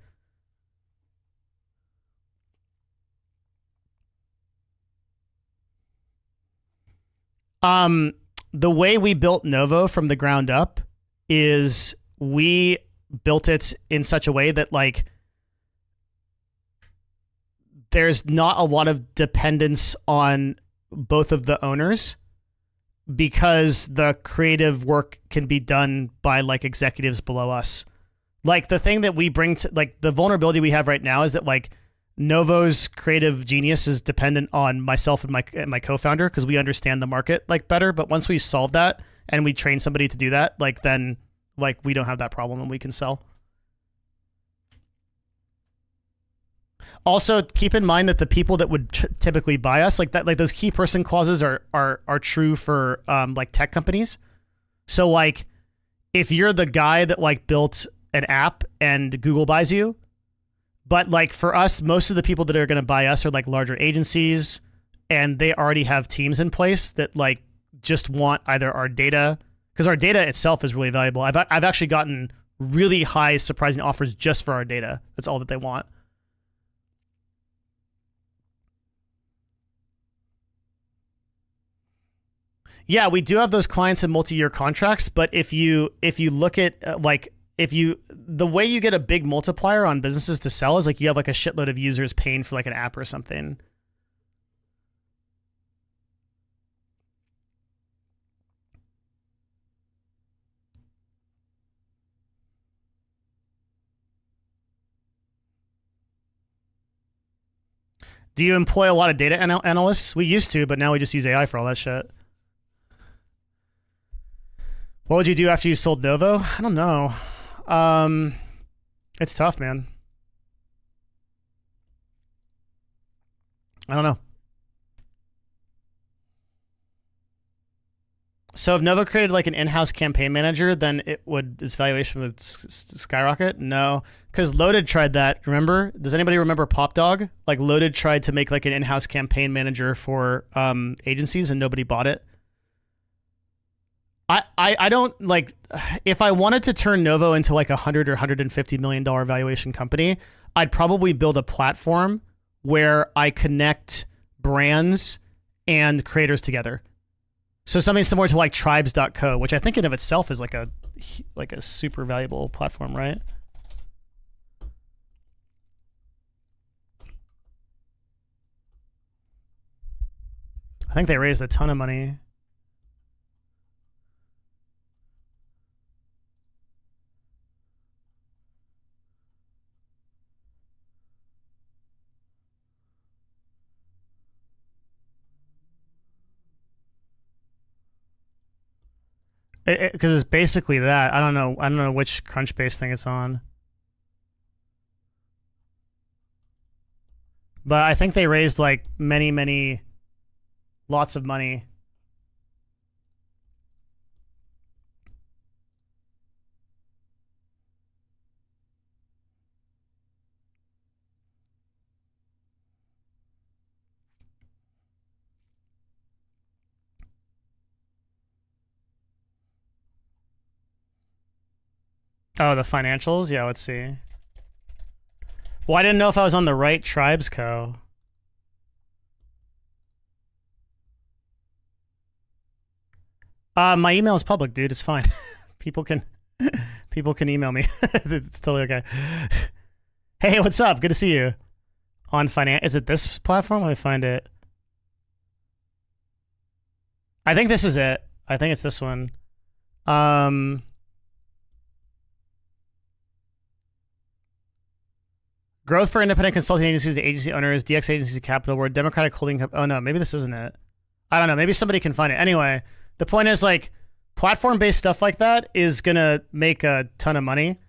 The way we built Novo from the ground up is we built it in such a way that like there's not a lot of dependence on both of the owners, because the creative work can be done by like executives below us. Like the thing that we bring to like the vulnerability we have right now is that like Novo's creative genius is dependent on myself and my co-founder, because we understand the market like better. But once we solve that and we train somebody to do that, like then like we don't have that problem and we can sell. Also, keep in mind that the people that would typically buy us, like that, like those key person clauses are true for like tech companies. So like if you're the guy that like built an app and Google buys you, but like for us, most of the people that are going to buy us are like larger agencies, and they already have teams in place that like just want either our data, because our data itself is really valuable. I've actually gotten really high surprising offers just for our data. That's all that they want. Yeah, we do have those clients in multi-year contracts, but if you look at the way you get a big multiplier on businesses to sell is like you have like a shitload of users paying for like an app or something. Do you employ a lot of data analysts? We used to, but now we just use AI for all that shit. What would you do after you sold Novo? I don't know. It's tough, man. I don't know. So if Novo created like an in-house campaign manager, then its valuation would skyrocket? No, because Loaded tried that. Remember? Does anybody remember PopDog? Like Loaded tried to make like an in-house campaign manager for agencies, and nobody bought it. I don't like, if I wanted to turn Novo into like $100 or $150 million valuation company, I'd probably build a platform where I connect brands and creators together. So something similar to like tribes.co, which I think in of itself is like a super valuable platform, right? I think they raised a ton of money. Because it's basically that. I don't know which Crunchbase thing it's on, but I think they raised like many lots of money. Oh, the financials? Yeah, let's see. Well, I didn't know if I was on the right Tribes Co. My email is public, dude. It's fine. People can email me. It's totally okay. Hey, what's up? Good to see you. On finance, is it this platform? Let me find it. I think this is it. I think it's this one. Growth for independent consulting agencies, the agency owners, DX agency capital, we're a democratic holding company. Oh no, maybe this isn't it. I don't know. Maybe somebody can find it. Anyway, the point is like platform-based stuff like that is gonna make a ton of money,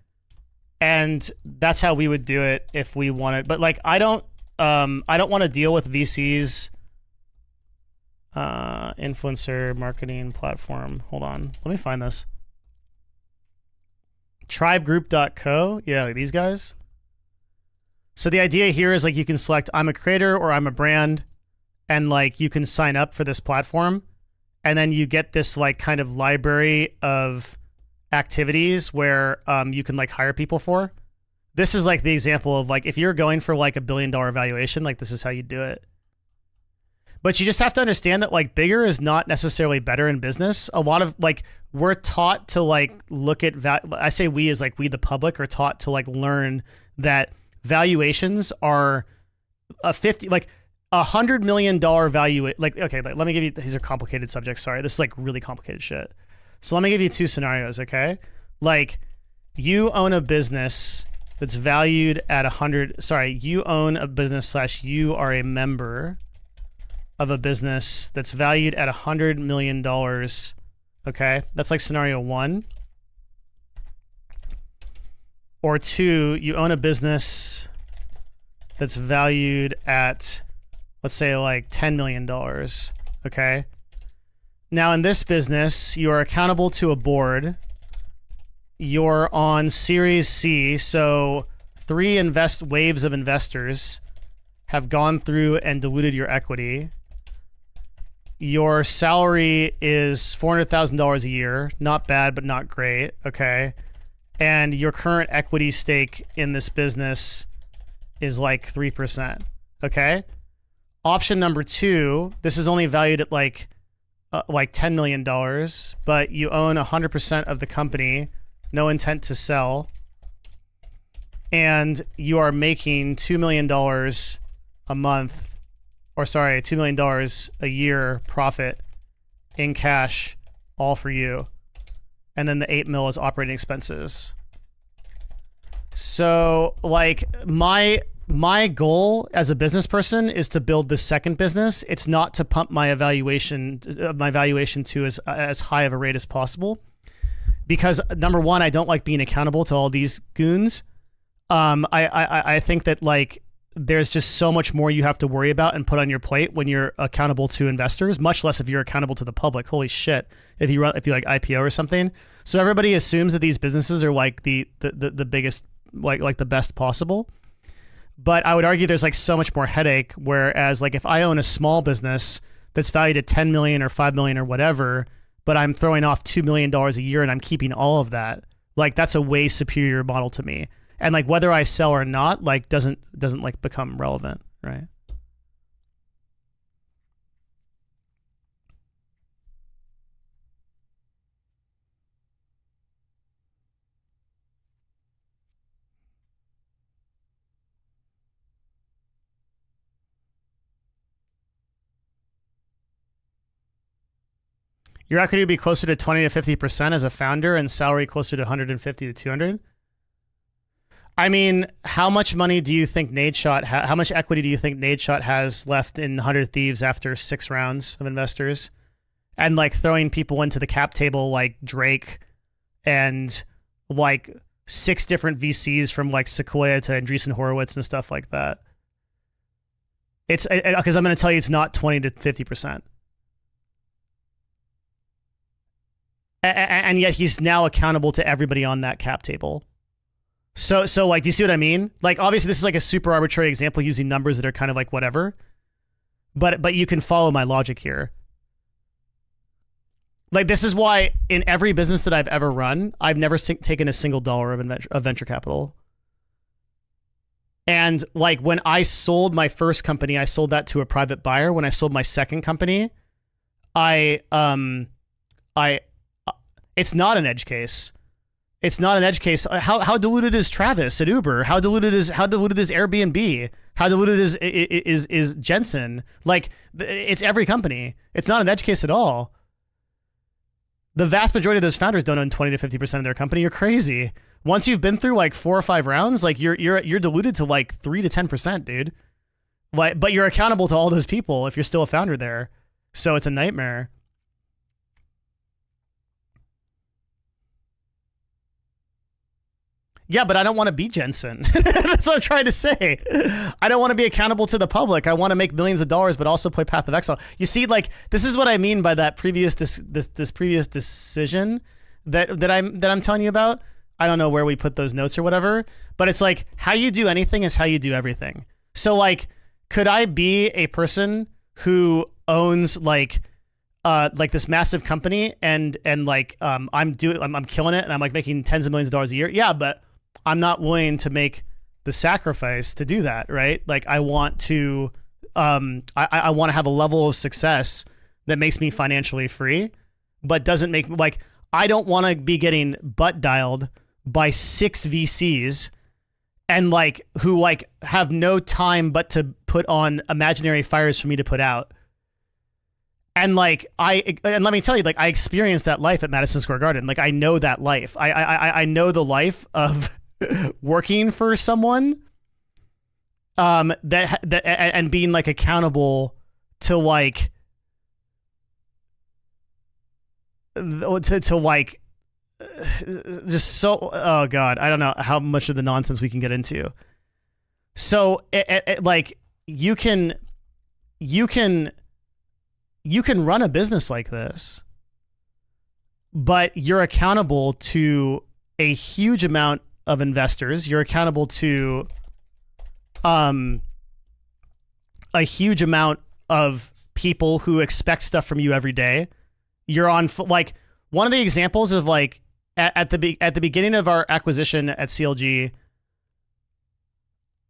and that's how we would do it if we wanted. But like, I don't want to deal with VCs. Influencer marketing platform. Hold on, let me find this. Tribegroup.co. Yeah, like these guys. So the idea here is like you can select I'm a creator or I'm a brand, and like you can sign up for this platform, and then you get this like kind of library of activities where you can like hire people for. This is like the example of like if you're going for like $1 billion valuation, like this is how you do it. But you just have to understand that like bigger is not necessarily better in business. A lot of like we're taught to like look at I say we as like we the public are taught to like learn that valuations are $100 million value. Like, okay, let me give you, these are complicated subjects. Sorry. This is like really complicated shit. So let me give you two scenarios. Okay. Like you own a business that's valued at you own a business / you are a member of a business that's valued at $100 million. Okay. That's like scenario one. Or two, you own a business that's valued at, let's say, like $10 million, okay? Now, in this business, you are accountable to a board. You're on Series C, so 3 waves of investors have gone through and diluted your equity. Your salary is $400,000 a year. Not bad, but not great, okay? And your current equity stake in this business is like 3%. Okay. Option number 2, this is only valued at like $10 million, but you own 100% of the company, no intent to sell, and you are making $2 million a month, or sorry, $2 million a year profit in cash, all for you. And then the 8 mil is operating expenses. So like my goal as a business person is to build this second business. It's not to pump my valuation to as high of a rate as possible, because number one, I don't like being accountable to all these goons. I think that like there's just so much more you have to worry about and put on your plate when you're accountable to investors, much less if you're accountable to the public. Holy shit. If you like IPO or something. So everybody assumes that these businesses are like the biggest, like the best possible. But I would argue there's like so much more headache. Whereas like if I own a small business that's valued at 10 million or 5 million or whatever, but I'm throwing off $2 million a year and I'm keeping all of that, like that's a way superior model to me. And like whether I sell or not, like doesn't like become relevant, right? Your equity would be closer to 20 to 50% as a founder, and salary closer to 150 to 200. I mean, how much money do you think Nadeshot, how much equity do you think Nadeshot has left in 100 Thieves after 6 rounds of investors? And like throwing people into the cap table like Drake and like 6 different VCs from like Sequoia to Andreessen Horowitz and stuff like that. It's because I'm going to tell you it's not 20 to 50%. And yet he's now accountable to everybody on that cap table. So like, do you see what I mean? Like, obviously this is like a super arbitrary example using numbers that are kind of like whatever, but you can follow my logic here. Like, this is why in every business that I've ever run, I've never taken a single dollar of venture capital. And like when I sold my first company, I sold that to a private buyer. When I sold my second company, it's not an edge case. It's not an edge case. How diluted is Travis at Uber? How diluted is Airbnb? How diluted is Jensen? Like, it's every company. It's not an edge case at all. The vast majority of those founders don't own 20 to 50% of their company. You're crazy. Once you've been through like 4 or 5 rounds, like you're diluted to like 3 to 10%, dude. Like, but you're accountable to all those people if you're still a founder there. So it's a nightmare. Yeah, but I don't want to be Jensen. That's what I'm trying to say. I don't want to be accountable to the public. I want to make millions of dollars, but also play Path of Exile. You see, like, this is what I mean by that previous this previous decision that I'm telling you about. I don't know where we put those notes or whatever, but it's like how you do anything is how you do everything. So like, could I be a person who owns like this massive company and like I'm killing it and I'm like making tens of millions of dollars a year? Yeah, but I'm not willing to make the sacrifice to do that, right? Like I want to I want to have a level of success that makes me financially free, but doesn't make, like, I don't want to be getting butt dialed by 6 VCs and like who like have no time but to put on imaginary fires for me to put out. And like and let me tell you, like I experienced that life at Madison Square Garden. Like I know that life. I know the life of working for someone that and being like accountable to like like just so, oh God, I don't know how much of the nonsense we can get into. So like you can run a business like this, but you're accountable to a huge amount of investors. You're accountable to a huge amount of people who expect stuff from you every day. You're on, like, one of the examples of like at the beginning of our acquisition at CLG,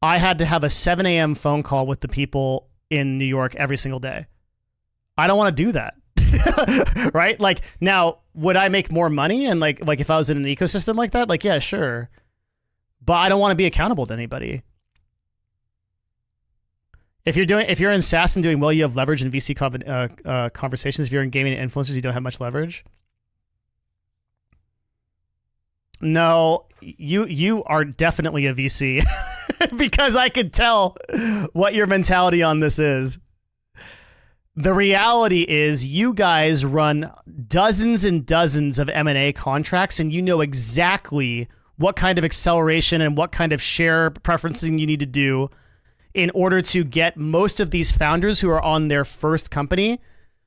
I had to have a 7 a.m. phone call with the people in New York every single day. I don't want to do that. Right? Like, now, would I make more money? And like if I was in an ecosystem like that, like, yeah, sure. But I don't want to be accountable to anybody. If you're in SaaS and doing well, you have leverage in VC conversations. If you're in gaming and influencers, you don't have much leverage. No, you are definitely a VC because I could tell what your mentality on this is. The reality is you guys run dozens and dozens of M&A contracts, and you know exactly what kind of acceleration and what kind of share preferencing you need to do in order to get most of these founders who are on their first company,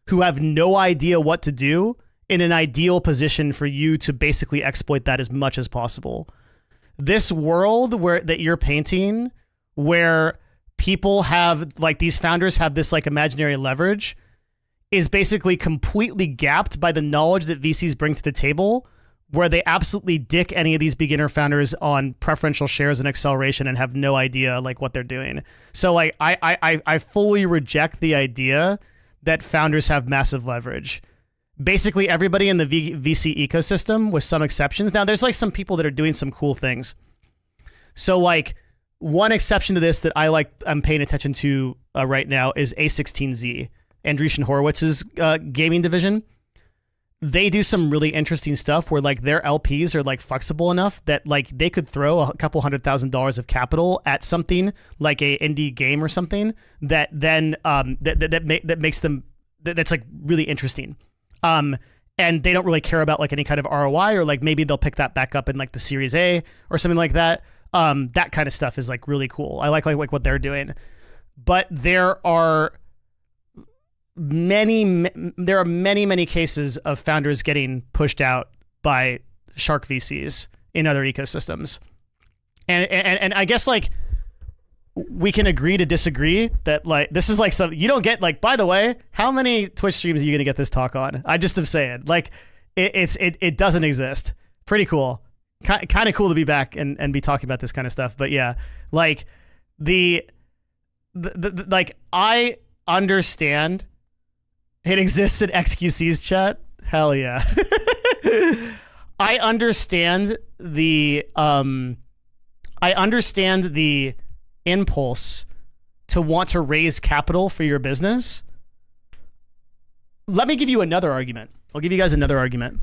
who have no idea what to do, in an ideal position for you to basically exploit that as much as possible. This world that you're painting, where people have, like, these founders have this like imaginary leverage, is basically completely gapped by the knowledge that VCs bring to the table, where they absolutely dick any of these beginner founders on preferential shares and acceleration and have no idea like what they're doing. So like I fully reject the idea that founders have massive leverage. Basically everybody in the VC ecosystem, with some exceptions. Now there's like some people that are doing some cool things. So like one exception to this that I'm paying attention to right now is A16Z, Andreessen Horowitz's gaming division. They do some really interesting stuff where like their LPs are like flexible enough that like they could throw a couple $100,000 of capital at something like a indie game or something that then that makes them that's like really interesting. And they don't really care about like any kind of ROI, or like maybe they'll pick that back up in like the Series A or something like that. That kind of stuff is like really cool. I like what they're doing. But there are many cases of founders getting pushed out by shark VCs in other ecosystems. And I guess like we can agree to disagree that like this is like some you don't get like by the way how many Twitch streams are you gonna get this talk on? I just am saying like it doesn't exist. Pretty cool, kind of cool to be back and be talking about this kind of stuff. But yeah, like the like I understand it exists in XQC's chat. Hell yeah. I understand the impulse to want to raise capital for your business. Let me give you another argument. I'll give you guys another argument.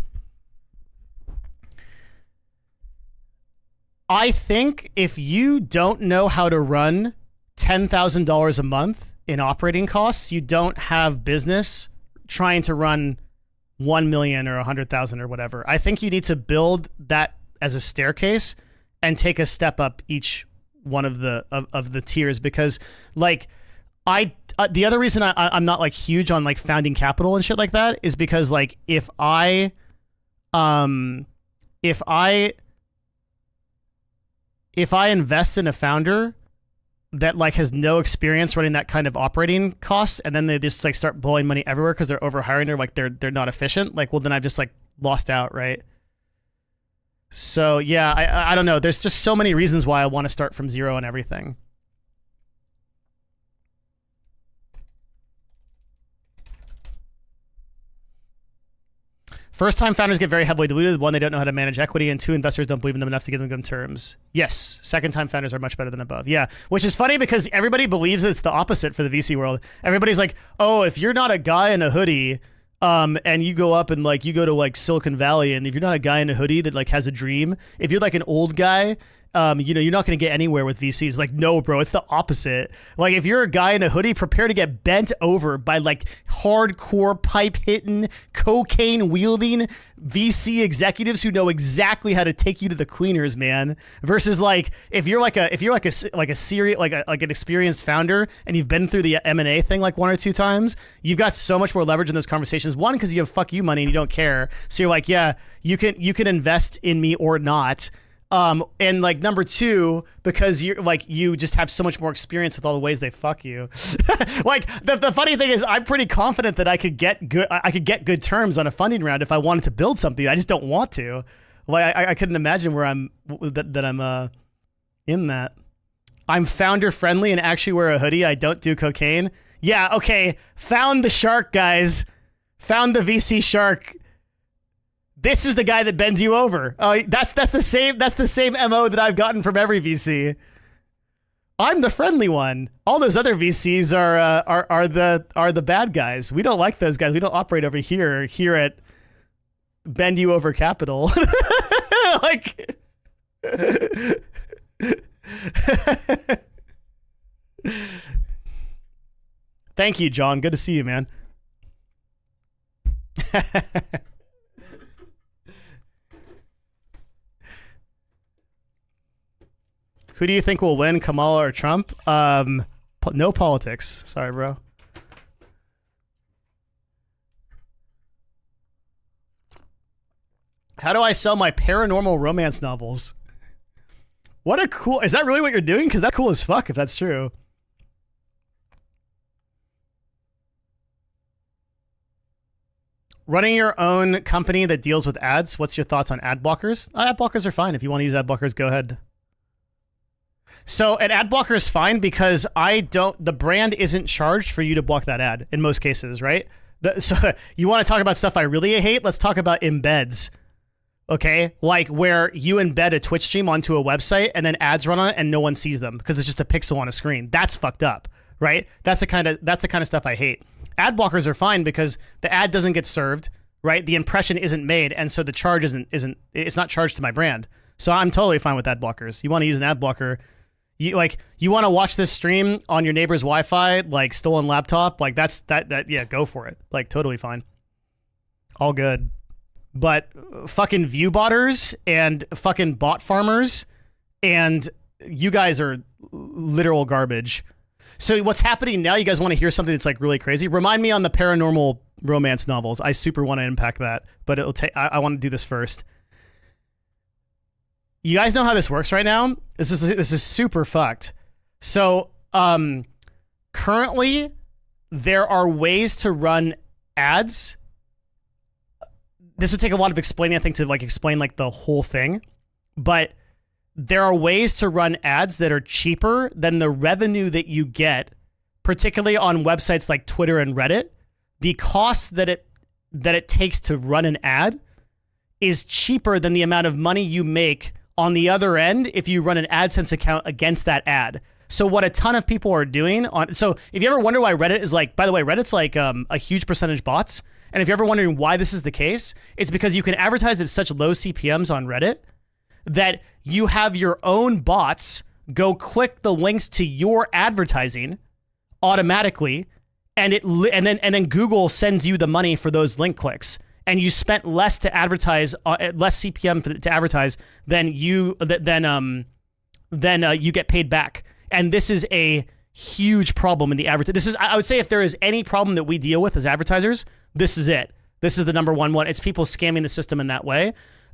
I think if you don't know how to run $10,000 a month in operating costs, you don't have business trying to run 1 million or 100,000 or whatever. I think you need to build that as a staircase and take a step up each one of the tiers, because like the other reason I'm not like huge on like founding capital and shit like that is because like if I invest in a founder that like has no experience running that kind of operating costs, and then they just like start blowing money everywhere because they're overhiring or like they're not efficient, like, well, then I've just like lost out, right? So yeah, I don't know. There's just so many reasons why I want to start from zero and everything. First-time founders get very heavily diluted. One, they don't know how to manage equity, and two, investors don't believe in them enough to give them good terms. Yes, second-time founders are much better than above. Yeah, which is funny because everybody believes it's the opposite for the VC world. Everybody's like, oh, if you're not a guy in a hoodie, and you go up and like you go to like Silicon Valley, and if you're not a guy in a hoodie that like has a dream, if you're like an old guy, you know, you're not going to get anywhere with VCs. Like, no, bro, it's the opposite. Like, if you're a guy in a hoodie, prepare to get bent over by like hardcore pipe hitting, cocaine wielding VC executives who know exactly how to take you to the cleaners, man. Versus like if you're like an experienced founder and you've been through the M&A thing like one or two times, you've got so much more leverage in those conversations. One, because you have fuck you money and you don't care, so you're like, yeah, you can invest in me or not. And like number two, because you're like, you just have so much more experience with all the ways they fuck you. Like the funny thing is I'm pretty confident that I could get good terms on a funding round if I wanted to build something. I just don't want to. Like I couldn't imagine where I'm in that. I'm founder friendly and actually wear a hoodie. I don't do cocaine. Yeah. Okay. Found the shark, guys. Found the VC shark. This is the guy that bends you over. Oh, that's the same MO that I've gotten from every VC. I'm the friendly one. All those other VCs are the bad guys. We don't like those guys. We don't operate over here at Bend You Over Capital. Like Thank you, John. Good to see you, man. Who do you think will win, Kamala or Trump? No politics. Sorry, bro. How do I sell my paranormal romance novels? What a cool... Is that really what you're doing? Because that's cool as fuck if that's true. Running your own company that deals with ads. What's your thoughts on ad blockers? Ad blockers are fine. If you want to use ad blockers, go ahead. So an ad blocker is fine because the brand isn't charged for you to block that ad in most cases, right? So you want to talk about stuff I really hate? Let's talk about embeds. Okay, like where you embed a Twitch stream onto a website and then ads run on it and no one sees them because it's just a pixel on a screen. That's fucked up, right? That's the kind of stuff I hate. Ad blockers are fine because the ad doesn't get served, right? The impression isn't made, and so the charge it's not charged to my brand. So I'm totally fine with ad blockers. You want to use an ad blocker, you want to watch this stream on your neighbor's Wi-Fi, like stolen laptop, like yeah, go for it. Like totally fine. All good. But fucking view botters and fucking bot farmers, and you guys are literal garbage. So what's happening now? You guys want to hear something that's like really crazy? Remind me on the paranormal romance novels. I super want to unpack that, but it'll take. I want to do this first. You guys know how this works right now? This is super fucked. So currently, there are ways to run ads. This would take a lot of explaining, I think, to like explain like the whole thing. But there are ways to run ads that are cheaper than the revenue that you get, particularly on websites like Twitter and Reddit. The cost that it takes to run an ad is cheaper than the amount of money you make on the other end if you run an AdSense account against that ad. So what a ton of people are doing so if you ever wonder why Reddit is like, by the way, Reddit's like a huge percentage bots. And if you're ever wondering why this is the case, it's because you can advertise at such low CPMs on Reddit that you have your own bots go click the links to your advertising automatically, and then Google sends you the money for those link clicks, and you spent less to advertise, less CPM to advertise than you get paid back. And this is a huge problem in the advertising. I would say if there is any problem that we deal with as advertisers, this is it. This is the number one. It's people scamming the system in that way.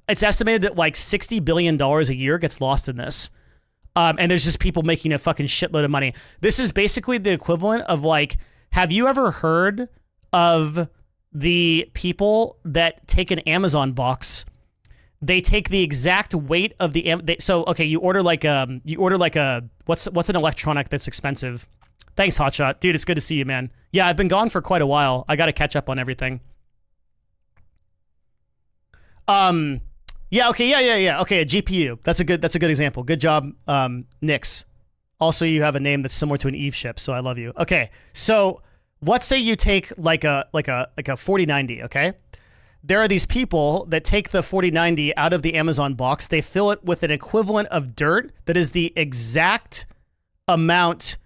It's estimated that like $60 billion a year gets lost in this. And there's just people making a fucking shitload of money. This is basically the equivalent of like, have you ever heard of the people that take an Amazon box? They take the exact weight of you order like a what's an electronic that's expensive? Thanks, Hotshot. Dude, it's good to see you, man. Yeah, I've been gone for quite a while. I got to catch up on everything. Yeah, okay, yeah. Okay, a GPU. That's a good example. Good job, Nix. Also, you have a name that's similar to an Eve ship, so I love you. Okay, so let's say you take like a 4090, okay? There are these people that take the 4090 out of the Amazon box. They fill it with an equivalent of dirt that is the exact amount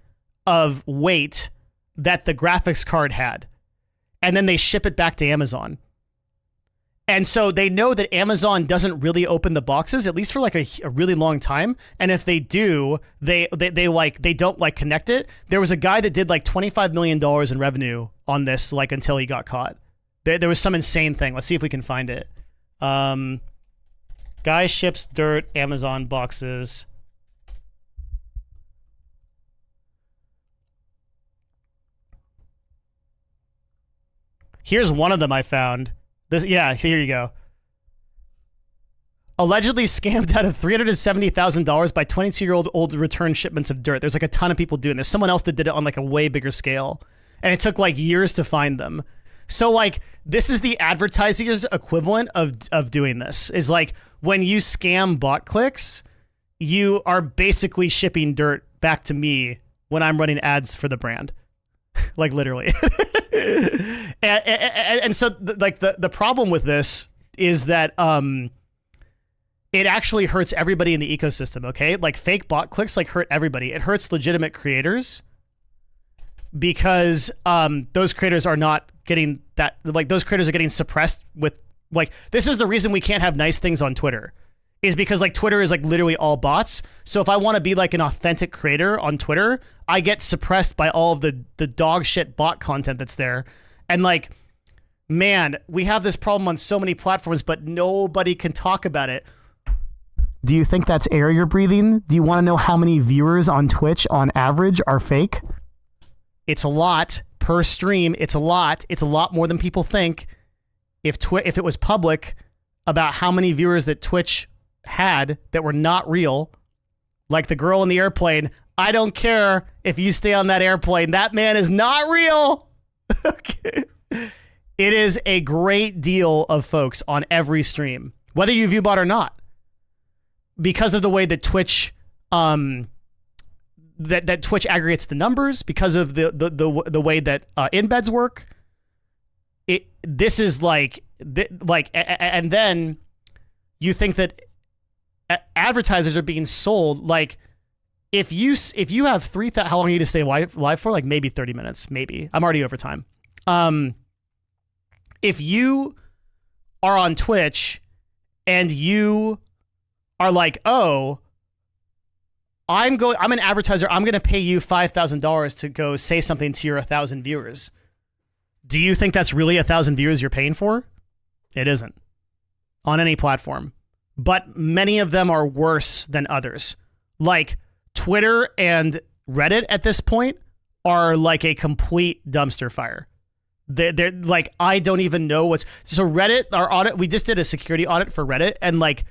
of weight that the graphics card had. And then they ship it back to Amazon. And so they know that Amazon doesn't really open the boxes, at least for like a really long time. And if they do, they don't like connect it. There was a guy that did like $25 million in revenue on this, like until he got caught. There was some insane thing. Let's see if we can find it. Guy ships dirt, Amazon boxes. Here's one of them I found. Here you go. Allegedly scammed out of $370,000 by 22-year-old return shipments of dirt. There's like a ton of people doing this. Someone else that did it on like a way bigger scale. And it took like years to find them. So like this is the advertiser's equivalent of doing this. Is like when you scam bot clicks, you are basically shipping dirt back to me when I'm running ads for the brand. Like literally. and so the problem with this is that it actually hurts everybody in the ecosystem, okay? Like fake bot clicks like hurt everybody. It hurts legitimate creators because those creators are not getting that, like those creators are getting suppressed with, like, this is the reason we can't have nice things on Twitter, is because like Twitter is like literally all bots. So if I want to be like an authentic creator on Twitter, I get suppressed by all of the dog shit bot content that's there. And like, man, we have this problem on so many platforms, but nobody can talk about it. Do you think that's air you're breathing? Do you want to know how many viewers on Twitch on average are fake? It's a lot per stream. It's a lot. It's a lot more than people think. If it was public about how many viewers that Twitch had that were not real, like the girl in the airplane, I don't care if you stay on that airplane. That man is not real. Okay. It is a great deal of folks on every stream, whether you view bot or not, because of the way that Twitch that Twitch aggregates the numbers, because of the way that embeds work. This is like and then you think that advertisers are being sold. Like if you have 3,000, how long are you to stay live for? Like maybe 30 minutes, maybe. I'm already over time. If you are on Twitch and you are like, oh, I'm an advertiser, I'm going to pay you $5,000 to go say something to your 1,000 viewers. Do you think that's really 1,000 viewers you're paying for? It isn't on any platform, but many of them are worse than others. Like Twitter and Reddit at this point are like a complete dumpster fire. They're like, I don't even know what's... So Reddit, our audit, we just did a security audit for Reddit, and like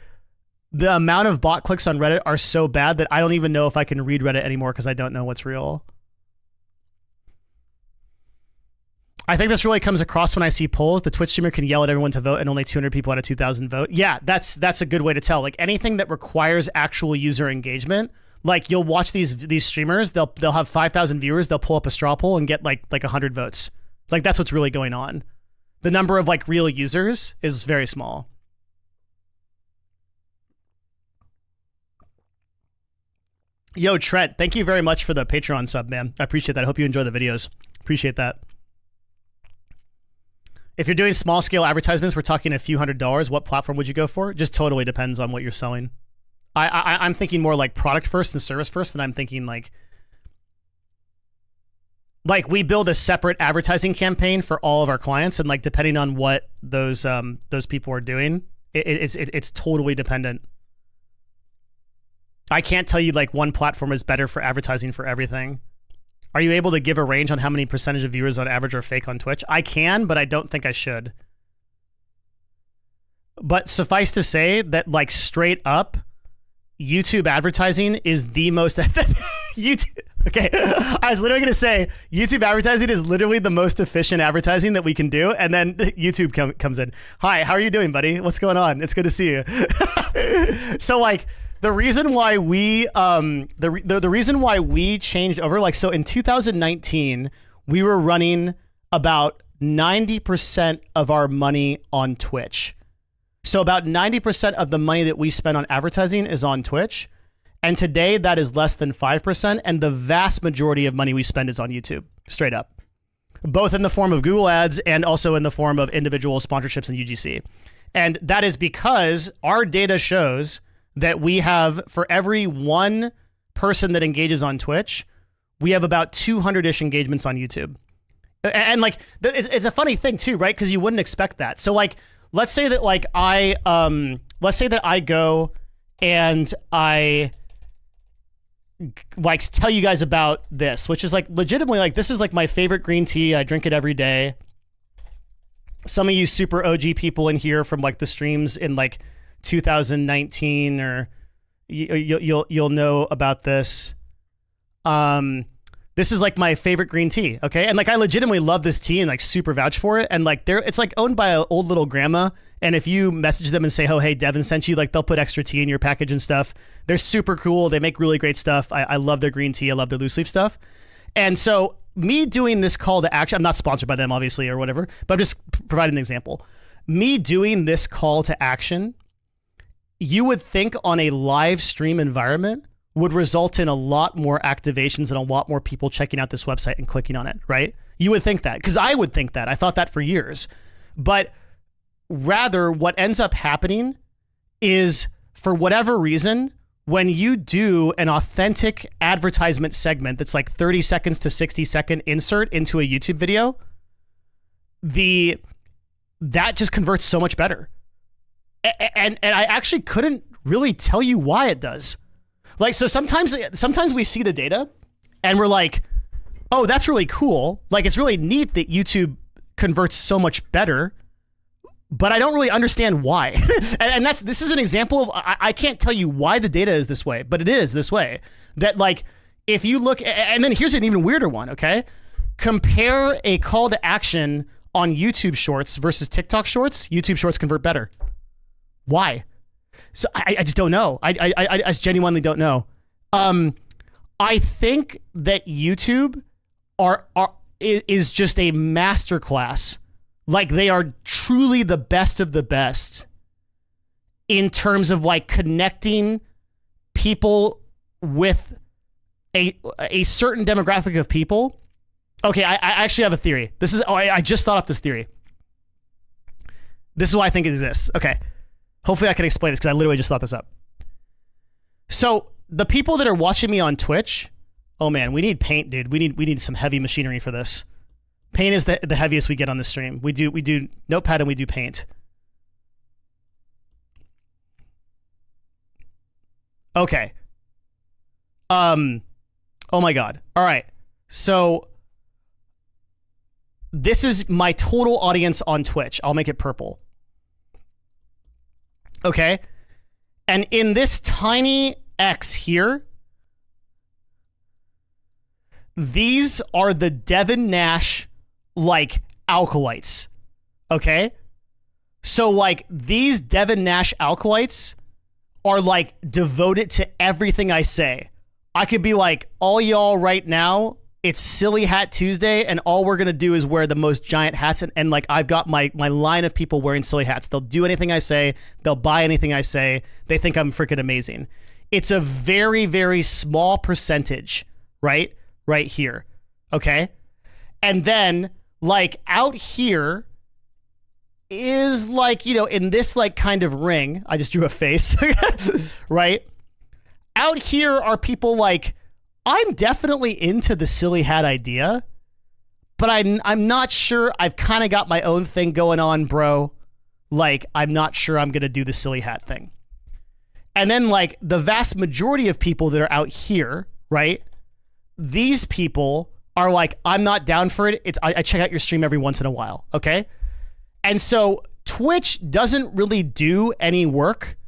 the amount of bot clicks on Reddit are so bad that I don't even know if I can read Reddit anymore because I don't know what's real. I think this really comes across when I see polls. The Twitch streamer can yell at everyone to vote and only 200 people out of 2,000 vote. Yeah, that's a good way to tell. Like anything that requires actual user engagement, like you'll watch these streamers, they'll have 5,000 viewers, they'll pull up a straw poll and get like 100 votes. Like that's what's really going on. The number of like real users is very small. Yo, Trent, thank you very much for the Patreon sub, man. I appreciate that. I hope you enjoy the videos. Appreciate that. If you're doing small scale advertisements, we're talking a few $100s. What platform would you go for? Just totally depends on what you're selling. I'm thinking more like product first and service first, and I'm thinking like we build a separate advertising campaign for all of our clients, and like depending on what those people are doing, it's totally dependent. I can't tell you like one platform is better for advertising for everything. Are you able to give a range on how many percentage of viewers on average are fake on Twitch? I can, but I don't think I should. But suffice to say that like straight up, YouTube advertising is the most YouTube. Okay, I was literally going to say YouTube advertising is literally the most efficient advertising that we can do, and then YouTube comes in. Hi, how are you doing, buddy? What's going on? It's good to see you. So like the reason why we the reason why we changed over, like, so in 2019 we were running about 90% of our money on Twitch. So about 90% of the money that we spend on advertising is on Twitch. And today that is less than 5%. And the vast majority of money we spend is on YouTube, straight up. Both in the form of Google ads and also in the form of individual sponsorships and UGC. And that is because our data shows that we have, for every one person that engages on Twitch, we have about 200-ish engagements on YouTube. And like, it's a funny thing too, right? Because you wouldn't expect that. So like, let's say that like I go and I like tell you guys about this, which is like legitimately like, this is like my favorite green tea. I drink it every day. Some of you super OG people in here from like the streams in like 2019 or you'll know about this. This is like my favorite green tea, okay? And like I legitimately love this tea and like super vouch for it. And like it's like owned by an old little grandma. And if you message them and say, oh, hey, Devin sent you, like they'll put extra tea in your package and stuff. They're super cool. They make really great stuff. I love their green tea. I love their loose leaf stuff. And so me doing this call to action, I'm not sponsored by them obviously or whatever, but I'm just providing an example. Me doing this call to action, you would think on a live stream environment would result in a lot more activations and a lot more people checking out this website and clicking on it, right? You would think that, because I would think that. I thought that for years. But rather, what ends up happening is, for whatever reason, when you do an authentic advertisement segment that's like 30 seconds to 60-second insert into a YouTube video, that just converts so much better. And I actually couldn't really tell you why it does. Like, so sometimes we see the data and we're like, oh, that's really cool. Like, it's really neat that YouTube converts so much better, but I don't really understand why. and this is an example of, I can't tell you why the data is this way, but it is this way. That like, if you look, and then here's an even weirder one, okay? Compare a call to action on YouTube Shorts versus TikTok Shorts. YouTube Shorts convert better. Why? So I just don't know. I just genuinely don't know. I think that YouTube is just a masterclass. Like, they are truly the best of the best in terms of like connecting people with a certain demographic of people. Okay, I actually have a theory. I just thought up this theory. This is why I think it exists. Okay. Hopefully I can explain this because I literally just thought this up. So the people that are watching me on Twitch, oh man, we need paint, dude. We need some heavy machinery for this. Paint is the heaviest we get on this stream. We do Notepad and we do paint. Okay. Oh my God. All right. So this is my total audience on Twitch. I'll make it purple. Okay. And in this tiny X here, these are the Devin Nash, like, alkalites. Okay. So, like, these Devin Nash alkalites are, like, devoted to everything I say. I could be like, all y'all right now, it's Silly Hat Tuesday, and all we're going to do is wear the most giant hats. And like, I've got my line of people wearing silly hats. They'll do anything I say. They'll buy anything I say. They think I'm freaking amazing. It's a very, very small percentage, right? Right here. Okay. And then, like, out here is, like, you know, in this, like, kind of ring, I just drew a face, right? Out here are people like, I'm definitely into the silly hat idea, but I'm not sure. I've kind of got my own thing going on, bro. Like, I'm not sure I'm going to do the silly hat thing. And then, like, the vast majority of people that are out here, right? These people are like, I'm not down for it. I check out your stream every once in a while, okay? And so Twitch doesn't really do any work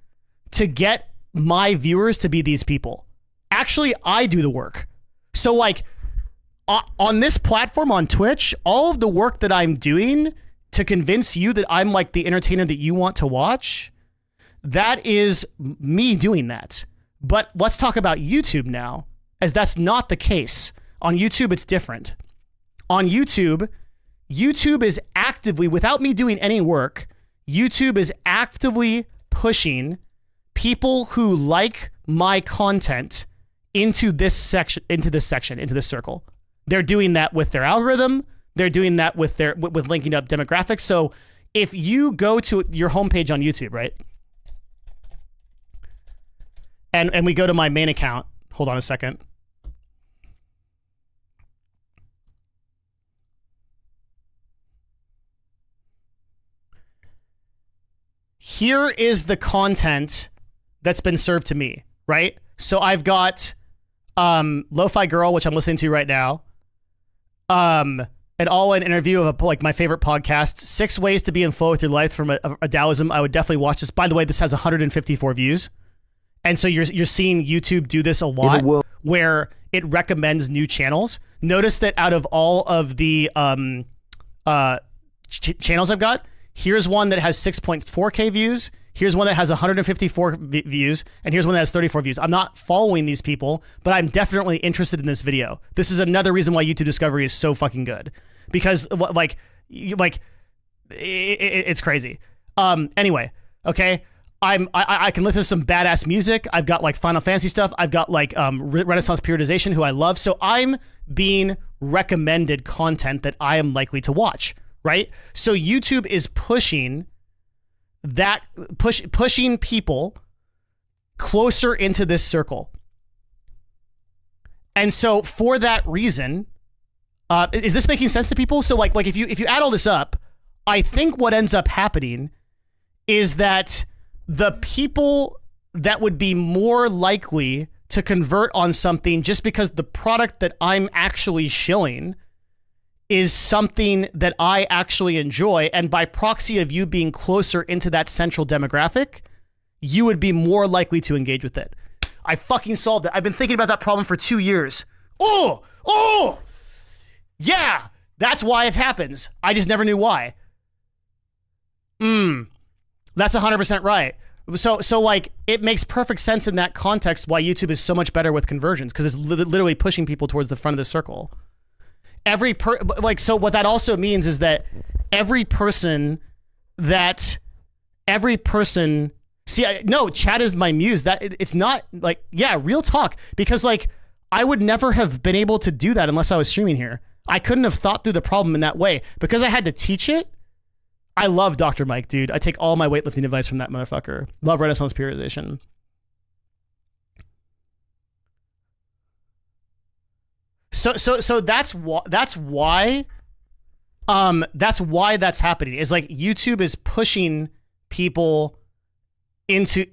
to get my viewers to be these people. Actually, I do the work. So, like, on this platform, on Twitch, all of the work that I'm doing to convince you that I'm, like, the entertainer that you want to watch, that is me doing that. But let's talk about YouTube now, as that's not the case. On YouTube, it's different. On YouTube is actively, without me doing any work, YouTube is actively pushing people who like my content into this section, into this circle. They're doing that with their algorithm. They're doing that with linking up demographics. So if you go to your homepage on YouTube, right? And we go to my main account. Hold on a second. Here is the content that's been served to me, right? So I've got Lo-Fi Girl, which I'm listening to right now. An all-in interview of like my favorite podcast, 6 Ways to Be in Flow with Your Life from a Taoism. I would definitely watch this. By the way, this has 154 views. And so you're seeing YouTube do this a lot, where it recommends new channels. Notice that out of all of the channels I've got, here's one that has 6.4K views. Here's one that has 154 views, and here's one that has 34 views. I'm not following these people, but I'm definitely interested in this video. This is another reason why YouTube discovery is so fucking good, because it's crazy. Anyway, okay. I can listen to some badass music. I've got like Final Fantasy stuff. I've got like Renaissance periodization, who I love. So I'm being recommended content that I am likely to watch, right? So YouTube is pushing people closer into this circle. And so for that reason, is this making sense to people? So like if you add all this up, I think what ends up happening is that the people that would be more likely to convert on something just because the product that I'm actually shilling is something that I actually enjoy, and by proxy of you being closer into that central demographic, you would be more likely to engage with it. I fucking solved it. I've been thinking about that problem for 2 years. Oh, yeah, that's why it happens. I just never knew why. That's 100% right. So like, it makes perfect sense in that context why YouTube is so much better with conversions, because it's literally pushing people towards the front of the circle. So what that also means is that every person, no, chat is my muse. That it's not like, yeah, real talk, because like, I would never have been able to do that unless I was streaming here. I couldn't have thought through the problem in that way because I had to teach it. I love Dr. Mike, dude. I take all my weightlifting advice from that motherfucker. Love Renaissance periodization. So that's why that's happening. Is like YouTube is pushing people into.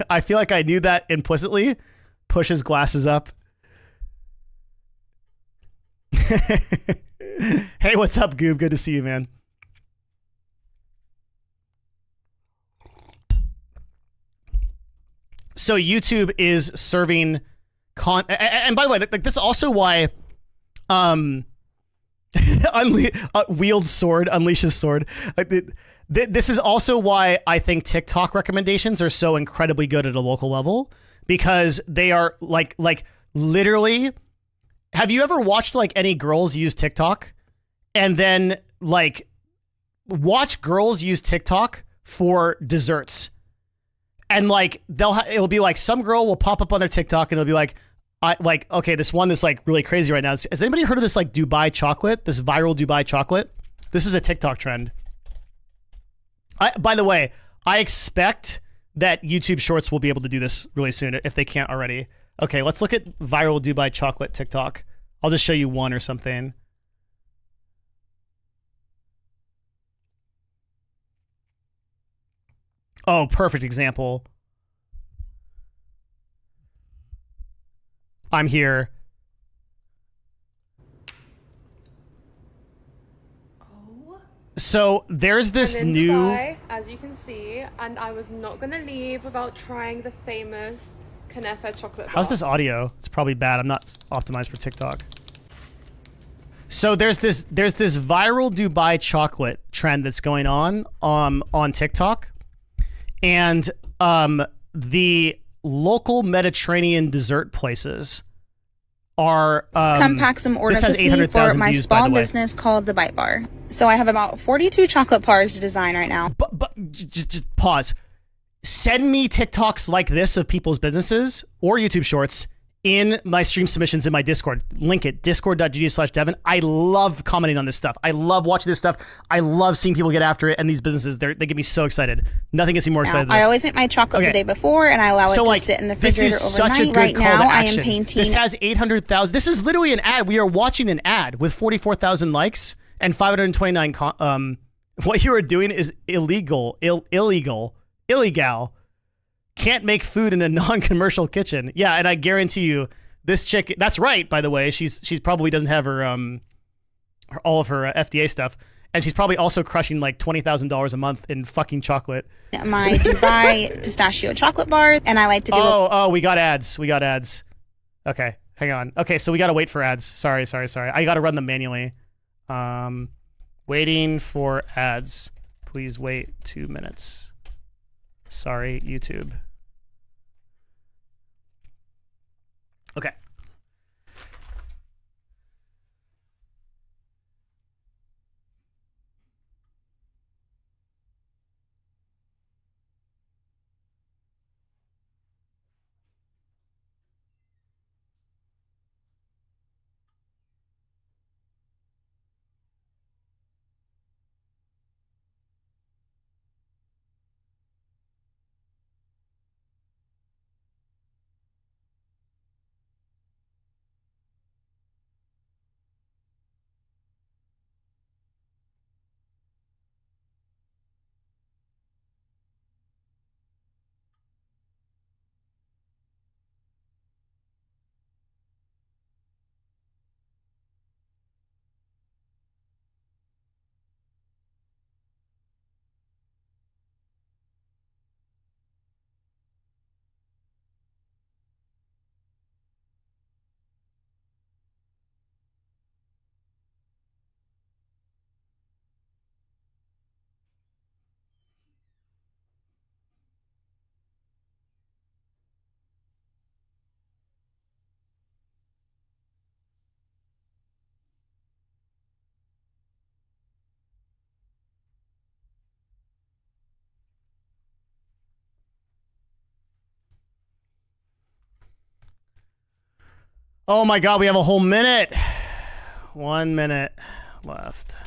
I feel like I knew that implicitly. Pushes glasses up. Hey, what's up, Goob? Good to see you, man. So YouTube is serving and by the way, like this is also why wield sword unleashes sword. This is also why I think TikTok recommendations are so incredibly good at a local level, because they are like literally. Have you ever watched like any girls use TikTok and then like watch girls use TikTok for desserts? And like it'll be like some girl will pop up on their TikTok and it'll be like, okay, this one that's like really crazy right now. Has anybody heard of this like Dubai chocolate? This viral Dubai chocolate? This is a TikTok trend. By the way, I expect that YouTube Shorts will be able to do this really soon if they can't already. Okay, let's look at viral Dubai chocolate TikTok. I'll just show you one or something. Oh, perfect example. I'm here. Oh. So there's this I'm in new Dubai, as you can see, and I was not gonna leave without trying the famous Kunefa chocolate bar. How's this audio? It's probably bad. I'm not optimized for TikTok. So there's this viral Dubai chocolate trend that's going on TikTok, and the local Mediterranean dessert places are come pack some orders with me for my small business called the Bite Bar. So I have about 42 chocolate bars to design right now. But just pause. Send me TikToks like this of people's businesses or YouTube Shorts in my stream submissions in my Discord. Link it, discord.gg/Devin. I love commenting on this stuff. I love watching this stuff. I love seeing people get after it, and these businesses, they get me so excited. Nothing gets me more excited than this. I always make my chocolate the day before, and I allow it to sit in the refrigerator overnight. Right now, I am painting. This has 800,000. This is literally an ad. We are watching an ad with 44,000 likes and 529. What you are doing is illegal. Can't make food in a non-commercial kitchen. Yeah, and I guarantee you, this chick. That's right. By the way, she's probably doesn't have her all of her FDA stuff, and she's probably also crushing like $20,000 a month in fucking chocolate. My Dubai pistachio chocolate bar, and I like to do. Oh, we got ads. Okay, hang on. Okay, so we gotta wait for ads. Sorry. I gotta run them manually. Waiting for ads. Please wait 2 minutes. Sorry, YouTube. Okay. Oh my God, we have a whole minute. 1 minute left.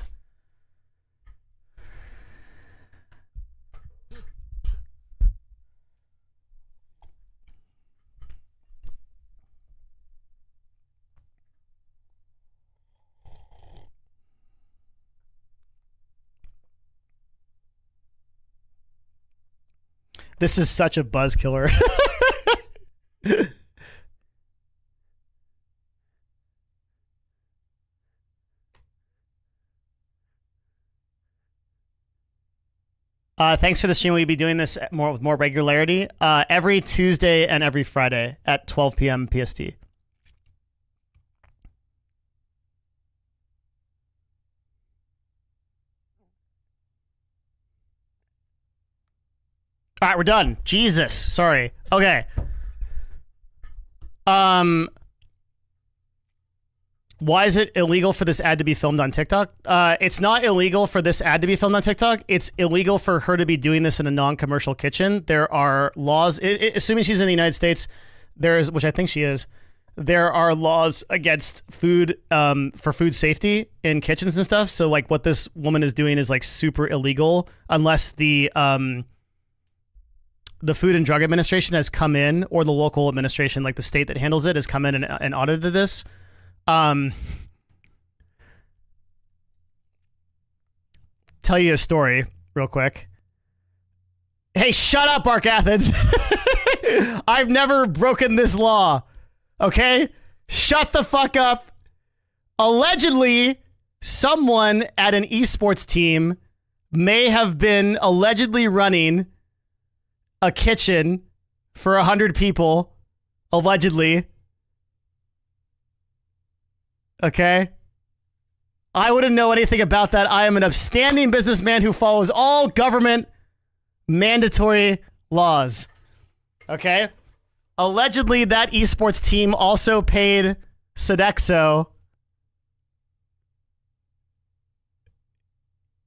This is such a buzz killer. Thanks for the stream. We'll be doing this with more regularity every Tuesday and every Friday at 12 p.m. PST. All right, we're done. Jesus, sorry. Okay. Why is it illegal for this ad to be filmed on TikTok? It's not illegal for this ad to be filmed on TikTok. It's illegal for her to be doing this in a non-commercial kitchen. There are laws, assuming she's in the United States, which I think she is, there are laws against food, for food safety in kitchens and stuff. So like what this woman is doing is like super illegal unless the Food and Drug Administration has come in, or the local administration, like the state that handles it, has come in and audited this. Tell you a story real quick. Hey, shut up, Ark Athens. I've never broken this law. Okay? Shut the fuck up. Allegedly, someone at an esports team may have been allegedly running a kitchen for 100 people. Allegedly. Okay? I wouldn't know anything about that. I am an upstanding businessman who follows all government mandatory laws. Okay? Allegedly, that esports team also paid Sodexo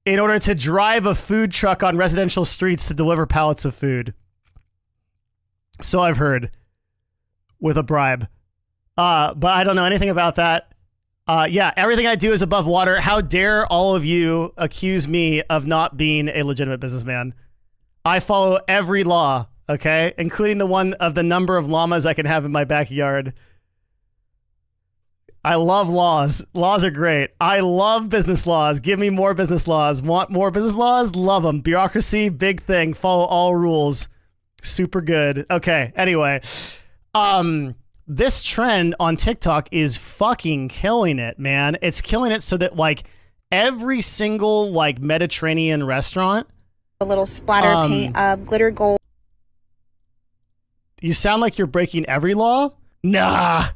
in order to drive a food truck on residential streets to deliver pallets of food. So I've heard. With a bribe. But I don't know anything about that. Yeah, everything I do is above water. How dare all of you accuse me of not being a legitimate businessman? I follow every law, okay? Including the one of the number of llamas I can have in my backyard. I love laws. Laws are great. I love business laws. Give me more business laws. Want more business laws? Love them. Bureaucracy, big thing. Follow all rules. Super good. Okay, anyway. This trend on TikTok is fucking killing it, man. It's killing it so that like every single like Mediterranean restaurant, a little splatter paint of glitter gold. You sound like you're breaking every law? Nah,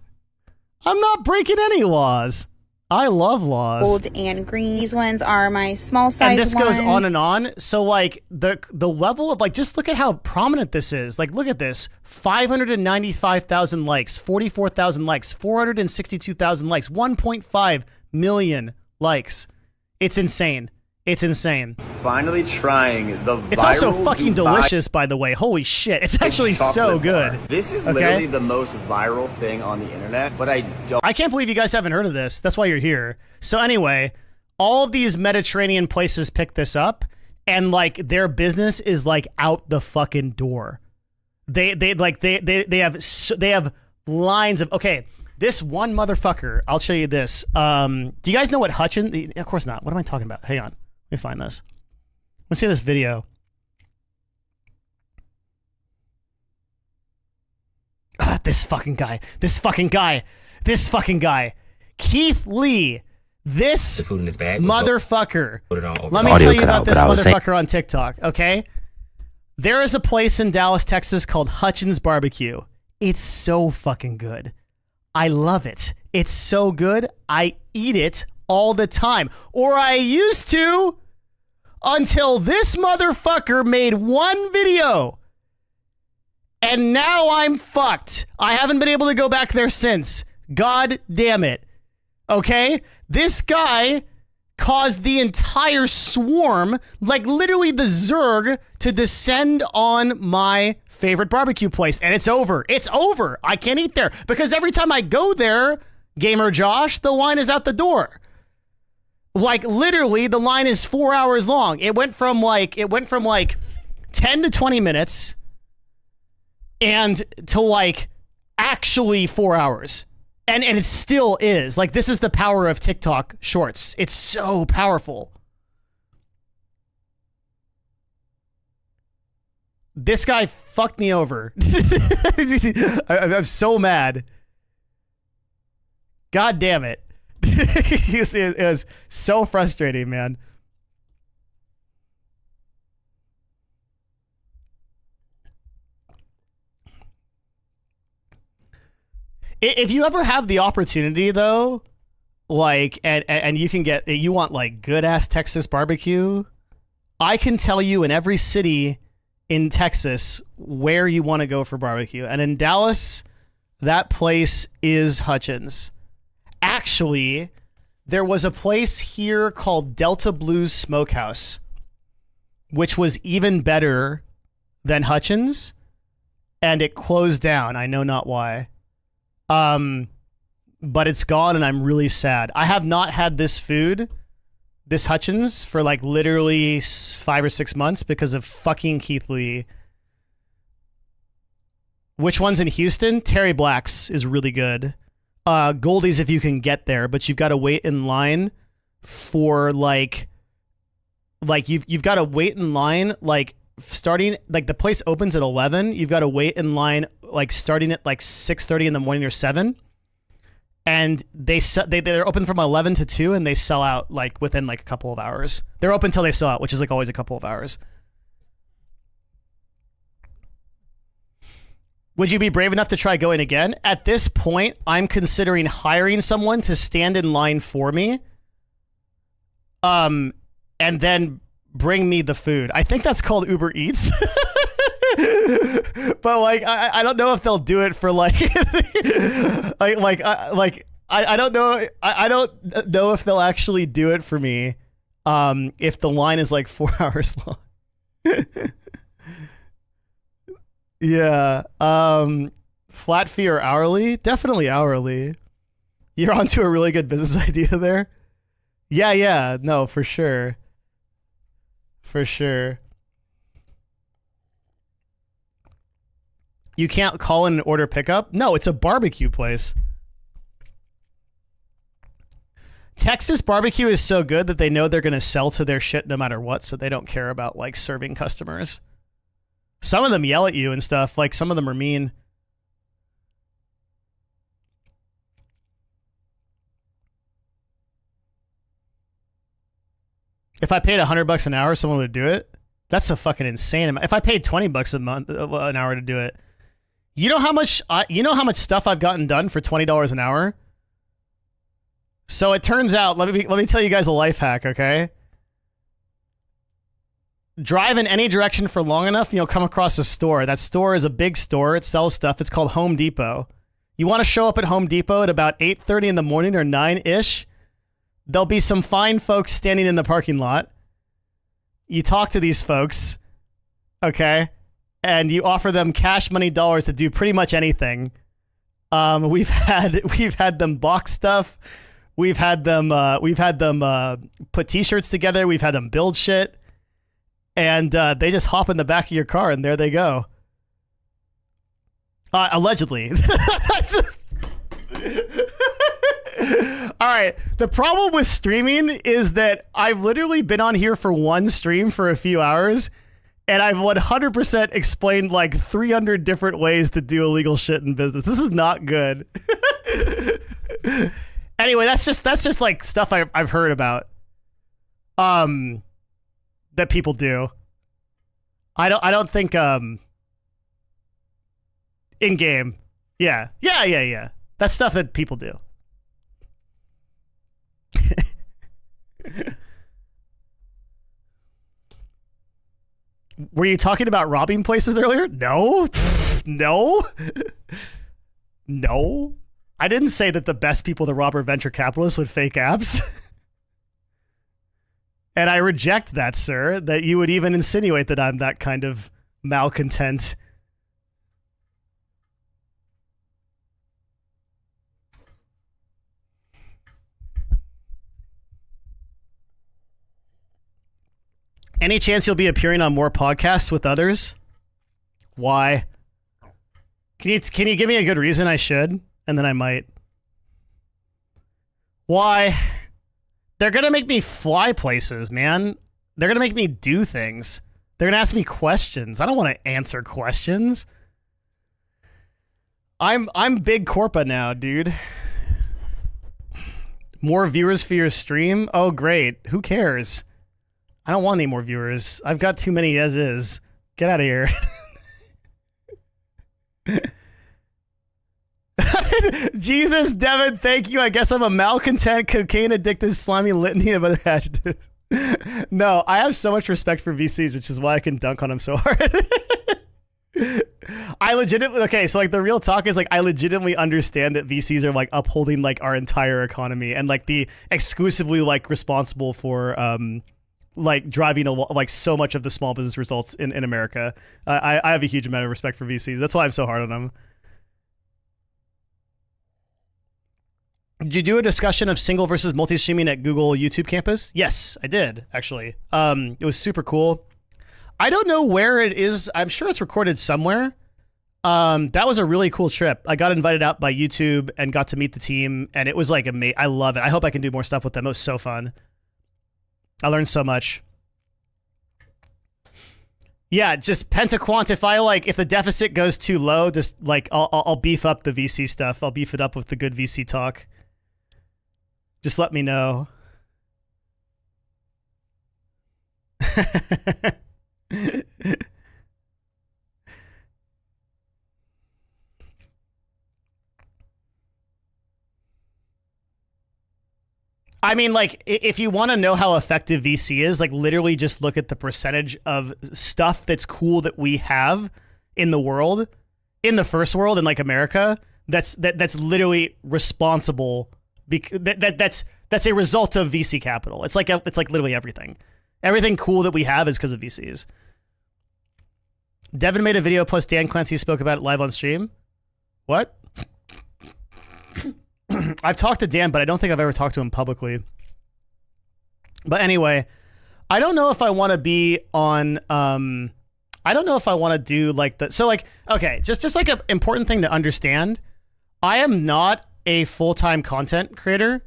I'm not breaking any laws. I love laws. Gold and green. These ones are my small size And this one. goes on and on. So like the level of like, just look at how prominent this is. Like, look at this. 595,000 likes, 44,000 likes, 462,000 likes, 1.5 million likes. It's insane. It's insane. Finally trying the It's also fucking delicious, by the way. Holy shit. It's actually so good. This is literally the most viral thing on the internet, but I can't believe you guys haven't heard of this. That's why you're here. So anyway, all of these Mediterranean places pick this up, and like their business is like out the fucking door. They have lines of, okay, this one motherfucker, I'll show you this. Do you guys know what Hutchins? Of course not. What am I talking about? Hang on. Let me find this. Let's see this video. This fucking guy. Keith Lee. This food in his bag, motherfucker. Put it on over. Let me tell you about this motherfucker on TikTok, okay? There is a place in Dallas, Texas called Hutchins Barbecue. It's so fucking good. I love it. It's so good. I eat it all the time. Or I used to, until this motherfucker made one video. And now I'm fucked. I haven't been able to go back there since. God damn it. Okay? This guy caused the entire swarm, like literally the Zerg, to descend on my favorite barbecue place. And it's over. It's over. I can't eat there. Because every time I go there, Gamer Josh, the line is out the door. Like literally the line is 4 hours long. It went from like 10 to 20 minutes and to like actually 4 hours. And it still is. Like, this is the power of TikTok shorts. It's so powerful. This guy fucked me over. I'm so mad. God damn it. It was so frustrating, man. If you ever have the opportunity though, like, and you can get, you want like good ass Texas barbecue, I can tell you in every city in Texas where you want to go for barbecue. And in Dallas, that place is Hutchins. Actually, there was a place here called Delta Blues Smokehouse, which was even better than Hutchins, and it closed down. I know not why. But it's gone, and I'm really sad. I have not had this food, this Hutchins, for like literally 5 or 6 months because of fucking Keith Lee. Which one's in Houston? Terry Black's is really good. Goldie's if you can get there, but you've got to wait in line for like you've got to wait in line like starting like the place opens at 11. You've got to wait in line like starting at like 6:30 in the morning or 7. And they're open from 11 to 2, and they sell out like within like a couple of hours. They're open until they sell out, which is like always a couple of hours. Would you be brave enough to try going again? At this point, I'm considering hiring someone to stand in line for me, and then bring me the food. I think that's called Uber Eats. But like, I don't know if they'll do it for like, I don't know. I don't know if they'll actually do it for me. If the line is like 4 hours long. Yeah. Flat fee or hourly? Definitely hourly. You're onto a really good business idea there. Yeah. No, for sure. For sure. You can't call in and order pickup? No, it's a barbecue place. Texas barbecue is so good that they know they're going to sell to their shit no matter what, so they don't care about like serving customers. Some of them yell at you and stuff. Like some of them are mean. If I paid $100 an hour, someone would do it. That's a fucking insane amount. If I paid $20 a month, an hour to do it, you know how much stuff I've gotten done for $20 an hour. So it turns out, let me tell you guys a life hack, okay? Drive in any direction for long enough, and you'll come across a store. That store is a big store. It sells stuff. It's called Home Depot. You want to show up at Home Depot at about 8:30 in the morning or 9-ish. There'll be some fine folks standing in the parking lot. You talk to these folks, okay? And you offer them cash money dollars to do pretty much anything. We've had them box stuff. We've had them put t-shirts together. We've had them build shit. And they just hop in the back of your car, and there they go. Allegedly. All right. The problem with streaming is that I've literally been on here for one stream for a few hours, and I've 100% explained like 300 different ways to do illegal shit in business. This is not good. Anyway, that's just like stuff I've heard about. That people do. I don't think in game. Yeah. That's stuff that people do. Were you talking about robbing places earlier? No. No. No. I didn't say that the best people to rob are venture capitalists with fake apps. And I reject that, sir, that you would even insinuate that I'm that kind of malcontent. Any chance you'll be appearing on more podcasts with others? Why? Can you give me a good reason I should? And then I might. Why? They're going to make me fly places, man. They're going to make me do things. They're going to ask me questions. I don't want to answer questions. I'm big corpa now, dude. More viewers for your stream? Oh, great. Who cares? I don't want any more viewers. I've got too many as is. Get out of here. Jesus, Devin, thank you. I guess I'm a malcontent, cocaine addicted, slimy litany of other adjectives. No, I have so much respect for VCs, which is why I can dunk on them so hard. I legitimately, okay, so like the real talk is like I legitimately understand that VCs are like upholding like our entire economy and like the exclusively like responsible for like driving like so much of the small business results in America. I have a huge amount of respect for VCs. That's why I'm so hard on them. Did you do a discussion of single versus multi-streaming at Google YouTube campus? Yes, I did, actually. It was super cool. I don't know where it is. I'm sure it's recorded somewhere. That was a really cool trip. I got invited out by YouTube and got to meet the team, and it was like amazing. I love it. I hope I can do more stuff with them. It was so fun. I learned so much. Yeah, just pentaquantify. Like, if the deficit goes too low, just like I'll beef up the VC stuff. I'll beef it up with the good VC talk. Just let me know. I mean, like, if you want to know how effective VC is, like, literally just look at the percentage of stuff that's cool that we have in the world, in the first world, in like America, that's literally responsible. That's a result of VC capital. It's like literally everything. Everything cool that we have is because of VCs. Devin made a video post Dan Clancy spoke about it live on stream. What? I've talked to Dan, but I don't think I've ever talked to him publicly. But anyway, I don't know if I want to be on, I don't know if I want to do like the, so like, okay, just like an important thing to understand. I am not a full-time content creator,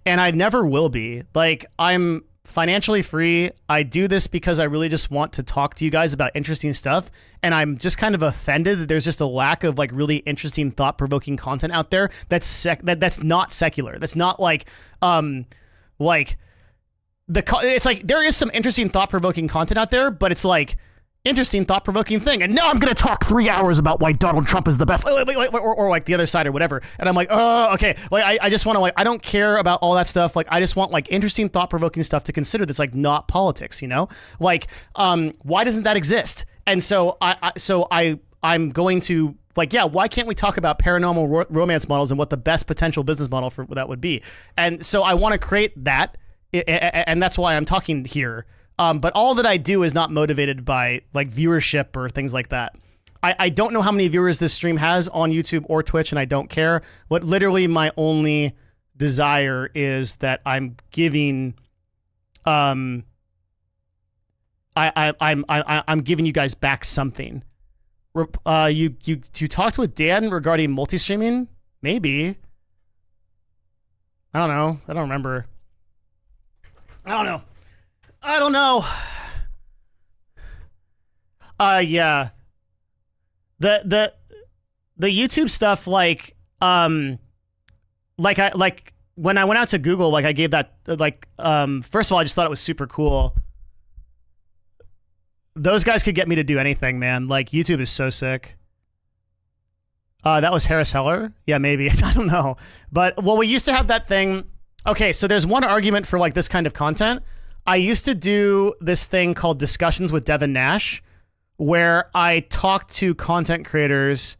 and I never will be. Like, I'm financially free. I do this because I really just want to talk to you guys about interesting stuff, and I'm just kind of offended that there's just a lack of like really interesting, thought-provoking content out there that's that's not secular. That's not like like it's like there is some interesting, thought-provoking content out there, but it's like interesting, thought-provoking thing. And now I'm going to talk 3 hours about why Donald Trump is the best, or like the other side or whatever. And I'm like, oh, okay. Like, I just want to like, I don't care about all that stuff. Like, I just want like interesting, thought-provoking stuff to consider that's like not politics, you know? Like, why doesn't that exist? And so I'm going to like, yeah, why can't we talk about paranormal romance models and what the best potential business model for that would be? And so I want to create that. And that's why I'm talking here. But all that I do is not motivated by like viewership or things like that. I don't know how many viewers this stream has on YouTube or Twitch, and I don't care. What literally my only desire is that I'm giving, I'm giving you guys back something. You talked with Dan regarding multi-streaming? Maybe. I don't know. I don't remember. I don't know. Yeah. The YouTube stuff, like when I went out to Google, like I gave that, like, first of all, I just thought it was super cool. Those guys could get me to do anything, man. Like, YouTube is so sick. That was Harris Heller? Yeah, maybe. I don't know. But, well, we used to have that thing. Okay, so there's one argument for like this kind of content. I used to do this thing called Discussions with Devin Nash, where I talked to content creators,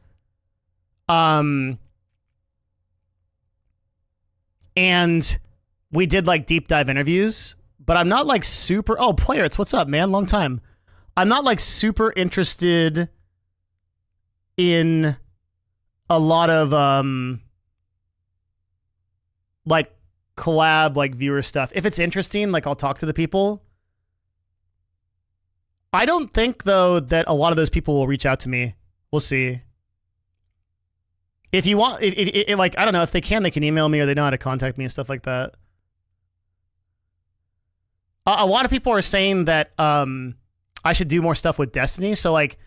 and we did like deep dive interviews, but I'm not like super, oh, Players, what's up, man? Long time. I'm not like super interested in a lot of, like, collab, like viewer stuff. If it's interesting, like I'll talk to the people. I don't think though that a lot of those people will reach out to me. We'll see. If you want, like, I don't know, if they can email me, or they know how to contact me and stuff like that. A lot of people are saying that I should do more stuff with Destiny, so like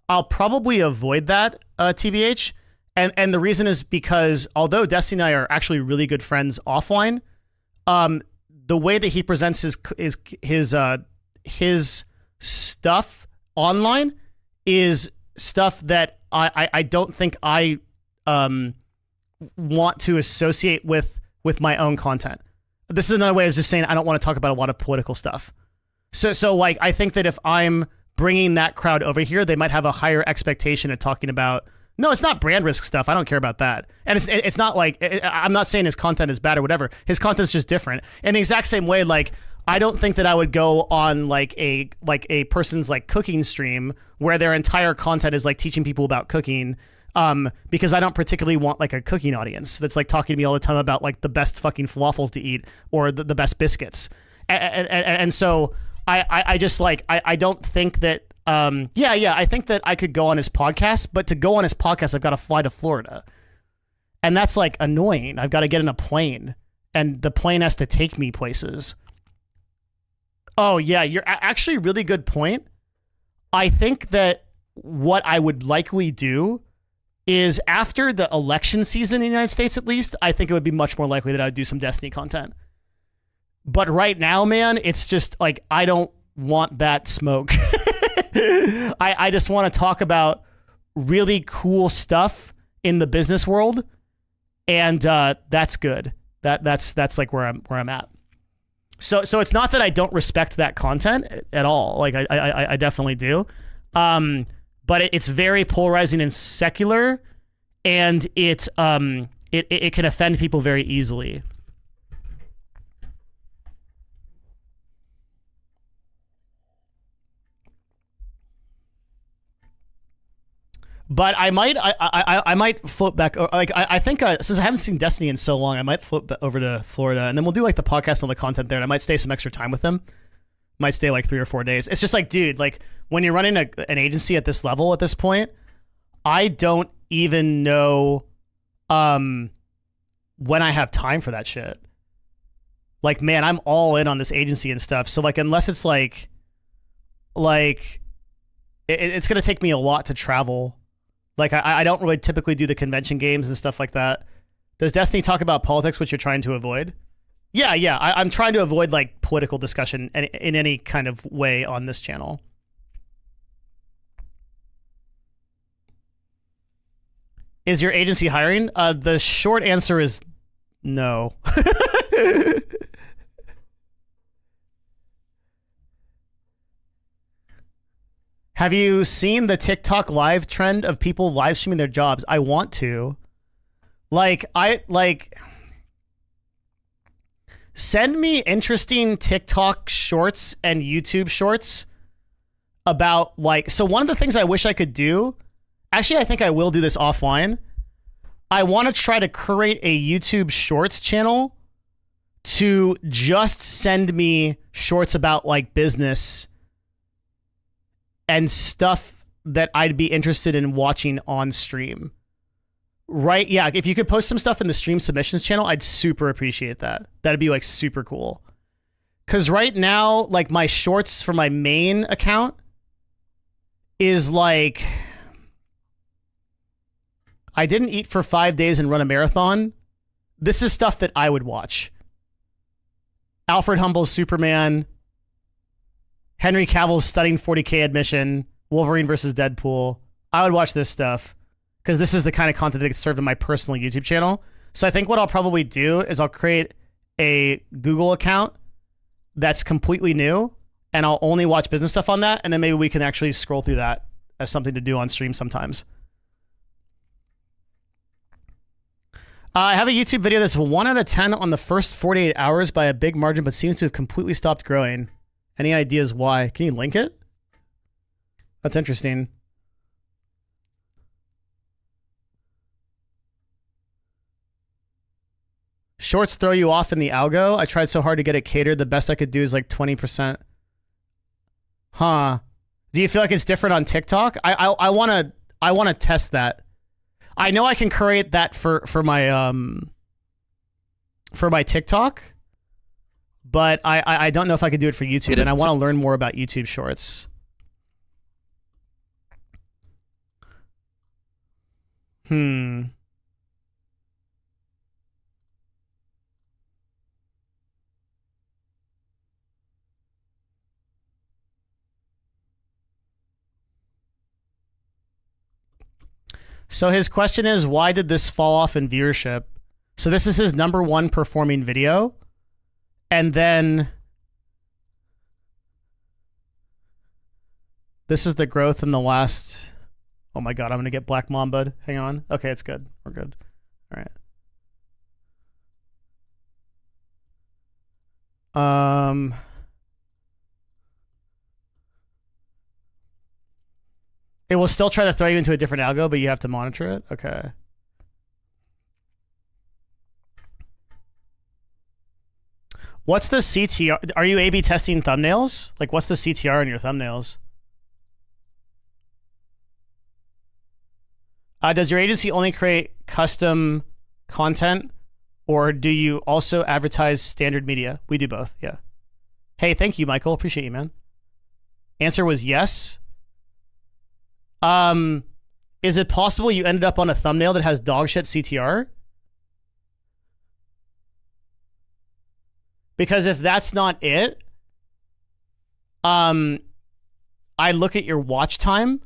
I'll probably avoid that, TBH. And the reason is because although Destiny and I are actually really good friends offline, the way that he presents his stuff online is stuff that I don't think I want to associate with my own content. This is another way of just saying I don't want to talk about a lot of political stuff. So like, I think that if I'm bringing that crowd over here, they might have a higher expectation of talking about, no, it's not brand risk stuff. I don't care about that. And it's not like, I'm not saying his content is bad or whatever. His content's just different. In the exact same way, like, I don't think that I would go on like a person's like cooking stream where their entire content is like teaching people about cooking, because I don't particularly want like a cooking audience that's like talking to me all the time about like the best fucking falafels to eat or the best biscuits. And so I just like, I don't think that, I think that I could go on his podcast, but to go on his podcast, I've got to fly to Florida. And that's like annoying. I've got to get in a plane and the plane has to take me places. Oh yeah, you're actually really good point. I think that what I would likely do is after the election season in the United States, at least, I think it would be much more likely that I would do some Destiny content. But right now, man, it's just like, I don't want that smoke. I just want to talk about really cool stuff in the business world. And that's good. That's like where I'm at. So it's not that I don't respect that content at all. Like I definitely do. But it's very polarizing and secular, and it can offend people very easily. But I might float back. Like I think since I haven't seen Destiny in so long, I might float over to Florida, and then we'll do like the podcast and all the content there. And I might stay some extra time with them. Might stay like 3 or 4 days. It's just like, dude, like when you're running an agency at this level at this point, I don't even know when I have time for that shit. Like, man, I'm all in on this agency and stuff. So like, unless it's like it's gonna take me a lot to travel. Like I don't really typically do the convention games and stuff like that. Does Destiny talk about politics, which you're trying to avoid? Yeah. I'm trying to avoid like political discussion in any kind of way on this channel. Is your agency hiring? The short answer is no. Have you seen the TikTok live trend of people live streaming their jobs? I want to. Send me interesting TikTok shorts and YouTube shorts about like, so one of the things I wish I could do, actually I think I will do this offline. I want to try to create a YouTube shorts channel to just send me shorts about like business and stuff that I'd be interested in watching on stream. Right? Yeah, if you could post some stuff in the stream submissions channel, I'd super appreciate that. That'd be like super cool. Because right now, like my shorts for my main account is like, I didn't eat for 5 days and run a marathon. This is stuff that I would watch. Alfred Humble's Superman, Henry Cavill's stunning 40K admission, Wolverine versus Deadpool. I would watch this stuff because this is the kind of content that gets served on my personal YouTube channel. So I think what I'll probably do is I'll create a Google account that's completely new, and I'll only watch business stuff on that, and then maybe we can actually scroll through that as something to do on stream sometimes. I have a YouTube video that's 1 out of 10 on the first 48 hours by a big margin, but seems to have completely stopped growing. Any ideas why? Can you link it? That's interesting. Shorts throw you off in the algo. I tried so hard to get it catered. The best I could do is like 20%. Huh. Do you feel like it's different on TikTok? I wanna test that. I know I can create that for my TikTok, but I don't know if I could do it for YouTube, and I want to learn more about YouTube Shorts. So his question is, why did this fall off in viewership? So this is his #1 performing video. And then this is the growth in the last... Oh my God, I'm going to get Black Mamba'd. Hang on. Okay, it's good. We're good. All right. It will still try to throw you into a different algo, but you have to monitor it. Okay. What's the CTR? Are you A/B testing thumbnails? Like, what's the CTR in your thumbnails? Does your agency only create custom content, or do you also advertise standard media? We do both, yeah. Hey, thank you, Michael. Appreciate you, man. Answer was yes. Is it possible you ended up on a thumbnail that has dog shit CTR? Because if that's not it, I look at your watch time,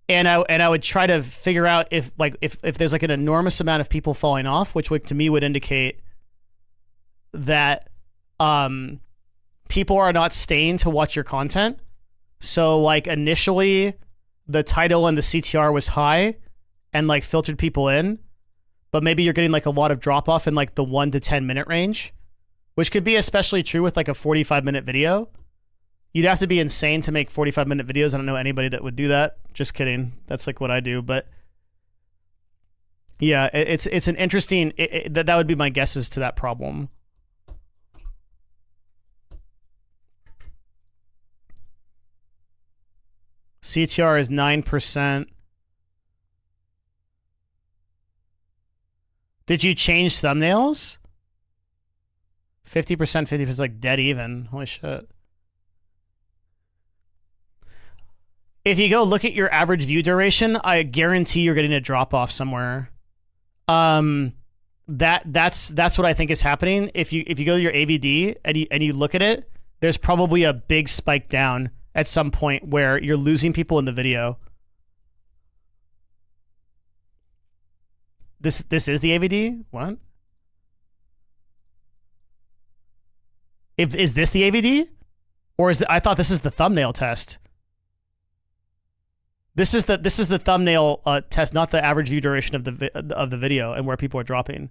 and I would try to figure out if there's like an enormous amount of people falling off, which would, to me, would indicate that people are not staying to watch your content. So like initially the title and the CTR was high and like filtered people in, but maybe you're getting like a lot of drop off in like the 1 to 10 minute range, which could be especially true with like a 45-minute video. You'd have to be insane to make 45-minute videos. I don't know anybody that would do that. Just kidding. That's like what I do. But yeah, it's an interesting, that would be my guesses to that problem. CTR is 9%. Did you change thumbnails? 50%, 50% like dead even. Holy shit. If you go look at your average view duration, I guarantee you're getting a drop off somewhere. That's what I think is happening. If you go to your AVD and you look at it, there's probably a big spike down at some point where you're losing people in the video. This is the AVD? What? Is this the AVD? Or I thought this is the thumbnail test. This is the thumbnail test, not the average view duration of the video and where people are dropping.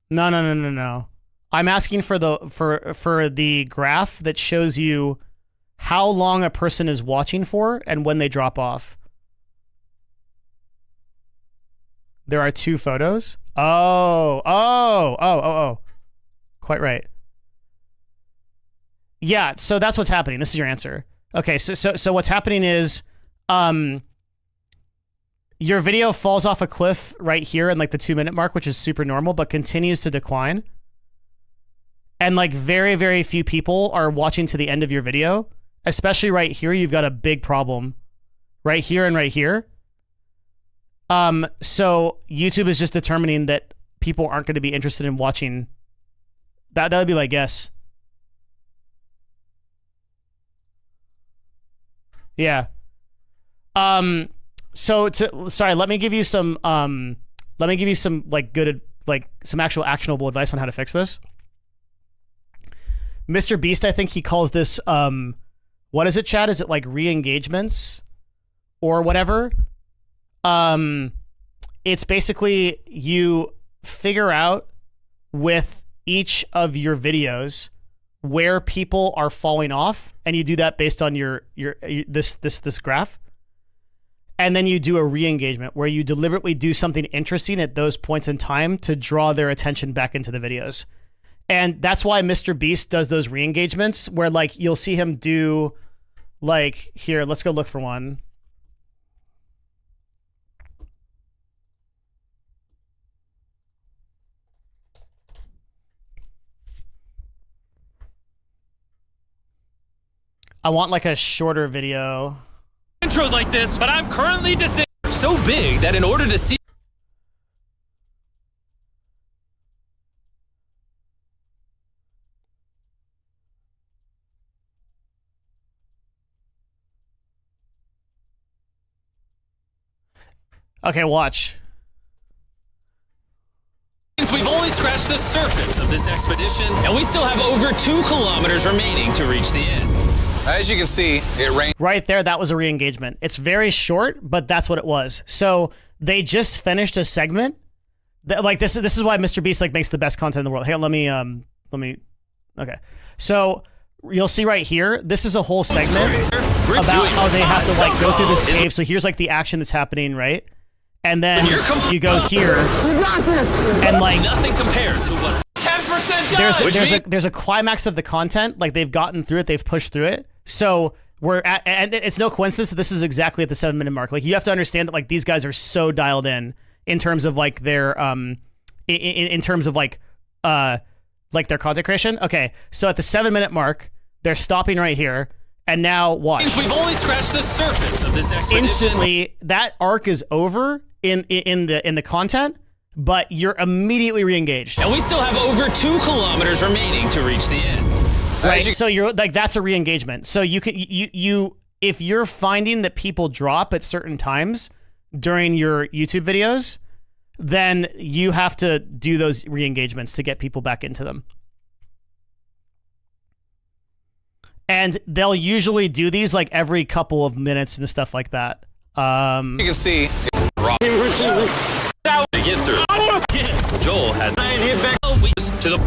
No. I'm asking for the graph that shows you how long a person is watching for and when they drop off. There are 2 photos. Oh. Quite right. Yeah, so that's what's happening. This is your answer. Okay, so what's happening is your video falls off a cliff right here in like the 2-minute mark, which is super normal, but continues to decline. And like very, very few people are watching to the end of your video. Especially right here, you've got a big problem. Right here and right here. So YouTube is just determining that people aren't going to be interested in watching. That would be my guess. Yeah. Sorry, let me give you some like good, like some actual actionable advice on how to fix this. Mr. Beast, I think he calls this, what is it, Chad? Is it like re-engagements or whatever? It's basically you figure out with each of your videos where people are falling off, and you do that based on this graph. And then you do a re-engagement where you deliberately do something interesting at those points in time to draw their attention back into the videos. And that's why Mr. Beast does those re-engagements where like you'll see him do like, here, let's go look for one. I want like a shorter video. Intros like this, but I'm currently disabled. So big that in order to see. Okay, watch. We've only scratched the surface of this expedition, and we still have over 2 kilometers remaining to reach the end. As you can see, it rained. Right there, that was a re-engagement. It's very short, but that's what it was. So they just finished a segment. That, like this is why Mr. Beast like makes the best content in the world. Hey, let me. Okay, so you'll see right here. This is a whole segment about how they have to like go through this cave. So here's like the action that's happening, right? And then you go here, and like nothing compared to what's 10% done. There's a climax of the content. Like they've gotten through it, they've pushed through it. So we're at, and it's no coincidence that this is exactly at the 7-minute mark. Like you have to understand that like these guys are so dialed in terms of like their in terms of like their content creation. Okay, so at the 7-minute mark, they're stopping right here. And now watch. We've only scratched the surface of this expedition. Instantly, that arc is over in the content, but you're immediately re-engaged. And we still have over 2 kilometers remaining to reach the end. Right. So you're like that's a re-engagement. So you can you if you're finding that people drop at certain times during your YouTube videos, then you have to do those re-engagements to get people back into them. And they'll usually do these like every couple of minutes and stuff like that. You can see. To get through. Joel had to the.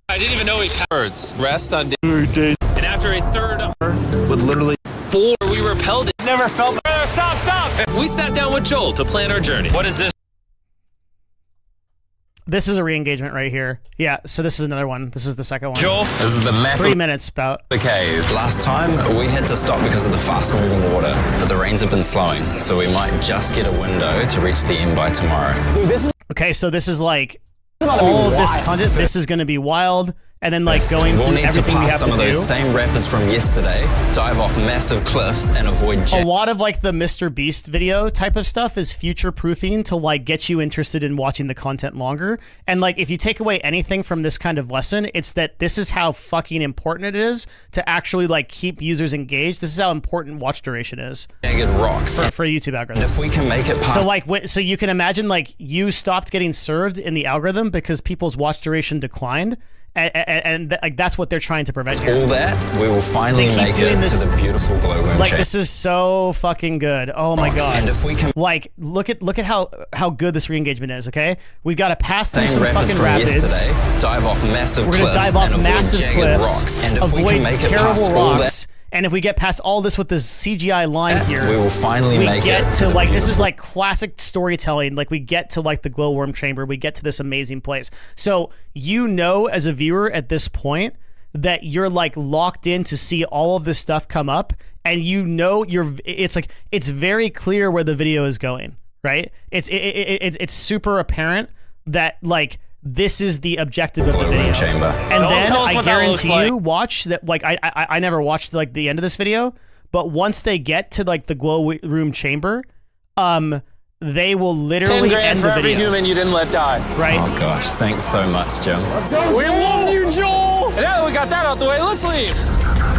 I didn't even know he words. Rest on day. And after a third with literally 4, we repelled it. Never felt. Stop! We sat down with Joel to plan our journey. What is this? This is a re-engagement right here. Yeah, so this is another one. This is the second one. Joel, this is the map 3 minutes about. The cave. Last time, we had to stop because of the fast-moving water, but the rains have been slowing, so we might just get a window to reach the end by tomorrow. Dude, this is... Okay, so this is like all of this content. This is going to be wild. And then like going we'll through need everything to we pass have some to of do. those same rapids from yesterday, dive off massive cliffs, and avoid a lot of like the Mr. Beast video type of stuff is future proofing to like get you interested in watching the content longer. And like if you take away anything from this kind of lesson, it's that this is how fucking important it is to actually like keep users engaged. This is how important watch duration is. Jagged rocks for YouTube algorithm. And if we can make it past, so like so you can imagine like you stopped getting served in the algorithm because people's watch duration declined. And like that's what they're trying to prevent here. All that, we will finally make it to the beautiful glowworm like chamber. This is so fucking good. Oh my god! And if we can, like, look at how good this re-engagement is. Okay, we've got to pass through some rapids fucking from rapids. Yesterday, dive off massive We're gonna cliffs dive off and massive avoid cliffs. Rocks. And if avoid we can make it terrible past all rocks. that, and if we get past all this with this CGI line here, we will finally we make get it to like this is like classic storytelling. Like we get to like the glowworm chamber. We get to this amazing place. So you know, as a viewer at this point, that you're like locked in to see all of this stuff come up, and you know it's like it's very clear where the video is going, right? It's super apparent that like this is the objective of the video. Chamber. And then I guarantee you, watch that. Like I never watched like the end of this video, but once they get to like the glow room chamber, they will literally end the video. for every human you didn't let die. Right? Oh gosh, thanks so much, Jim. We love you, Joel! And now that we got that out the way, let's leave.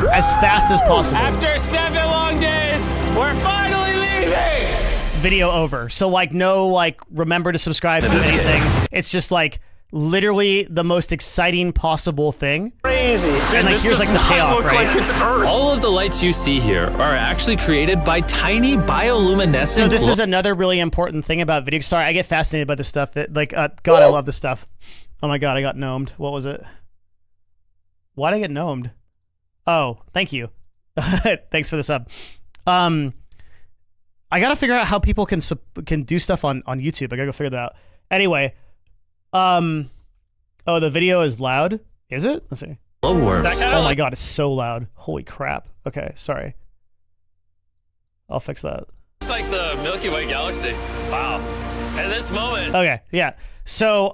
As fast as possible. After 7 long days, we're finally leaving! Video over. So like no like remember to subscribe to anything. It's just like literally the most exciting possible thing. Crazy. And like here's like the payoff, right? Like it's Earth. All of the lights you see here are actually created by tiny bioluminescent. So this is another really important thing about video. Sorry, I get fascinated by this stuff. That like God, I love this stuff. Oh my god, I got gnomed. What was it? Why'd I get gnomed? Oh, thank you. Thanks for the sub. I gotta figure out how people can do stuff on YouTube. I gotta go figure that out. Anyway, oh, the video is loud. Is it? Let's see. Oh my god, it's so loud. Holy crap. Okay, sorry. I'll fix that. It's like the Milky Way galaxy. Wow. At this moment. Okay, yeah. So,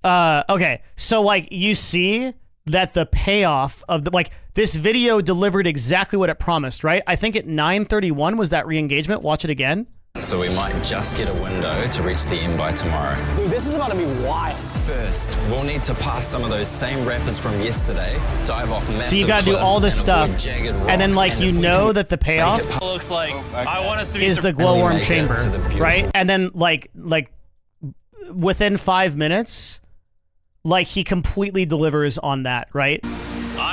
okay. So, like, you see that the payoff of the, like, this video delivered exactly what it promised, right? I think at 9:31 was that re-engagement. Watch it again. so we might just get a window to reach the end by tomorrow. Dude, this is about to be wild. First, we'll need to pass some of those same rapids from yesterday, dive off massive So you gotta do all this stuff, and then like you know that the payoff Looks like I want us to be is the glowworm chamber, right? And then like within 5 minutes, like he completely delivers on that, right?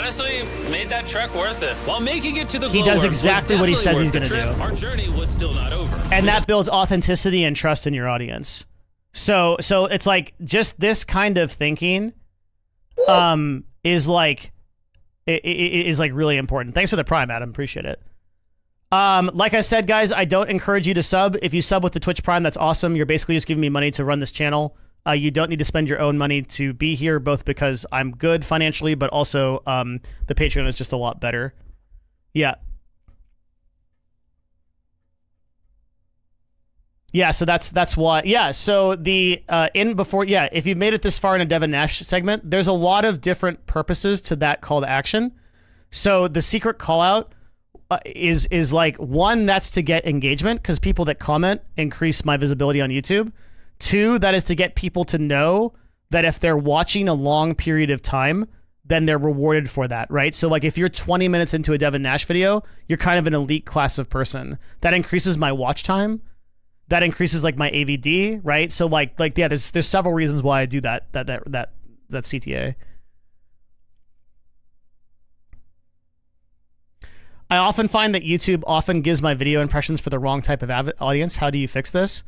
honestly made that trek worth it. While making it to the he does exactly what he says he's going to do. Our journey was still not over. And that builds authenticity and trust in your audience. So it's like just this kind of thinking is like really important. Thanks for the Prime, Adam. Appreciate it. Like I said, guys, I don't encourage you to sub. If you sub with the Twitch Prime, that's awesome. You're basically just giving me money to run this channel. You don't need to spend your own money to be here, both because I'm good financially, but also the Patreon is just a lot better. Yeah. Yeah, so that's why. Yeah, so the if you've made it this far in a Devin Nash segment, there's a lot of different purposes to that call to action. So the secret call out is like, one, that's to get engagement because people that comment increase my visibility on YouTube. Two, that is to get people to know that if they're watching a long period of time, then they're rewarded for that, right? So like if you're 20 minutes into a Devin Nash video, you're kind of an elite class of person. That increases my watch time. That increases like my AVD, right? So like yeah, there's several reasons why I do that CTA. I often find that YouTube often gives my video impressions for the wrong type of audience. How do you fix this?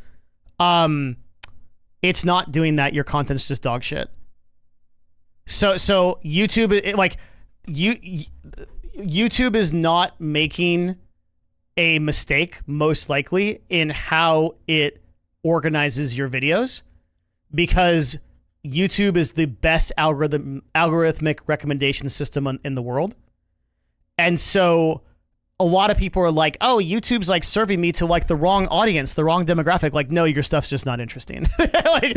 It's not doing that. Your content's just dog shit. So YouTube, YouTube is not making a mistake, most likely, in how it organizes your videos, because YouTube is the best algorithmic recommendation system in the world. And so a lot of people are like, oh, YouTube's like serving me to like the wrong audience, the wrong demographic. Like, no, your stuff's just not interesting. like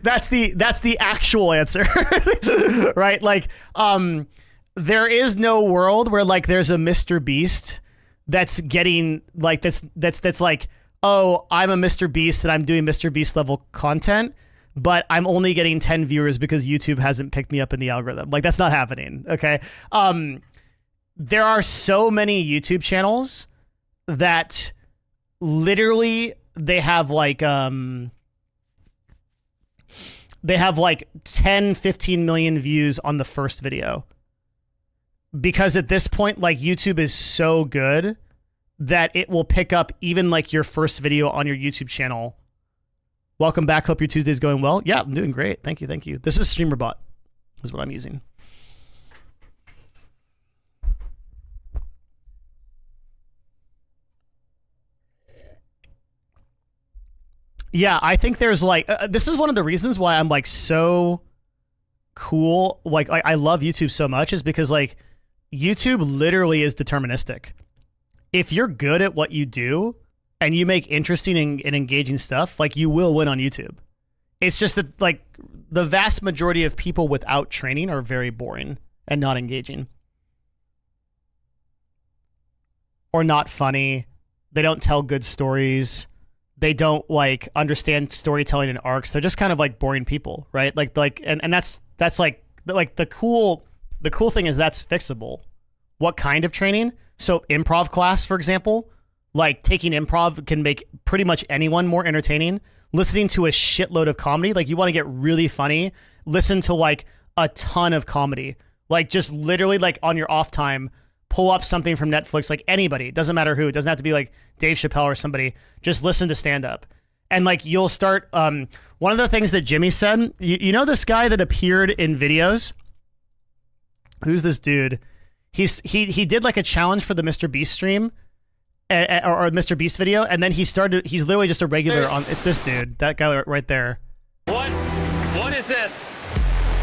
that's the actual answer. Right? Like, there is no world where like there's a Mr. Beast that's getting like that's like, oh, I'm a Mr. Beast and I'm doing Mr. Beast level content, but I'm only getting 10 viewers because YouTube hasn't picked me up in the algorithm. Like, that's not happening. Okay. There are so many YouTube channels that literally they have like 10, 15 million views on the first video. Because at this point, like, YouTube is so good that it will pick up even like your first video on your YouTube channel. Welcome back. Hope your Tuesday's going well. Yeah, I'm doing great. Thank you. This is StreamerBot is what I'm using. Yeah, I think there's like, this is one of the reasons why I'm like so cool. Like I love YouTube so much is because like YouTube literally is deterministic. If you're good at what you do and you make interesting and engaging stuff, like you will win on YouTube. It's just that like the vast majority of people without training are very boring and not engaging. Or not funny. They don't tell good stories. They don't like understand storytelling and arcs. They're just kind of like boring people, right? And that's like the cool thing is that's fixable. What kind of training? So improv class, for example, like taking improv can make pretty much anyone more entertaining. Listening to a shitload of comedy, like you want to get really funny, listen to like a ton of comedy. Like just literally like on your off time, pull up something from Netflix, like anybody. It doesn't matter who. It doesn't have to be like Dave Chappelle or somebody. Just listen to stand-up. And like you'll start, one of the things that Jimmy said, you know this guy that appeared in videos? Who's this dude? He did like a challenge for the Mr. Beast stream, or Mr. Beast video, and then he's literally just a regular on, it's this dude, that guy right there. What is this?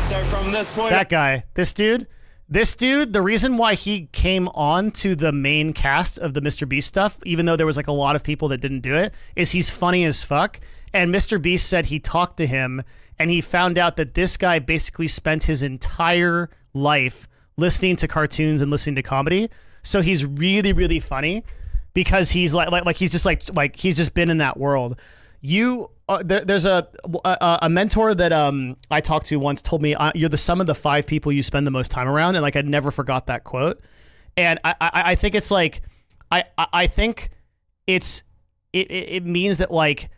So from this point, that guy, this dude, the reason why he came on to the main cast of the Mr. Beast stuff, even though there was like a lot of people that didn't do it, is he's funny as fuck. And Mr. Beast said he talked to him and he found out that this guy basically spent his entire life listening to cartoons and listening to comedy. So he's really, really funny because he's like he's just like he's just been in that world. There's a mentor that I talked to once told me you're the sum of the 5 people you spend the most time around, and like I never forgot that quote. And I think it's like I think it means that like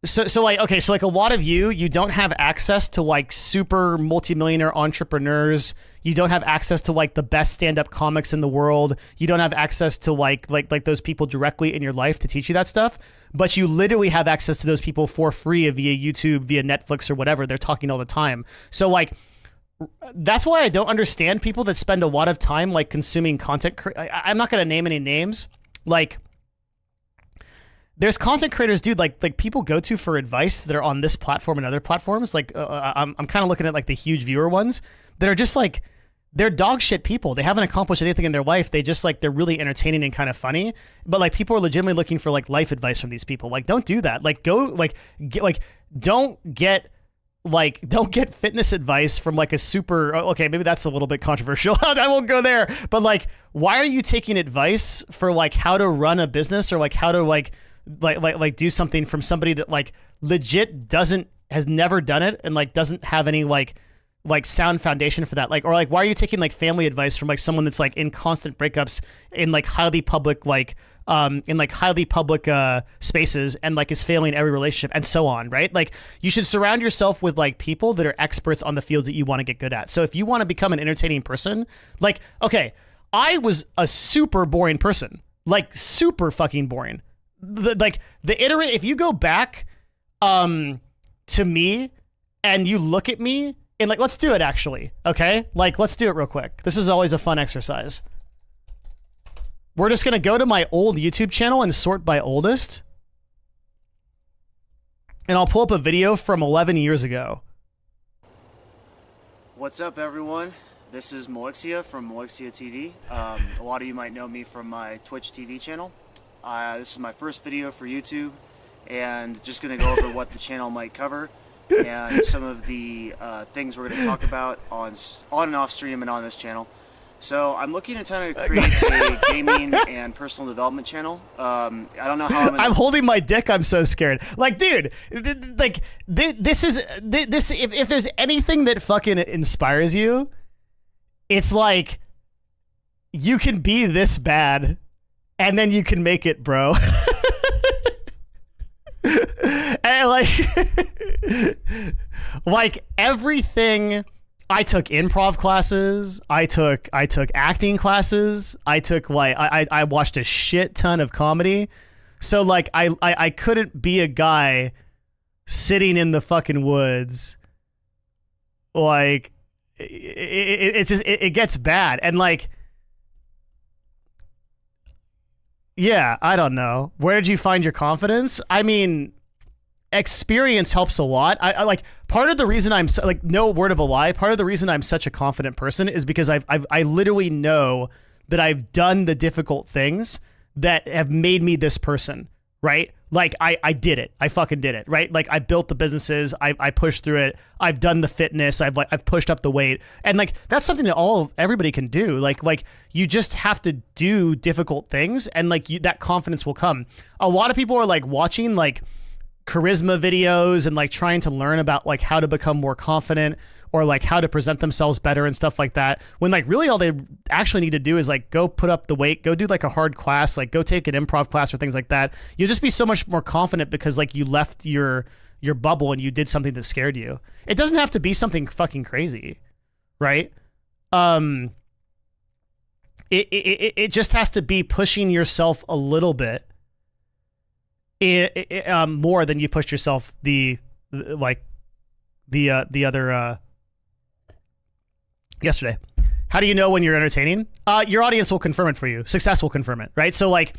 so like okay, so like a lot of you don't have access to like super multimillionaire entrepreneurs. You don't have access to like the best stand-up comics in the world. You don't have access to like those people directly in your life to teach you that stuff. But you literally have access to those people for free via YouTube, via Netflix or whatever. They're talking all the time. So like that's why I don't understand people that spend a lot of time like consuming content. I'm not going to name any names. Like there's content creators, dude, like people go to for advice that are on this platform and other platforms. Like I'm kind of looking at like the huge viewer ones that are just like, they're dog shit people. They haven't accomplished anything in their life. They just like, they're really entertaining and kind of funny. But like people are legitimately looking for like life advice from these people. Like don't do that. Like go don't get fitness advice from like a super, okay, maybe that's a little bit controversial. I won't go there. But like, why are you taking advice for like how to run a business or like how to like do something from somebody that like legit has never done it and like doesn't have any like sound foundation for that? Like, or like, why are you taking like family advice from like someone that's like in constant breakups in like highly public spaces and like is failing every relationship and so on, right? Like you should surround yourself with like people that are experts on the fields that you want to get good at. So if you want to become an entertaining person, like, okay, I was a super boring person, like super fucking boring. If you go back to me and you look at me and like, let's do it actually. Okay. Like, let's do it real quick. This is always a fun exercise. We're just going to go to my old YouTube channel and sort by oldest. And I'll pull up a video from 11 years ago. What's up, everyone? This is Melixia from Melixia TV. A lot of you might know me from my Twitch TV channel. This is my first video for YouTube, and just going to go over what the channel might cover and some of the things we're going to talk about on and off stream and on this channel. So I'm looking at trying to create a gaming and personal development channel. I don't know how I'm holding my dick. I'm so scared. Like, dude, like this. If there's anything that fucking inspires you, it's like you can be this bad, and then you can make it, bro. And like everything. I took improv classes. I took acting classes. I watched a shit ton of comedy. So like I couldn't be a guy sitting in the fucking woods. Like it gets bad. And like, yeah, I don't know. Where did you find your confidence? I mean, experience helps a lot. I like, part of the reason I'm like, no word of a lie, part of the reason I'm such a confident person is because I literally know that I've done the difficult things that have made me this person, right? Like I did it. I fucking did it, right? Like I built the businesses, I pushed through it. I've done the fitness, I've pushed up the weight. And like that's something that everybody can do. Like you just have to do difficult things, and like that confidence will come. A lot of people are like watching like charisma videos and like trying to learn about like how to become more confident or like how to present themselves better and stuff like that, when like really all they actually need to do is like go put up the weight, go do like a hard class, like go take an improv class or things like that. You'll just be so much more confident because like you left your bubble and you did something that scared you. It doesn't have to be something fucking crazy, right? It just has to be pushing yourself a little bit more than you pushed yourself the other yesterday. How do you know when you're entertaining? Your audience will confirm it for you. Success will confirm it, right? So like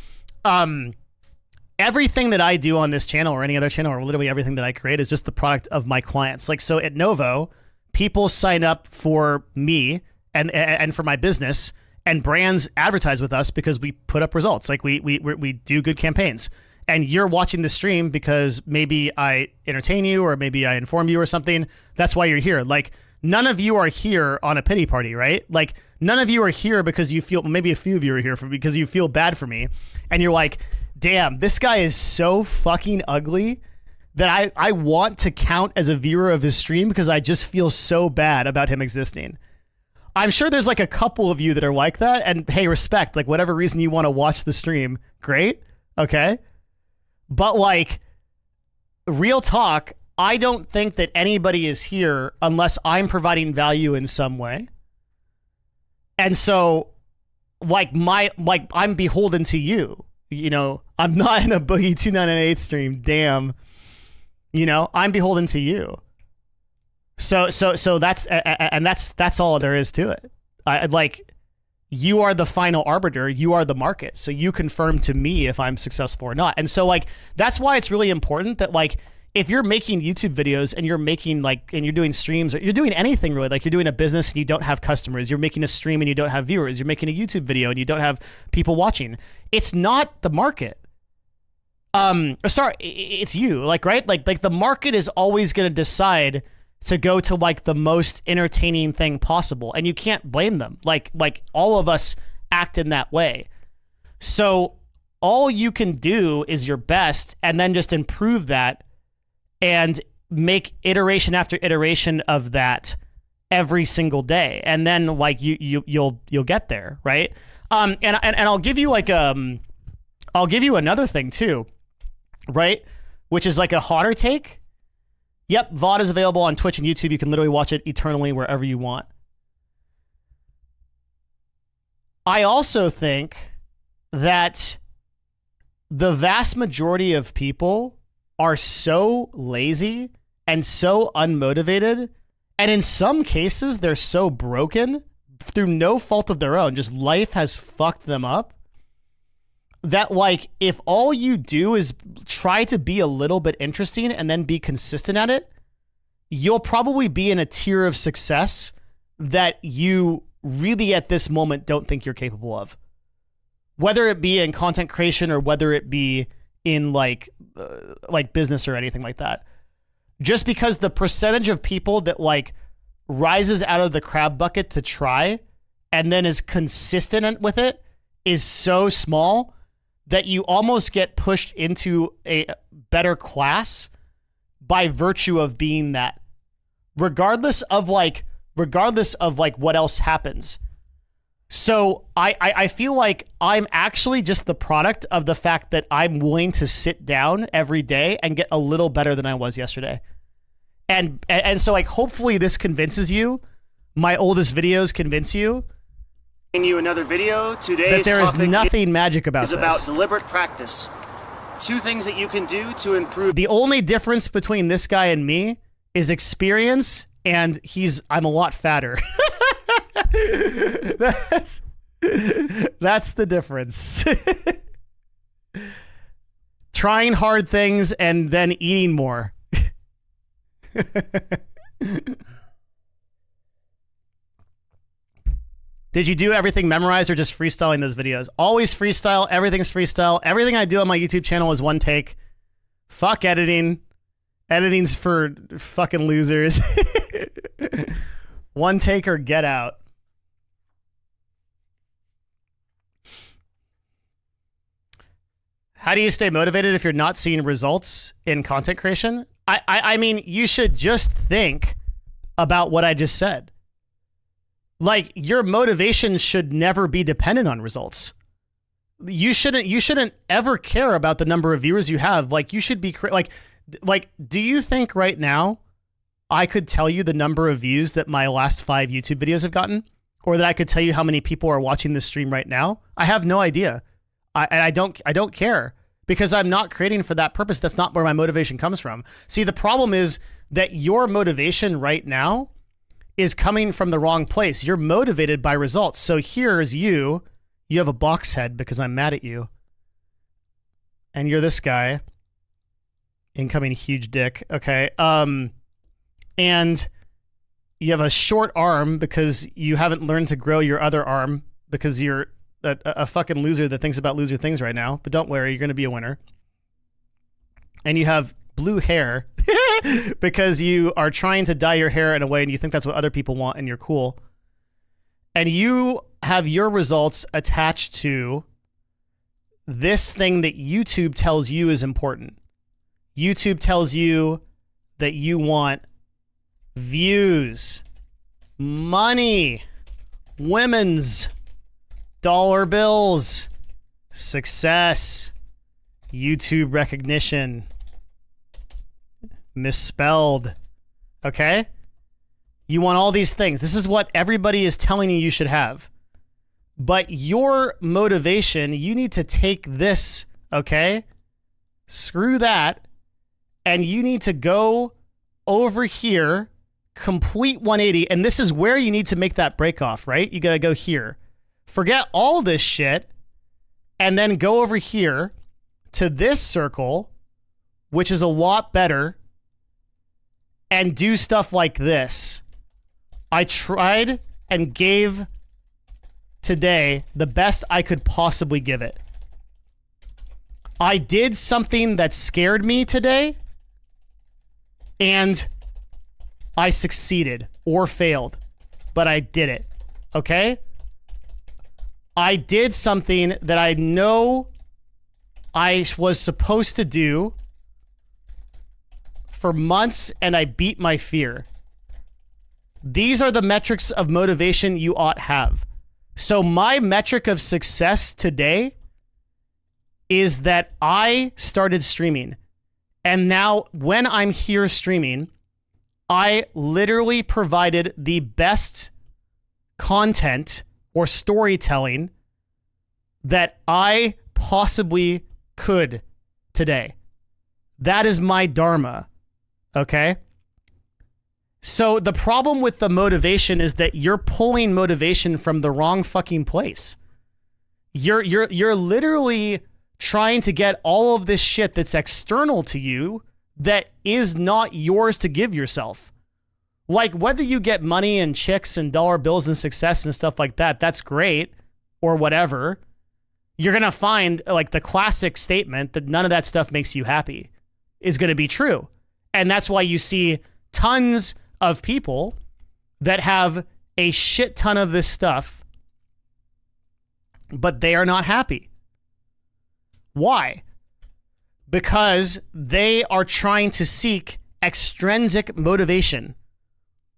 everything that I do on this channel or any other channel, or literally everything that I create, is just the product of my clients. Like, so at Novo, people sign up for me and for my business, and brands advertise with us because we put up results. Like we do good campaigns. And you're watching the stream because maybe I entertain you or maybe I inform you or something. That's why you're here. Like, none of you are here on a pity party, right? Like, None of you are here because you feel, maybe a few of you are here because you feel bad for me. And you're like, damn, this guy is so fucking ugly that I want to count as a viewer of his stream because I just feel so bad about him existing. I'm sure there's like a couple of you that are like that, and hey, respect, like whatever reason you want to watch the stream, great, okay? But like, real talk, I don't think that anybody is here unless I'm providing value in some way. And so, like, I'm beholden to you, you know? I'm not in a Boogie 298 stream, damn. You know, I'm beholden to you. So that's all there is to it. Like, you are the final arbiter. You are the market. So you confirm to me if I'm successful or not. And so, like, that's why it's really important that, like, if you're making YouTube videos and you're making, like, and you're doing streams, or you're doing anything really, like you're doing a business and you don't have customers, you're making a stream and you don't have viewers, you're making a YouTube video and you don't have people watching. It's not the market. Sorry, it's you, like, right? Like the market is always going to decide to go to like the most entertaining thing possible, and you can't blame them. Like all of us act in that way. So all you can do is your best, and then just improve that and make iteration after iteration of that every single day, and then like you'll get there, right? And I'll give you like I'll give you another thing too, right? Which is like a hotter take. Yep, VOD is available on Twitch and YouTube. You can literally watch it eternally wherever you want. I also think that the vast majority of people are so lazy and so unmotivated, and in some cases, they're so broken through no fault of their own, just life has fucked them up, that like if all you do is try to be a little bit interesting and then be consistent at it, you'll probably be in a tier of success that you really at this moment don't think you're capable of. Whether it be in content creation or whether it be in like business or anything like that. Just because the percentage of people that like rises out of the crab bucket to try and then is consistent with it is so small that you almost get pushed into a better class by virtue of being that, regardless of what else happens. So I feel like I'm actually just the product of the fact that I'm willing to sit down every day and get a little better than I was yesterday. And so like hopefully this convinces you, my oldest videos convince you, you another video. Today's that there is topic nothing magic about is this. About deliberate practice. 2 things that you can do to improve. The only difference between this guy and me is experience, and I'm a lot fatter. That's the difference. Trying hard things and then eating more. Did you do everything memorized or just freestyling those videos? Always freestyle. Everything's freestyle. Everything I do on my YouTube channel is one take. Fuck editing. Editing's for fucking losers. One take or get out. How do you stay motivated if you're not seeing results in content creation? I mean, you should just think about what I just said. Like, your motivation should never be dependent on results. You shouldn't ever care about the number of viewers you have. Like, you should be like, do you think right now I could tell you the number of views that my last 5 YouTube videos have gotten? Or that I could tell you how many people are watching this stream right now? I have no idea. I don't care, because I'm not creating for that purpose. That's not where my motivation comes from. See, the problem is that your motivation right now is coming from the wrong place. You're motivated by results. So here's you. You have a box head because I'm mad at you. And you're this guy. Incoming huge dick. Okay. And you have a short arm because you haven't learned to grow your other arm because you're a fucking loser that thinks about loser things right now. But don't worry, you're going to be a winner. And you have blue hair because you are trying to dye your hair in a way and you think that's what other people want and you're cool. and you have your results attached to this thing that YouTube tells you is important. YouTube tells you that you want views, money, women's, dollar bills, success, YouTube recognition, misspelled. Okay? You want all these things. This is what everybody is telling you should have. But your motivation, you need to take this, okay? Screw that. And you need to go over here, complete 180. And this is where you need to make that break off, right? You got to go here. Forget all this shit. And then go over here to this circle, which is a lot better. And do stuff like this. I tried and gave today the best I could possibly give it. I did something that scared me today, and I succeeded or failed, but I did it. Okay? I did something that I know I was supposed to do for months, and I beat my fear. These are the metrics of motivation you ought have. So my metric of success today is that I started streaming. And now when I'm here streaming, I literally provided the best content or storytelling that I possibly could today. That is my dharma. Okay? So the problem with the motivation is that you're pulling motivation from the wrong fucking place. You're literally trying to get all of this shit that's external to you that is not yours to give yourself. Like whether you get money and chicks and dollar bills and success and stuff like that, that's great or whatever. You're going to find like the classic statement that none of that stuff makes you happy is going to be true. And that's why you see tons of people that have a shit ton of this stuff, but they are not happy. Why? Because they are trying to seek extrinsic motivation,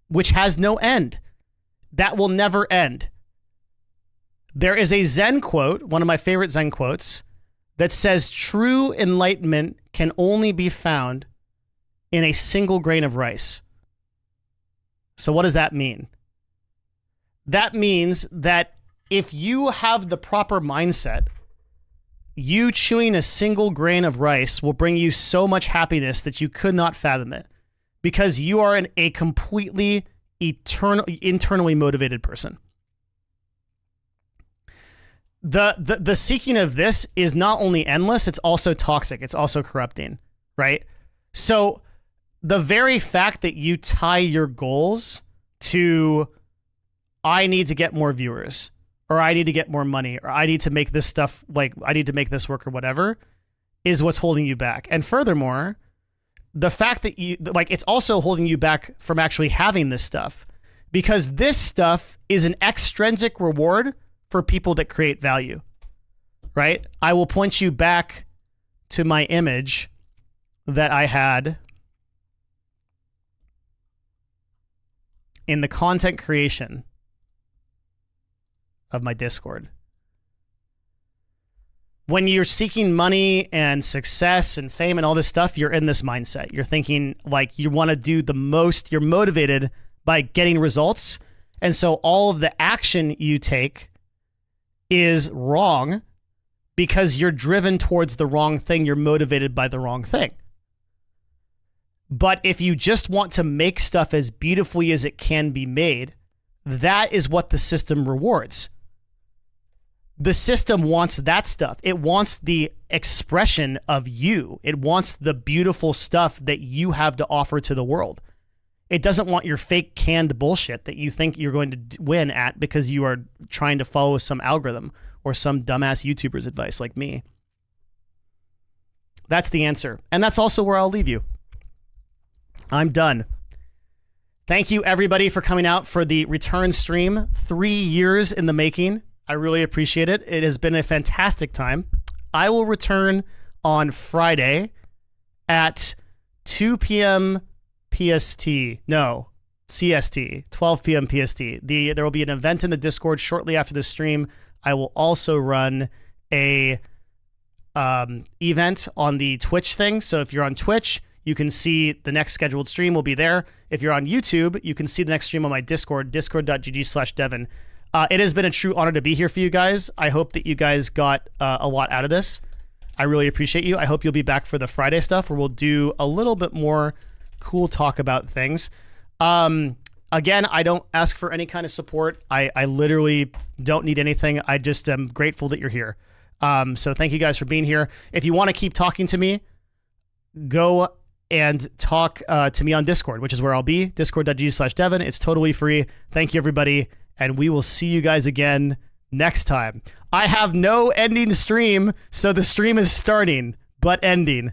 which has no end. That will never end. There is a Zen quote, one of my favorite Zen quotes, that says true enlightenment can only be found in a single grain of rice. So what does that mean? That means that if you have the proper mindset, you chewing a single grain of rice will bring you so much happiness that you could not fathom it, because you are a completely internally motivated person. The seeking of this is not only endless, it's also toxic. It's also corrupting, right? So the very fact that you tie your goals to, I need to get more viewers, or I need to get more money, or I need to make this stuff, like I need to make this work or whatever, is what's holding you back. And furthermore, the fact that you, like, it's also holding you back from actually having this stuff, because this stuff is an extrinsic reward for people that create value, right? I will point you back to my image that I had in the content creation of my Discord. When you're seeking money and success and fame and all this stuff, you're in this mindset. You're thinking like you want to do the most, you're motivated by getting results. And so all of the action you take is wrong because you're driven towards the wrong thing. You're motivated by the wrong thing. But if you just want to make stuff as beautifully as it can be made, that is what the system rewards. The system wants that stuff. It wants the expression of you. It wants the beautiful stuff that you have to offer to the world. It doesn't want your fake canned bullshit that you think you're going to win at because you are trying to follow some algorithm or some dumbass YouTuber's advice like me. That's the answer. And that's also where I'll leave you. I'm done. Thank you, everybody, for coming out for the return stream. 3 years in the making. I really appreciate it. It has been a fantastic time. I will return on Friday at 2 p.m. PST. No, CST, 12 p.m. PST. There will be an event in the Discord shortly after the stream. I will also run a event on the Twitch thing. So if you're on Twitch, you can see the next scheduled stream will be there. If you're on YouTube, you can see the next stream on my Discord, discord.gg/Devin. It has been a true honor to be here for you guys. I hope that you guys got a lot out of this. I really appreciate you. I hope you'll be back for the Friday stuff where we'll do a little bit more cool talk about things. Again, I don't ask for any kind of support. I literally don't need anything. I just am grateful that you're here. So thank you guys for being here. If you want to keep talking to me, go and talk to me on Discord, which is where I'll be, discord.gg/Devin. It's totally free. Thank you, everybody. And we will see you guys again next time. I have no ending stream, so the stream is starting, but ending.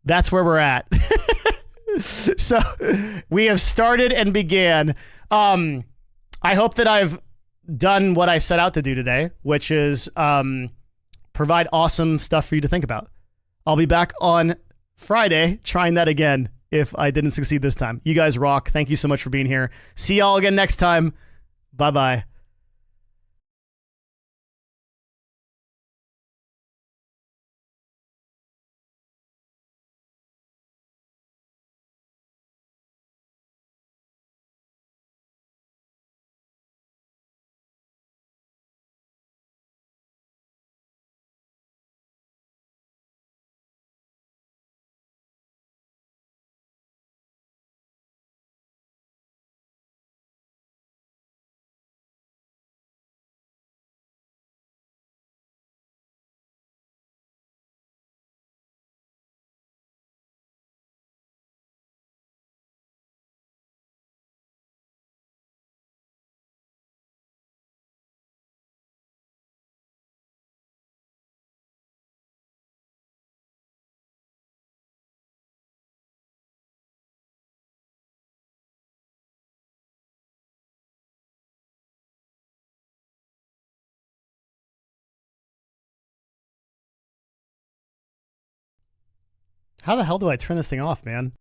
That's where we're at. So we have started and began. I hope that I've done what I set out to do today, which is provide awesome stuff for you to think about. I'll be back on Friday trying that again if I didn't succeed this time. You guys rock. Thank you so much for being here. See y'all again next time. Bye-bye. How the hell do I turn this thing off, man?